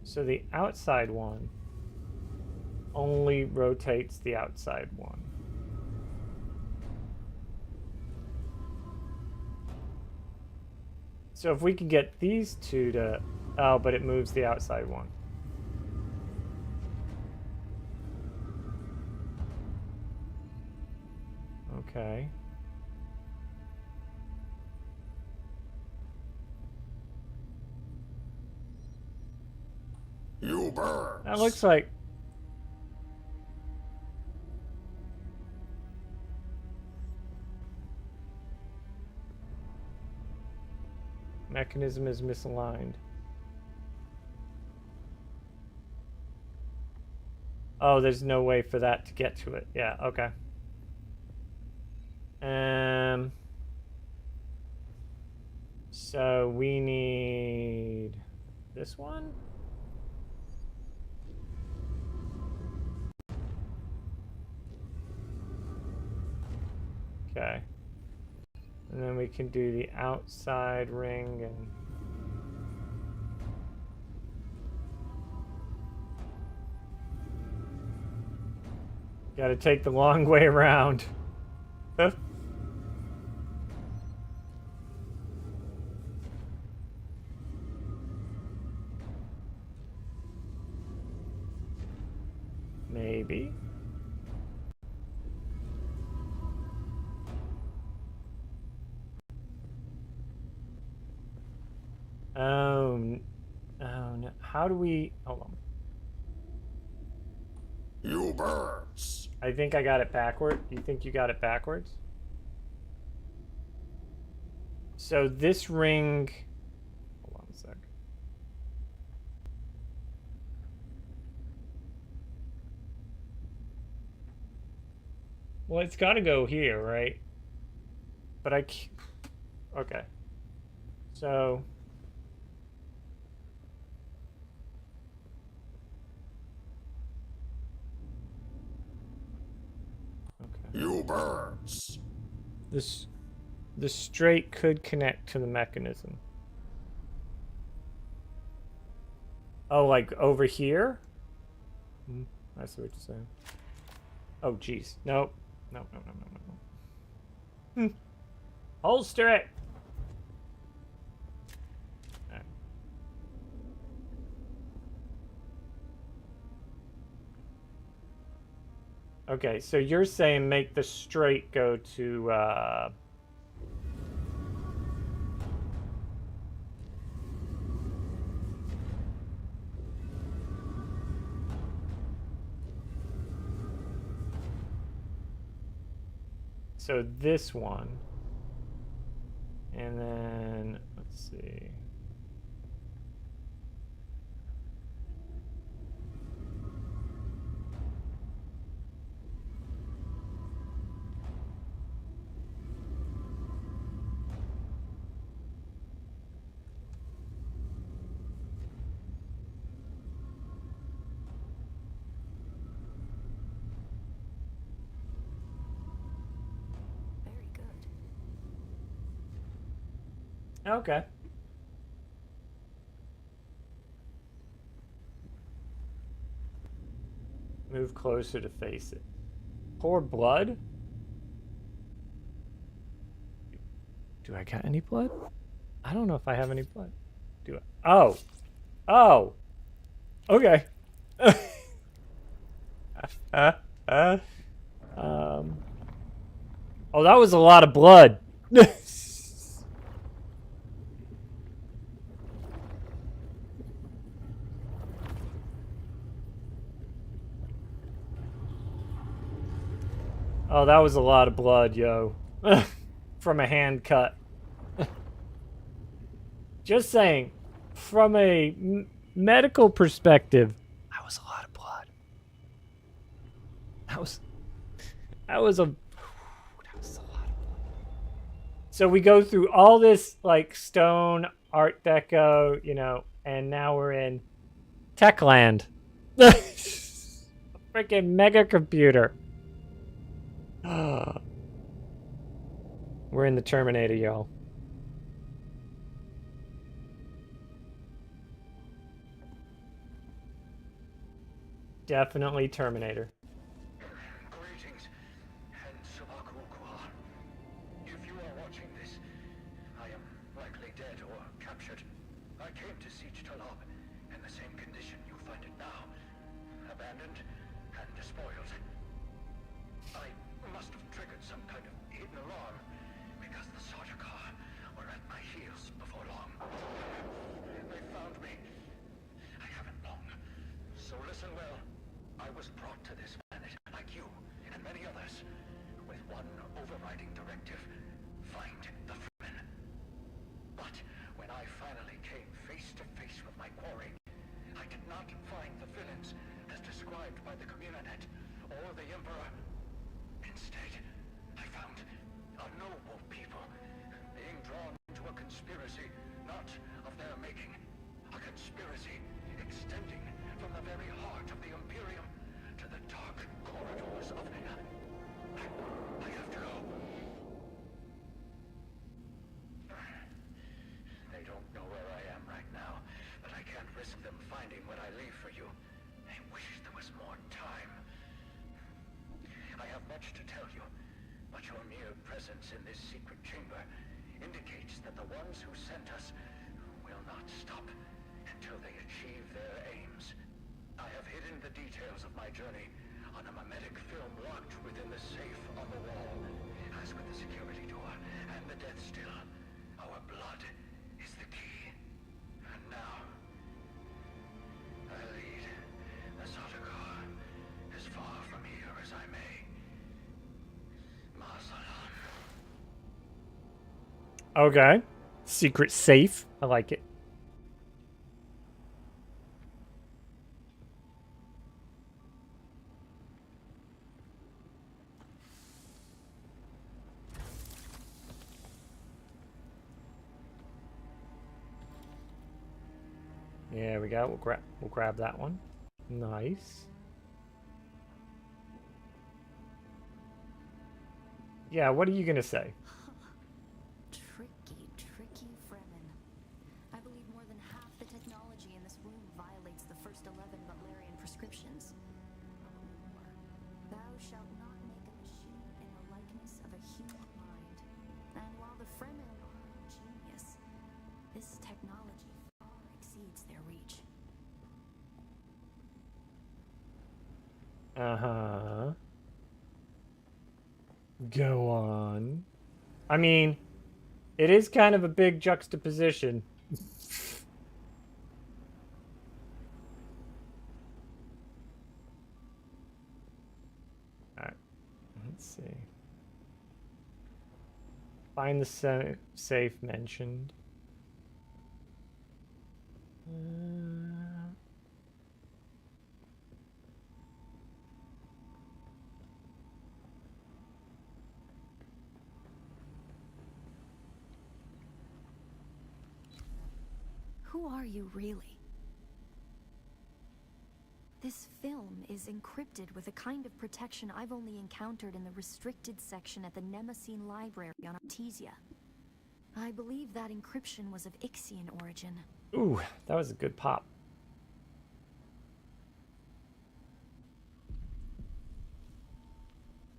A: So the outside one only rotates the outside one. So if we could get these two to... Oh, but it moves the outside one. Okay.
H: You birds.
A: That looks like... Mechanism is misaligned. Oh, there's no way for that to get to it. Yeah, okay. So we need this one? Okay. And then we can do the outside ring and... Gotta take the long way around. Maybe. Oh no. How do we... Hold on.
H: You birds.
A: I think I got it backward. You think you got it backwards? So this ring... Hold on a sec. Well, it's got to go here, right? But I can't... Okay. So...
H: You birds.
A: The straight could connect to the mechanism. Oh, like over here? I see what you're saying. Oh, jeez. Nope. No. Holster it! Right. Okay, so you're saying make the straight go to, So this one. And then, let's see. Okay. Move closer to face it. Pour blood? Do I got any blood? I don't know if I have any blood. Do I? Oh. Oh. Okay. Oh, that was a lot of blood. Oh, that was a lot of blood, yo. From a hand cut. Just saying, from a medical perspective, that was a lot of blood. That was a lot of blood. So we go through all this, like, stone, Art Deco, you know, and now we're in Techland. Freaking mega computer. We're in the Terminator, y'all. Definitely Terminator.
I: Greetings, and Sabakukwa. If you are watching this, I am likely dead or spoiled. I must have triggered some kind of hidden alarm, because the Sardaukar were at my heels before long. They found me. I haven't long. So listen well. I was brought to this planet, like you and many others, with one overriding directive: find the Fremen. But when I finally came face to face with my quarry, I did not find the villains as described by the Communinet or the Emperor. Instead, I found a noble people being drawn into a conspiracy not of their making. A conspiracy extending from the very heart of the Imperium to the dark corridors of... I have to go. They don't know where I am right now, but I can't risk them finding what I leave for you. I wish there was more time. I have much to tell you, but your mere presence in this secret chamber indicates that the ones who sent us will not stop until they achieve their aims. I have hidden the details of my journey on a mimetic film locked within the safe on the wall. As with the security door and the death still, our blood is the key. And now, I lead the Sardaukar as far from here as I may. Masalan.
A: Okay. Secret safe. I like it. Yeah, we go. We'll grab that one. Nice. Yeah, what are you gonna say?
J: Tricky Fremen. I believe more than half the technology in this room violates the first 11 Butlerian prescriptions. Thou shalt not make a machine in the likeness of a human mind. And while the Fremen are ingenious, this technology far exceeds their reach.
A: Uh-huh. Go on. I mean, it is kind of a big juxtaposition. Alright, let's see. Find the safe mentioned.
J: Who are you really? This film is encrypted with a kind of protection I've only encountered in the restricted section at the Nemesine Library on Artesia. I believe that encryption was of Ixian origin.
A: Ooh, that was a good pop.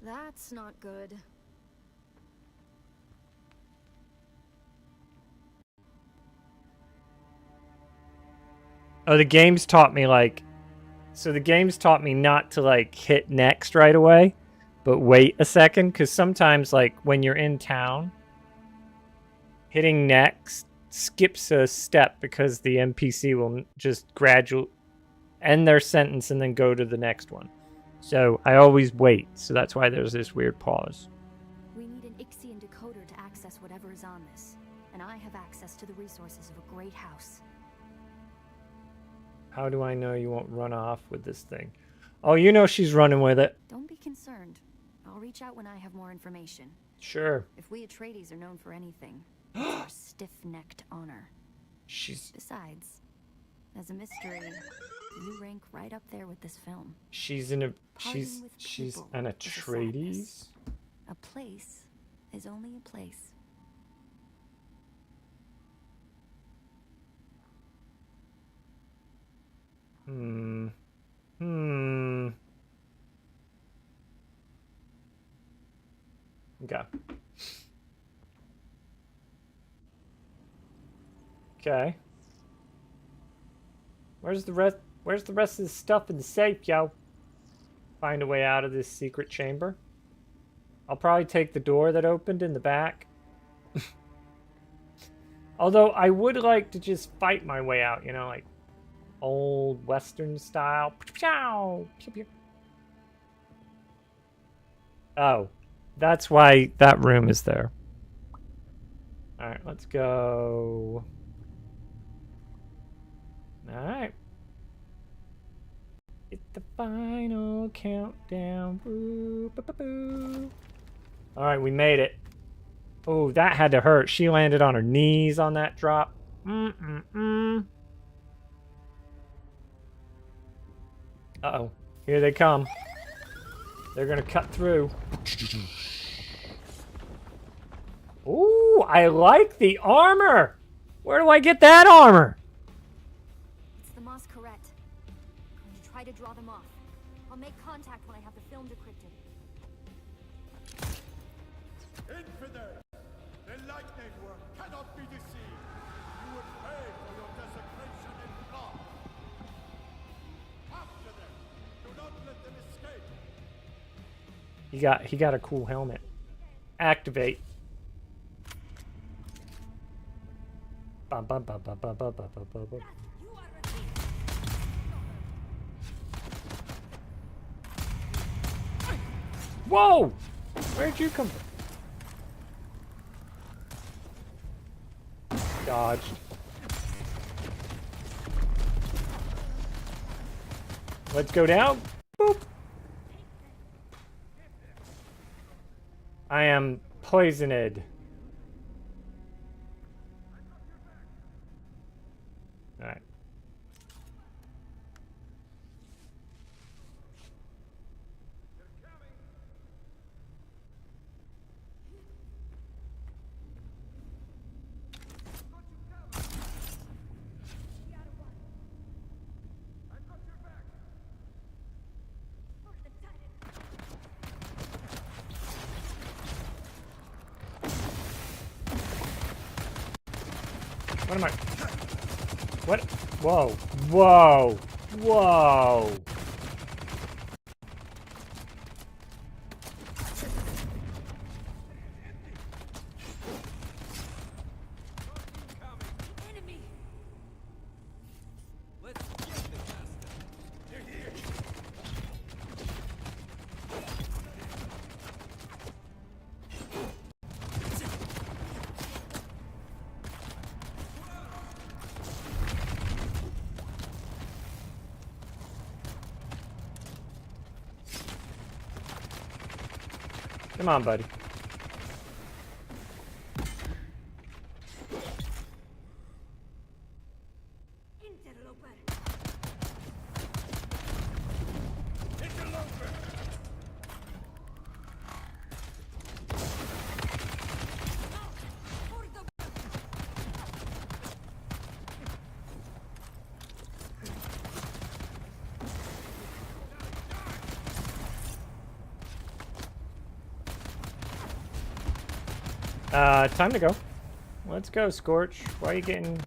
J: That's not good.
A: Oh, the game's taught me, like... So the game's taught me not to, like, hit next right away, but wait a second, because sometimes, like, when you're in town, hitting next skips a step because the NPC will just gradually end their sentence and then go to the next one. So I always wait, so that's why there's this weird pause.
J: We need an Ixian decoder to access whatever is on this, and I have access to the resources of a great house.
A: How do I know you won't run off with this thing? Oh, you know she's running with it.
J: Don't be concerned. I'll reach out when I have more information.
A: Sure.
J: If we Atreides are known for anything, it's our stiff-necked honor. Besides, as a mystery, you rank right up there with this film.
A: She's an Atreides?
J: A place is only a place. Okay. Okay. Where's the rest of the stuff in the safe, yo?
A: find a way out of this secret chamber. I'll probably take the door that opened in the back. Although I would like to just fight my way out, you know, like old Western style. Oh, that's why that room is there. Alright, let's go. Alright. It's the final countdown. Boo, boo, boo, boo. Alright, we made it. Oh, that had to hurt. She landed on her knees on that drop. Uh-oh. Here they come. They're gonna cut through. Ooh, I like the armor! Where do I get that armor?
J: It's the Masquerade. I'm going to try to draw them off. I'll make contact when I have the film decrypted.
H: Infidel! The lightning work cannot be deceived. You will pay for your desecration in blood. After them, do not let them escape.
A: He got a cool helmet. Activate. Bum, bum, bum, bum, bum, bum, bum, bum, bum, bum. Whoa! Where'd you come from? Dodged. Let's go down. Boop. I am poisoned. Alright. What am I? What? Whoa. Whoa. Whoa. Come on, buddy. Time to go. Let's go, Scorch. Why are you getting...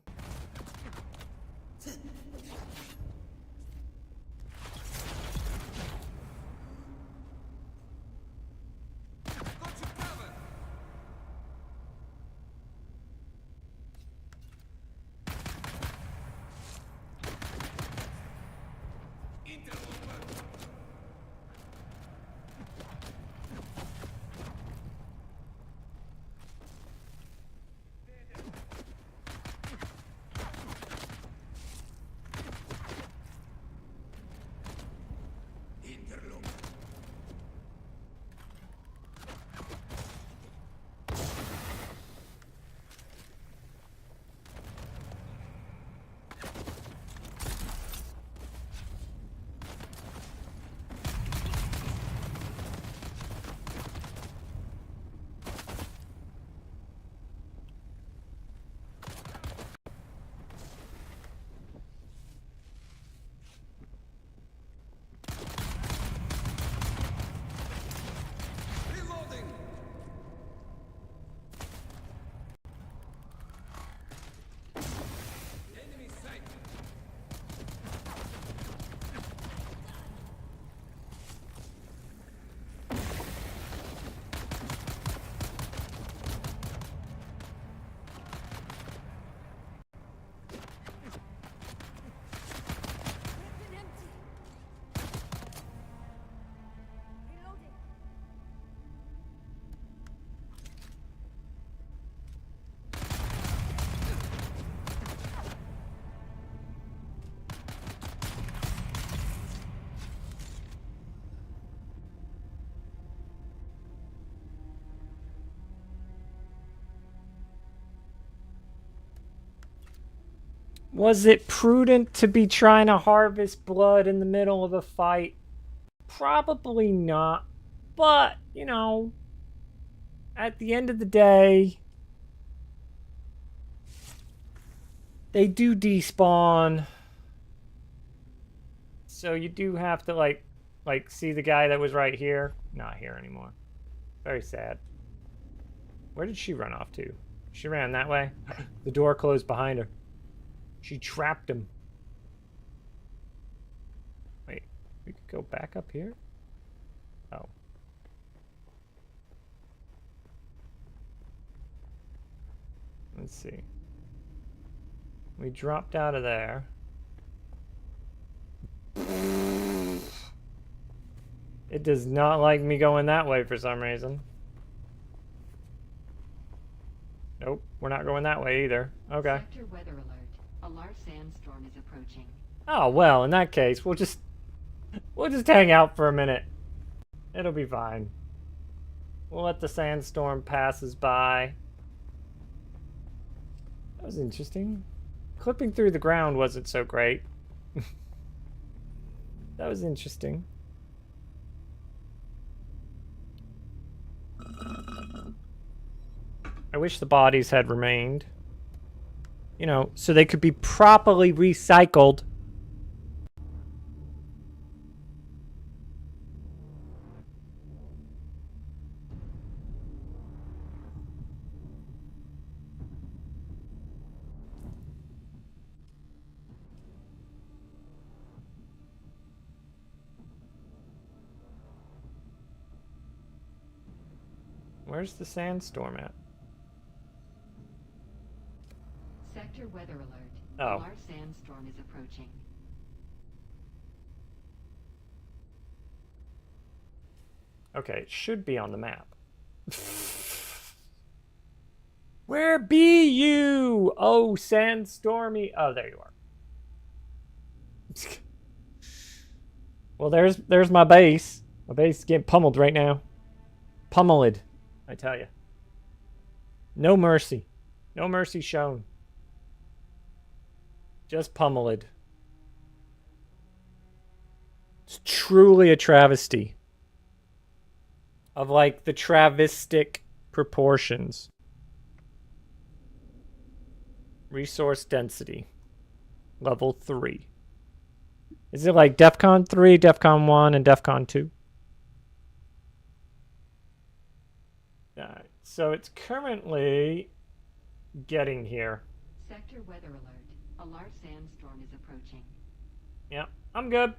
A: Was it prudent to be trying to harvest blood in the middle of a fight? Probably not. But, you know, at the end of the day, they do despawn. So you do have to, like see the guy that was right here? Not here anymore. Very sad. Where did she run off to? She ran that way. The door closed behind her. She trapped him. Wait, we could go back up here? Oh. Let's see. We dropped out of there. It does not like me going that way for some reason. Nope, we're not going that way either. Okay.
B: Sector weather alert. A large sandstorm is approaching.
A: Oh, well, in that case, we'll just hang out for a minute. It'll be fine. We'll let the sandstorm pass us by. That was interesting. Clipping through the ground wasn't so great. That was interesting. I wish the bodies had remained. You know, so they could be properly recycled. Where's the sandstorm at?
B: Sector weather alert.
A: Oh.
B: A large sandstorm is approaching.
A: Okay, it should be on the map. Where be you? Oh, sandstormy. Oh, there you are. Well, there's my base. My base is getting pummeled right now. Pummeled, I tell you. No mercy. No mercy shown. Just pummeled. It's truly a travesty. Of like the travistic proportions. Resource density. Level 3. Is it like DEFCON 3, DEFCON 1, and DEFCON 2? Alright, so it's currently getting here.
B: Sector weather alert. A large sandstorm is approaching.
A: Yep, I'm good.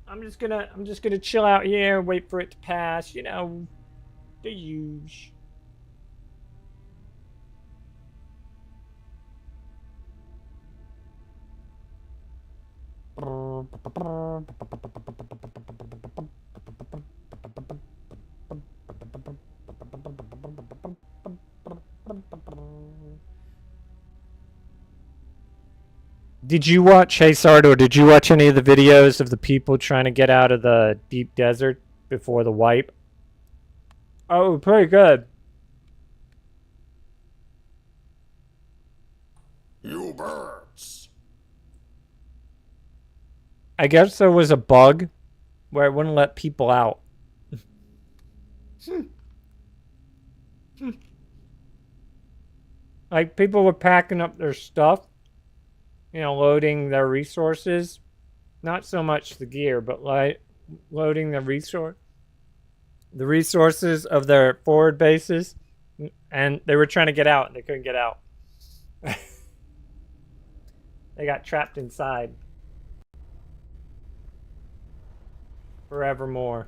A: I'm just gonna chill out here, wait for it to pass, you know, the huge. Did you watch, hey Sardo, did you watch any of the videos of the people trying to get out of the deep desert before the wipe? Oh, pretty good.
F: You birds.
A: I guess there was a bug where it wouldn't let people out. Like, people were packing up their stuff, you know, loading their resources. Not so much the gear, but like loading the resources of their forward bases. And they were trying to get out, and they couldn't get out. They got trapped inside. Forevermore.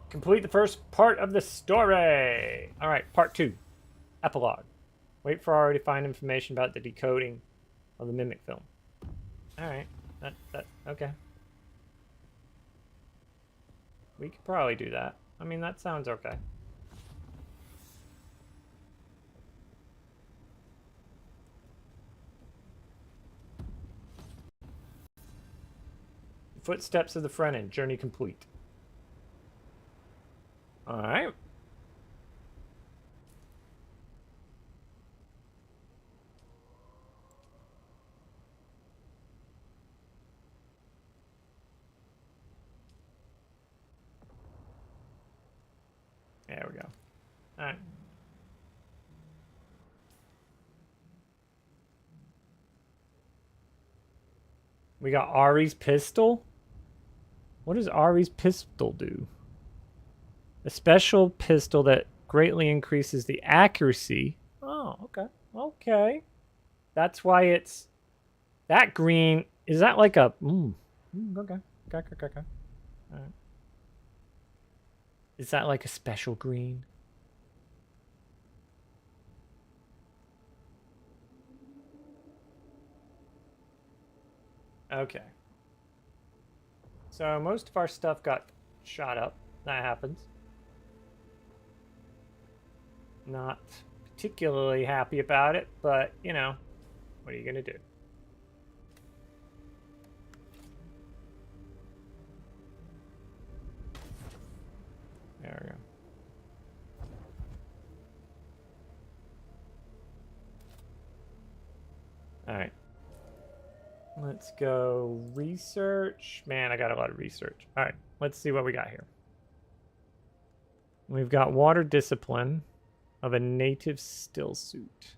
A: Complete the first part of the story. All right, part 2. Epilogue. Wait for Ari to find information about the decoding of the mimic film. All right. Okay. We could probably do that. I mean, that sounds okay. Footsteps of the front end. Journey complete. Alright. There we go. Alright. We got Ari's pistol? What does Ari's pistol do? A special pistol that greatly increases the accuracy. Oh, okay. Okay. That's why it's... That green... Is that like a... okay. Okay. Alright. Is that like a special green? Okay. So most of our stuff got shot up. That happens. Not particularly happy about it, but, you know, what are you going to do? There we go. Alright. Let's go research. Man, I got a lot of research. Alright, let's see what we got here. We've got water discipline of a native still suit.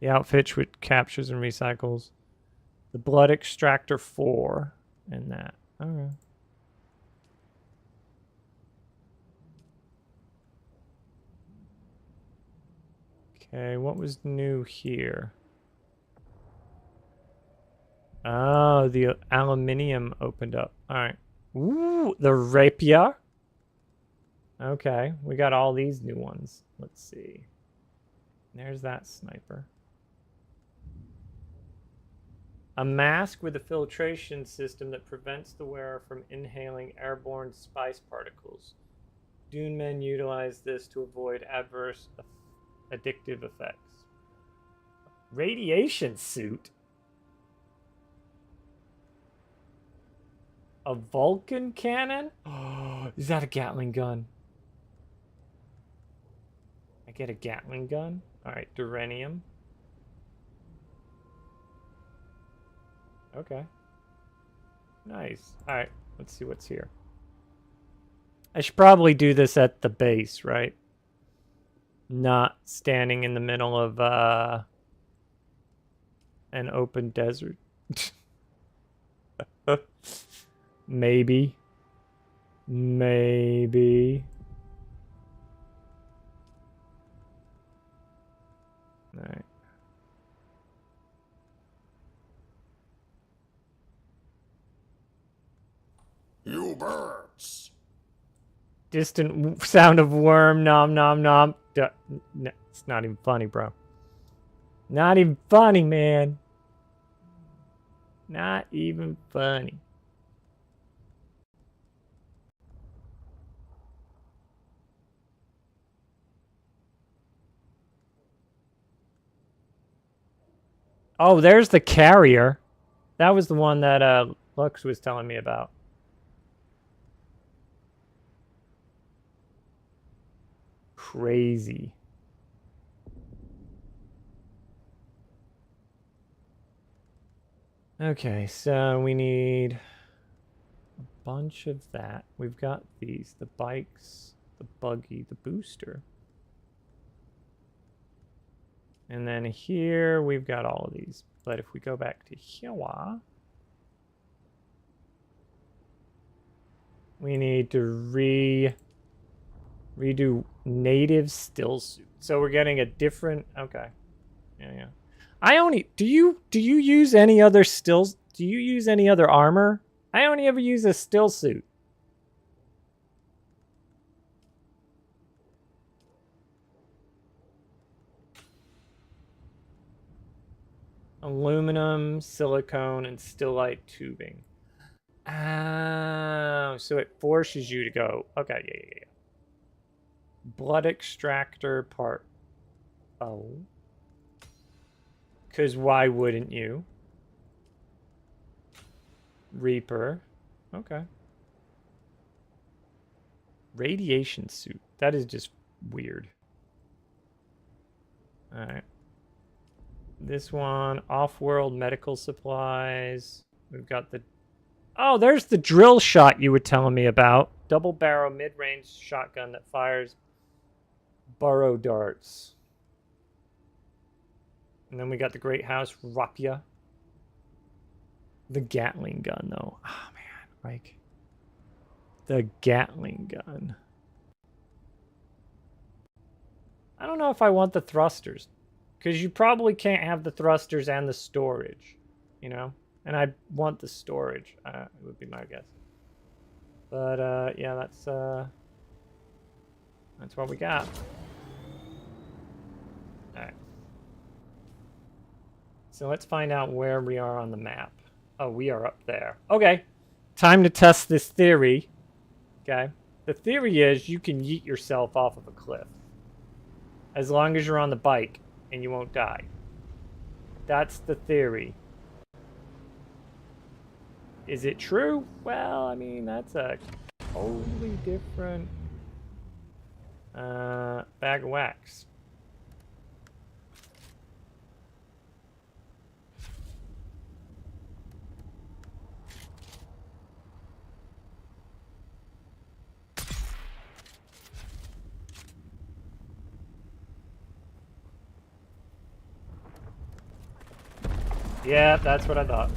A: The outfit which captures and recycles. The blood extractor 4 and that. Okay. Okay, what was new here? Oh, the aluminium opened up. All right. Ooh, the rapier. Okay, we got all these new ones. Let's see. There's that sniper. A mask with a filtration system that prevents the wearer from inhaling airborne spice particles. Dune men utilize this to avoid adverse addictive effects. Radiation suit? A Vulcan cannon? Oh, is that a Gatling gun? I get a Gatling gun? Alright, Duranium. Okay. Nice. Alright, let's see what's here. I should probably do this at the base, right? Not standing in the middle of an open desert. Maybe. Maybe. Alright.
F: You birds.
A: Distant sound of worm, nom nom nom. No, it's not even funny, bro. Not even funny, man. Not even funny. Oh, there's the carrier. That was the one that Lux was telling me about. Crazy. Okay, so we need a bunch of that. We've got these, the bikes, the buggy, the booster. And then here we've got all of these. But if we go back to here, we need to redo native still suit. So we're getting a different, okay. Yeah. I only, do you use any other stills? Do you use any other armor? I only ever use a still suit. Aluminum, silicone, and stillite tubing. Oh, so it forces you to go. Okay, yeah. Blood extractor part. Oh. Because why wouldn't you? Reaper. Okay. Radiation suit. That is just weird. Alright. This one, off-world medical supplies. We've got the... Oh, there's the drill shot you were telling me about. Double barrel mid-range shotgun that fires burrow darts. And then we got the Great House Rapia. The Gatling gun, though. Oh, man. Like, the Gatling gun. I don't know if I want the thrusters. Because you probably can't have the thrusters and the storage. You know? And I want the storage. It would be my guess. But, yeah, that's what we got. Alright. So let's find out where we are on the map. Oh, we are up there. Okay. Time to test this theory. Okay. The theory is you can yeet yourself off of a cliff. As long as you're on the bike and you won't die. That's the theory. Is it true? Well, I mean, that's a totally different bag of wax. Yeah, that's what I thought.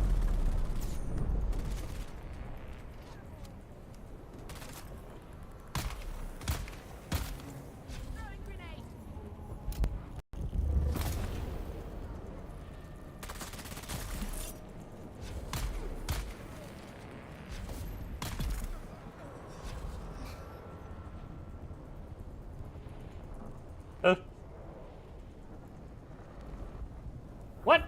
A: What?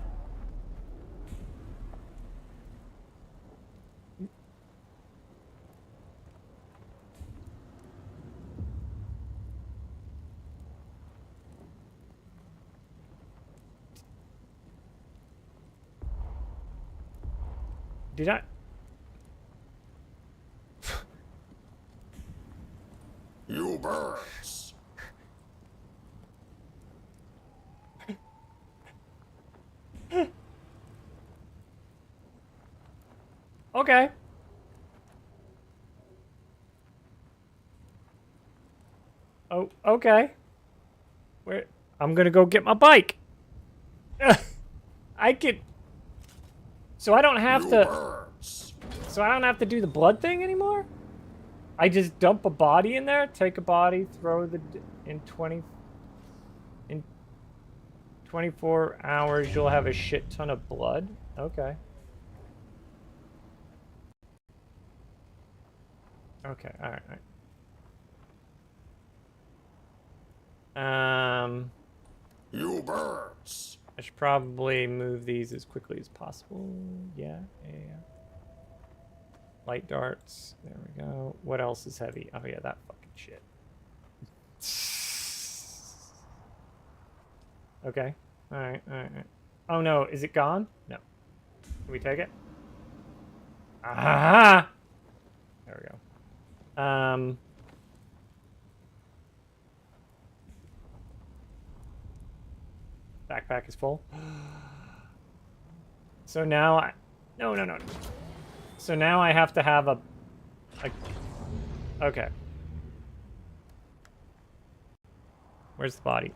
A: Did I?
F: You birds.
A: Okay. Oh, okay. Where? I'm gonna go get my bike. I could. So I don't have
F: You
A: to.
F: birds.
A: So I don't have to do the blood thing anymore. I just dump a body in there, take a body, throw the in 24 hours you'll have a shit ton of blood. Okay. Okay, all right.
F: You birds.
A: I should probably move these as quickly as possible. Yeah. Light darts. There we go. What else is heavy? Oh yeah, that fucking shit. Okay. All right. Oh no, is it gone? No. Can we take it? Ah! There we go. Backpack is full. So now No. So now I have to have a okay. Where's the body?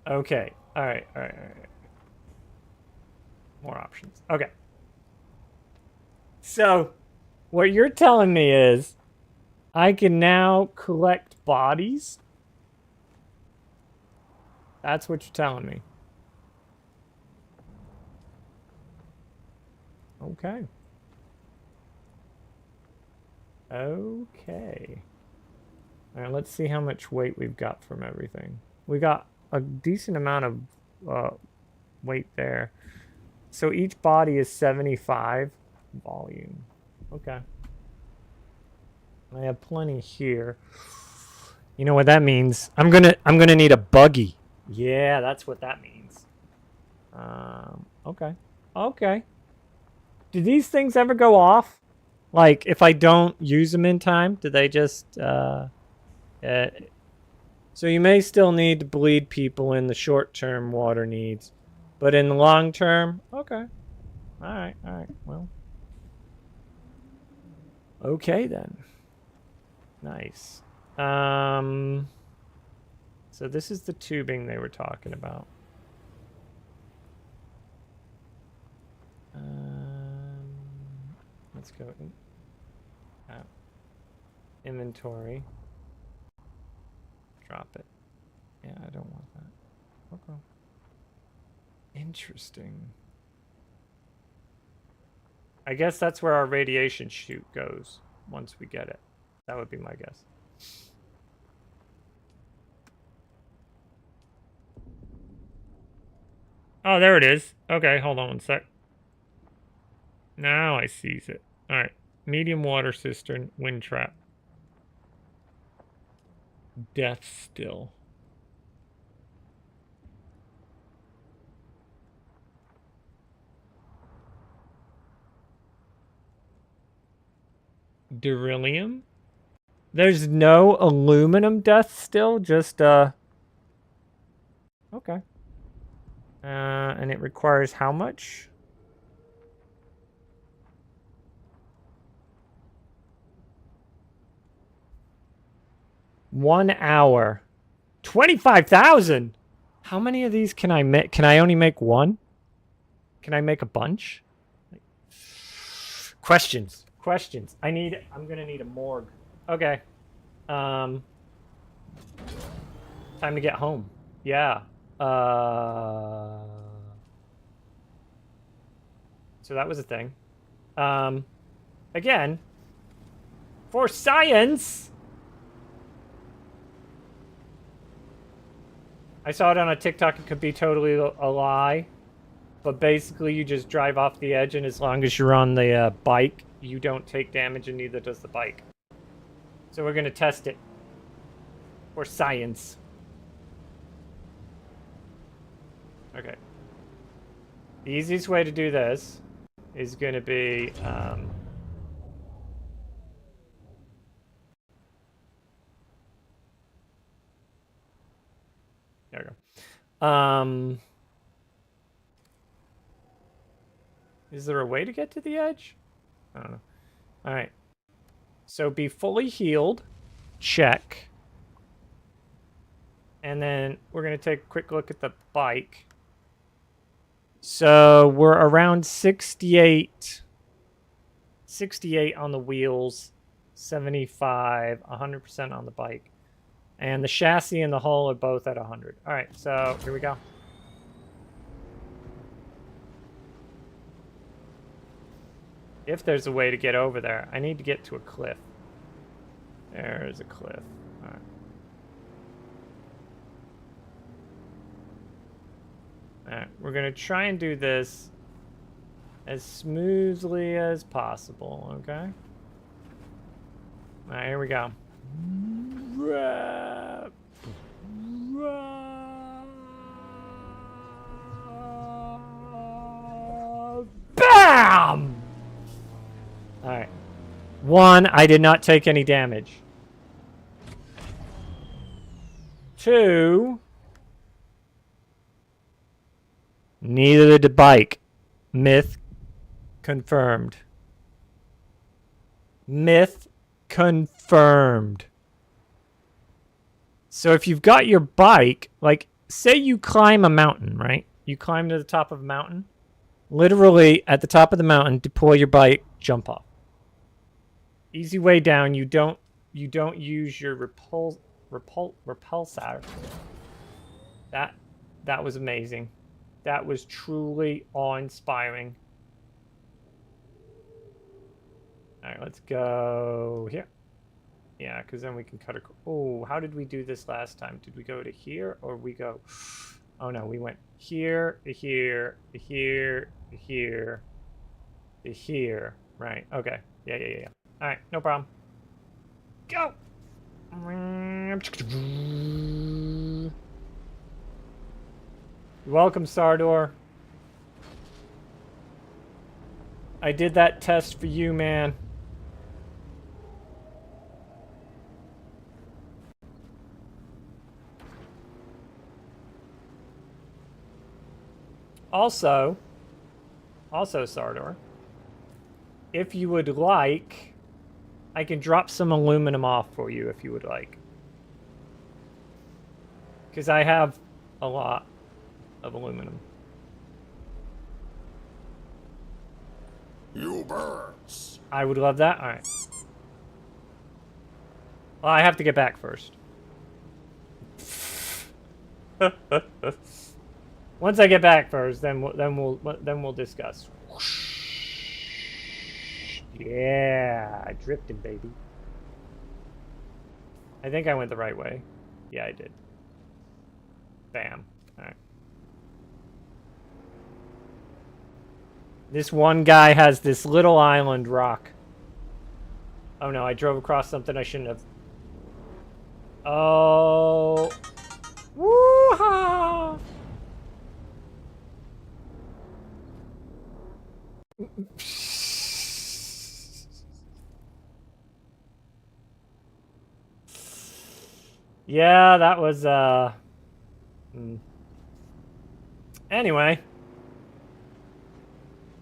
A: Okay. All right. More options. Okay. So, what you're telling me is I can now collect bodies? That's what you're telling me. Okay. Okay. All right, let's see how much weight we've got from everything. We got a decent amount of weight there. So each body is 75 volume. Okay. I have plenty here. You know what that means? I'm gonna need a buggy. Yeah, that's what that means. Okay. Okay. Do these things ever go off? Like, if I don't use them in time, do they just, so you may still need to bleed people in the short-term water needs, but in the long term, okay. Alright, well. Okay, then. Nice. So this is the tubing they were talking about. Let's go in. Inventory. Drop it. Yeah, I don't want that. Okay. Interesting. I guess that's where our radiation chute goes once we get it. That would be my guess. Oh, there it is. Okay, hold on one sec. Now I seize it. Alright. Medium water cistern, wind trap. Death still. Beryllium? There's no aluminum death still, just okay. And it requires how much? One hour. 25,000! How many of these can I make? Can I only make one? Can I make a bunch? Questions. I'm gonna need a morgue. Okay. Time to get home. Yeah. So that was a thing. Again, for science. I saw it on a TikTok. It could be totally a lie, but basically you just drive off the edge, and as long as you're on the bike, you don't take damage, and neither does the bike. So we're gonna test it for science. Okay. The easiest way to do this is gonna be there we go. Is there a way to get to the edge? I don't know. All right. So be fully healed. Check. And then we're going to take a quick look at the bike. So we're around 68. 68 on the wheels. 75. 100% on the bike. And the chassis and the hull are both at 100. All right, so here we go. If there's a way to get over there, I need to get to a cliff. There's a cliff. All right. All right, we're gonna try and do this as smoothly as possible, okay? All right, here we go. BAM! Alright. 1, I did not take any damage. 2, neither did the bike. Myth confirmed. Myth confirmed. So if you've got your bike, like, say you climb a mountain, right? You climb to the top of a mountain. Literally, at the top of the mountain, deploy your bike, jump off. Easy way down. You don't use your repulsor. That was amazing. That was truly awe-inspiring. All right, let's go here. Yeah, because then we can cut a... Oh, how did we do this last time? Did we go to here, or we go... Oh, no, we went here, to here, to here, to here, to here. Right, okay. Yeah. All right, no problem. Go! Welcome, Sardor. I did that test for you, man. Also, Sardor, if you would like, I can drop some aluminum off for you if you would like. Because I have a lot of aluminum.
F: You birds.
A: I would love that. All right. Well, I have to get back first. Once I get back first, then we'll discuss. Yeah, drifting, baby. I think I went the right way. Yeah, I did. Bam. All right. This one guy has this little island rock. Oh no, I drove across something I shouldn't have. Oh. Woo-ha! Yeah, that was, Anyway.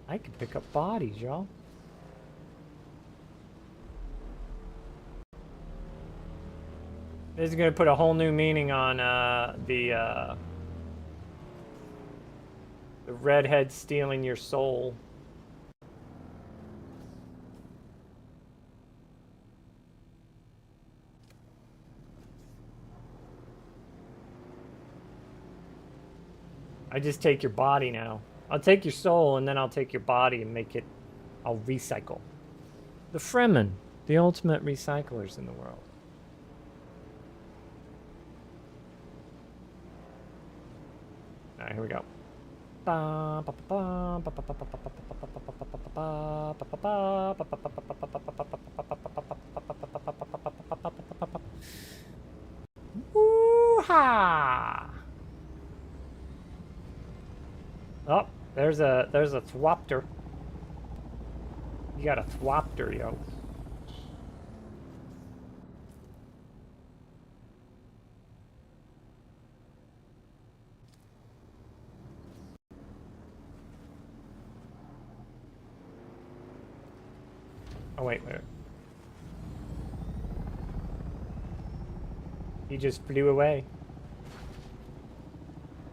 A: I can pick up bodies, y'all. This is gonna put a whole new meaning on, the redhead stealing your soul. I just take your body now. I'll take your soul and then I'll take your body and make it... I'll recycle. The Fremen, the ultimate recyclers in the world. Alright, here we go. Woo-ha! Oh, there's a thwopter. You got a thwopter, yo. Oh wait. He just flew away.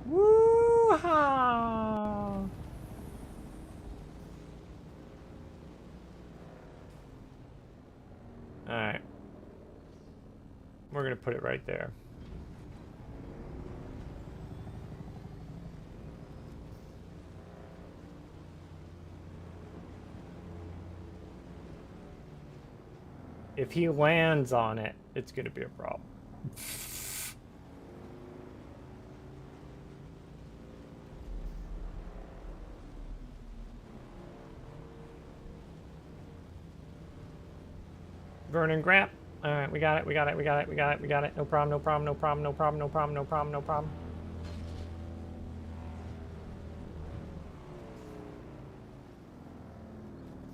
A: Woo-ha! Alright. We're gonna put it right there. If he lands on it, it's gonna be a problem. Vernon Grap. Alright, we got it. No problem.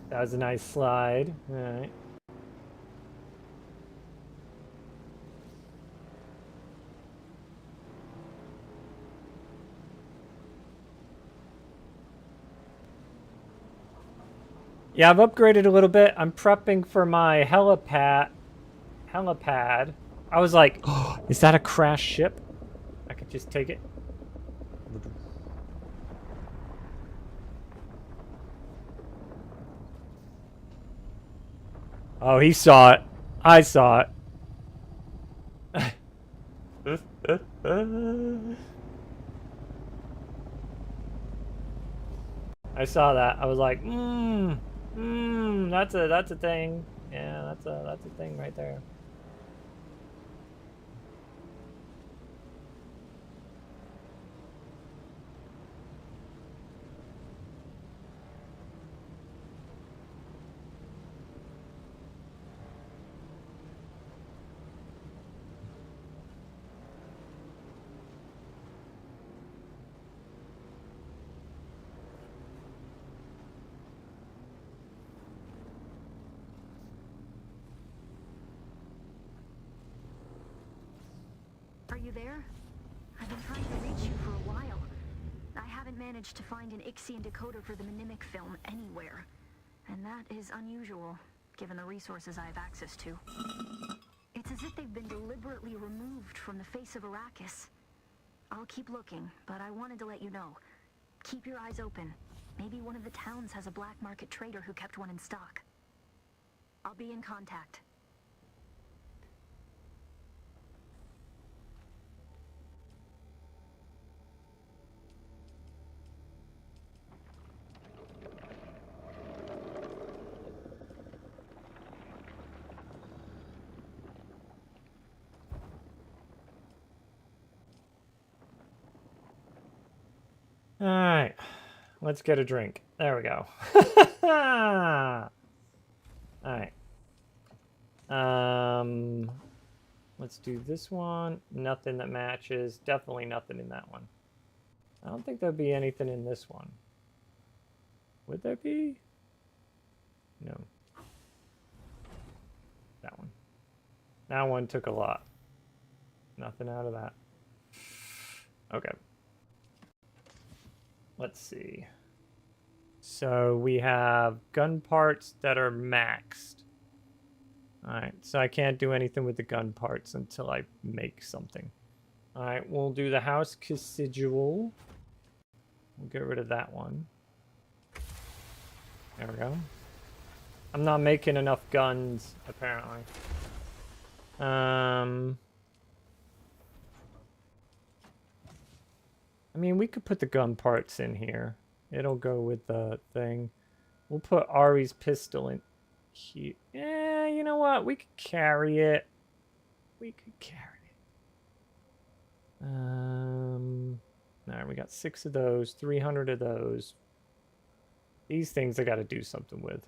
A: That was a nice slide. Alright. Yeah, I've upgraded a little bit. I'm prepping for my helipad. I was like, oh, is that a crashed ship? I could just take it. Oh, he saw it. I saw it. I saw that. I was like, that's a thing. Yeah, that's a thing right there.
J: Are you there? I've been trying to reach you for a while. I haven't managed to find an Ixian decoder for the Mnemic film anywhere. And that is unusual, given the resources I have access to. It's as if they've been deliberately removed from the face of Arrakis. I'll keep looking, but I wanted to let you know. Keep your eyes open. Maybe one of the towns has a black market trader who kept one in stock. I'll be in contact.
A: All right, let's get a drink. There we go. All right. Let's do this one. Nothing that matches. Definitely nothing in that one. I don't think there'd be anything in this one. Would there be? No. That one. That one took a lot. Nothing out of that. Okay. Let's see. So we have gun parts that are maxed. Alright, so I can't do anything with the gun parts until I make something. Alright, we'll do the house residual. We'll get rid of that one. There we go. I'm not making enough guns, apparently. I mean, we could put the gun parts in here. It'll go with the thing. We'll put Ari's pistol in here. Yeah, you know what? We could carry it. We could carry it. Alright, we got 6 of those, 300 of those. These things I gotta do something with.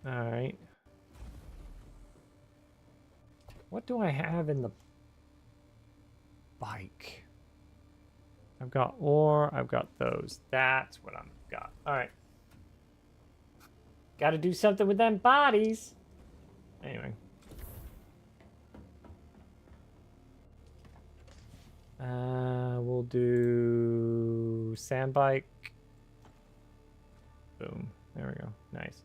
A: Alright. What do I have in the bike? I've got ore, I've got those. That's what I've got. Alright. Gotta do something with them bodies. Anyway. We'll do sand bike. Boom. There we go. Nice.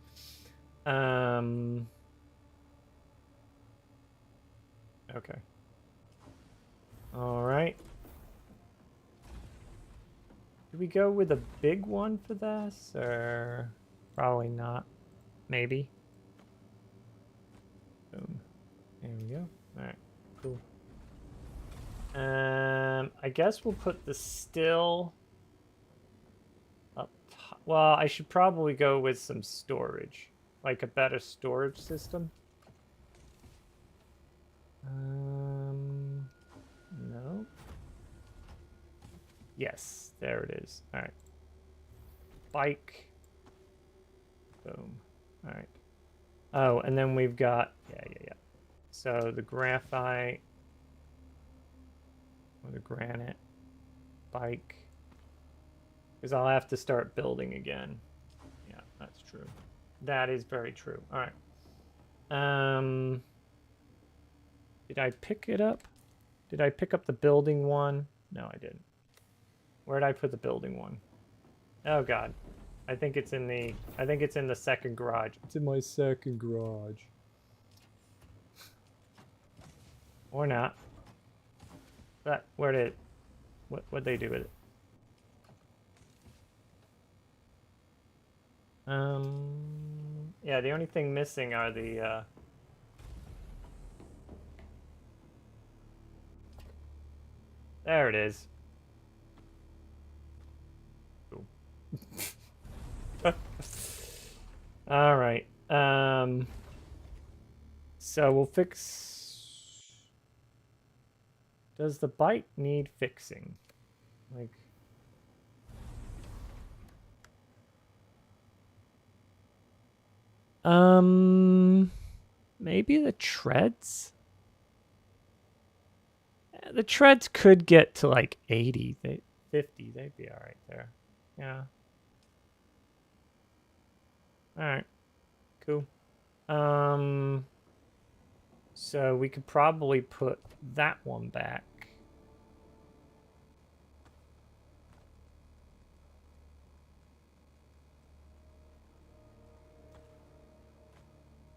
A: Okay. All right. Do we go with a big one for this, or probably not? Maybe. Boom. There we go. All right. Cool. I guess we'll put the still up top. Well, I should probably go with some storage. Like a better storage system. No. Yes, there it is. All right. Bike. Boom. All right. Oh, and then we've got, yeah. So the graphite. Or the granite. Bike. Because I'll have to start building again. Yeah, that's true. That is very true. All right. Did I pick it up? Did I pick up the building one? No, I didn't. Where did I put the building one? Oh God. I think it's in the second garage. It's in my second garage. Or not. That where did what'd they do with it? Yeah, the only thing missing are the there it is. Cool. All right. So we'll fix. Does the bike need fixing? Like. Maybe the treads? The treads could get to like 80, 50. They'd be all right there. Yeah. All right. Cool. So we could probably put that one back.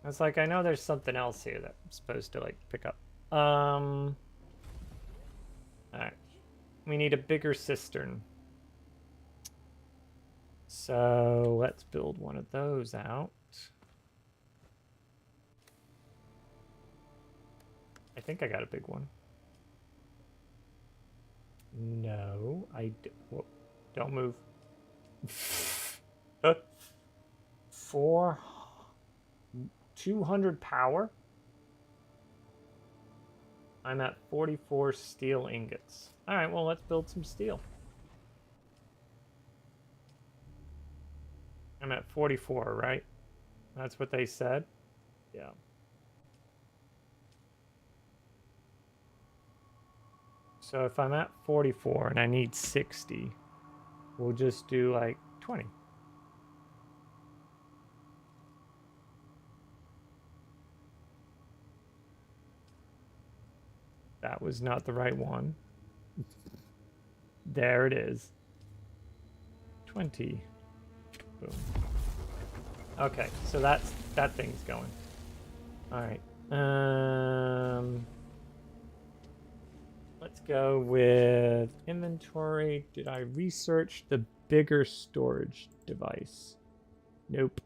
A: It's like, I know there's something else here that I'm supposed to like pick up. All right. We need a bigger cistern. So let's build one of those out. I think I got a big one. No, whoa, don't move. 200 power. I'm at 44 steel ingots. All right, well, let's build some steel. I'm at 44, right? That's what they said? Yeah. So if I'm at 44 and I need 60, we'll just do like 20. That was not the right one. There it is. 20. Boom. Okay, so that thing's going. All right. Let's go with inventory. Did I research the bigger storage device? Nope.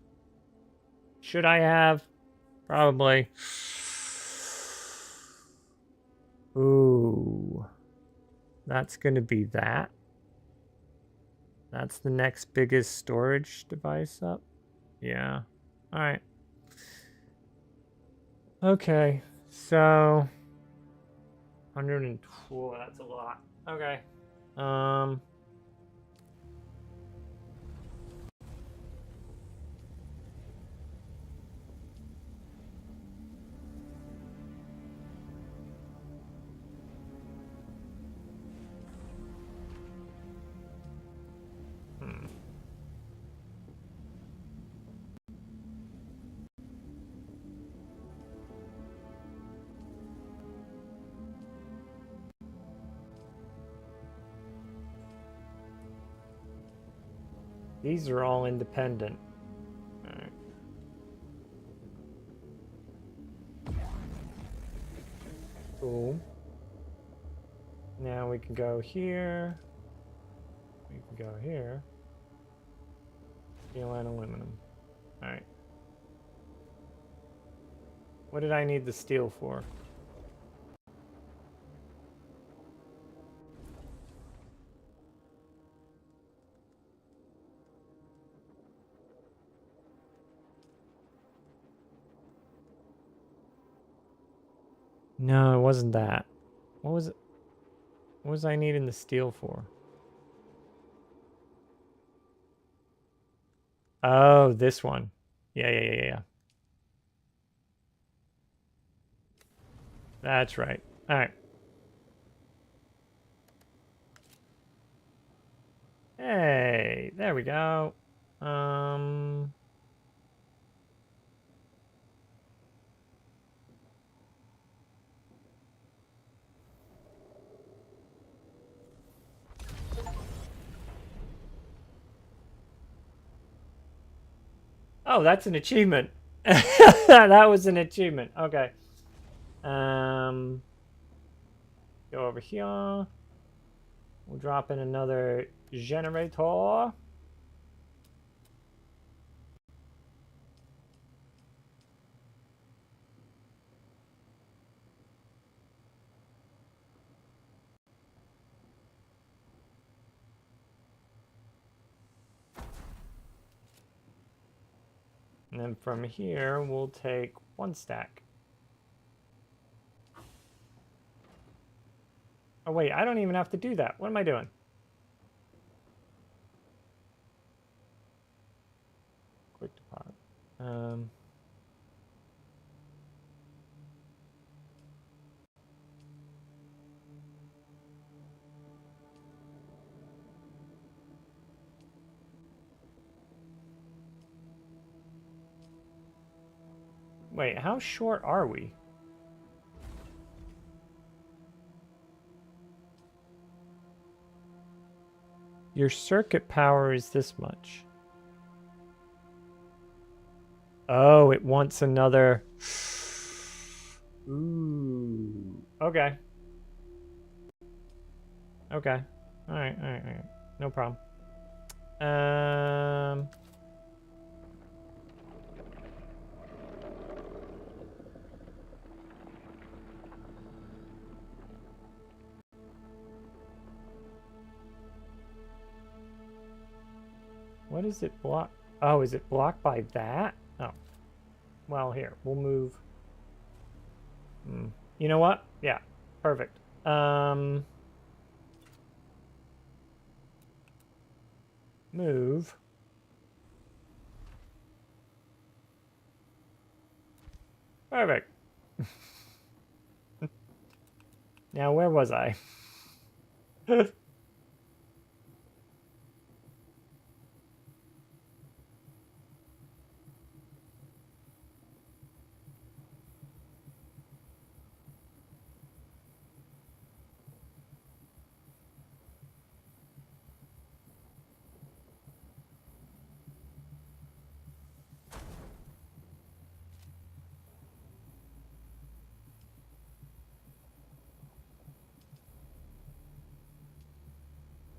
A: Should I have? Probably. Ooh. That's going to be that. That's the next biggest storage device up. Yeah. All right. Okay. So 112, that's a lot. Okay. These are all independent. All right. Cool. Now we can go here. We can go here. Steel and aluminum. All right. What did I need the steel for? No, it wasn't that. What was it? What was I needing the steel for? Oh, this one. Yeah. That's right. All right. Hey, there we go. Oh, that's an achievement. That was an achievement. Okay. Go over here. We'll drop in another generator. And then from here, we'll take 1 stack. Oh, wait, I don't even have to do that. What am I doing? Quick deposit. Wait, how short are we? Your circuit power is this much. Oh, it wants another. Ooh. Okay. Okay. All right. All right. All right. No problem. What is it block? Oh, is it blocked by that? Oh. Well, here. We'll move. You know what? Yeah. Perfect. Move. Perfect. Now, where was I?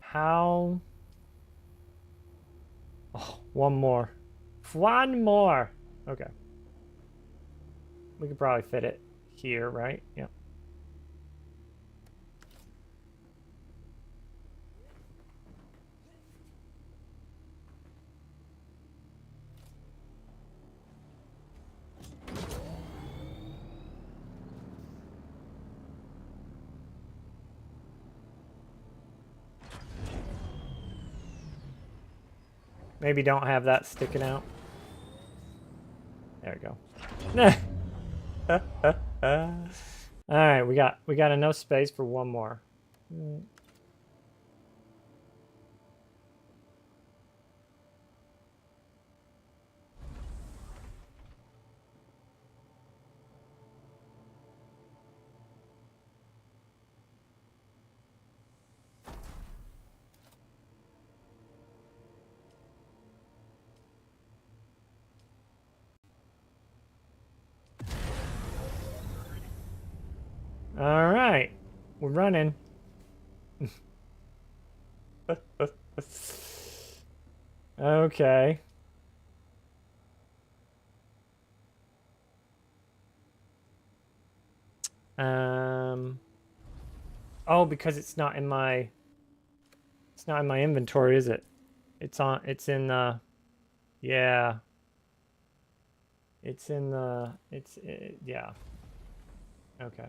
A: How? Oh, one more. One more. Okay. We could probably fit it here, right? Yep. Maybe don't have that sticking out. There we go. All right, we got enough space for one more. All right, we're running. Okay. Oh, because it's not in my inventory, is it? It's in the yeah. It's in the yeah. Okay.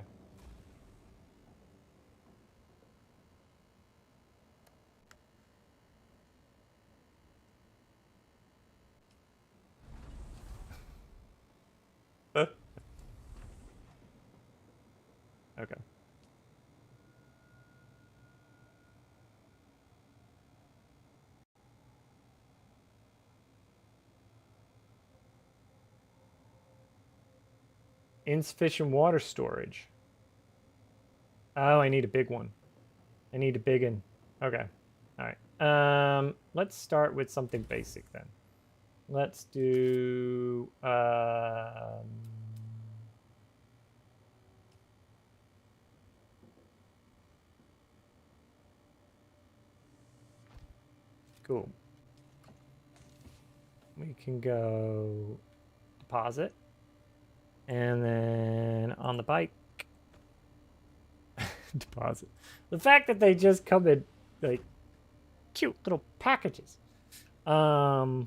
A: Okay. Insufficient water storage. Oh, I need a big one. I need a big one. Okay. All right. Let's start with something basic then. Let's do cool. We can go deposit. And then on the bike, deposit. The fact that they just come in like cute little packages. All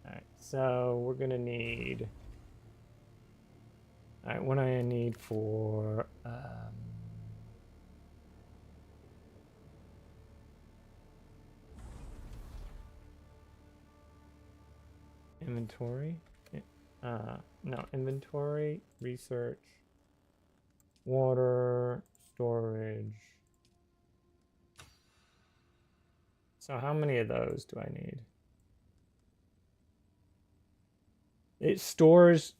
A: right, so we're gonna need. All right, what do I need for? Inventory. No, inventory, research, water, storage. So how many of those do I need? It stores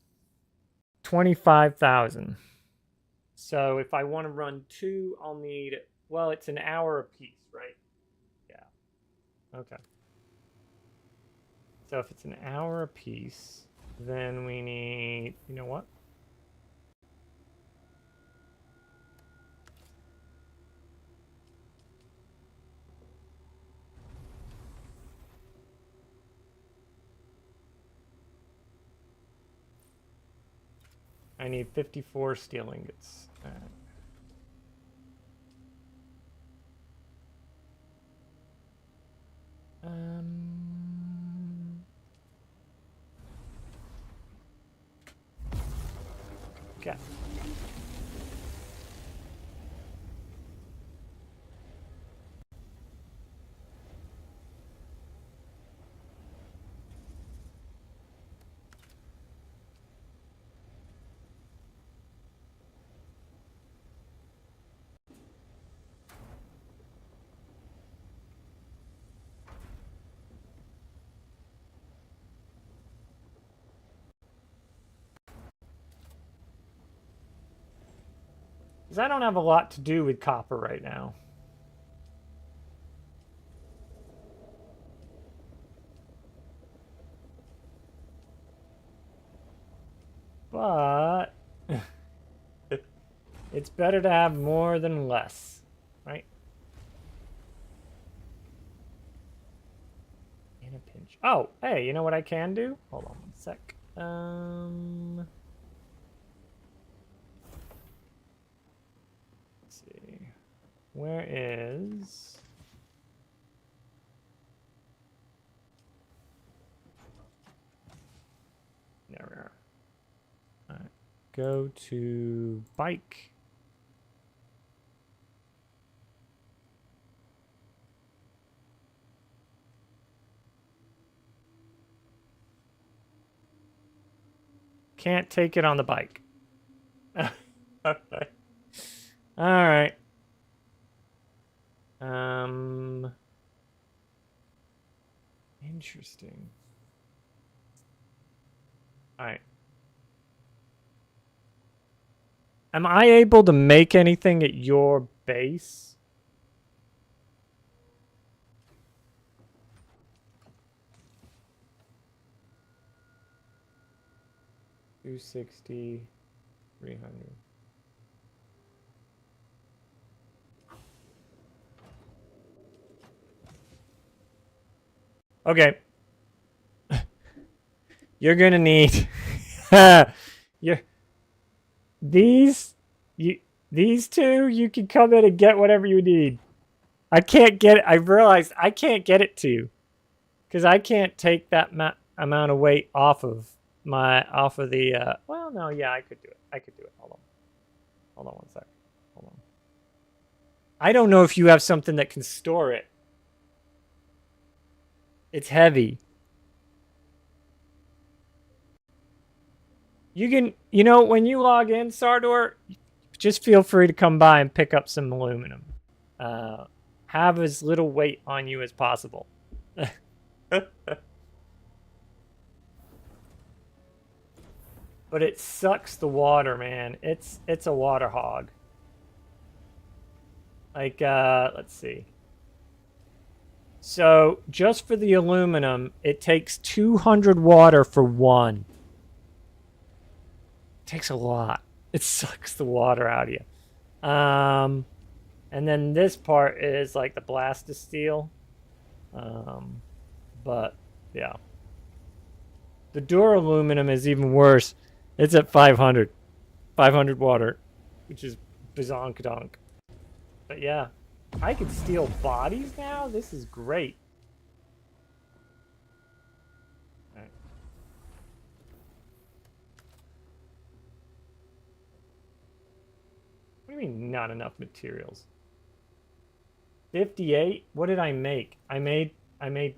A: 25,000. So if I want to run 2, I'll need, well, it's an hour a piece, right? Yeah. Okay. So if it's an hour a piece, then we need, you know what? I need 54 steel ingots. All right. Okay. Because I don't have a lot to do with copper right now. But it's better to have more than less, right? In a pinch. Oh, hey, you know what I can do? Hold on one sec. Let's see. Where is... There we are. All right. Go to bike. Can't take it on the bike. Okay. All right. Interesting. All right. Am I able to make anything at your base? $260, $300. Okay. You're gonna need these two, you can come in and get whatever you need. I can't get it. I realized I can't get it to you because I can't take that amount of weight off of the well, no, yeah, I could do it. Hold on one sec. Hold on. I don't know if you have something that can store it. It's heavy. You can, you know, when you log in, Sardor, just feel free to come by and pick up some aluminum. Have as little weight on you as possible. But it sucks the water, man. It's a water hog. Like, let's see. So, just for the aluminum, it takes 200 water for one. It takes a lot. It sucks the water out of you. And then this part is like the blastosteel. But, yeah. The duraluminum is even worse. It's at 500. 500 water, which is bazonkadonk. But yeah, I can steal bodies now? This is great. All right. What do you mean not enough materials? 58? What did I make? I made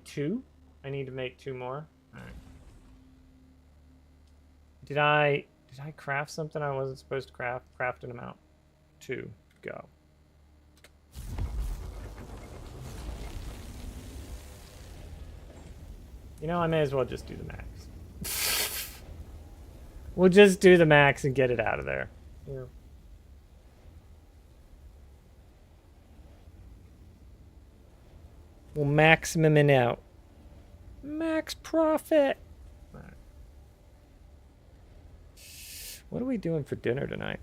A: 2? I need to make 2 more. All right. Did I craft something I wasn't supposed to craft? Craft an amount. 2. Go. You know, I may as well just do the max. We'll just do the max and get it out of there. Yeah. We'll maximum it out. Max profit. All right. What are we doing for dinner tonight?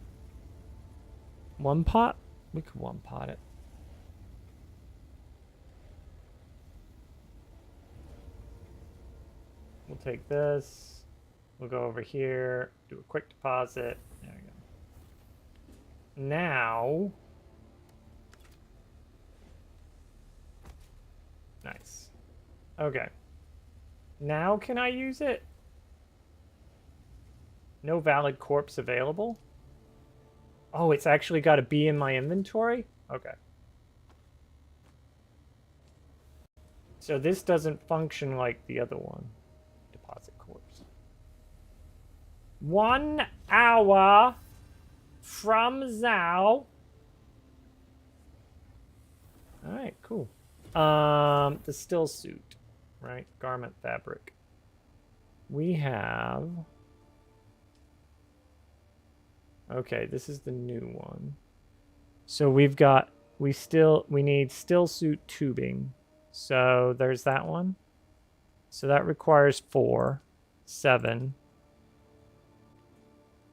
A: One pot? We could one pot it. We'll take this. We'll go over here, do a quick deposit. There we go. Now, nice. Okay. Now can I use it? No valid corpse available? Oh, it's actually got to be in my inventory? Okay. So this doesn't function like the other one. Deposit corpse. 1 hour from Zhao. Alright, cool. The still suit, right? Garment fabric. We have... Okay, this is the new one. So we've got... We need still suit tubing. So there's that one. So that requires 4, 7,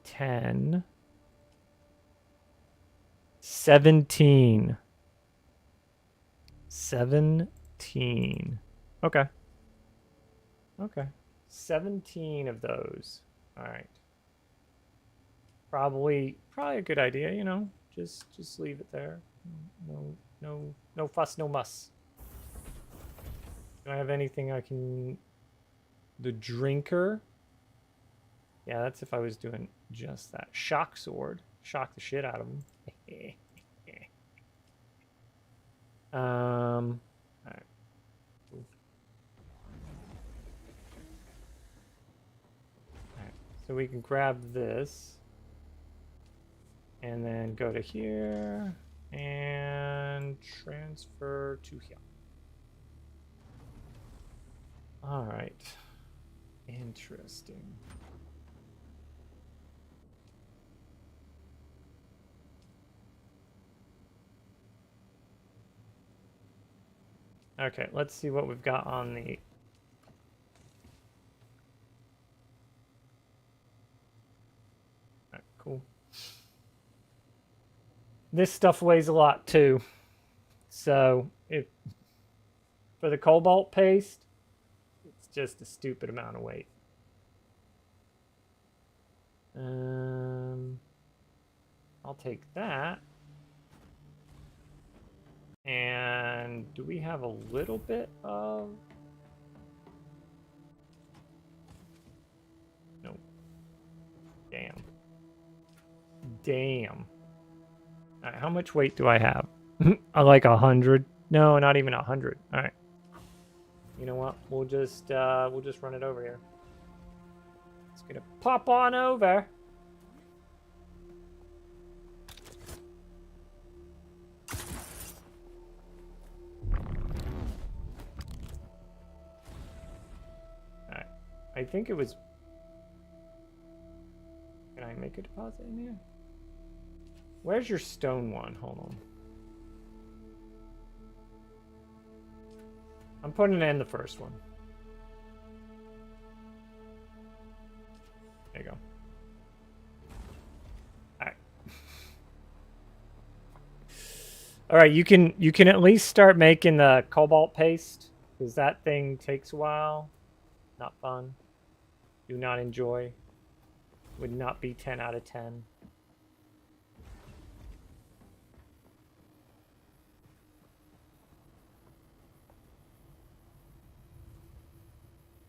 A: 10, 17. 17. Okay. Okay. 17 of those. All right. Probably a good idea, you know. Just leave it there. No fuss, no muss. Do I have anything I can... The drinker? Yeah, that's if I was doing just that. Shock sword. Shock the shit out of him. Alright. Cool. Alright, so we can grab this. And then go to here. And transfer to here. Alright. Interesting. Okay, let's see what we've got on the... Alright, cool. This stuff weighs a lot too. So, for the cobalt paste, it's just a stupid amount of weight. I'll take that. And do we have a little bit of... Nope. Damn. Damn. All right, how much weight do I have? Like 100? No, not even 100. All right. You know what? We'll just run it over here. It's gonna pop on over. I think it was... Can I make a deposit in here? Where's your stone one? Hold on. I'm putting in the first one. There you go. Alright. Alright, you can at least start making the cobalt paste, because that thing takes a while. Not fun. Do not enjoy. Would not be 10 out of 10.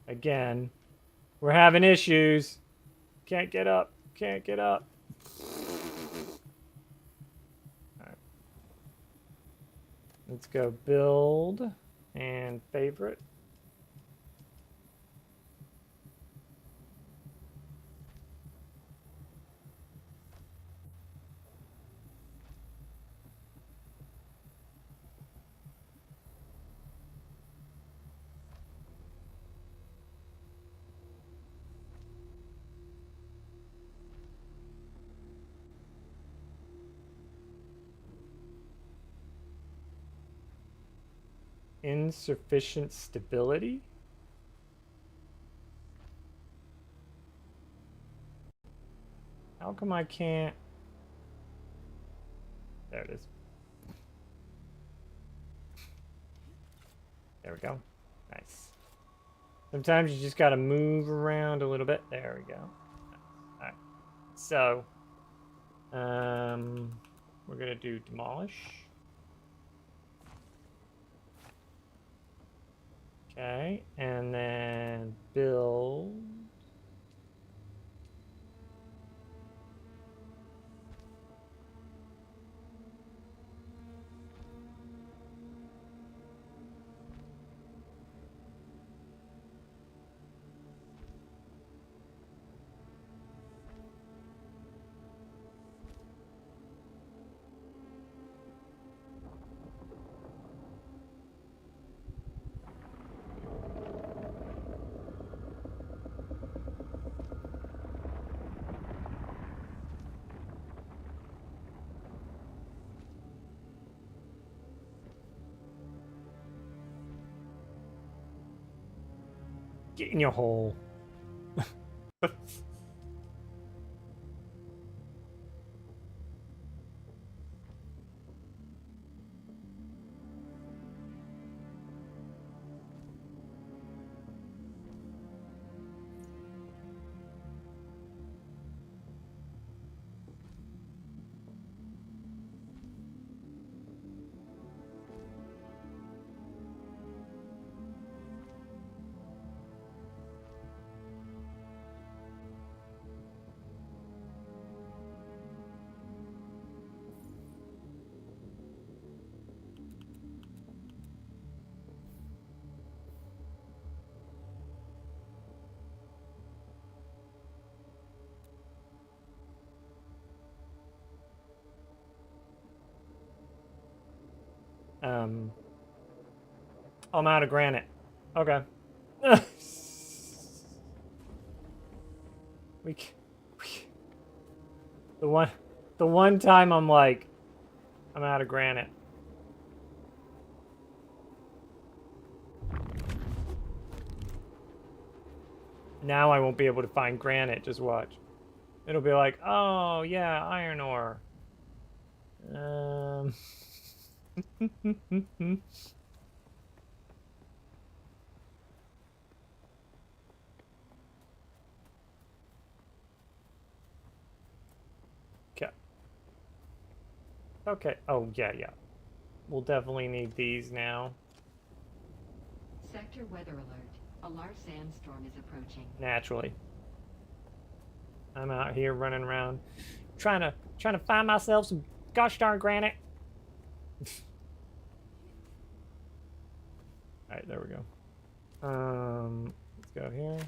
A: Again, we're having issues. Can't get up. Can't get up. All right. Let's go build and favorite. insufficient stability. How come I can't? There it is. There we go. Nice. Sometimes you just gotta move around a little bit. There we go. Alright. So, we're gonna do demolish. Okay, and then build. Get in your hole. I'm out of granite. Okay. The one time I'm like, I'm out of granite. Now I won't be able to find granite, just watch. It'll be like, oh yeah, iron ore. Okay. Okay. Oh yeah, yeah. We'll definitely need these now.
B: Sector weather alert. A large sandstorm is approaching.
A: Naturally. I'm out here running around trying to find myself some gosh darn granite. Alright, there we go. Let's go here.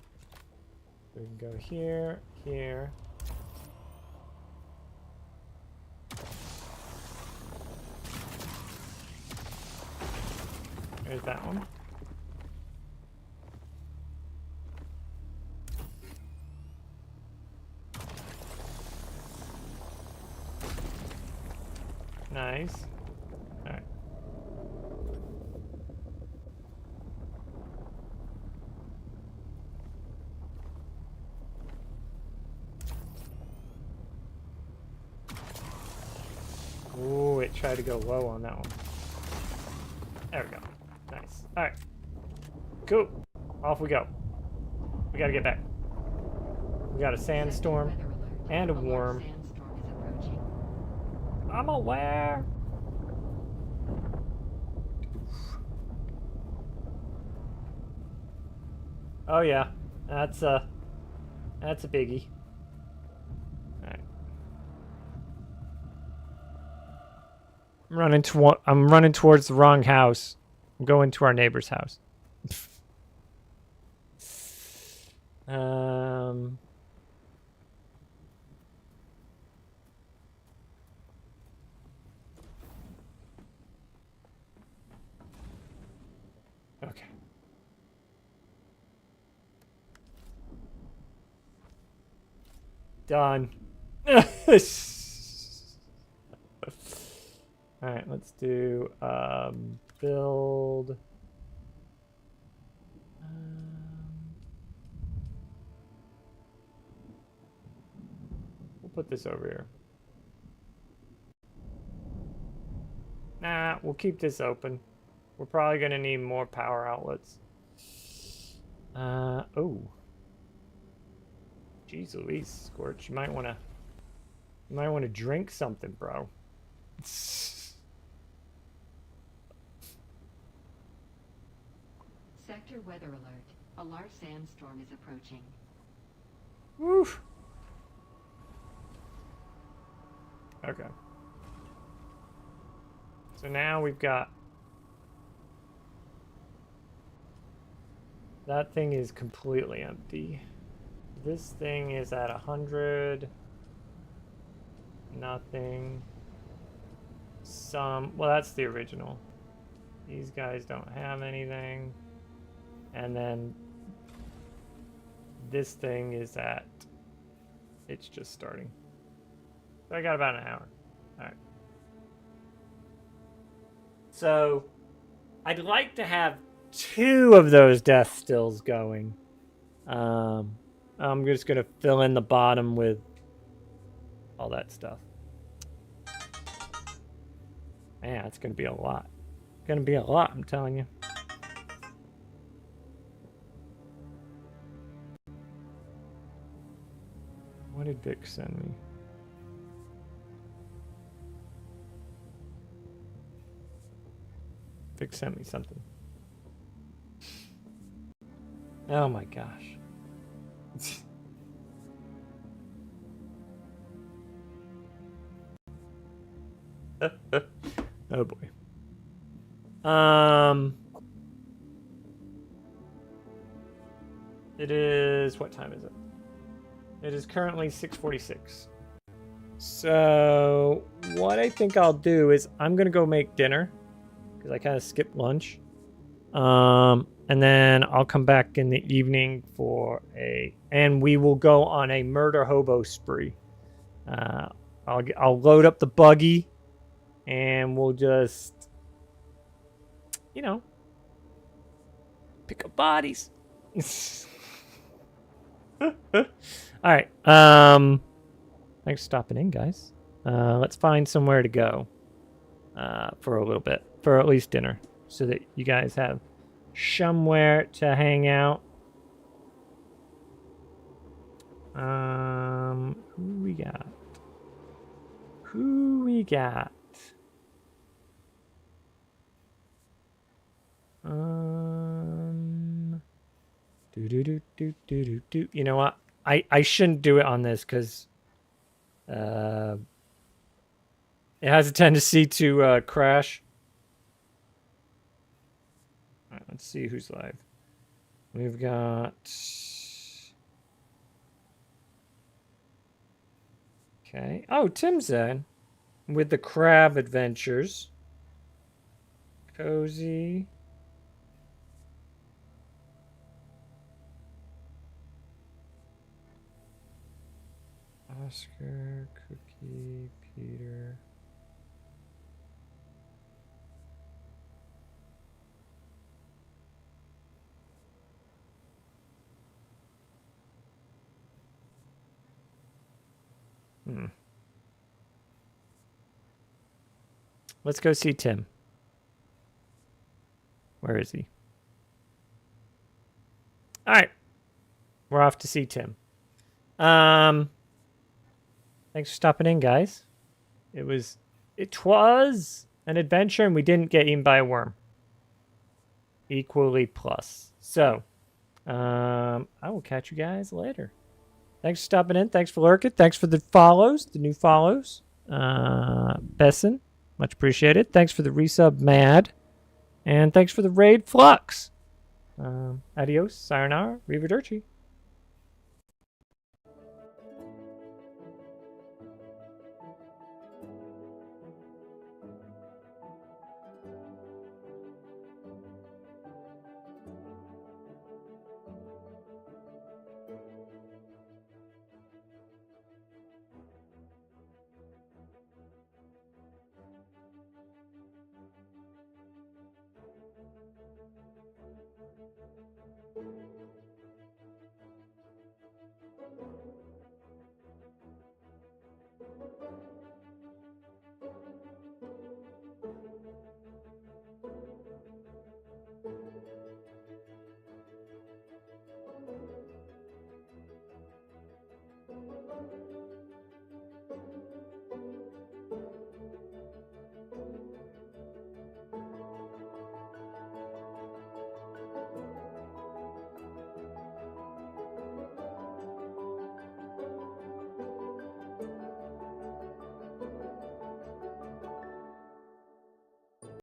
A: We can go here, here. There's that one. Nice. All right. Ooh, it tried to go low on that one. There we go. Nice. All right. Cool. Off we go. We gotta get back. We got a sandstorm and a worm. I'm aware. Oh yeah, that's a biggie. All right. I'm running towards the wrong house. I'm going to our neighbor's house. Okay. Done. Alright, let's do build We'll put this over here. Nah, we'll keep this open. We're probably gonna need more power outlets. Oh. Jeez Louise, Scorch, you might wanna drink something, bro.
B: Sector weather alert. A large sandstorm is approaching.
A: Woof. Okay. So now we've got... That thing is completely empty. This thing is at 100. Nothing. Some... Well, that's the original. These guys don't have anything. And then... This thing is at... It's just starting. So I got about an hour. Alright. So, I'd like to have 2 of those death stills going. I'm just going to fill in the bottom with all that stuff. Man, it's going to be a lot. It's going to be a lot, I'm telling you. What did Vic send me? Vic sent me something. Oh my gosh. Oh boy. It is, what time is it? It is currently 6:46. So what I think I'll do is I'm gonna go make dinner because I kind of skipped lunch. And then I'll come back in the evening and we will go on a murder hobo spree. I'll load up the buggy and we'll just, you know, pick up bodies. All right. Thanks for stopping in, guys. Let's find somewhere to go for a little bit, for at least dinner, so that you guys have somewhere to hang out. Who we got? Who we got? You know what? I shouldn't do it on this because it has a tendency to crash. All right, let's see who's live. We've got... Okay. Oh, Tim's in with the crab adventures. Cozy. Oscar, Cookie, Peter. Let's go see Tim. Where is he? All right. We're off to see Tim. Thanks for stopping in, guys. It was an adventure and we didn't get eaten by a worm. Equally plus. So, I will catch you guys later. Thanks for stopping in. Thanks for lurking. Thanks for the follows, the new follows. Besson, much appreciated. Thanks for the resub, Mad. And thanks for the raid, Flux. Adios, sayonara, arrivederci.